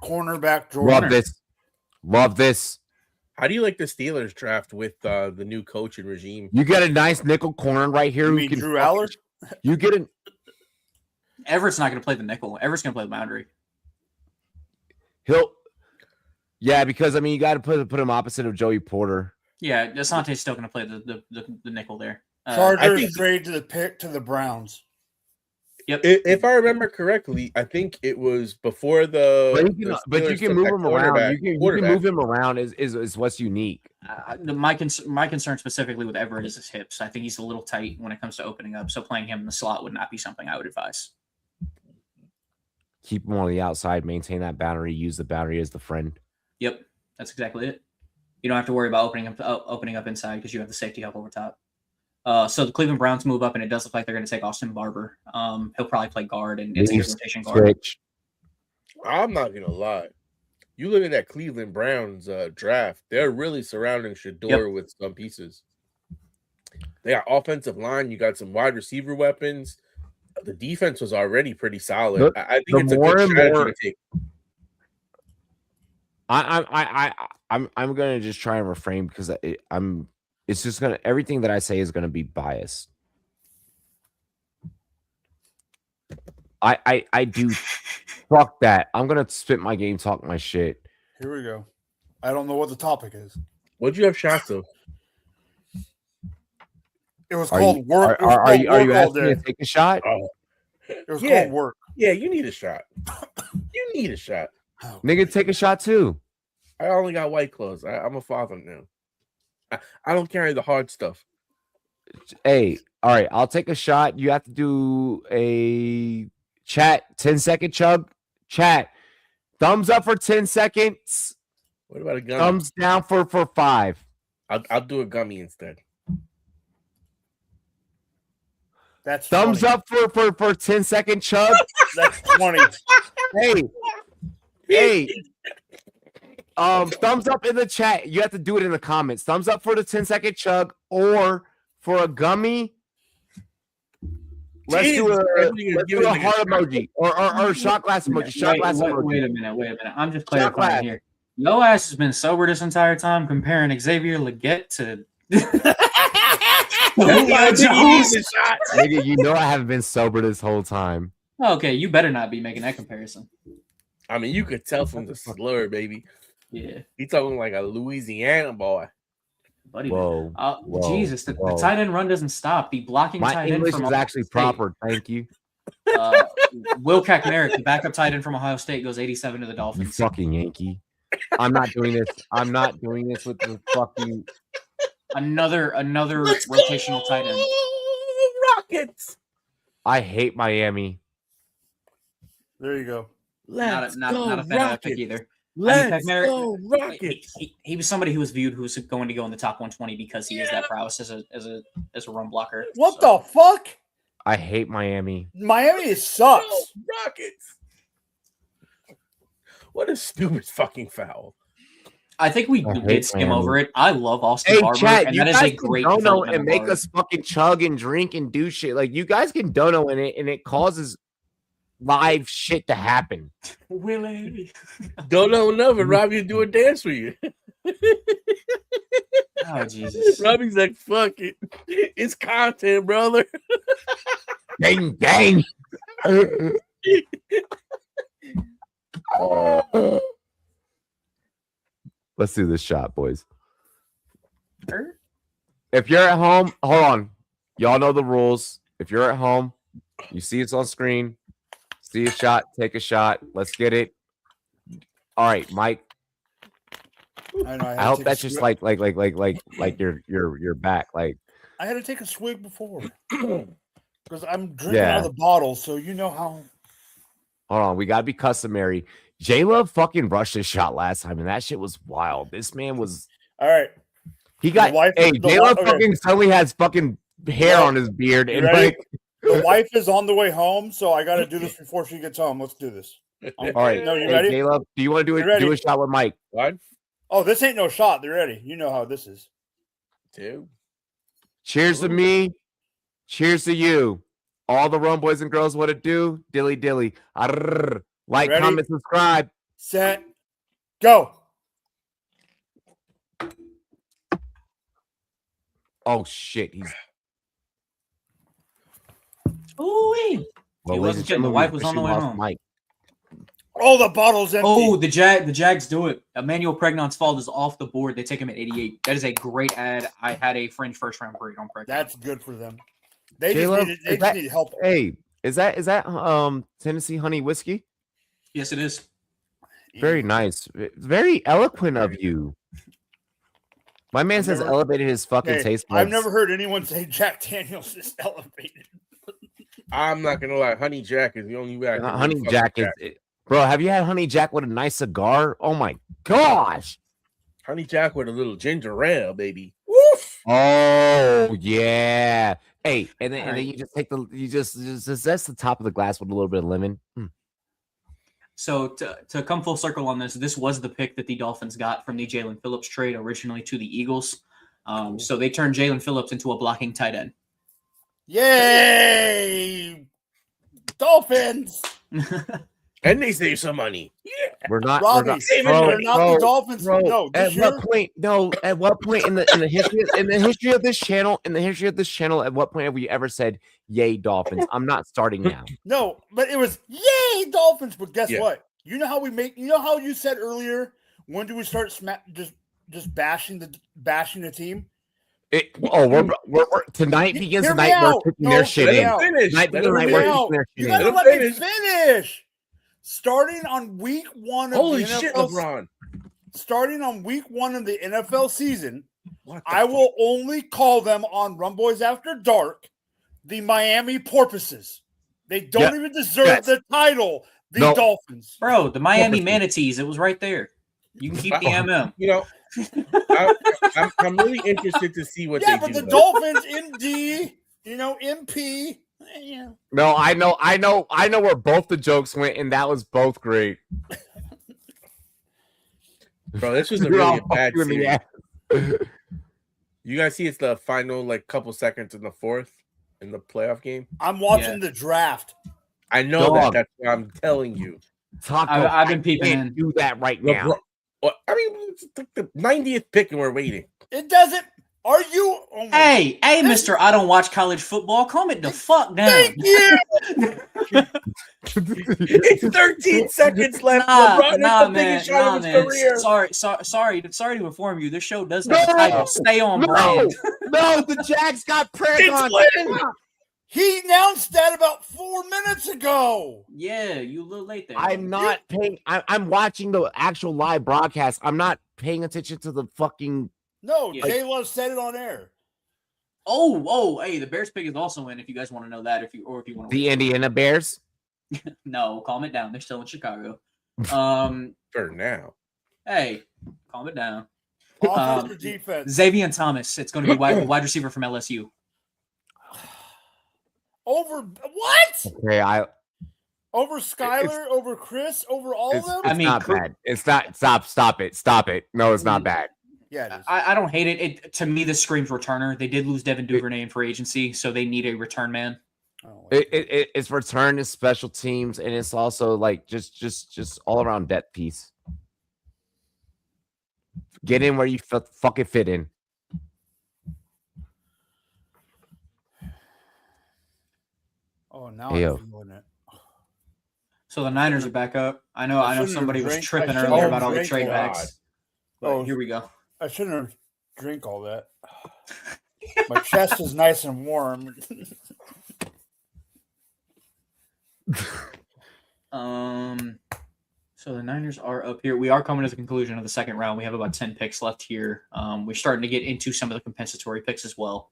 Speaker 8: cornerback Jordan.
Speaker 4: Love this. Love this.
Speaker 9: How do you like the Steelers draft with the new coach and regime?
Speaker 4: You get a nice nickel corner right here.
Speaker 8: You
Speaker 4: who
Speaker 8: mean
Speaker 4: can
Speaker 8: Drew
Speaker 4: fucking-
Speaker 8: Aller?
Speaker 4: You get an
Speaker 6: Everett's not going to play the nickel. Everett's going to play the boundary.
Speaker 4: Yeah, because I mean you got to put him opposite of Joey Porter.
Speaker 6: Yeah, Asante's still going to play the nickel there.
Speaker 8: Chargers trade to the pick to the Browns.
Speaker 6: Yep.
Speaker 9: If I remember correctly, I think it was before the.
Speaker 4: But you can move him around. You can move him around is what's unique.
Speaker 6: My concern specifically with Everett is his hips. I think he's a little tight when it comes to opening up. So playing him in the slot would not be something I would advise.
Speaker 4: Keep him on the outside, maintain that boundary, use the boundary as the friend.
Speaker 6: Yep, that's exactly it. You don't have to worry about opening up inside because you have the safety help over top. So the Cleveland Browns move up, and it does look like they're going to take Austin Barber. He'll probably play guard, and it's a good rotation guard.
Speaker 4: Switch.
Speaker 9: I'm not gonna lie. You look at that Cleveland Browns draft; they're really surrounding Shador with some pieces. They got offensive line. You got some wide receiver weapons. The defense was already pretty solid.
Speaker 4: Look,
Speaker 9: I think it's a good strategy to take.
Speaker 4: I'm gonna just try and refrain because it's just gonna everything that I say is gonna be biased. I do fuck that. I'm gonna spit my game, talk my shit.
Speaker 8: Here we go. I don't know what the topic is.
Speaker 9: What'd you have shots of?
Speaker 8: It was called work.
Speaker 4: Are you asking me to take a shot?
Speaker 9: Oh.
Speaker 8: It was called work.
Speaker 9: Yeah, you need a shot. You need a shot.
Speaker 4: Nigga, take a shot too.
Speaker 9: I only got white clothes. I'm a father now. I don't carry the hard stuff.
Speaker 4: Hey, all right, I'll take a shot. You have to do a chat 10-second chug. Chat. Thumbs up for 10 seconds.
Speaker 9: What about a gummy?
Speaker 4: Thumbs down for 5.
Speaker 9: I'll do a gummy instead.
Speaker 8: That's
Speaker 4: thumbs
Speaker 8: 20.
Speaker 4: up for 10-second chug.
Speaker 8: That's 20.
Speaker 4: Hey. Thumbs up in the chat. You have to do it in the comments. Thumbs up for the 10-second chug or for a gummy. Let's do a heart emoji or shot glass emoji. Shot glass emoji.
Speaker 6: Wait a minute. I'm just clarifying here. Yo ass has been sober this entire time comparing Xavier Leggett to
Speaker 4: Nigga, you know I haven't been sober this whole time.
Speaker 6: Okay, you better not be making that comparison.
Speaker 9: I mean, you could tell from the slur, baby.
Speaker 6: Yeah.
Speaker 9: He talking like a Louisiana boy.
Speaker 6: Buddy,
Speaker 4: whoa,
Speaker 6: Jesus, the tight end run doesn't stop. The blocking
Speaker 4: My
Speaker 6: tight end
Speaker 4: English
Speaker 6: from
Speaker 4: is
Speaker 6: Ohio
Speaker 4: actually
Speaker 6: State.
Speaker 4: proper. Thank you.
Speaker 6: Will Kaepernick, the backup tight end from Ohio State, goes 87 to the
Speaker 4: You
Speaker 6: Dolphins.
Speaker 4: fucking Yankee. I'm not doing this. I'm not doing this with the fucking
Speaker 6: Another rotational tight end.
Speaker 9: Rockets.
Speaker 4: I hate Miami.
Speaker 8: There you go.
Speaker 9: Let's
Speaker 6: Not a fan of that pick either.
Speaker 9: Let's
Speaker 6: Kaepernick,
Speaker 9: go Rockets.
Speaker 6: He was somebody who was viewed who was going to go in the top 120 because he has that prowess as a run blocker.
Speaker 8: What the fuck?
Speaker 4: I hate Miami.
Speaker 8: Miami sucks.
Speaker 9: Go Rockets. What a stupid fucking foul.
Speaker 6: I think we
Speaker 4: I hate
Speaker 6: did skim
Speaker 4: Miami.
Speaker 6: over it. I love Austin
Speaker 4: Hey,
Speaker 6: Barber,
Speaker 4: chat,
Speaker 6: and
Speaker 4: you
Speaker 6: that is
Speaker 4: guys
Speaker 6: a
Speaker 4: can
Speaker 6: great
Speaker 4: dono
Speaker 6: developmental
Speaker 4: and make
Speaker 6: guard.
Speaker 4: us fucking chug and drink and do shit. Like, you guys can dono in it, and it causes live shit to happen.
Speaker 6: Willie.
Speaker 9: Don't know enough, and Robbie do a dance for you.
Speaker 6: Oh, Jesus.
Speaker 9: Robbie's like, fuck it. It's content, brother.
Speaker 4: Dang, dang. Let's do this shot, boys. If you're at home, hold on. Y'all know the rules. If you're at home, you see it's on screen. See a shot, take a shot. Let's get it. All right, Mike.
Speaker 8: I know.
Speaker 4: I hope that's just like you're back. Like,
Speaker 8: I had to take a swig before because I'm drinking out of the bottle, so you know how.
Speaker 4: hold on, we gotta be customary. J-Love fucking rushed his shot last time, and that shit was wild. This man was.
Speaker 8: All right.
Speaker 4: He got. J-Love fucking suddenly has fucking hair on his beard, and like.
Speaker 8: The wife is on the way home, so I got to do this before she gets home. Let's do this.
Speaker 4: All right.
Speaker 8: No, you ready?
Speaker 4: J-Love, do you want to do a shot with Mike?
Speaker 9: What?
Speaker 8: Oh, this ain't no shot. They're ready. You know how this is.
Speaker 9: Two.
Speaker 4: Cheers to me. Cheers to you. All the Rumboyz and girls, what it do? Dilly dilly. Arrr. Like,
Speaker 8: Ready?
Speaker 4: comment, subscribe.
Speaker 8: Set. Go.
Speaker 4: Oh shit. He's.
Speaker 6: Ooh-wee.
Speaker 4: Well,
Speaker 6: He wasn't kidding. The wife was on the way home.
Speaker 4: Mike.
Speaker 8: Oh, the bottle's empty.
Speaker 6: Oh, the Jags do it. Emmanuel Pregnant's fault is off the board. They take him at 88. That is a great ad. I had a fringe first round grade on Pregnant.
Speaker 8: That's good for them. They
Speaker 4: J-Lo,
Speaker 8: just need help.
Speaker 4: Hey, is that Tennessee honey whiskey?
Speaker 6: Yes, it is.
Speaker 4: Very nice. Very eloquent of you. My man says elevated his fucking taste buds.
Speaker 8: I've never heard anyone say Jack Daniels is elevated.
Speaker 9: I'm not gonna lie, Honey Jack is the only way I can.
Speaker 4: Honey Jack is, bro. Have you had Honey Jack with a nice cigar? Oh my gosh.
Speaker 9: Honey Jack with a little ginger ale, baby.
Speaker 8: Woof.
Speaker 4: Oh yeah. Hey, and then you just take you just zest the top of the glass with a little bit of lemon.
Speaker 6: So to come full circle on this was the pick that the Dolphins got from the Jalen Phillips trade originally to the Eagles. So they turned Jalen Phillips into a blocking tight end.
Speaker 8: Yay! Dolphins.
Speaker 9: And they save some money. Yeah.
Speaker 4: We're not
Speaker 8: Robbie, they're not the Dolphins.
Speaker 4: Bro,
Speaker 8: no,
Speaker 4: at what point in the history of this channel, at what point have we ever said yay Dolphins? I'm not starting now.
Speaker 8: No, but it was yay Dolphins. But guess what? You know how you said earlier, when do we start just bashing the team?
Speaker 4: We're tonight begins the night we're kicking their shit in. Tonight begins the night we're kicking their shit in.
Speaker 8: You gotta let me finish. Starting on week 1 of
Speaker 9: Holy
Speaker 8: the NFL,
Speaker 9: shit, LeBron.
Speaker 8: Starting on week 1 of the NFL season, I will only call them on Rumboyz After Dark the Miami Porpoises. They don't even deserve the title. The Dolphins.
Speaker 6: Bro, the Manatees. It was right there. You can keep the MM.
Speaker 9: You know, I'm really interested to see what they do.
Speaker 8: Yeah, but the Dolphins, MD, MP. Yeah.
Speaker 4: No, I know where both the jokes went, and that was both great.
Speaker 9: Bro, this was a really bad series. You guys see it's the final couple seconds in the fourth in the playoff game?
Speaker 8: I'm watching the draft.
Speaker 9: I know that. That's what I'm telling you.
Speaker 6: I've been peeping in.
Speaker 4: Do that right now.
Speaker 9: I mean, it's the 90th pick and we're waiting.
Speaker 8: It doesn't. Are you?
Speaker 6: Oh hey, Mister, I don't watch college football. Calm it the fuck down.
Speaker 8: Thank you.
Speaker 9: It's 13 seconds left.
Speaker 6: Man. Sorry to inform you. This show does have a title. Stay on brand.
Speaker 4: No, the Jags got Pregon.
Speaker 8: He announced that about 4 minutes ago.
Speaker 6: Yeah, you a little late there.
Speaker 4: I'm not paying. I'm watching the actual live broadcast. I'm not paying attention to the fucking.
Speaker 8: No, J-Love said it on air.
Speaker 6: Hey, the Bears pick is also in. If you guys want to know that, if you want to.
Speaker 4: The Indiana Bears.
Speaker 6: No, calm it down. They're still in Chicago.
Speaker 9: For now.
Speaker 6: Hey, calm it down.
Speaker 8: Offense or defense?
Speaker 6: Xavier Thomas. It's going to be wide receiver from LSU.
Speaker 8: Over what?
Speaker 4: Okay,
Speaker 8: over Skyler, over Chris, over all of them.
Speaker 4: It's not bad. It's not. Stop it. No, it's not bad.
Speaker 8: Yeah, it is.
Speaker 6: I don't hate it. To me, this screams returner. They did lose Devin Duvernay in free agency, so they need a return man.
Speaker 4: It's return, it's special teams, and it's also just all around depth piece. Get in where you fucking fit in.
Speaker 8: Oh, now I'm feeling it.
Speaker 6: So the Niners are back up. I know somebody was tripping earlier about all the trade backs. Oh, here we go.
Speaker 8: I shouldn't have drank all that. My chest is nice and warm.
Speaker 6: So the Niners are up here. We are coming to the conclusion of the second round. We have about 10 picks left here. We're starting to get into some of the compensatory picks as well.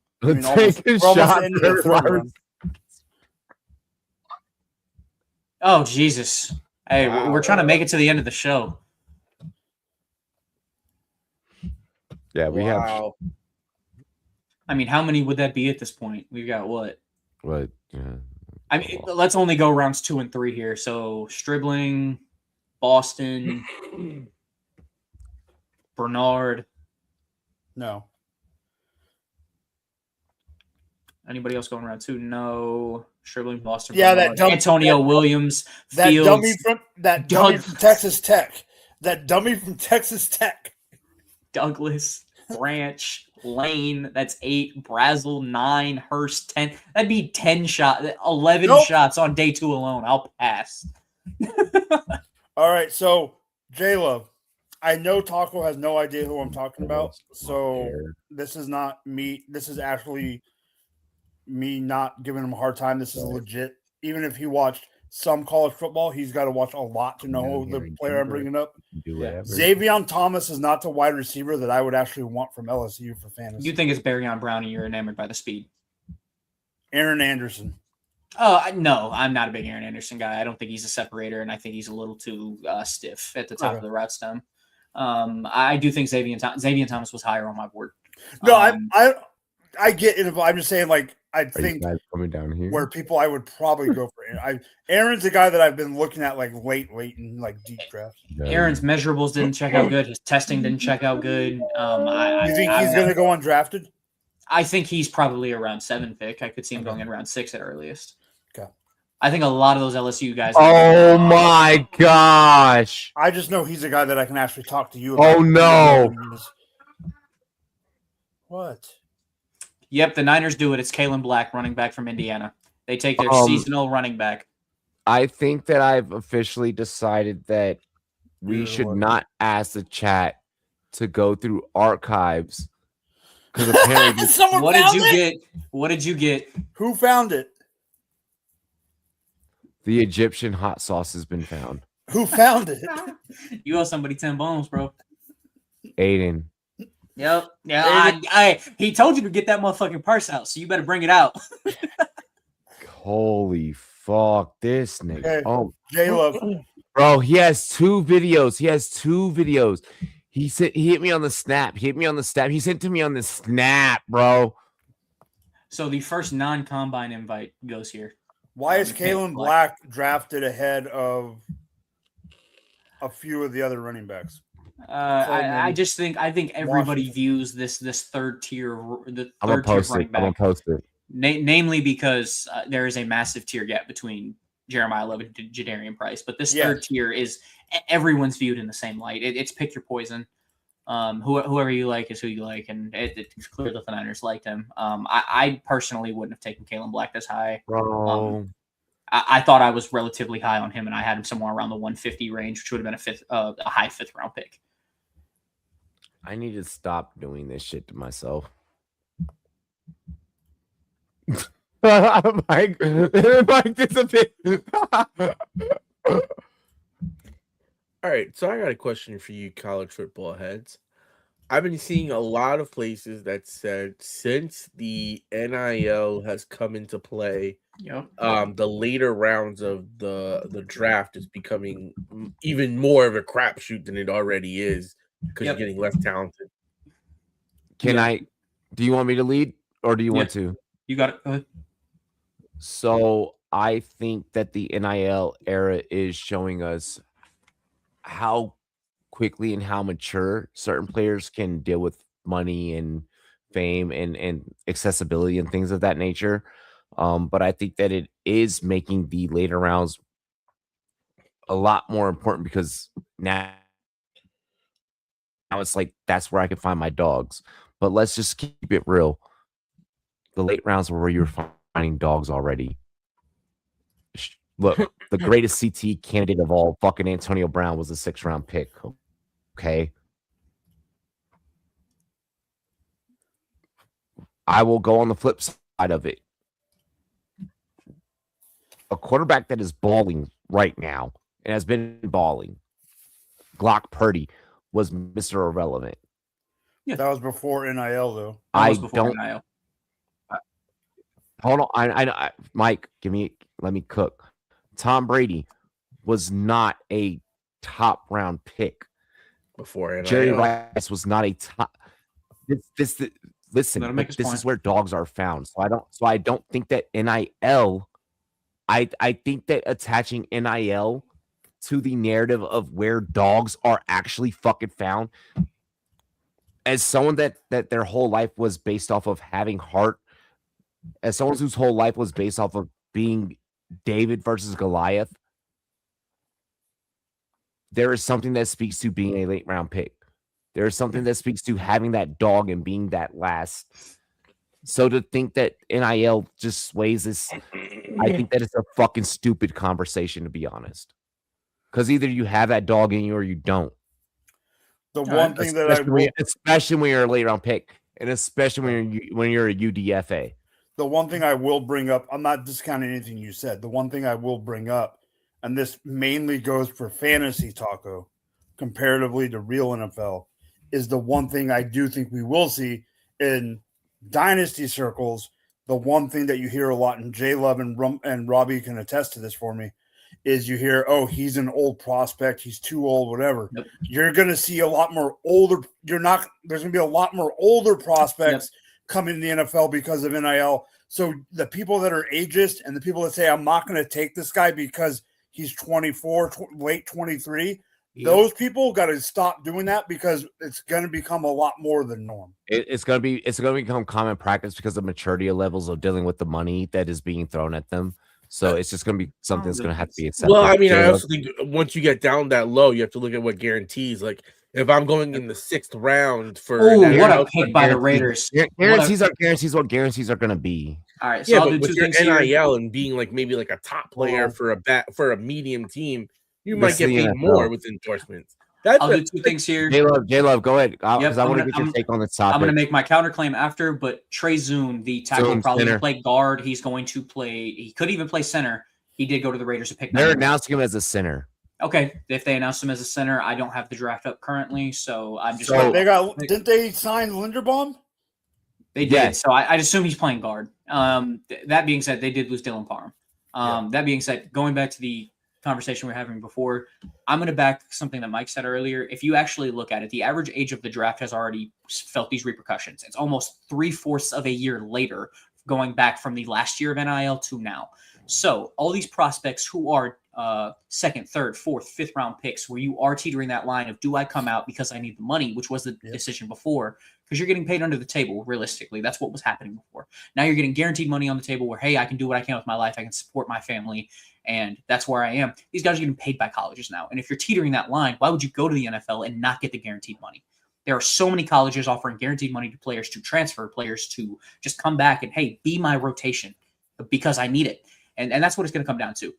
Speaker 6: Oh, Jesus. Hey,
Speaker 9: Wow.
Speaker 6: we're trying to make it to the end of the show.
Speaker 4: Yeah, we have
Speaker 9: Wow.
Speaker 6: I mean, how many would that be at this point? We've got what?
Speaker 4: what? Yeah.
Speaker 6: I mean, let's only go rounds 2 and 3 here. So Stribling, Boston, Bernard.
Speaker 8: No.
Speaker 6: Anybody else going round 2? No. Stribling, Boston,
Speaker 8: Yeah,
Speaker 6: Bernard.
Speaker 8: that
Speaker 6: Antonio Williams,
Speaker 8: that
Speaker 6: Fields.
Speaker 8: dummy from Texas Tech. That dummy from Texas Tech.
Speaker 6: Douglas, Branch, Lane, that's 8, Brazel, 9, Hurst, 10. That'd be 10 shots, 11
Speaker 8: Nope.
Speaker 6: shots on day 2 alone. I'll pass.
Speaker 8: All right, so J-Love, I know Taco has no idea who I'm talking about, so this is not me. This is actually me not giving him a hard time. This is legit. Even if he watched some college football, he's got to watch a lot to know who the player I'm bringing up. Xavier Thomas is not the wide receiver that I would actually want from LSU for fantasy.
Speaker 6: You think it's Barryon Brown and you're enamored by the speed.
Speaker 8: Aaron Anderson.
Speaker 6: No, I'm not a big Aaron Anderson guy. I don't think he's a separator, and I think he's a little too stiff at the top of the route stem. I do think Xavier Thomas was higher on my board.
Speaker 8: No, I get it. I'm just saying, like, I think
Speaker 4: coming down here
Speaker 8: where people I would probably go for Aaron's a guy that I've been looking at like late in like deep drafts.
Speaker 6: Aaron's measurables didn't check out good. His testing didn't check out good.
Speaker 8: You think he's going to go undrafted?
Speaker 6: I think he's probably a round 7 pick. I could see him going in round 6 at earliest.
Speaker 8: Okay.
Speaker 6: I think a lot of those LSU guys.
Speaker 4: Oh my gosh!
Speaker 8: I just know he's a guy that I can actually talk to you about.
Speaker 4: Oh no!
Speaker 8: What?
Speaker 6: Yep, the Niners do it. It's Kalen Black, running back from Indiana. They take their seasonal running back.
Speaker 4: I think that I've officially decided that we should not ask the chat to go through archives because apparently,
Speaker 6: what did you get? What did you get?
Speaker 8: Who found it?
Speaker 4: the Egyptian hot sauce has been found.
Speaker 8: Who found it?
Speaker 6: You owe somebody 10 bones, bro.
Speaker 4: Aiden.
Speaker 6: Yep. Yeah. He told you to get that motherfucking purse out, so you better bring it out.
Speaker 4: Holy fuck, this nigga.
Speaker 8: Hey,
Speaker 4: oh,
Speaker 8: J-Love.
Speaker 4: Bro, he has 2 videos. He hit me on the snap. He sent to me on the snap, bro.
Speaker 6: So the first non-combine invite goes here.
Speaker 8: Why is Kalen Black drafted ahead of a few of the other running backs?
Speaker 6: I think everybody views this third tier, running back.
Speaker 4: I'm gonna post it.
Speaker 6: Namely because there is a massive tier gap between Jeremiah Love and Jadarian Price, but this third tier is everyone's viewed in the same light. It's pick your poison. Whoever you like is who you like, and it's clear that the Niners liked him. I personally wouldn't have taken Kalen Black this high.
Speaker 4: Bro.
Speaker 6: I thought I was relatively high on him, and I had him somewhere around the 150 range, which would have been a high 5th round pick.
Speaker 4: I need to stop doing this shit to myself. Mike disappeared.
Speaker 9: All right, so I got a question for you, college football heads. I've been seeing a lot of places that said since the NIL has come into play, the later rounds of the draft is becoming even more of a crapshoot than it already is because you're getting less talented.
Speaker 4: Do you want me to lead or do you want to?
Speaker 6: You got it. Go ahead.
Speaker 4: So I think that the NIL era is showing us how quickly and how mature certain players can deal with money and fame and accessibility and things of that nature. But I think that it is making the later rounds a lot more important because now it's like that's where I can find my dogs. But let's just keep it real. The late rounds were where you were finding dogs already. Look, the greatest CT candidate of all, fucking Antonio Brown, was a 6th round pick. Okay. I will go on the flip side of it. A quarterback that is balling right now and has been balling, Glock Purdy, was Mr. Irrelevant.
Speaker 8: Yeah, that was before NIL, though.
Speaker 6: NIL.
Speaker 4: Hold on. I Mike, let me cook. Tom Brady was not a top round pick.
Speaker 9: Before NIL.
Speaker 4: Jerry Rice was not a top. Listen,
Speaker 6: Let him make his
Speaker 4: this
Speaker 6: point.
Speaker 4: is where dogs are found. So I don't think that NIL. I think that attaching NIL to the narrative of where dogs are actually fucking found, as someone that their whole life was based off of having heart, as someone whose whole life was based off of being David versus Goliath, there is something that speaks to being a late round pick. There is something that speaks to having that dog and being that last. So to think that NIL just sways this, I think that it's a fucking stupid conversation, to be honest. Because either you have that dog in you or you don't.
Speaker 8: The one thing that
Speaker 4: especially when you're a late round pick, and especially when you're a UDFA.
Speaker 8: The one thing I will bring up, I'm not discounting anything you said. The one thing I will bring up, and this mainly goes for fantasy taco, comparatively to real NFL, is the one thing I do think we will see in dynasty circles. The one thing that you hear a lot, and J Love and Robbie can attest to this for me, is you hear, oh, he's an old prospect, he's too old, whatever.
Speaker 6: Yep.
Speaker 8: You're going to see a lot more older. There's going to be a lot more older prospects coming in the NFL because of NIL. So the people that are ageist and the people that say, I'm not going to take this guy because he's 24, late 23, those people got to stop doing that, because it's going to become a lot more than norm.
Speaker 4: It's going to become common practice because of maturity levels of dealing with the money that is being thrown at them. So it's just going to be something that's going to have to be accepted.
Speaker 9: Well, I mean, I also think once you get down that low, you have to look at what guarantees. Like, if I'm going in the 6th round for
Speaker 6: what a pick by the Raiders.
Speaker 4: Guarantees are guarantees. What guarantees are going to be?
Speaker 6: All right, so
Speaker 9: yeah,
Speaker 6: I'll
Speaker 9: but
Speaker 6: do
Speaker 9: with
Speaker 6: two
Speaker 9: your
Speaker 6: things
Speaker 9: NIL
Speaker 6: here.
Speaker 9: and being like maybe like a top player for a medium team, you might
Speaker 4: This
Speaker 9: get
Speaker 4: is the
Speaker 9: paid
Speaker 4: NFL.
Speaker 9: more with endorsements. That's
Speaker 6: I'll do two things here.
Speaker 4: J Love, go ahead. Because I
Speaker 6: I'm
Speaker 4: want to
Speaker 6: gonna-
Speaker 4: get your take on this topic.
Speaker 6: I'm going to make my counterclaim after, but Trey Zoom, the tackle,
Speaker 4: Zoom,
Speaker 6: probably
Speaker 4: center.
Speaker 6: play guard. He's going to play. He could even play center. He did go to the Raiders to pick.
Speaker 4: They're
Speaker 6: 9.
Speaker 4: announcing him as a center.
Speaker 6: Okay, if they announced him as a center, I don't have the draft up currently, so I'm just.
Speaker 4: So-
Speaker 8: Didn't they sign Linderbaum?
Speaker 6: They did.
Speaker 4: Yes.
Speaker 6: So I'd assume he's playing guard. That being said, they did lose Dylan Parham. That being said, going back to the conversation we were having before, I'm going to back something that Mike said earlier. If you actually look at it, the average age of the draft has already felt these repercussions. It's almost 3/4 of a year later, going back from the last year of NIL to now. So all these prospects who are 2nd, 3rd, 4th, 5th round picks, where you are teetering that line of, do I come out because I need the money, which was the decision before, because you're getting paid under the table, realistically. That's what was happening before. Now you're getting guaranteed money on the table where, hey, I can do what I can with my life. I can support my family, and that's where I am. These guys are getting paid by colleges now. And if you're teetering that line, why would you go to the NFL and not get the guaranteed money? There are so many colleges offering guaranteed money to players to transfer, players to just come back and, hey, be my rotation because I need it. And that's what it's going to come down to.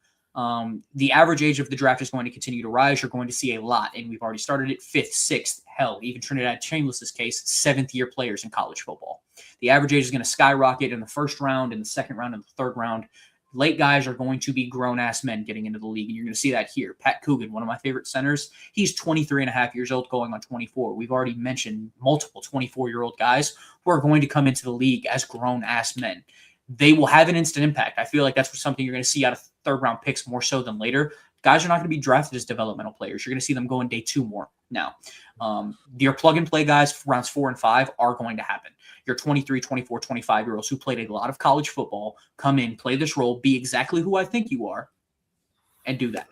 Speaker 6: The average age of the draft is going to continue to rise. You're going to see a lot, and we've already started it 5th, 6th, hell, even Trinidad Chambliss' case, 7th-year players in college football. The average age is going to skyrocket in the 1st round, in the 2nd round, and the 3rd round. Late guys are going to be grown-ass men getting into the league, and you're going to see that here. Pat Coogan, one of my favorite centers, he's 23 and a half years old going on 24. We've already mentioned multiple 24-year-old guys who are going to come into the league as grown-ass men. They will have an instant impact. I feel like that's something you're going to see out of 3rd-round picks more so than later. Guys are not going to be drafted as developmental players. You're going to see them go in day 2 more now. Your plug-and-play guys, rounds 4 and 5, are going to happen. Your 23, 24, 25-year-olds who played a lot of college football come in, play this role, be exactly who I think you are, and do that.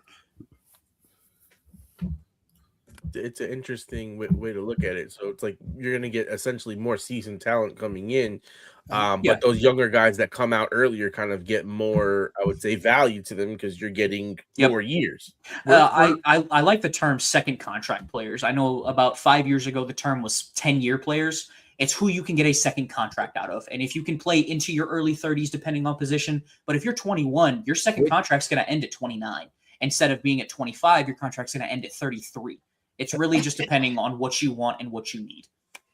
Speaker 9: It's an interesting way to look at it. So it's like you're going to get essentially more seasoned talent coming in. But those younger guys that come out earlier kind of get more, I would say, value to them because you're getting 4 years.
Speaker 6: I like the term second contract players. I know about 5 years ago, the term was 10-year players. It's who you can get a second contract out of. And if you can play into your early 30s, depending on position, but if you're 21, your second contract's going to end at 29. Instead of being at 25, your contract's going to end at 33. It's really just depending on what you want and what you need.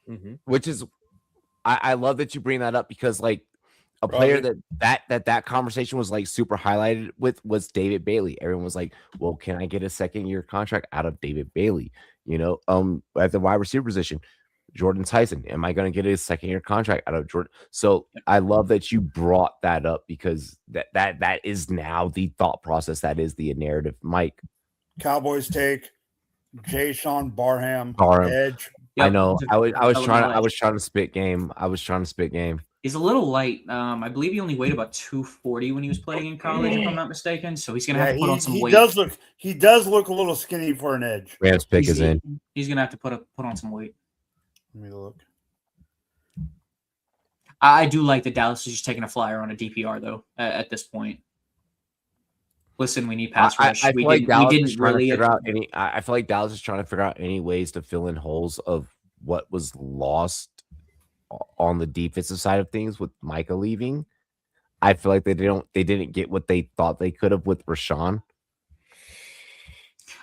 Speaker 9: Mm-hmm.
Speaker 4: Which is, I love that you bring that up, because like a player that conversation was like super highlighted with was David Bailey. Everyone was like, well, can I get a 2nd-year contract out of David Bailey? You know, at the wide receiver position. Jordan Tyson. Am I going to get a second-year contract out of Jordan? So I love that you brought that up because that is now the thought process. That is the narrative. Mike.
Speaker 8: Cowboys take Jay Sean Barham. Edge.
Speaker 4: Yep. I know. I was trying to spit game.
Speaker 6: He's a little light. I believe he only weighed about 240 when he was playing in college, if I'm not mistaken. So he's gonna have to put on some weight.
Speaker 8: He does look a little skinny for an edge.
Speaker 4: Rams pick is in.
Speaker 6: He's gonna have to put on some weight.
Speaker 8: Let me look.
Speaker 6: I do like that Dallas is just taking a flyer on a DPR though. At this point, listen, we need pass rush.
Speaker 4: I feel like Dallas is trying to figure out any ways to fill in holes of what was lost on the defensive side of things with Micah leaving. I feel like they didn't get what they thought they could have with Rashawn.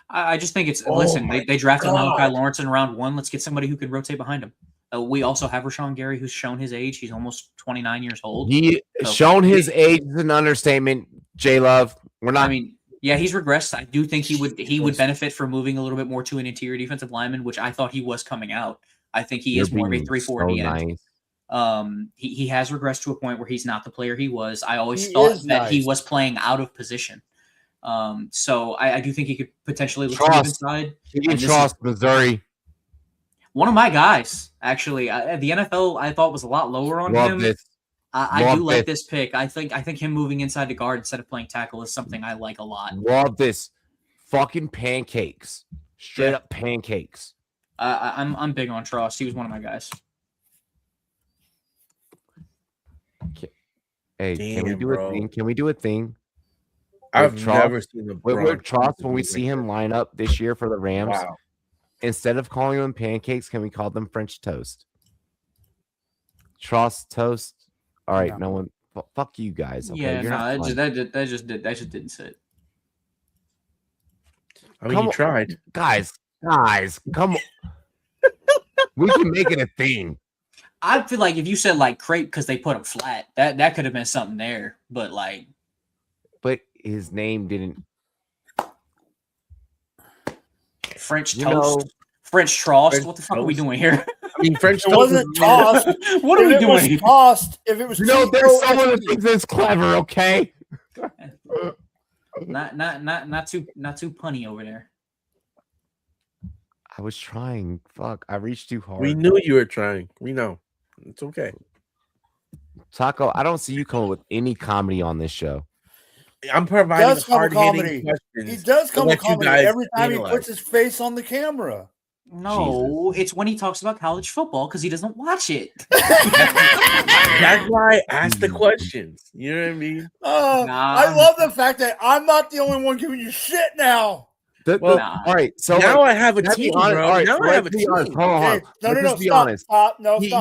Speaker 6: I just think it's listen. They drafted Malachi Lawrence in round 1. Let's get somebody who can rotate behind him. We also have Rashawn Gary, who's shown his age. He's almost 29 years old.
Speaker 4: Shown his age is an understatement. J Love, we're not.
Speaker 6: I mean, yeah, he's regressed. I do think he would benefit from moving a little bit more to an interior defensive lineman, which I thought he was coming out. I think he is more of a 3-4 in the end. He has regressed to a point where he's not the player he was. I always thought that he was playing out of position. So I do think he could potentially look to the inside.
Speaker 4: Missouri.
Speaker 6: One of my guys, actually. The NFL I thought was a lot lower on him. I do like this pick. I think him moving inside to guard instead of playing tackle is something I like a lot.
Speaker 4: Love this. Fucking pancakes. Straight up pancakes.
Speaker 6: I'm big on Trost. He was one of my guys.
Speaker 4: Hey, can we do a thing? Can we do a thing?
Speaker 9: I've never seen the
Speaker 4: with Trost when we see him line up this year for the Rams. Wow. Instead of calling them pancakes, can we call them French toast? Trost toast. All right, no one. Fuck you guys. Okay?
Speaker 6: Yeah, no, that just didn't sit.
Speaker 9: I mean, you tried,
Speaker 4: guys, come on. We can make it a thing.
Speaker 6: I feel like if you said like crepe because they put them flat, that could have been something there. But
Speaker 4: his name didn't.
Speaker 6: French toast, French Trost. What the fuck are we doing here?
Speaker 9: I mean, French
Speaker 8: toast wasn't tossed.
Speaker 6: What are we doing?
Speaker 8: If it was,
Speaker 4: there's someone that thinks it's clever. Okay.
Speaker 6: Not too punny over there.
Speaker 4: I was trying. Fuck, I reached too hard.
Speaker 9: We knew you were trying. We know. It's okay.
Speaker 4: Taco, I don't see you coming with any comedy on this show.
Speaker 9: I'm providing hard-hitting questions.
Speaker 8: He does come with comedy every time he puts his face on the camera.
Speaker 6: No, it's when he talks about college football because he doesn't watch it.
Speaker 9: That's why I asked the questions. You know what I mean?
Speaker 8: I love the fact that I'm not the only one giving you shit now.
Speaker 4: All right, so
Speaker 9: now I have a team, bro.
Speaker 4: Right,
Speaker 9: now I have a team.
Speaker 4: Hold on.
Speaker 8: No,
Speaker 4: be honest.
Speaker 8: Stop.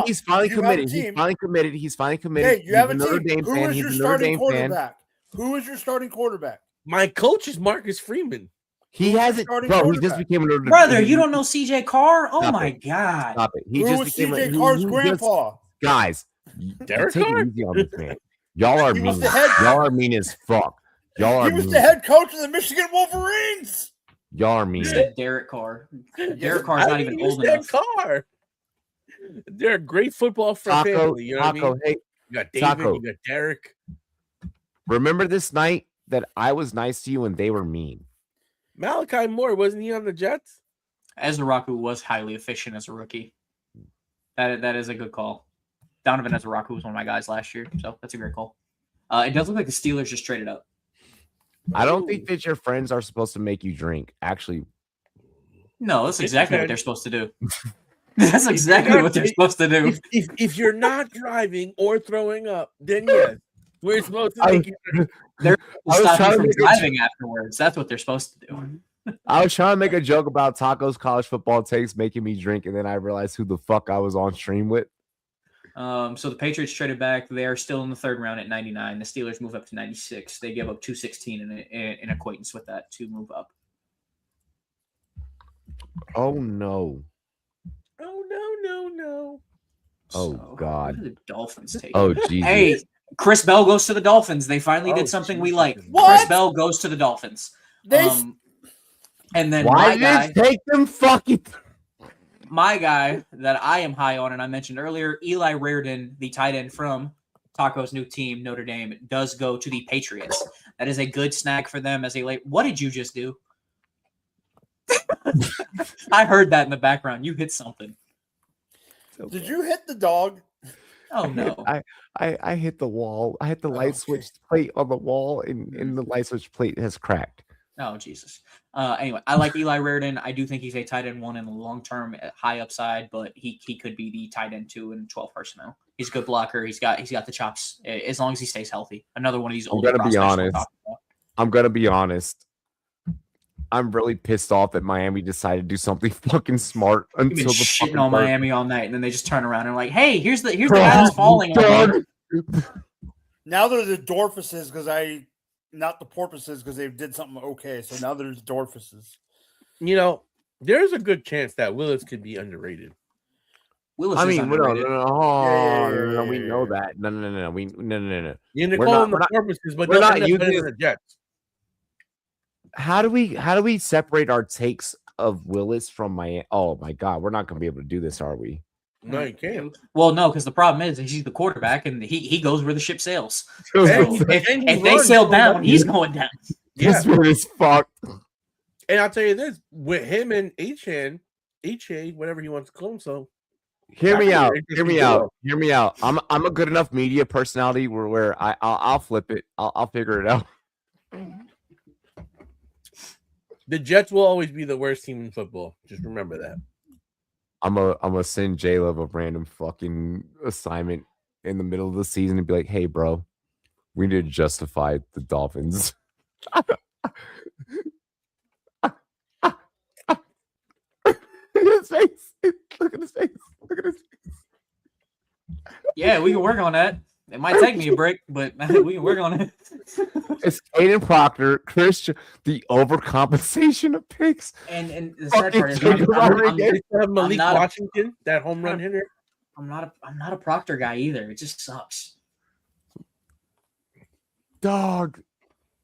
Speaker 4: He's finally committed. He's finally committed.
Speaker 8: Hey, you have a
Speaker 4: Notre
Speaker 8: team.
Speaker 4: Dame
Speaker 8: Who
Speaker 4: fan.
Speaker 8: is
Speaker 4: He's
Speaker 8: your
Speaker 4: a Notre
Speaker 8: starting
Speaker 4: Dame
Speaker 8: quarterback? Who is your starting quarterback?
Speaker 9: My coach is Marcus Freeman.
Speaker 4: He hasn't, bro. He just became a Notre Dame.
Speaker 6: Brother, you don't know CJ Carr? Oh my God!
Speaker 4: Stop it. He
Speaker 8: Who
Speaker 4: just
Speaker 8: was
Speaker 4: became
Speaker 8: CJ Carr's grandpa?
Speaker 4: Guys,
Speaker 9: Derek
Speaker 4: take
Speaker 9: Carr?
Speaker 4: it easy on this man. Y'all are mean. Y'all are mean as fuck. Y'all are
Speaker 8: He was
Speaker 4: mean.
Speaker 8: the head coach of the Michigan Wolverines.
Speaker 4: Y'all are mean.
Speaker 6: Derek Carr. Derek Carr's not even old enough.
Speaker 9: Carr. They're a great football family. You know what I mean?
Speaker 4: Hey,
Speaker 9: you got David. You got Derek.
Speaker 4: Remember this night that I was nice to you and they were mean.
Speaker 9: Malachi Moore, wasn't he on the Jets?
Speaker 6: Ezraku was highly efficient as a rookie. That is a good call. Donovan Ezraku was one of my guys last year, so that's a great call. It does look like the Steelers just traded up.
Speaker 4: I don't think that your friends are supposed to make you drink. Actually,
Speaker 6: no, that's exactly what they're supposed to do. That's exactly what they're supposed to do.
Speaker 9: If you're not driving or throwing up, then yes, we're supposed to make you drink.
Speaker 6: They're stop you from driving afterwards. That's what they're supposed to do.
Speaker 4: I was trying to make a joke about Taco's college football takes making me drink, and then I realized who the fuck I was on stream with.
Speaker 6: So the Patriots traded back. They are still in the third round at 99. The Steelers move up to 96. They give up 216 in acquaintance with that to move up.
Speaker 4: Oh no!
Speaker 9: Oh no!
Speaker 4: Oh God!
Speaker 6: What did the Dolphins take?
Speaker 4: Oh Jesus!
Speaker 6: Hey, Chris Bell goes to the Dolphins. They finally did something we like.
Speaker 8: What?
Speaker 6: Chris Bell goes to the Dolphins. And then
Speaker 4: why did it take them fucking?
Speaker 6: my guy that I am high on, and I mentioned earlier, Eli Reardon, the tight end from Taco's new team, Notre Dame, does go to the Patriots. That is a good snag for them as a late. What did you just do? I heard that in the background. You hit something.
Speaker 8: Did you hit the dog?
Speaker 6: Oh no!
Speaker 4: I hit the wall. I hit the light switch plate on the wall, and the light switch plate has cracked.
Speaker 6: Oh Jesus! Anyway, I like Eli Reardon. I do think he's a tight end 1 in the long term, high upside, but he could be the tight end 2 in 12 personnel. He's a good blocker. He's got the chops as long as he stays healthy. Another one of these older prospects.
Speaker 4: I'm gonna be honest. I'm really pissed off that Miami decided to do something fucking smart
Speaker 6: until the shitting on Miami all night, and then they just turn around and like, hey, here's the guy that's falling.
Speaker 8: Now they're the Dorfuses because not the porpoises because they did something okay. So now there's Dorfuses.
Speaker 9: You know, there's a good chance that Willis could be underrated.
Speaker 4: Willis is underrated. No, we know that. No. No.
Speaker 9: You're calling them the porpoises, but
Speaker 4: we're not using
Speaker 9: the Jets.
Speaker 4: How do we separate our takes of Willis from my? Oh my God, we're not going to be able to do this, are we?
Speaker 9: No, you can't.
Speaker 6: Well, no, because the problem is he's the quarterback, and he goes where the ship sails. So if they sail down, he's going down.
Speaker 4: This one is fucked.
Speaker 9: And I'll tell you this: with him and H.A., whatever he wants to call himself.
Speaker 4: Hear me out. I'm a good enough media personality where I'll flip it. I'll figure it out.
Speaker 9: The Jets will always be the worst team in football. Just remember that.
Speaker 4: I'm gonna send J-Love a random fucking assignment in the middle of the season and be like, "Hey, bro, we need to justify the Dolphins." Look at his face. Look at his face. Look at his face.
Speaker 6: Yeah, we can work on that. It might take me a break, but we can work on it.
Speaker 4: It's Aiden Proctor, Christian, the overcompensation of picks.
Speaker 6: And the sad part is
Speaker 9: Malik Washington, that home run hitter.
Speaker 6: I'm not a Proctor guy either. It just sucks.
Speaker 4: Dog.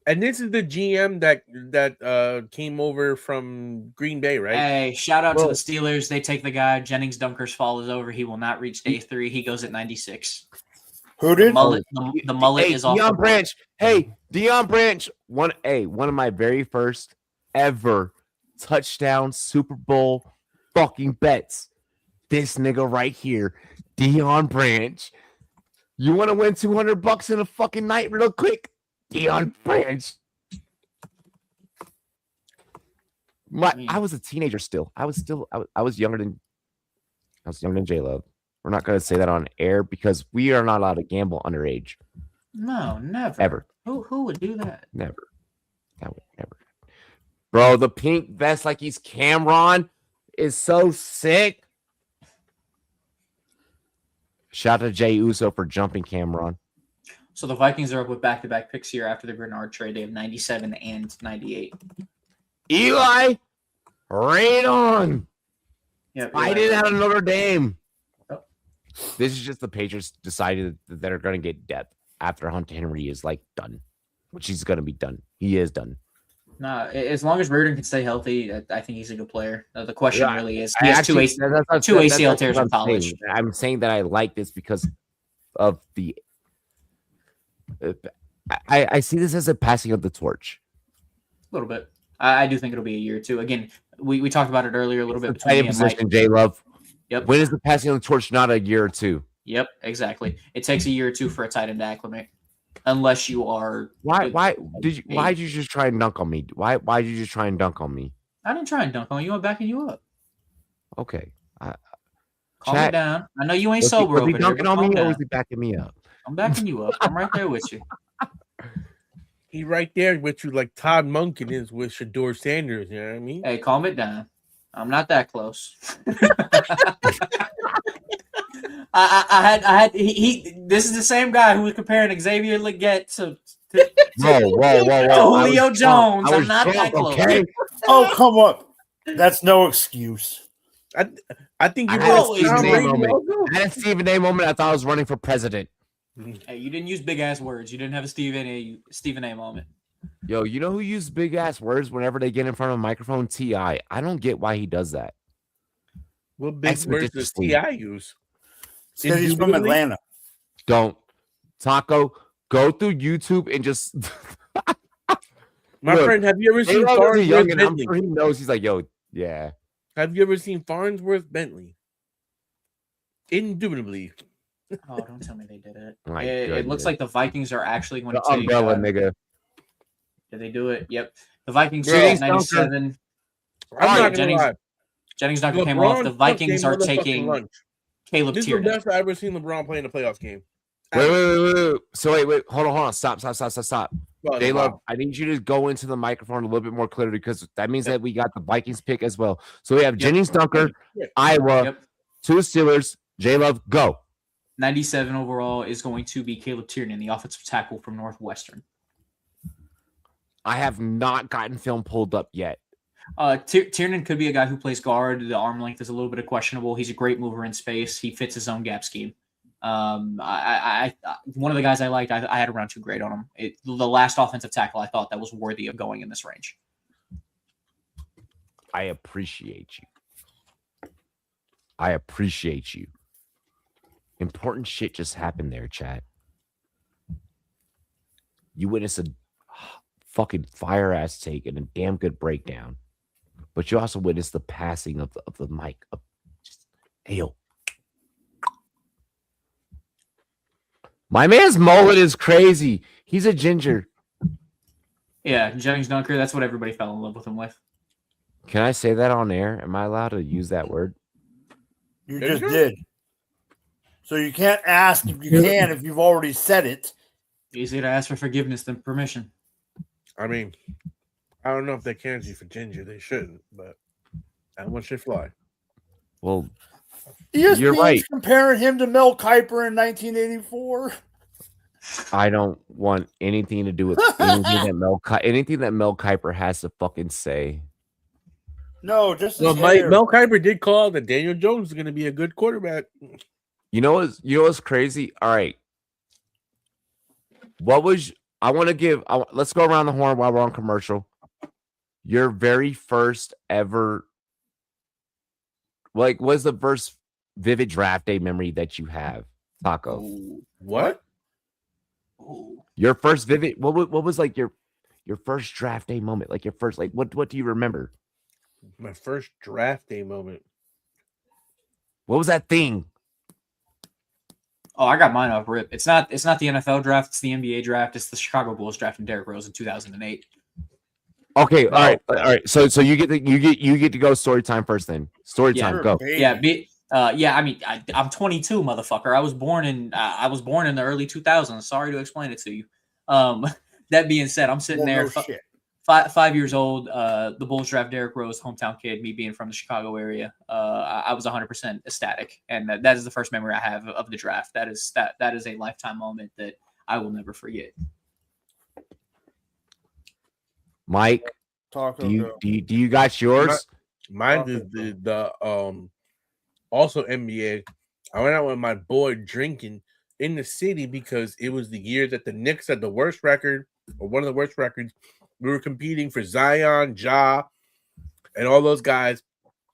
Speaker 9: And this is the GM that came over from Green Bay, right?
Speaker 6: Hey, shout out to the Steelers. They take the guy. Jennings Dunker's fall is over. He will not reach day 3. He goes at 96.
Speaker 8: Who did?
Speaker 6: The mullet is off.
Speaker 4: Deion Branch. Hey, Deion Branch. One of my very first ever touchdown Super Bowl fucking bets. This nigga right here, Deion Branch. You want to win $200 in a fucking night real quick? Deion Branch. I was a teenager still. I was younger than J-Love. We're not going to say that on air because we are not allowed to gamble underage.
Speaker 6: No, never.
Speaker 4: Ever.
Speaker 6: Who would do that?
Speaker 4: Never. That would never. Bro, the pink vest like he's Cameron is so sick. Shout out to Jay Uso for jumping Cameron.
Speaker 6: So the Vikings are up with back-to-back picks here after the Grenard trade. They have 97 and 98.
Speaker 4: Eli, right on.
Speaker 6: Yep,
Speaker 4: I didn't have Notre Dame. This is just the Patriots decided that they're going to get depth after Hunter Henry is like done, which he's going to be done. He is done.
Speaker 6: No, as long as Reardon can stay healthy, I think he's a good player. The question really is, he has two ACL tears in college.
Speaker 4: I'm saying that I like this because of the. I see this as a passing of the torch.
Speaker 6: A little bit. I do think it'll be a year or two. Again, we talked about it earlier a little bit.
Speaker 4: Between position, J-Love.
Speaker 6: Yep.
Speaker 4: When is the passing of the torch not a year or two?
Speaker 6: Yep, exactly. It takes a year or two for a tight end to acclimate, unless you are.
Speaker 4: Why did you just try and dunk on me? Why did you just try and dunk on me?
Speaker 6: I didn't try and dunk on you. I'm backing you up.
Speaker 4: Okay.
Speaker 6: Calm it down. I know you ain't sober.
Speaker 4: Was he dunking on me or was he backing me up?
Speaker 6: I'm backing you up. I'm right there with you.
Speaker 9: He right there with you like Todd Monken is with Shador Sanders. You know what I mean?
Speaker 6: Hey, calm it down. I'm not that close. I had this is the same guy who was comparing Xavier Legette to Julio Jones. I'm not that close. Okay?
Speaker 8: Oh, come on. That's no excuse.
Speaker 9: I think you
Speaker 4: had a Stephen A moment. I thought I was running for president.
Speaker 6: Hey, you didn't use big ass words. You didn't have a Stephen A moment.
Speaker 4: Yo, you know who uses big ass words whenever they get in front of a microphone? T.I. I don't get why he does that.
Speaker 9: What big words does
Speaker 4: Expeditiously.
Speaker 9: T.I. use?
Speaker 8: Because he's from
Speaker 9: Indubitably?
Speaker 8: Atlanta.
Speaker 4: Don't. Taco, go through YouTube and just.
Speaker 9: My
Speaker 4: Look,
Speaker 9: friend, have you ever seen
Speaker 4: J-Lo is a young,
Speaker 9: Farnsworth
Speaker 4: and I'm
Speaker 9: Bentley?
Speaker 4: sure he knows. He's like, yo, yeah.
Speaker 9: Have you ever seen Farnsworth Bentley? Indubitably.
Speaker 6: Oh, don't tell me they did it.
Speaker 4: My
Speaker 6: It looks
Speaker 4: goodness.
Speaker 6: like the Vikings are actually going
Speaker 4: The
Speaker 6: to take.
Speaker 4: umbrella, nigga.
Speaker 6: Did they do it? Yep. The Vikings
Speaker 9: Bro,
Speaker 6: take 97.
Speaker 9: I'm
Speaker 6: Oh,
Speaker 9: not
Speaker 6: yeah,
Speaker 9: gonna lie.
Speaker 6: Jennings Dunker came off. The
Speaker 9: LeBron
Speaker 6: Vikings
Speaker 9: fucking
Speaker 6: are
Speaker 9: motherfucking
Speaker 6: taking
Speaker 9: lunch.
Speaker 6: Caleb
Speaker 9: This is the
Speaker 6: Tierney.
Speaker 9: best I've ever seen LeBron play in a playoff game.
Speaker 4: Wait. So wait. Hold on. Stop.
Speaker 9: Well,
Speaker 4: J-Love,
Speaker 9: wow.
Speaker 4: I need you to go into the microphone a little bit more clearly because that means that we got the Vikings pick as well. So we have Jennings Dunker, Iowa,
Speaker 6: Yep.
Speaker 4: 2 Steelers. J-Love, go.
Speaker 6: 97 overall is going to be Caleb Tierney, the offensive tackle from Northwestern.
Speaker 4: I have not gotten film pulled up yet.
Speaker 6: Tiernan could be a guy who plays guard. The arm length is a little bit questionable. He's a great mover in space. He fits his own gap scheme. One of the guys I liked, I had a round 2 grade on him. The last offensive tackle I thought that was worthy of going in this range.
Speaker 4: I appreciate you. Important shit just happened there, chat. You witnessed a fucking fire ass take and a damn good breakdown, but you also witnessed the passing of the mic. Ayo. My man's mullet is crazy. He's a ginger.
Speaker 6: Yeah, Jennings Dunker, that's what everybody fell in love with him with.
Speaker 4: Can I say that on air? Am I allowed to use that word?
Speaker 8: You just did. So you can't ask if you can if you've already said it.
Speaker 6: Easier to ask for forgiveness than permission.
Speaker 9: I mean, I don't know if they can you for ginger. They shouldn't, but that one should fly.
Speaker 4: Well,
Speaker 8: ESPN's
Speaker 4: you're right.
Speaker 8: comparing him to Mel Kiper in 1984.
Speaker 4: I don't want anything to do with anything that Mel Kiper has to fucking say.
Speaker 8: No, just
Speaker 9: Well, Mel Kiper did call that Daniel Jones is going to be a good quarterback.
Speaker 4: You know what's crazy? All right. Let's go around the horn while we're on commercial. Your very first ever, what's the first vivid draft day memory that you have, Taco?
Speaker 9: What?
Speaker 4: Your first vivid, what was like your first draft day moment? Like your first, what do you remember?
Speaker 9: My first draft day moment.
Speaker 4: What was that thing?
Speaker 6: Oh, I got mine off rip. It's not the NFL draft. It's the NBA draft. It's the Chicago Bulls drafting Derrick Rose in 2008.
Speaker 4: Okay, all right. So you get to go story time first. Then story time, go.
Speaker 6: I mean, I'm 22, motherfucker. I was born in the early 2000s. Sorry to explain it to you. That being said, I'm sitting there. 5 years old, the Bulls draft Derrick Rose, hometown kid, me being from the Chicago area. I was 100% ecstatic. And that is the first memory I have of the draft. That is a lifetime moment that I will never forget.
Speaker 4: Mike, do you got yours?
Speaker 9: Mine is the also NBA. I went out with my boy drinking in the city because it was the year that the Knicks had the worst record, or one of the worst records. We were competing for Zion, Ja, and all those guys.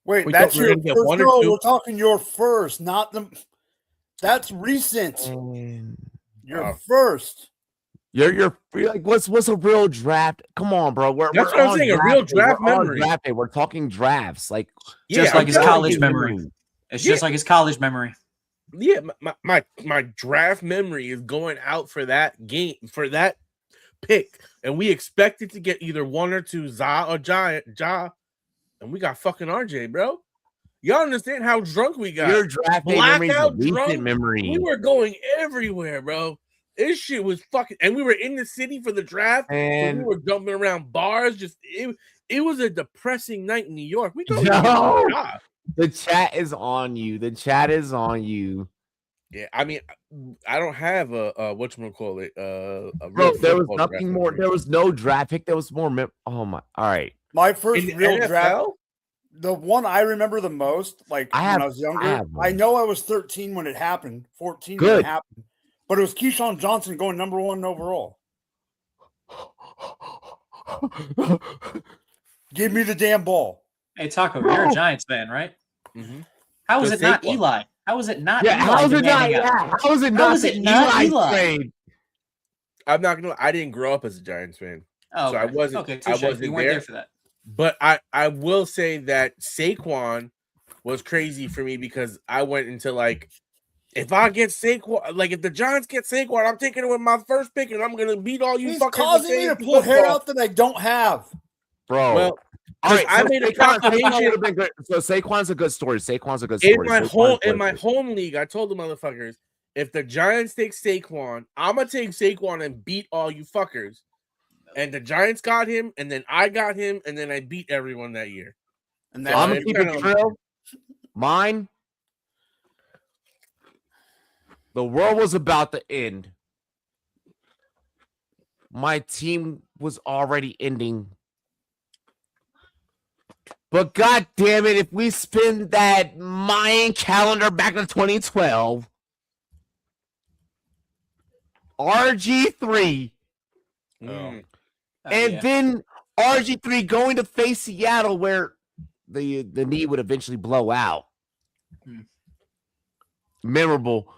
Speaker 8: Wait, that's your first? No, we're talking your first, not the. That's recent. Your first.
Speaker 4: You're like, what's a real draft? Come on, bro.
Speaker 9: That's what I'm saying. A real draft memory.
Speaker 4: Draft day. We're talking drafts, like
Speaker 6: just like his college memory. It's just like his college memory.
Speaker 9: Yeah, my draft memory is going out for that game, for that pick, and we expected to get either one or two, Ja or Ja, and we got fucking RJ, bro. Y'all understand how drunk we got?
Speaker 4: Your draft day
Speaker 9: blackout
Speaker 4: drunk memory.
Speaker 9: We were going everywhere, bro. This shit was fucking, and we were in the city for the draft, and so we were jumping around bars. Just it was a depressing night in New York. We go.
Speaker 4: The chat is on you. The chat is on you.
Speaker 9: Yeah, I mean, I don't have a whatchamacallit.
Speaker 4: Bro, there was nothing more. There was no draft pick. There was more. Oh my! All right.
Speaker 8: My first real NFL? Draft, the one I remember the most, when I was younger. I know I was 13 when it happened, 14 when it happened, but it was Keyshawn Johnson going number 1 overall. Give me the damn ball.
Speaker 6: Hey, Taco, you're a Giants fan, right?
Speaker 9: Mm-hmm.
Speaker 6: How is
Speaker 9: So
Speaker 6: it not
Speaker 9: Saquon.
Speaker 6: Eli? How is it not
Speaker 4: Yeah,
Speaker 6: Eli?
Speaker 4: how is it not?
Speaker 6: demanding a-
Speaker 4: Yeah, how is it
Speaker 6: How
Speaker 4: not
Speaker 6: is
Speaker 4: the
Speaker 6: it not
Speaker 4: Eli
Speaker 6: Eli?
Speaker 4: trade?
Speaker 9: I'm not gonna. I didn't grow up as a Giants fan,
Speaker 6: Oh,
Speaker 9: so I
Speaker 6: okay.
Speaker 9: wasn't.
Speaker 6: Okay,
Speaker 9: I
Speaker 6: touche.
Speaker 9: wasn't
Speaker 6: You weren't there for that.
Speaker 9: But I will say that Saquon was crazy for me because I went into like, if I get Saquon, like if the Giants get Saquon, I'm taking it with my first pick and I'm gonna beat all you
Speaker 8: He's
Speaker 9: fuckers.
Speaker 8: causing me to pull hair out that I don't have.
Speaker 4: Bro.
Speaker 9: Well,
Speaker 4: all right,
Speaker 9: I
Speaker 4: so
Speaker 9: made a
Speaker 4: Saquon
Speaker 9: proclamation.
Speaker 4: would've been good. So Saquon's a good story. Saquon's a good
Speaker 9: In
Speaker 4: story.
Speaker 9: my
Speaker 4: Saquon's
Speaker 9: home league, I told the motherfuckers, if the Giants take Saquon, I'm gonna take Saquon and beat all you fuckers. And the Giants got him, and then I got him, and then I beat everyone that year.
Speaker 8: And
Speaker 9: So
Speaker 4: I'm
Speaker 8: that's
Speaker 4: gonna keep it real. Mine. The world was about to end. My team was already ending. But god damn it, if we spin that Mayan calendar back to 2012, RG3,
Speaker 9: Mm.
Speaker 4: and then RG3 going to face Seattle where the knee would eventually blow out. Memorable,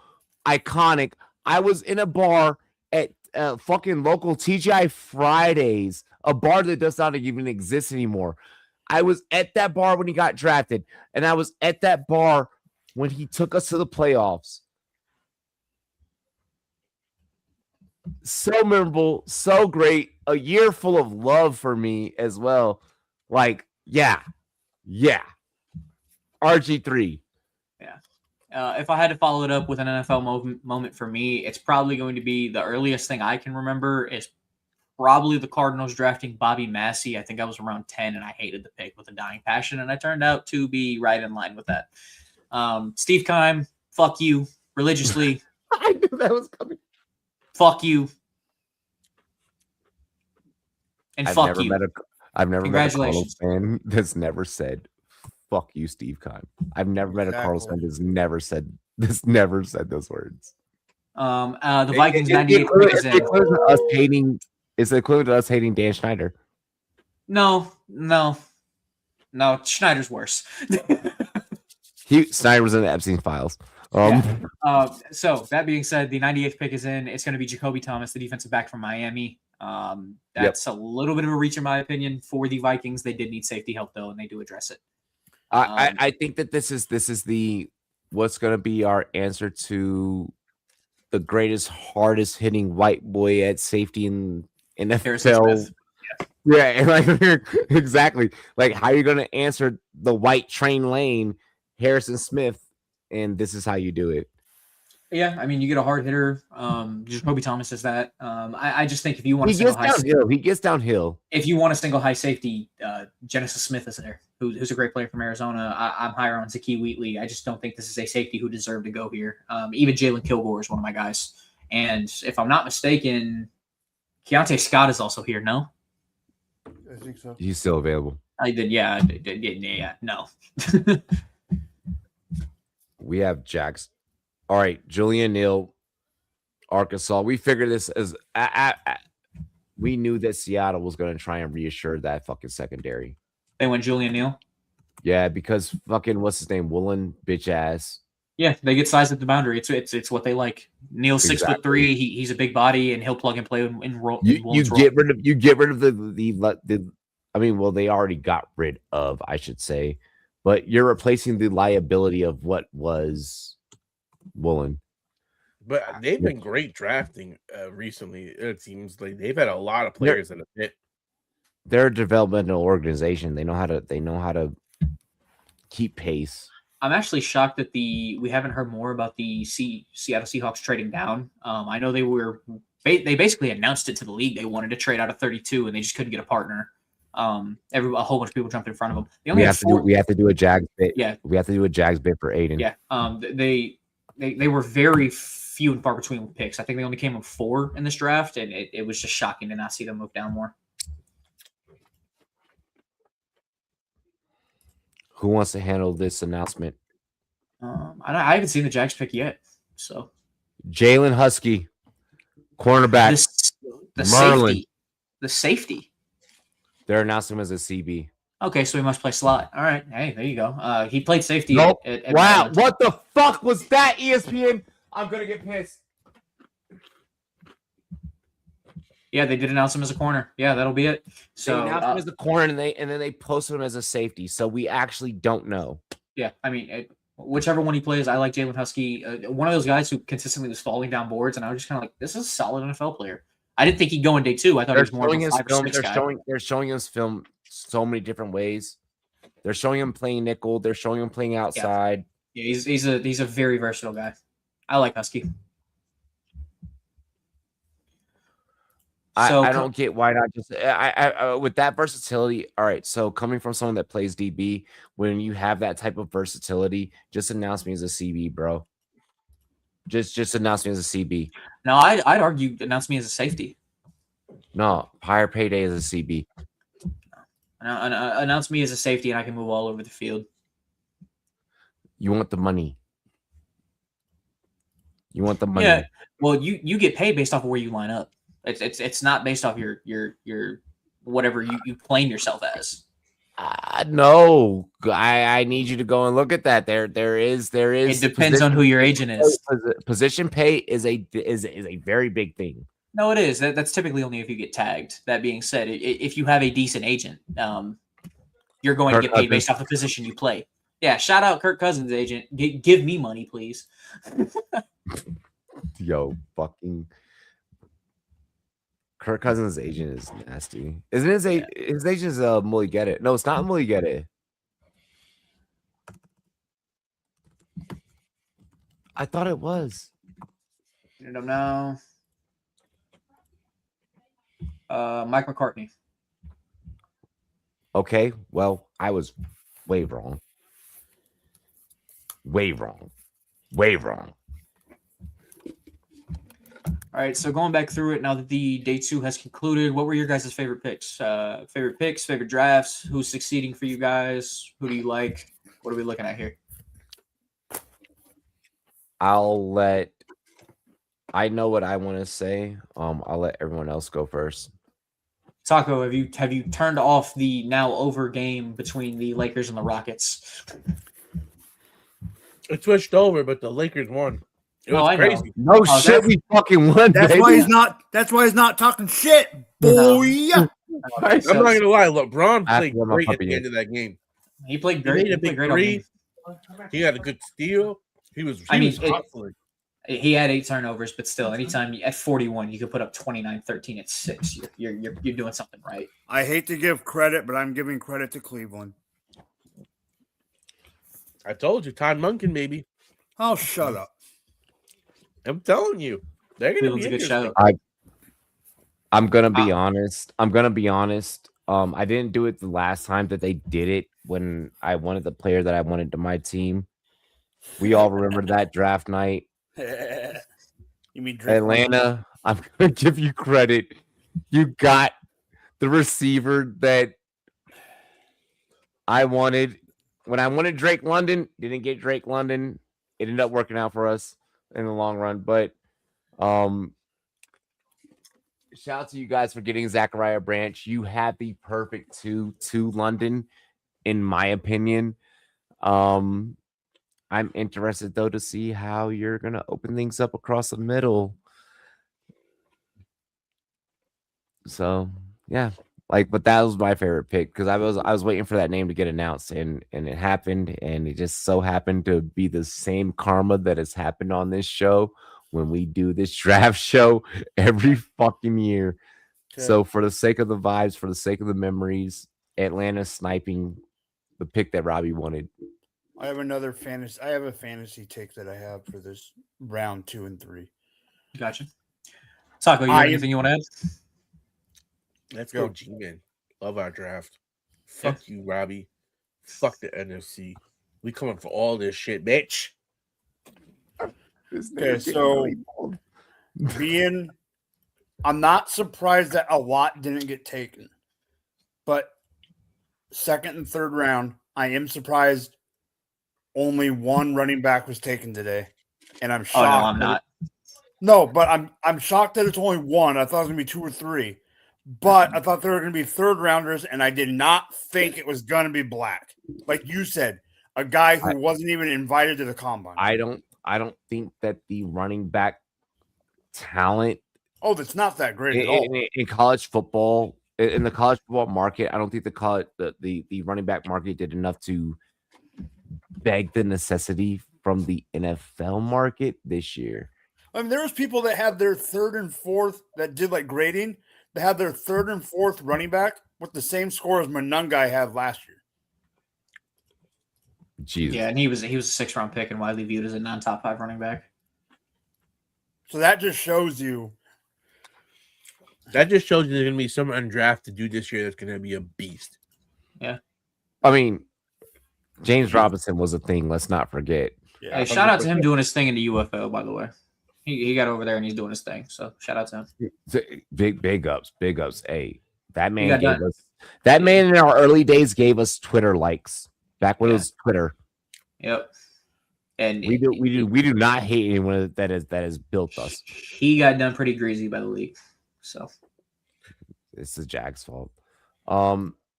Speaker 4: iconic. I was in a bar at fucking local TGI Fridays, a bar that does not even exist anymore. I was at that bar when he got drafted, and I was at that bar when he took us to the playoffs. So memorable, so great. A year full of love for me as well. Like, yeah. RG3.
Speaker 6: If I had to follow it up with an NFL moment for me, it's probably going to be the earliest thing I can remember is probably the Cardinals drafting Bobby Massey. I think I was around 10, and I hated the pick with a dying passion, and I turned out to be right in line with that. Steve Keim, fuck you religiously.
Speaker 4: I knew that was coming.
Speaker 6: Fuck you. And
Speaker 4: I've
Speaker 6: fuck
Speaker 4: never
Speaker 6: you.
Speaker 4: met a Cardinals
Speaker 6: Congratulations.
Speaker 4: fan that's never said "fuck you, Steve Keim." I've never met a Cardinals fan that's never said those words.
Speaker 6: The Vikings 98 pick is in.
Speaker 4: It's the equivalent to us hating Dan Schneider.
Speaker 6: No. Schneider's worse.
Speaker 4: Snyder was in the Epstein files.
Speaker 6: So that being said, the 98th pick is in. It's going to be Jacoby Thomas, the defensive back from Miami. That's a little bit of a reach in my opinion for the Vikings. They did need safety help though, and they do address it.
Speaker 4: I think that this is the what's going to be our answer to the greatest, hardest hitting white boy at safety in NFL. Yeah, and like exactly. Like, how are you going to answer the white train lane, Harrison Smith? And this is how you do it.
Speaker 6: Yeah, I mean, you get a hard hitter. Jacoby Thomas is that. I just think if you want to single
Speaker 4: he gets downhill.
Speaker 6: If you want a single high safety, Genesis Smith is there, who's a great player from Arizona. I'm higher on Zakee Wheatley. I just don't think this is a safety who deserved to go here. Even Jalen Kilgore is one of my guys. And if I'm not mistaken, Keontae Scott is also here, no?
Speaker 8: I think so.
Speaker 4: He's still available.
Speaker 6: I did, yeah. No.
Speaker 4: We have Jax. All right, Julian Neal, Arkansas. We figured this as we knew that Seattle was going to try and reassure that fucking secondary.
Speaker 6: They went Julian Neal?
Speaker 4: Yeah, because fucking what's his name? Woolen bitch ass.
Speaker 6: Yeah, they get size at the boundary. It's what they like. Neal's 6'3". He's a big body, and he'll plug and play in role.
Speaker 4: You get rid of the. I mean, well, they already got rid of, I should say, but you're replacing the liability of what was Woolen.
Speaker 9: But they've been great drafting recently. It seems like they've had a lot of players in a bit.
Speaker 4: They're a developmental organization. They know how to keep pace.
Speaker 6: I'm actually shocked that we haven't heard more about the Seattle Seahawks trading down. I know they basically announced it to the league. They wanted to trade out of 32, and they just couldn't get a partner. A whole bunch of people jumped in front of them. They only
Speaker 4: we have to do a Jags bid.
Speaker 6: Yeah,
Speaker 4: we have to do a Jags bid for Aiden.
Speaker 6: Yeah. They were very few and far between with picks. I think they only came with 4 in this draft, and it was just shocking to not see them move down more.
Speaker 4: Who wants to handle this announcement?
Speaker 6: I haven't seen the Jags pick yet. So
Speaker 4: Jalen Husky, cornerback.
Speaker 6: The safety.
Speaker 4: They're announcing him as a CB.
Speaker 6: Okay, so he must play slot. All right. Hey, there you go. He played safety.
Speaker 4: Nope.
Speaker 6: At
Speaker 4: Wow.
Speaker 6: Maryland.
Speaker 4: What the fuck was that, ESPN? I'm going to get pissed.
Speaker 6: Yeah, they did announce him as a corner. Yeah, that'll be it. So
Speaker 4: they announced him as the corner, and then they posted him as a safety. So we actually don't know.
Speaker 6: yeah, I mean, whichever one he plays, I like Jalen Husky. One of those guys who consistently was falling down boards, and I was just kind of like, this is a solid NFL player. I didn't think he'd go in day 2. I thought he was more of a 5 or 6 guy.
Speaker 4: They're showing his film so many different ways. They're showing him playing nickel. They're showing him playing outside.
Speaker 6: Yeah, he's a very versatile guy. I like Husky.
Speaker 4: I don't get why not just I with that versatility. All right, so coming from someone that plays DB, when you have that type of versatility, just announce me as a CB, bro. Just announce me as a CB.
Speaker 6: No, I'd argue announce me as a safety.
Speaker 4: No, higher payday as a CB.
Speaker 6: Announce me as a safety, and I can move all over the field.
Speaker 4: You want the money. You want the money.
Speaker 6: Yeah. Well, you get paid based off of where you line up. It's not based off your whatever you claim yourself as.
Speaker 4: No, I need you to go and look at that. There is.
Speaker 6: It depends on who your agent is.
Speaker 4: Position pay is a very big thing.
Speaker 6: No, it is. That's typically only if you get tagged. That being said, if you have a decent agent, you're going to get paid based off the position you play. Yeah, shout out Kirk Cousins' agent. Give me money, please.
Speaker 4: Yo, fucking Kirk Cousins' agent is nasty. Isn't his his agent is Mulligetta? No, it's not Mulligetta. I thought it was.
Speaker 6: I don't know. Mike McCartney.
Speaker 4: Okay, well, I was way wrong. Way wrong. Way wrong.
Speaker 6: All right, so going back through it now that the day 2 has concluded, what were your guys' favorite picks? Favorite drafts? Who's succeeding for you guys? Who do you like? What are we looking at here?
Speaker 4: I know what I want to say. I'll let everyone else go first.
Speaker 6: Taco, have you turned off the now over game between the Lakers and the Rockets?
Speaker 9: It switched over, but the Lakers won. It was crazy.
Speaker 4: No shit, we fucking won.
Speaker 8: That's
Speaker 4: baby.
Speaker 8: why he's not. That's why he's not talking shit, boy.
Speaker 9: I'm not gonna lie. LeBron
Speaker 4: I
Speaker 9: played
Speaker 4: feel my
Speaker 9: great at
Speaker 4: puppy
Speaker 9: the end of that game.
Speaker 6: He played great.
Speaker 9: He played great. He had a good steal. He was hustling.
Speaker 6: He had 8 turnovers, but still, anytime at 41, you could put up 29, 13 at 6. You're doing something right.
Speaker 8: I hate to give credit, but I'm giving credit to Cleveland.
Speaker 9: I told you, Todd Monken, baby.
Speaker 8: Oh, shut up.
Speaker 9: I'm telling you, they're gonna
Speaker 6: Cleveland's
Speaker 9: be
Speaker 6: a good shout.
Speaker 4: I'm gonna be honest. I didn't do it the last time that they did it when I wanted the player that I wanted to my team. We all remember that draft night.
Speaker 8: You mean
Speaker 4: Atlanta? I'm gonna give you credit. You got the receiver that I wanted. When I wanted Drake London, didn't get Drake London. It ended up working out for us in the long run. But shout out to you guys for getting Zachariah Branch. You had the perfect 2 to London, in my opinion. I'm interested though to see how you're gonna open things up across the middle. So yeah, but that was my favorite pick because I was waiting for that name to get announced and it happened, and it just so happened to be the same karma that has happened on this show when we do this draft show every fucking year. Okay. So for the sake of the vibes, for the sake of the memories, Atlanta sniping the pick that Robbie wanted.
Speaker 8: I have a fantasy take that I have for this round 2 and 3.
Speaker 6: Gotcha. Taco, you have anything you want to add?
Speaker 9: Let's go, G-Man. Love our draft. Fuck you, Robbie. Fuck the NFC. We coming for all this shit, bitch.
Speaker 8: Okay, so I'm not surprised that a lot didn't get taken, but second and third round, I am surprised only one running back was taken today, and I'm shocked.
Speaker 6: Oh, no, I'm not.
Speaker 8: No, but I'm shocked that it's only one. I thought it was gonna be 2 or 3. but I thought they were going to be third rounders, and I did not think it was going to be Black. Like you said, a guy who wasn't even invited to the combine.
Speaker 4: I don't think that the running back talent
Speaker 8: that's not that great at all.
Speaker 4: In college football, in the college football market, I don't think the running back market did enough to beg the necessity from the NFL market this year.
Speaker 8: I mean, there was people that had their third and fourth that did like grading. They had their third and fourth running back with the same score as Monungai had last year.
Speaker 4: Jesus.
Speaker 6: Yeah, and he was a 6th-round pick and widely viewed as a non-top 5 running back.
Speaker 8: So that just shows you.
Speaker 9: That just shows you there's going to be someone undrafted dude this year that's going to be a beast.
Speaker 6: Yeah.
Speaker 4: I mean, James Robinson was a thing. Let's not forget.
Speaker 8: Yeah,
Speaker 6: hey, shout out to him doing his thing in the UFL, by the way. He got over there and he's doing his thing. So shout out to him.
Speaker 4: Big ups. Hey, that man gave us. That man in our early days gave us Twitter likes back when it was Twitter.
Speaker 6: Yep. And
Speaker 4: we do not hate anyone that has built us.
Speaker 6: He got done pretty greasy by the league. So
Speaker 4: it's the Jags' fault.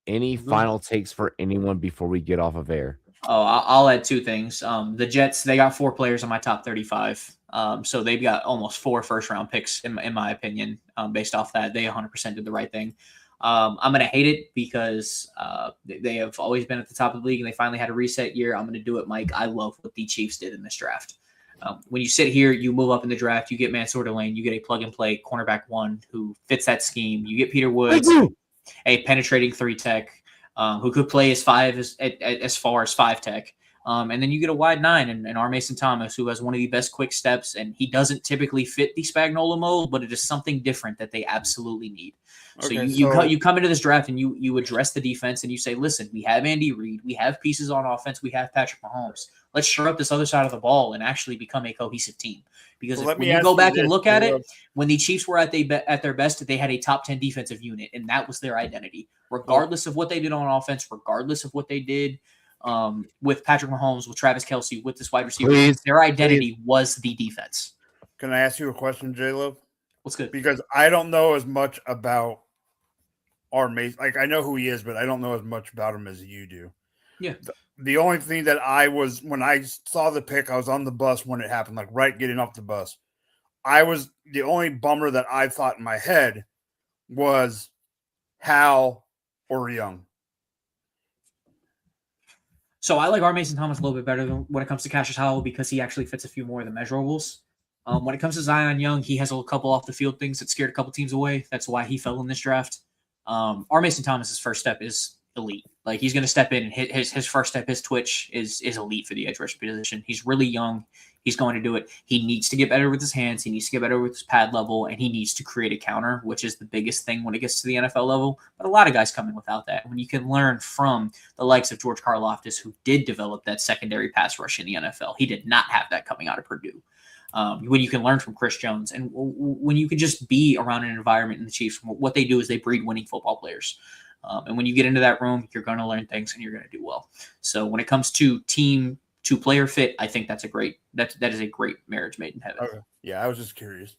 Speaker 4: Any final takes for anyone before we get off of air?
Speaker 6: Oh, I'll add 2 things. The Jets, they got 4 players on my top 35. So they've got almost 4 first-round picks, in my opinion, based off that. They 100% did the right thing. I'm going to hate it because they have always been at the top of the league, and they finally had a reset year. I'm going to do it, Mike. I love what the Chiefs did in this draft. When you sit here, you move up in the draft, you get Mansour Delane, you get a plug-and-play cornerback 1 who fits that scheme. You get Peter Woods, a penetrating 3-tech who could play as far as 5-tech. And then you get a wide 9 and R. Mason Thomas, who has one of the best quick steps, and he doesn't typically fit the Spagnuolo mold, but it is something different that they absolutely need. So you come into this draft and you address the defense and you say, listen, we have Andy Reid, we have pieces on offense, we have Patrick Mahomes. Let's shore up this other side of the ball and actually become a cohesive team. Because when you go back and look at it, when the Chiefs were at their best, they had a top 10 defensive unit, and that was their identity. Regardless of what they did on offense, regardless of what they did with Patrick Mahomes, with Travis Kelce, with this wide receiver, their identity was the defense.
Speaker 8: Can I ask you a question, J-Lo?
Speaker 6: What's good?
Speaker 8: Because I don't know as much about R. Mason. Like, I know who he is, but I don't know as much about him as you do.
Speaker 6: Yeah.
Speaker 8: The only thing that when I saw the pick, I was on the bus when it happened, like right getting off the bus. The only bummer that I thought in my head was Hal or Young.
Speaker 6: So I like R. Mason Thomas a little bit better than when it comes to Cassius Howell because he actually fits a few more of the measurables. When it comes to Zion Young, he has a couple off the field things that scared a couple teams away. That's why he fell in this draft. R. Mason Thomas's first step is elite. Like, he's going to step in and hit his first step, his twitch is elite for the edge rusher position. He's really young. He's going to do it. He needs to get better with his hands. He needs to get better with his pad level, and he needs to create a counter, which is the biggest thing when it gets to the NFL level. But a lot of guys come in without that. When you can learn from the likes of George Karlaftis, who did develop that secondary pass rush in the NFL. He did not have that coming out of Purdue. When you can learn from Chris Jones, and when you can just be around an environment in the Chiefs, what they do is they breed winning football players. And when you get into that room, you're going to learn things and you're going to do well. So when it comes to team to player fit, I think that is a great marriage made in heaven.
Speaker 8: Okay. Yeah, I was just curious.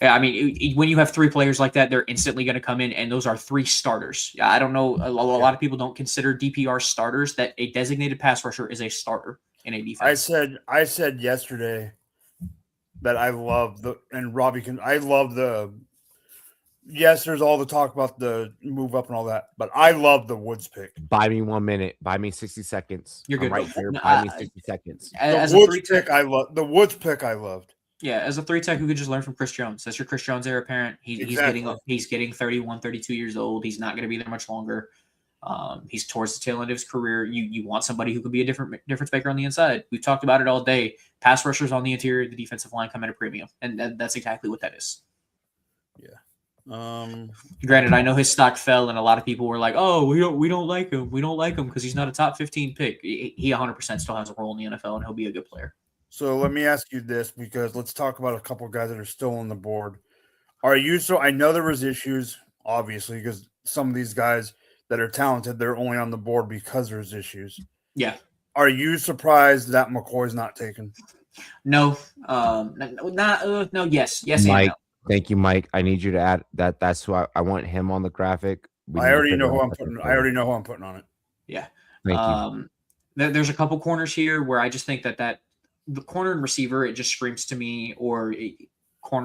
Speaker 6: Yeah, I mean, when you have 3 players like that, they're instantly going to come in, and those are 3 starters. I don't know. A lot of people don't consider DPR starters. That a designated pass rusher is a starter in a defense.
Speaker 8: I said yesterday that I love yes, there's all the talk about the move up and all that, but I love the Woods pick.
Speaker 4: Buy me 1 minute. Buy me 60 seconds.
Speaker 6: You're good.
Speaker 4: I'm right here. Buy me 60 seconds.
Speaker 8: The Woods pick I loved.
Speaker 6: Yeah, as a 3-tech who could just learn from Chris Jones. That's your Chris Jones heir apparent. He's getting 31, 32 years old. He's not going to be there much longer. He's towards the tail end of his career. You want somebody who could be a different maker on the inside. We've talked about it all day. Pass rushers on the interior, the defensive line come at a premium, and that's exactly what that is.
Speaker 8: Yeah.
Speaker 6: Granted, I know his stock fell, and a lot of people were like, "Oh, we don't like him. We don't like him because he's not a top 15 pick." He 100% still has a role in the NFL, and he'll be a good player.
Speaker 8: So let me ask you this, because let's talk about a couple of guys that are still on the board. I know there was issues, obviously, because some of these guys that are talented, they're only on the board because there's issues.
Speaker 6: Yeah.
Speaker 8: Are you surprised that McCoy's not taken?
Speaker 6: No. No. Yes. Yes.
Speaker 4: Mike,
Speaker 6: and no.
Speaker 4: Thank you, Mike. I need you to add that. That's who I want him on the graphic. We
Speaker 8: I
Speaker 4: need to
Speaker 8: already
Speaker 4: figure
Speaker 8: know who
Speaker 4: out
Speaker 8: I'm
Speaker 4: that
Speaker 8: putting. I
Speaker 4: player.
Speaker 8: already know who I'm putting on it.
Speaker 6: Yeah.
Speaker 4: Thank you.
Speaker 6: There's a couple corners here where I just think that the corner and receiver, it just screams to me, or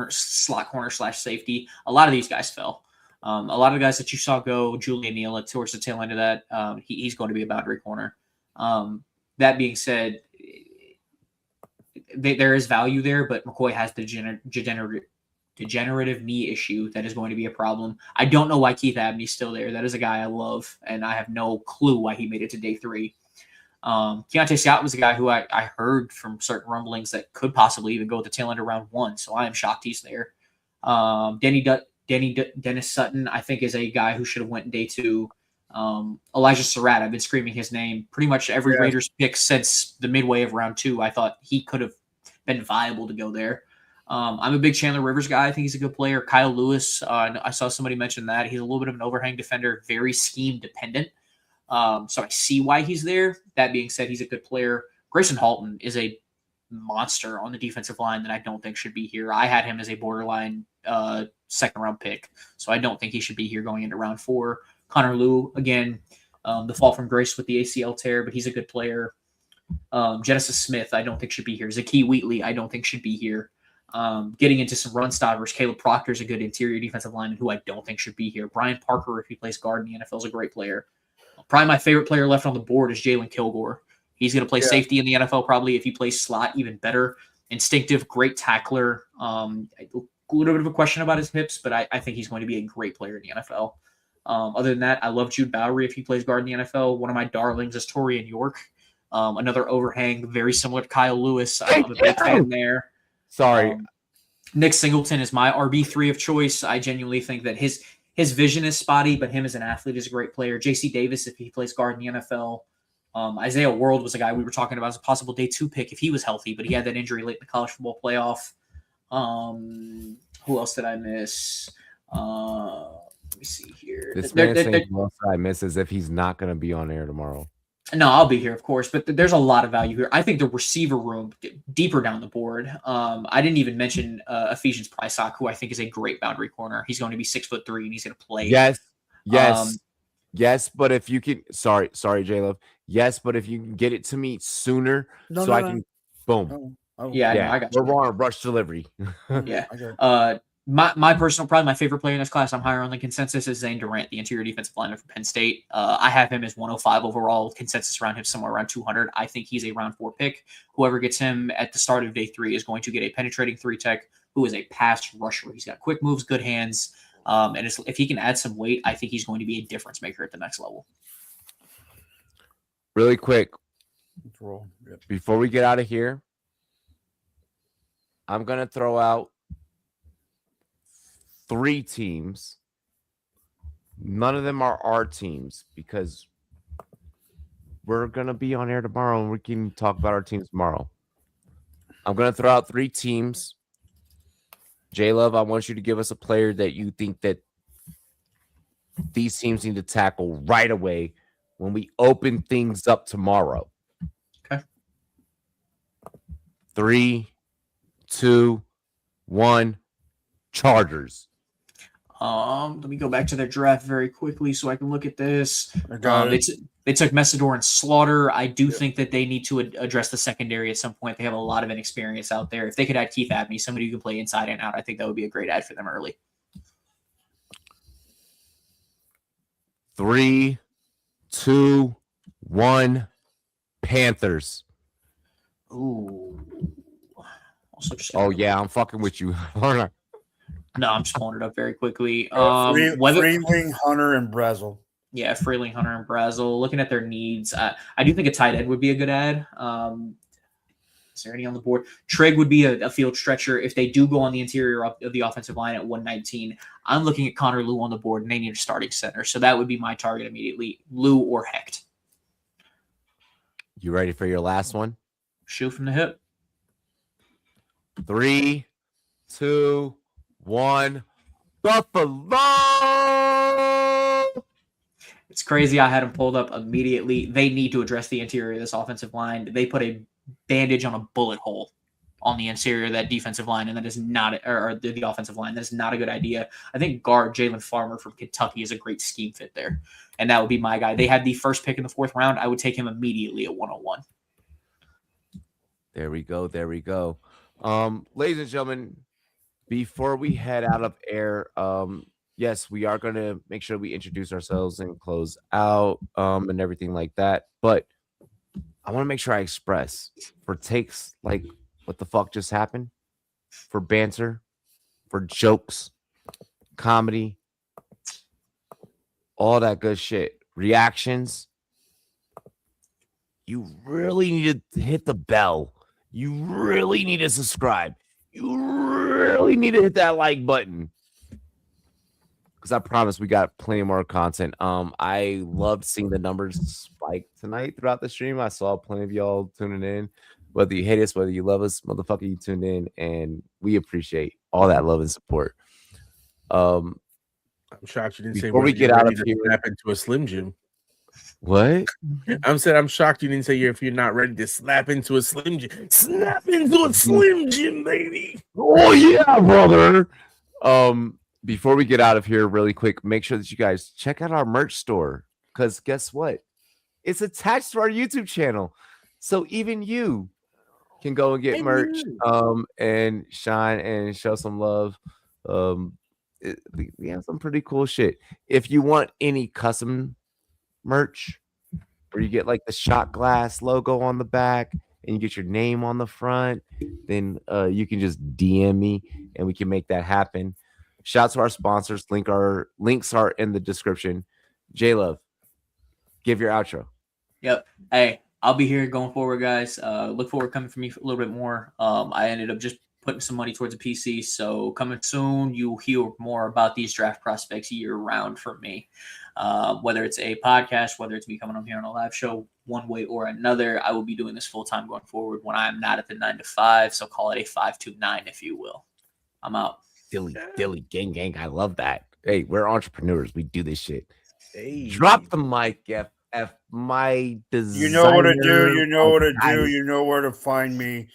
Speaker 6: slot corner / safety. A lot of these guys fell. A lot of the guys that you saw go, Julian Neal towards the tail end of that, he's going to be a boundary corner. That being said, there is value there, but McCoy has the degenerative knee issue that is going to be a problem. I don't know why Keith Abney's still there. That is a guy I love, and I have no clue why he made it to day 3. Keontae Scott was a guy who I heard from certain rumblings that could possibly even go at the tail end of round 1, so I am shocked he's there. Dennis Sutton, I think, is a guy who should have went in day 2. Elijah Surratt, I've been screaming his name pretty much every Raiders pick since the midway of round 2. I thought he could have been viable to go there. I'm a big Chandler Rivers guy. I think he's a good player. Kyle Lewis, I saw somebody mention that. He's a little bit of an overhang defender, very scheme dependent. So I see why he's there. That being said, he's a good player. Grayson Halton is a monster on the defensive line that I don't think should be here. I had him as a borderline second-round pick, so I don't think he should be here going into round 4. Connor Lew, again, the fall from grace with the ACL tear, but he's a good player. Genesis Smith, I don't think should be here. Zakee Wheatley, I don't think should be here. Getting into some run stoppers, Caleb Proctor is a good interior defensive lineman who I don't think should be here. Brian Parker, if he plays guard in the NFL, is a great player. Probably my favorite player left on the board is Jalen Kilgore. He's going to play safety in the NFL probably. If he plays slot, even better. Instinctive, great tackler. A little bit of a question about his hips, but I think he's going to be a great player in the NFL. Other than that, I love Jude Bowery if he plays guard in the NFL. One of my darlings is Torian York. Another overhang, very similar to Kyle Lewis. I'm a big fan there.
Speaker 4: Sorry.
Speaker 6: Nick Singleton is my RB3 of choice. I genuinely think that his vision is spotty, but him as an athlete is a great player. J.C. Davis, if he plays guard in the NFL. Isaiah World was a guy we were talking about as a possible day 2 pick if he was healthy, but he had that injury late in the college football playoff. Who else did I miss? Let me see here.
Speaker 4: This man saying who else I miss as if he's not going to be on air tomorrow.
Speaker 6: No, I'll be here, of course, but there's a lot of value here. I think the receiver room deeper down the board. I didn't even mention Ephesians Prysock, who I think is a great boundary corner. He's going to be 6'3" and he's going to play.
Speaker 4: Yes, but if you can, sorry, J-Love. Yes, but if you can get it to me sooner, I can, boom.
Speaker 6: I got you.
Speaker 4: We're on rush delivery.
Speaker 6: Yeah. My personal, probably my favorite player in this class, I'm higher on the consensus, is Zane Durant, the interior defensive lineman from Penn State. I have him as 105 overall, consensus around him somewhere around 200. I think he's a round 4 pick. Whoever gets him at the start of day 3 is going to get a penetrating 3 tech who is a pass rusher. He's got quick moves, good hands, and if he can add some weight, I think he's going to be a difference maker at the next level.
Speaker 4: Really quick, before we get out of here, I'm going to throw out 3 teams. None of them are our teams because we're going to be on air tomorrow and we can talk about our teams tomorrow. I'm going to throw out 3 teams. J-Love, I want you to give us a player that you think that these teams need to tackle right away when we open things up tomorrow.
Speaker 6: Okay.
Speaker 4: 3, 2, 1. Chargers.
Speaker 6: Let me go back to their draft very quickly so I can look at this. They took Messidor and Slaughter. I do think that they need to address the secondary at some point. They have a lot of inexperience out there. If they could add Keith Abney, somebody who can play inside and out, I think that would be a great add for them early.
Speaker 4: 3, 2, 1. Panthers.
Speaker 6: Ooh.
Speaker 4: I'm fucking with you.
Speaker 6: No, I'm just pulling it up very quickly.
Speaker 8: Freeling, Hunter, and Brazel.
Speaker 6: Yeah, Freeling, Hunter, and Brazel. Looking at their needs, I do think a tight end would be a good add. Is there any on the board? Trigg would be a field stretcher. If they do go on the interior of the offensive line at 119, I'm looking at Connor Lew on the board, and they need a starting center. So that would be my target immediately, Lew or Hecht.
Speaker 4: You ready for your last one?
Speaker 6: Shoot from the hip.
Speaker 4: 3, 2, 1. Buffalo.
Speaker 6: It's crazy. I had them pulled up immediately. They need to address the interior of this offensive line. They put a bandage on a bullet hole on the interior of that defensive line, and that is not, or the offensive line. That is not a good idea. I think guard Jalen Farmer from Kentucky is a great scheme fit there, and that would be my guy. They had the first pick in the 4th round. I would take him immediately at 101.
Speaker 4: There we go. There we go. Ladies and gentlemen, before we head out of air, yes, we are going to make sure we introduce ourselves and close out and everything like that. But I want to make sure I express for takes like what the fuck just happened, for banter, for jokes, comedy, all that good shit, reactions. You really need to hit the bell. You really need to subscribe. You really need to hit that like button. Because I promise we got plenty more content. I loved seeing the numbers spike tonight throughout the stream. I saw plenty of y'all tuning in. Whether you hate us, whether you love us, motherfucker, you tuned in, and we appreciate all that love and support.
Speaker 9: I'm shocked you didn't say
Speaker 4: before we get out of here,
Speaker 9: snap into a Slim Jim.
Speaker 4: What?
Speaker 9: I'm shocked you didn't say if you're not ready to slap into a Slim Jim. Snap into a Slim Jim, baby.
Speaker 4: Oh yeah, brother. Before we get out of here, really quick, make sure that you guys check out our merch store. Because guess what? It's attached to our YouTube channel. So even you can go and get merch and shine and show some love. We have some pretty cool shit. If you want any custom merch where you get like the shot glass logo on the back and you get your name on the front, then you can just DM me and we can make that happen. Shout out to our sponsors. Links are in the description. J-Love, give your outro.
Speaker 6: Yep. Hey, I'll be here going forward, guys. Look forward to coming from me a little bit more. I ended up just putting some money towards a PC, so coming soon. You'll hear more about these draft prospects year round from me. Whether it's a podcast, whether it's me coming on here on a live show, one way or another, I will be doing this full time going forward when I am not at the 9 to 5. So call it a 5 to 9, if you will. I'm out.
Speaker 4: Dilly, gang. I love that. Hey, we're entrepreneurs. We do this shit.
Speaker 9: Hey.
Speaker 4: Drop the mic, F. My designer.
Speaker 8: You know what to do. You know what to do. You know where to find me.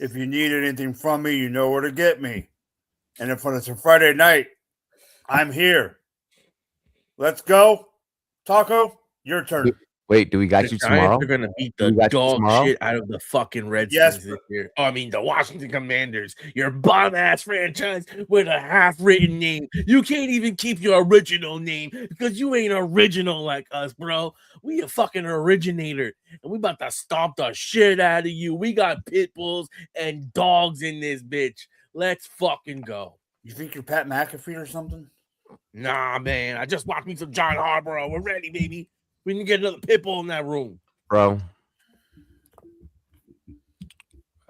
Speaker 8: If you need anything from me, you know where to get me. And if it's a Friday night, I'm here. Let's go. Taco, your turn.
Speaker 4: Wait, do we got you tomorrow?
Speaker 9: They're gonna beat the dog shit out of the fucking Redskins this year. Oh, I mean the Washington Commanders, your bum ass franchise with a half-written name. You can't even keep your original name because you ain't original like us, bro. We a fucking originator, and we about to stomp the shit out of you. We got pit bulls and dogs in this bitch. Let's fucking go.
Speaker 8: You think you're Pat McAfee or something?
Speaker 9: Nah, man. I just watched me some John Harbaugh. We're ready, baby. We can get another pit bull in that room.
Speaker 4: Bro,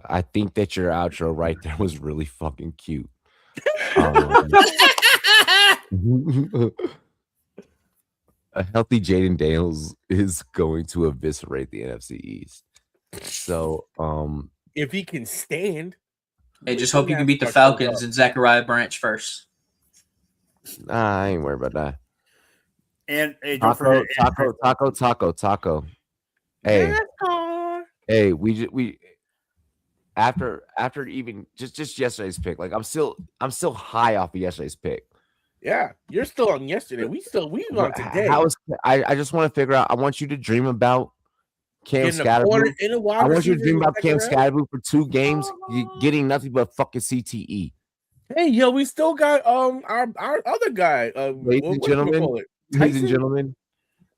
Speaker 4: I think that your outro right there was really fucking cute. A healthy Jaden Daniels is going to eviscerate the NFC East. So,
Speaker 9: if he can stand.
Speaker 6: Hey, just hope you can beat the Falcons and Zachariah Branch first.
Speaker 4: Nah, I ain't worried about that.
Speaker 8: And hey,
Speaker 4: Taco. Hey, hey, we after even just yesterday's pick. Like I'm still high off of yesterday's pick.
Speaker 9: Yeah, you're still on yesterday. We on today.
Speaker 4: I just want to figure out. I want you to dream about Cam Scatterboo. I want you to dream about Cam Scatterboo for 2 games, getting nothing but fucking CTE.
Speaker 9: Hey, yo, we still got our other guy.
Speaker 4: Ladies and gentlemen.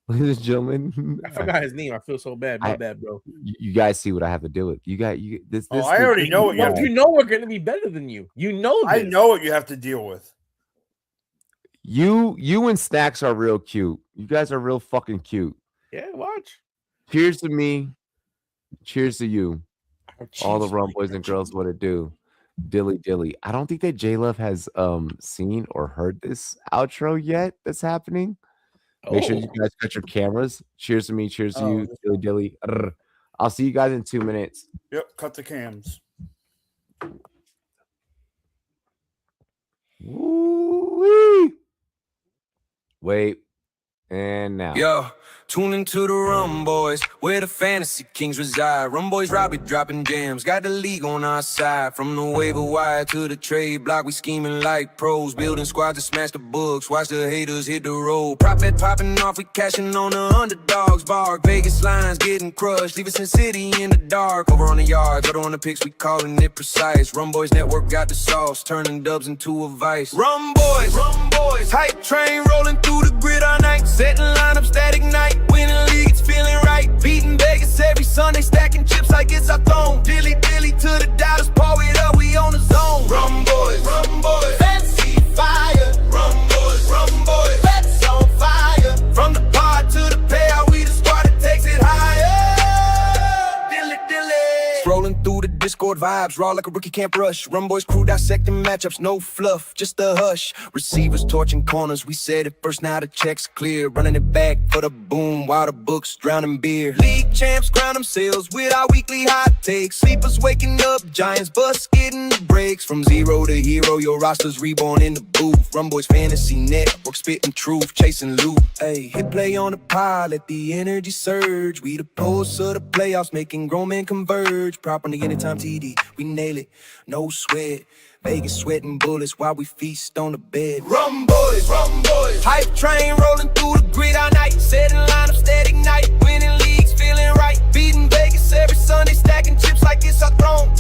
Speaker 4: Ladies and gentlemen,
Speaker 9: I forgot his name. I feel so bad. My bad, bro.
Speaker 4: You guys see what I have to deal with. This.
Speaker 8: I already know what
Speaker 9: you know. We're gonna be better than you. You know this.
Speaker 8: I know what you have to deal with.
Speaker 4: You and Snacks are real cute. You guys are real fucking cute.
Speaker 9: Yeah, watch.
Speaker 4: Cheers to me. Cheers to you. All the Rumboyz and girls, what it do. Dilly. I don't think that J-Love has seen or heard this outro yet that's happening. Make sure you guys got your cameras. Cheers to me. Cheers to you. Dilly. I'll see you guys in 2 minutes.
Speaker 8: Yep, cut the cams.
Speaker 4: Woo-wee. Wait. And now.
Speaker 2: Yo, tune into the Rumboyz, where the fantasy kings reside. Rumboyz Robbie dropping jams, got the league on our side. From the waiver wire to the trade block, we scheming like pros. Building squads to smash the books, watch the haters hit the road. Profit popping off, we cashing on the underdogs. Bark, Vegas lines getting crushed, leave us in city in the dark. Over on the yards, other on the picks, we calling it precise. Rumboyz network got the sauce, turning dubs into a vice. Rumboyz, hype train rolling through the grid all night. Setting lineups that ignite, winning league, it's feeling right. Beating Vegas every Sunday, stacking chips like it's our throne. Dilly to the dollars, paw it up, we on the zone. Rumboyz, fancy fire. Rumboyz, bets on fire. From the pod to the payout, we the squad that takes it higher. Dilly. Scrolling through the Discord vibes, raw like a rookie can't rush. Rumboyz crew dissecting matchups, no fluff, just a hush. Receivers torching corners, we said it first, now the check's clear. Running it back for the boom, while the books drowning beer. League champs crown themselves with our weekly hot takes. Sleepers waking up, Giants bus getting the breaks. From zero to hero, your roster's reborn in the booth. Rumboyz fantasy network, spitting truth, chasing loot. Hey, hit play on the pod, let the energy surge. We the pulse of the playoffs, making grown men converge. Prop on the anytime TD, we nail it, no sweat. Vegas sweating bullets while we feast on the bed. Rumboyz, hype train rolling through the grid all night. Setting lineups that ignite, winning leagues, feeling right. Beating Vegas every Sunday, stacking chips like it's our throne.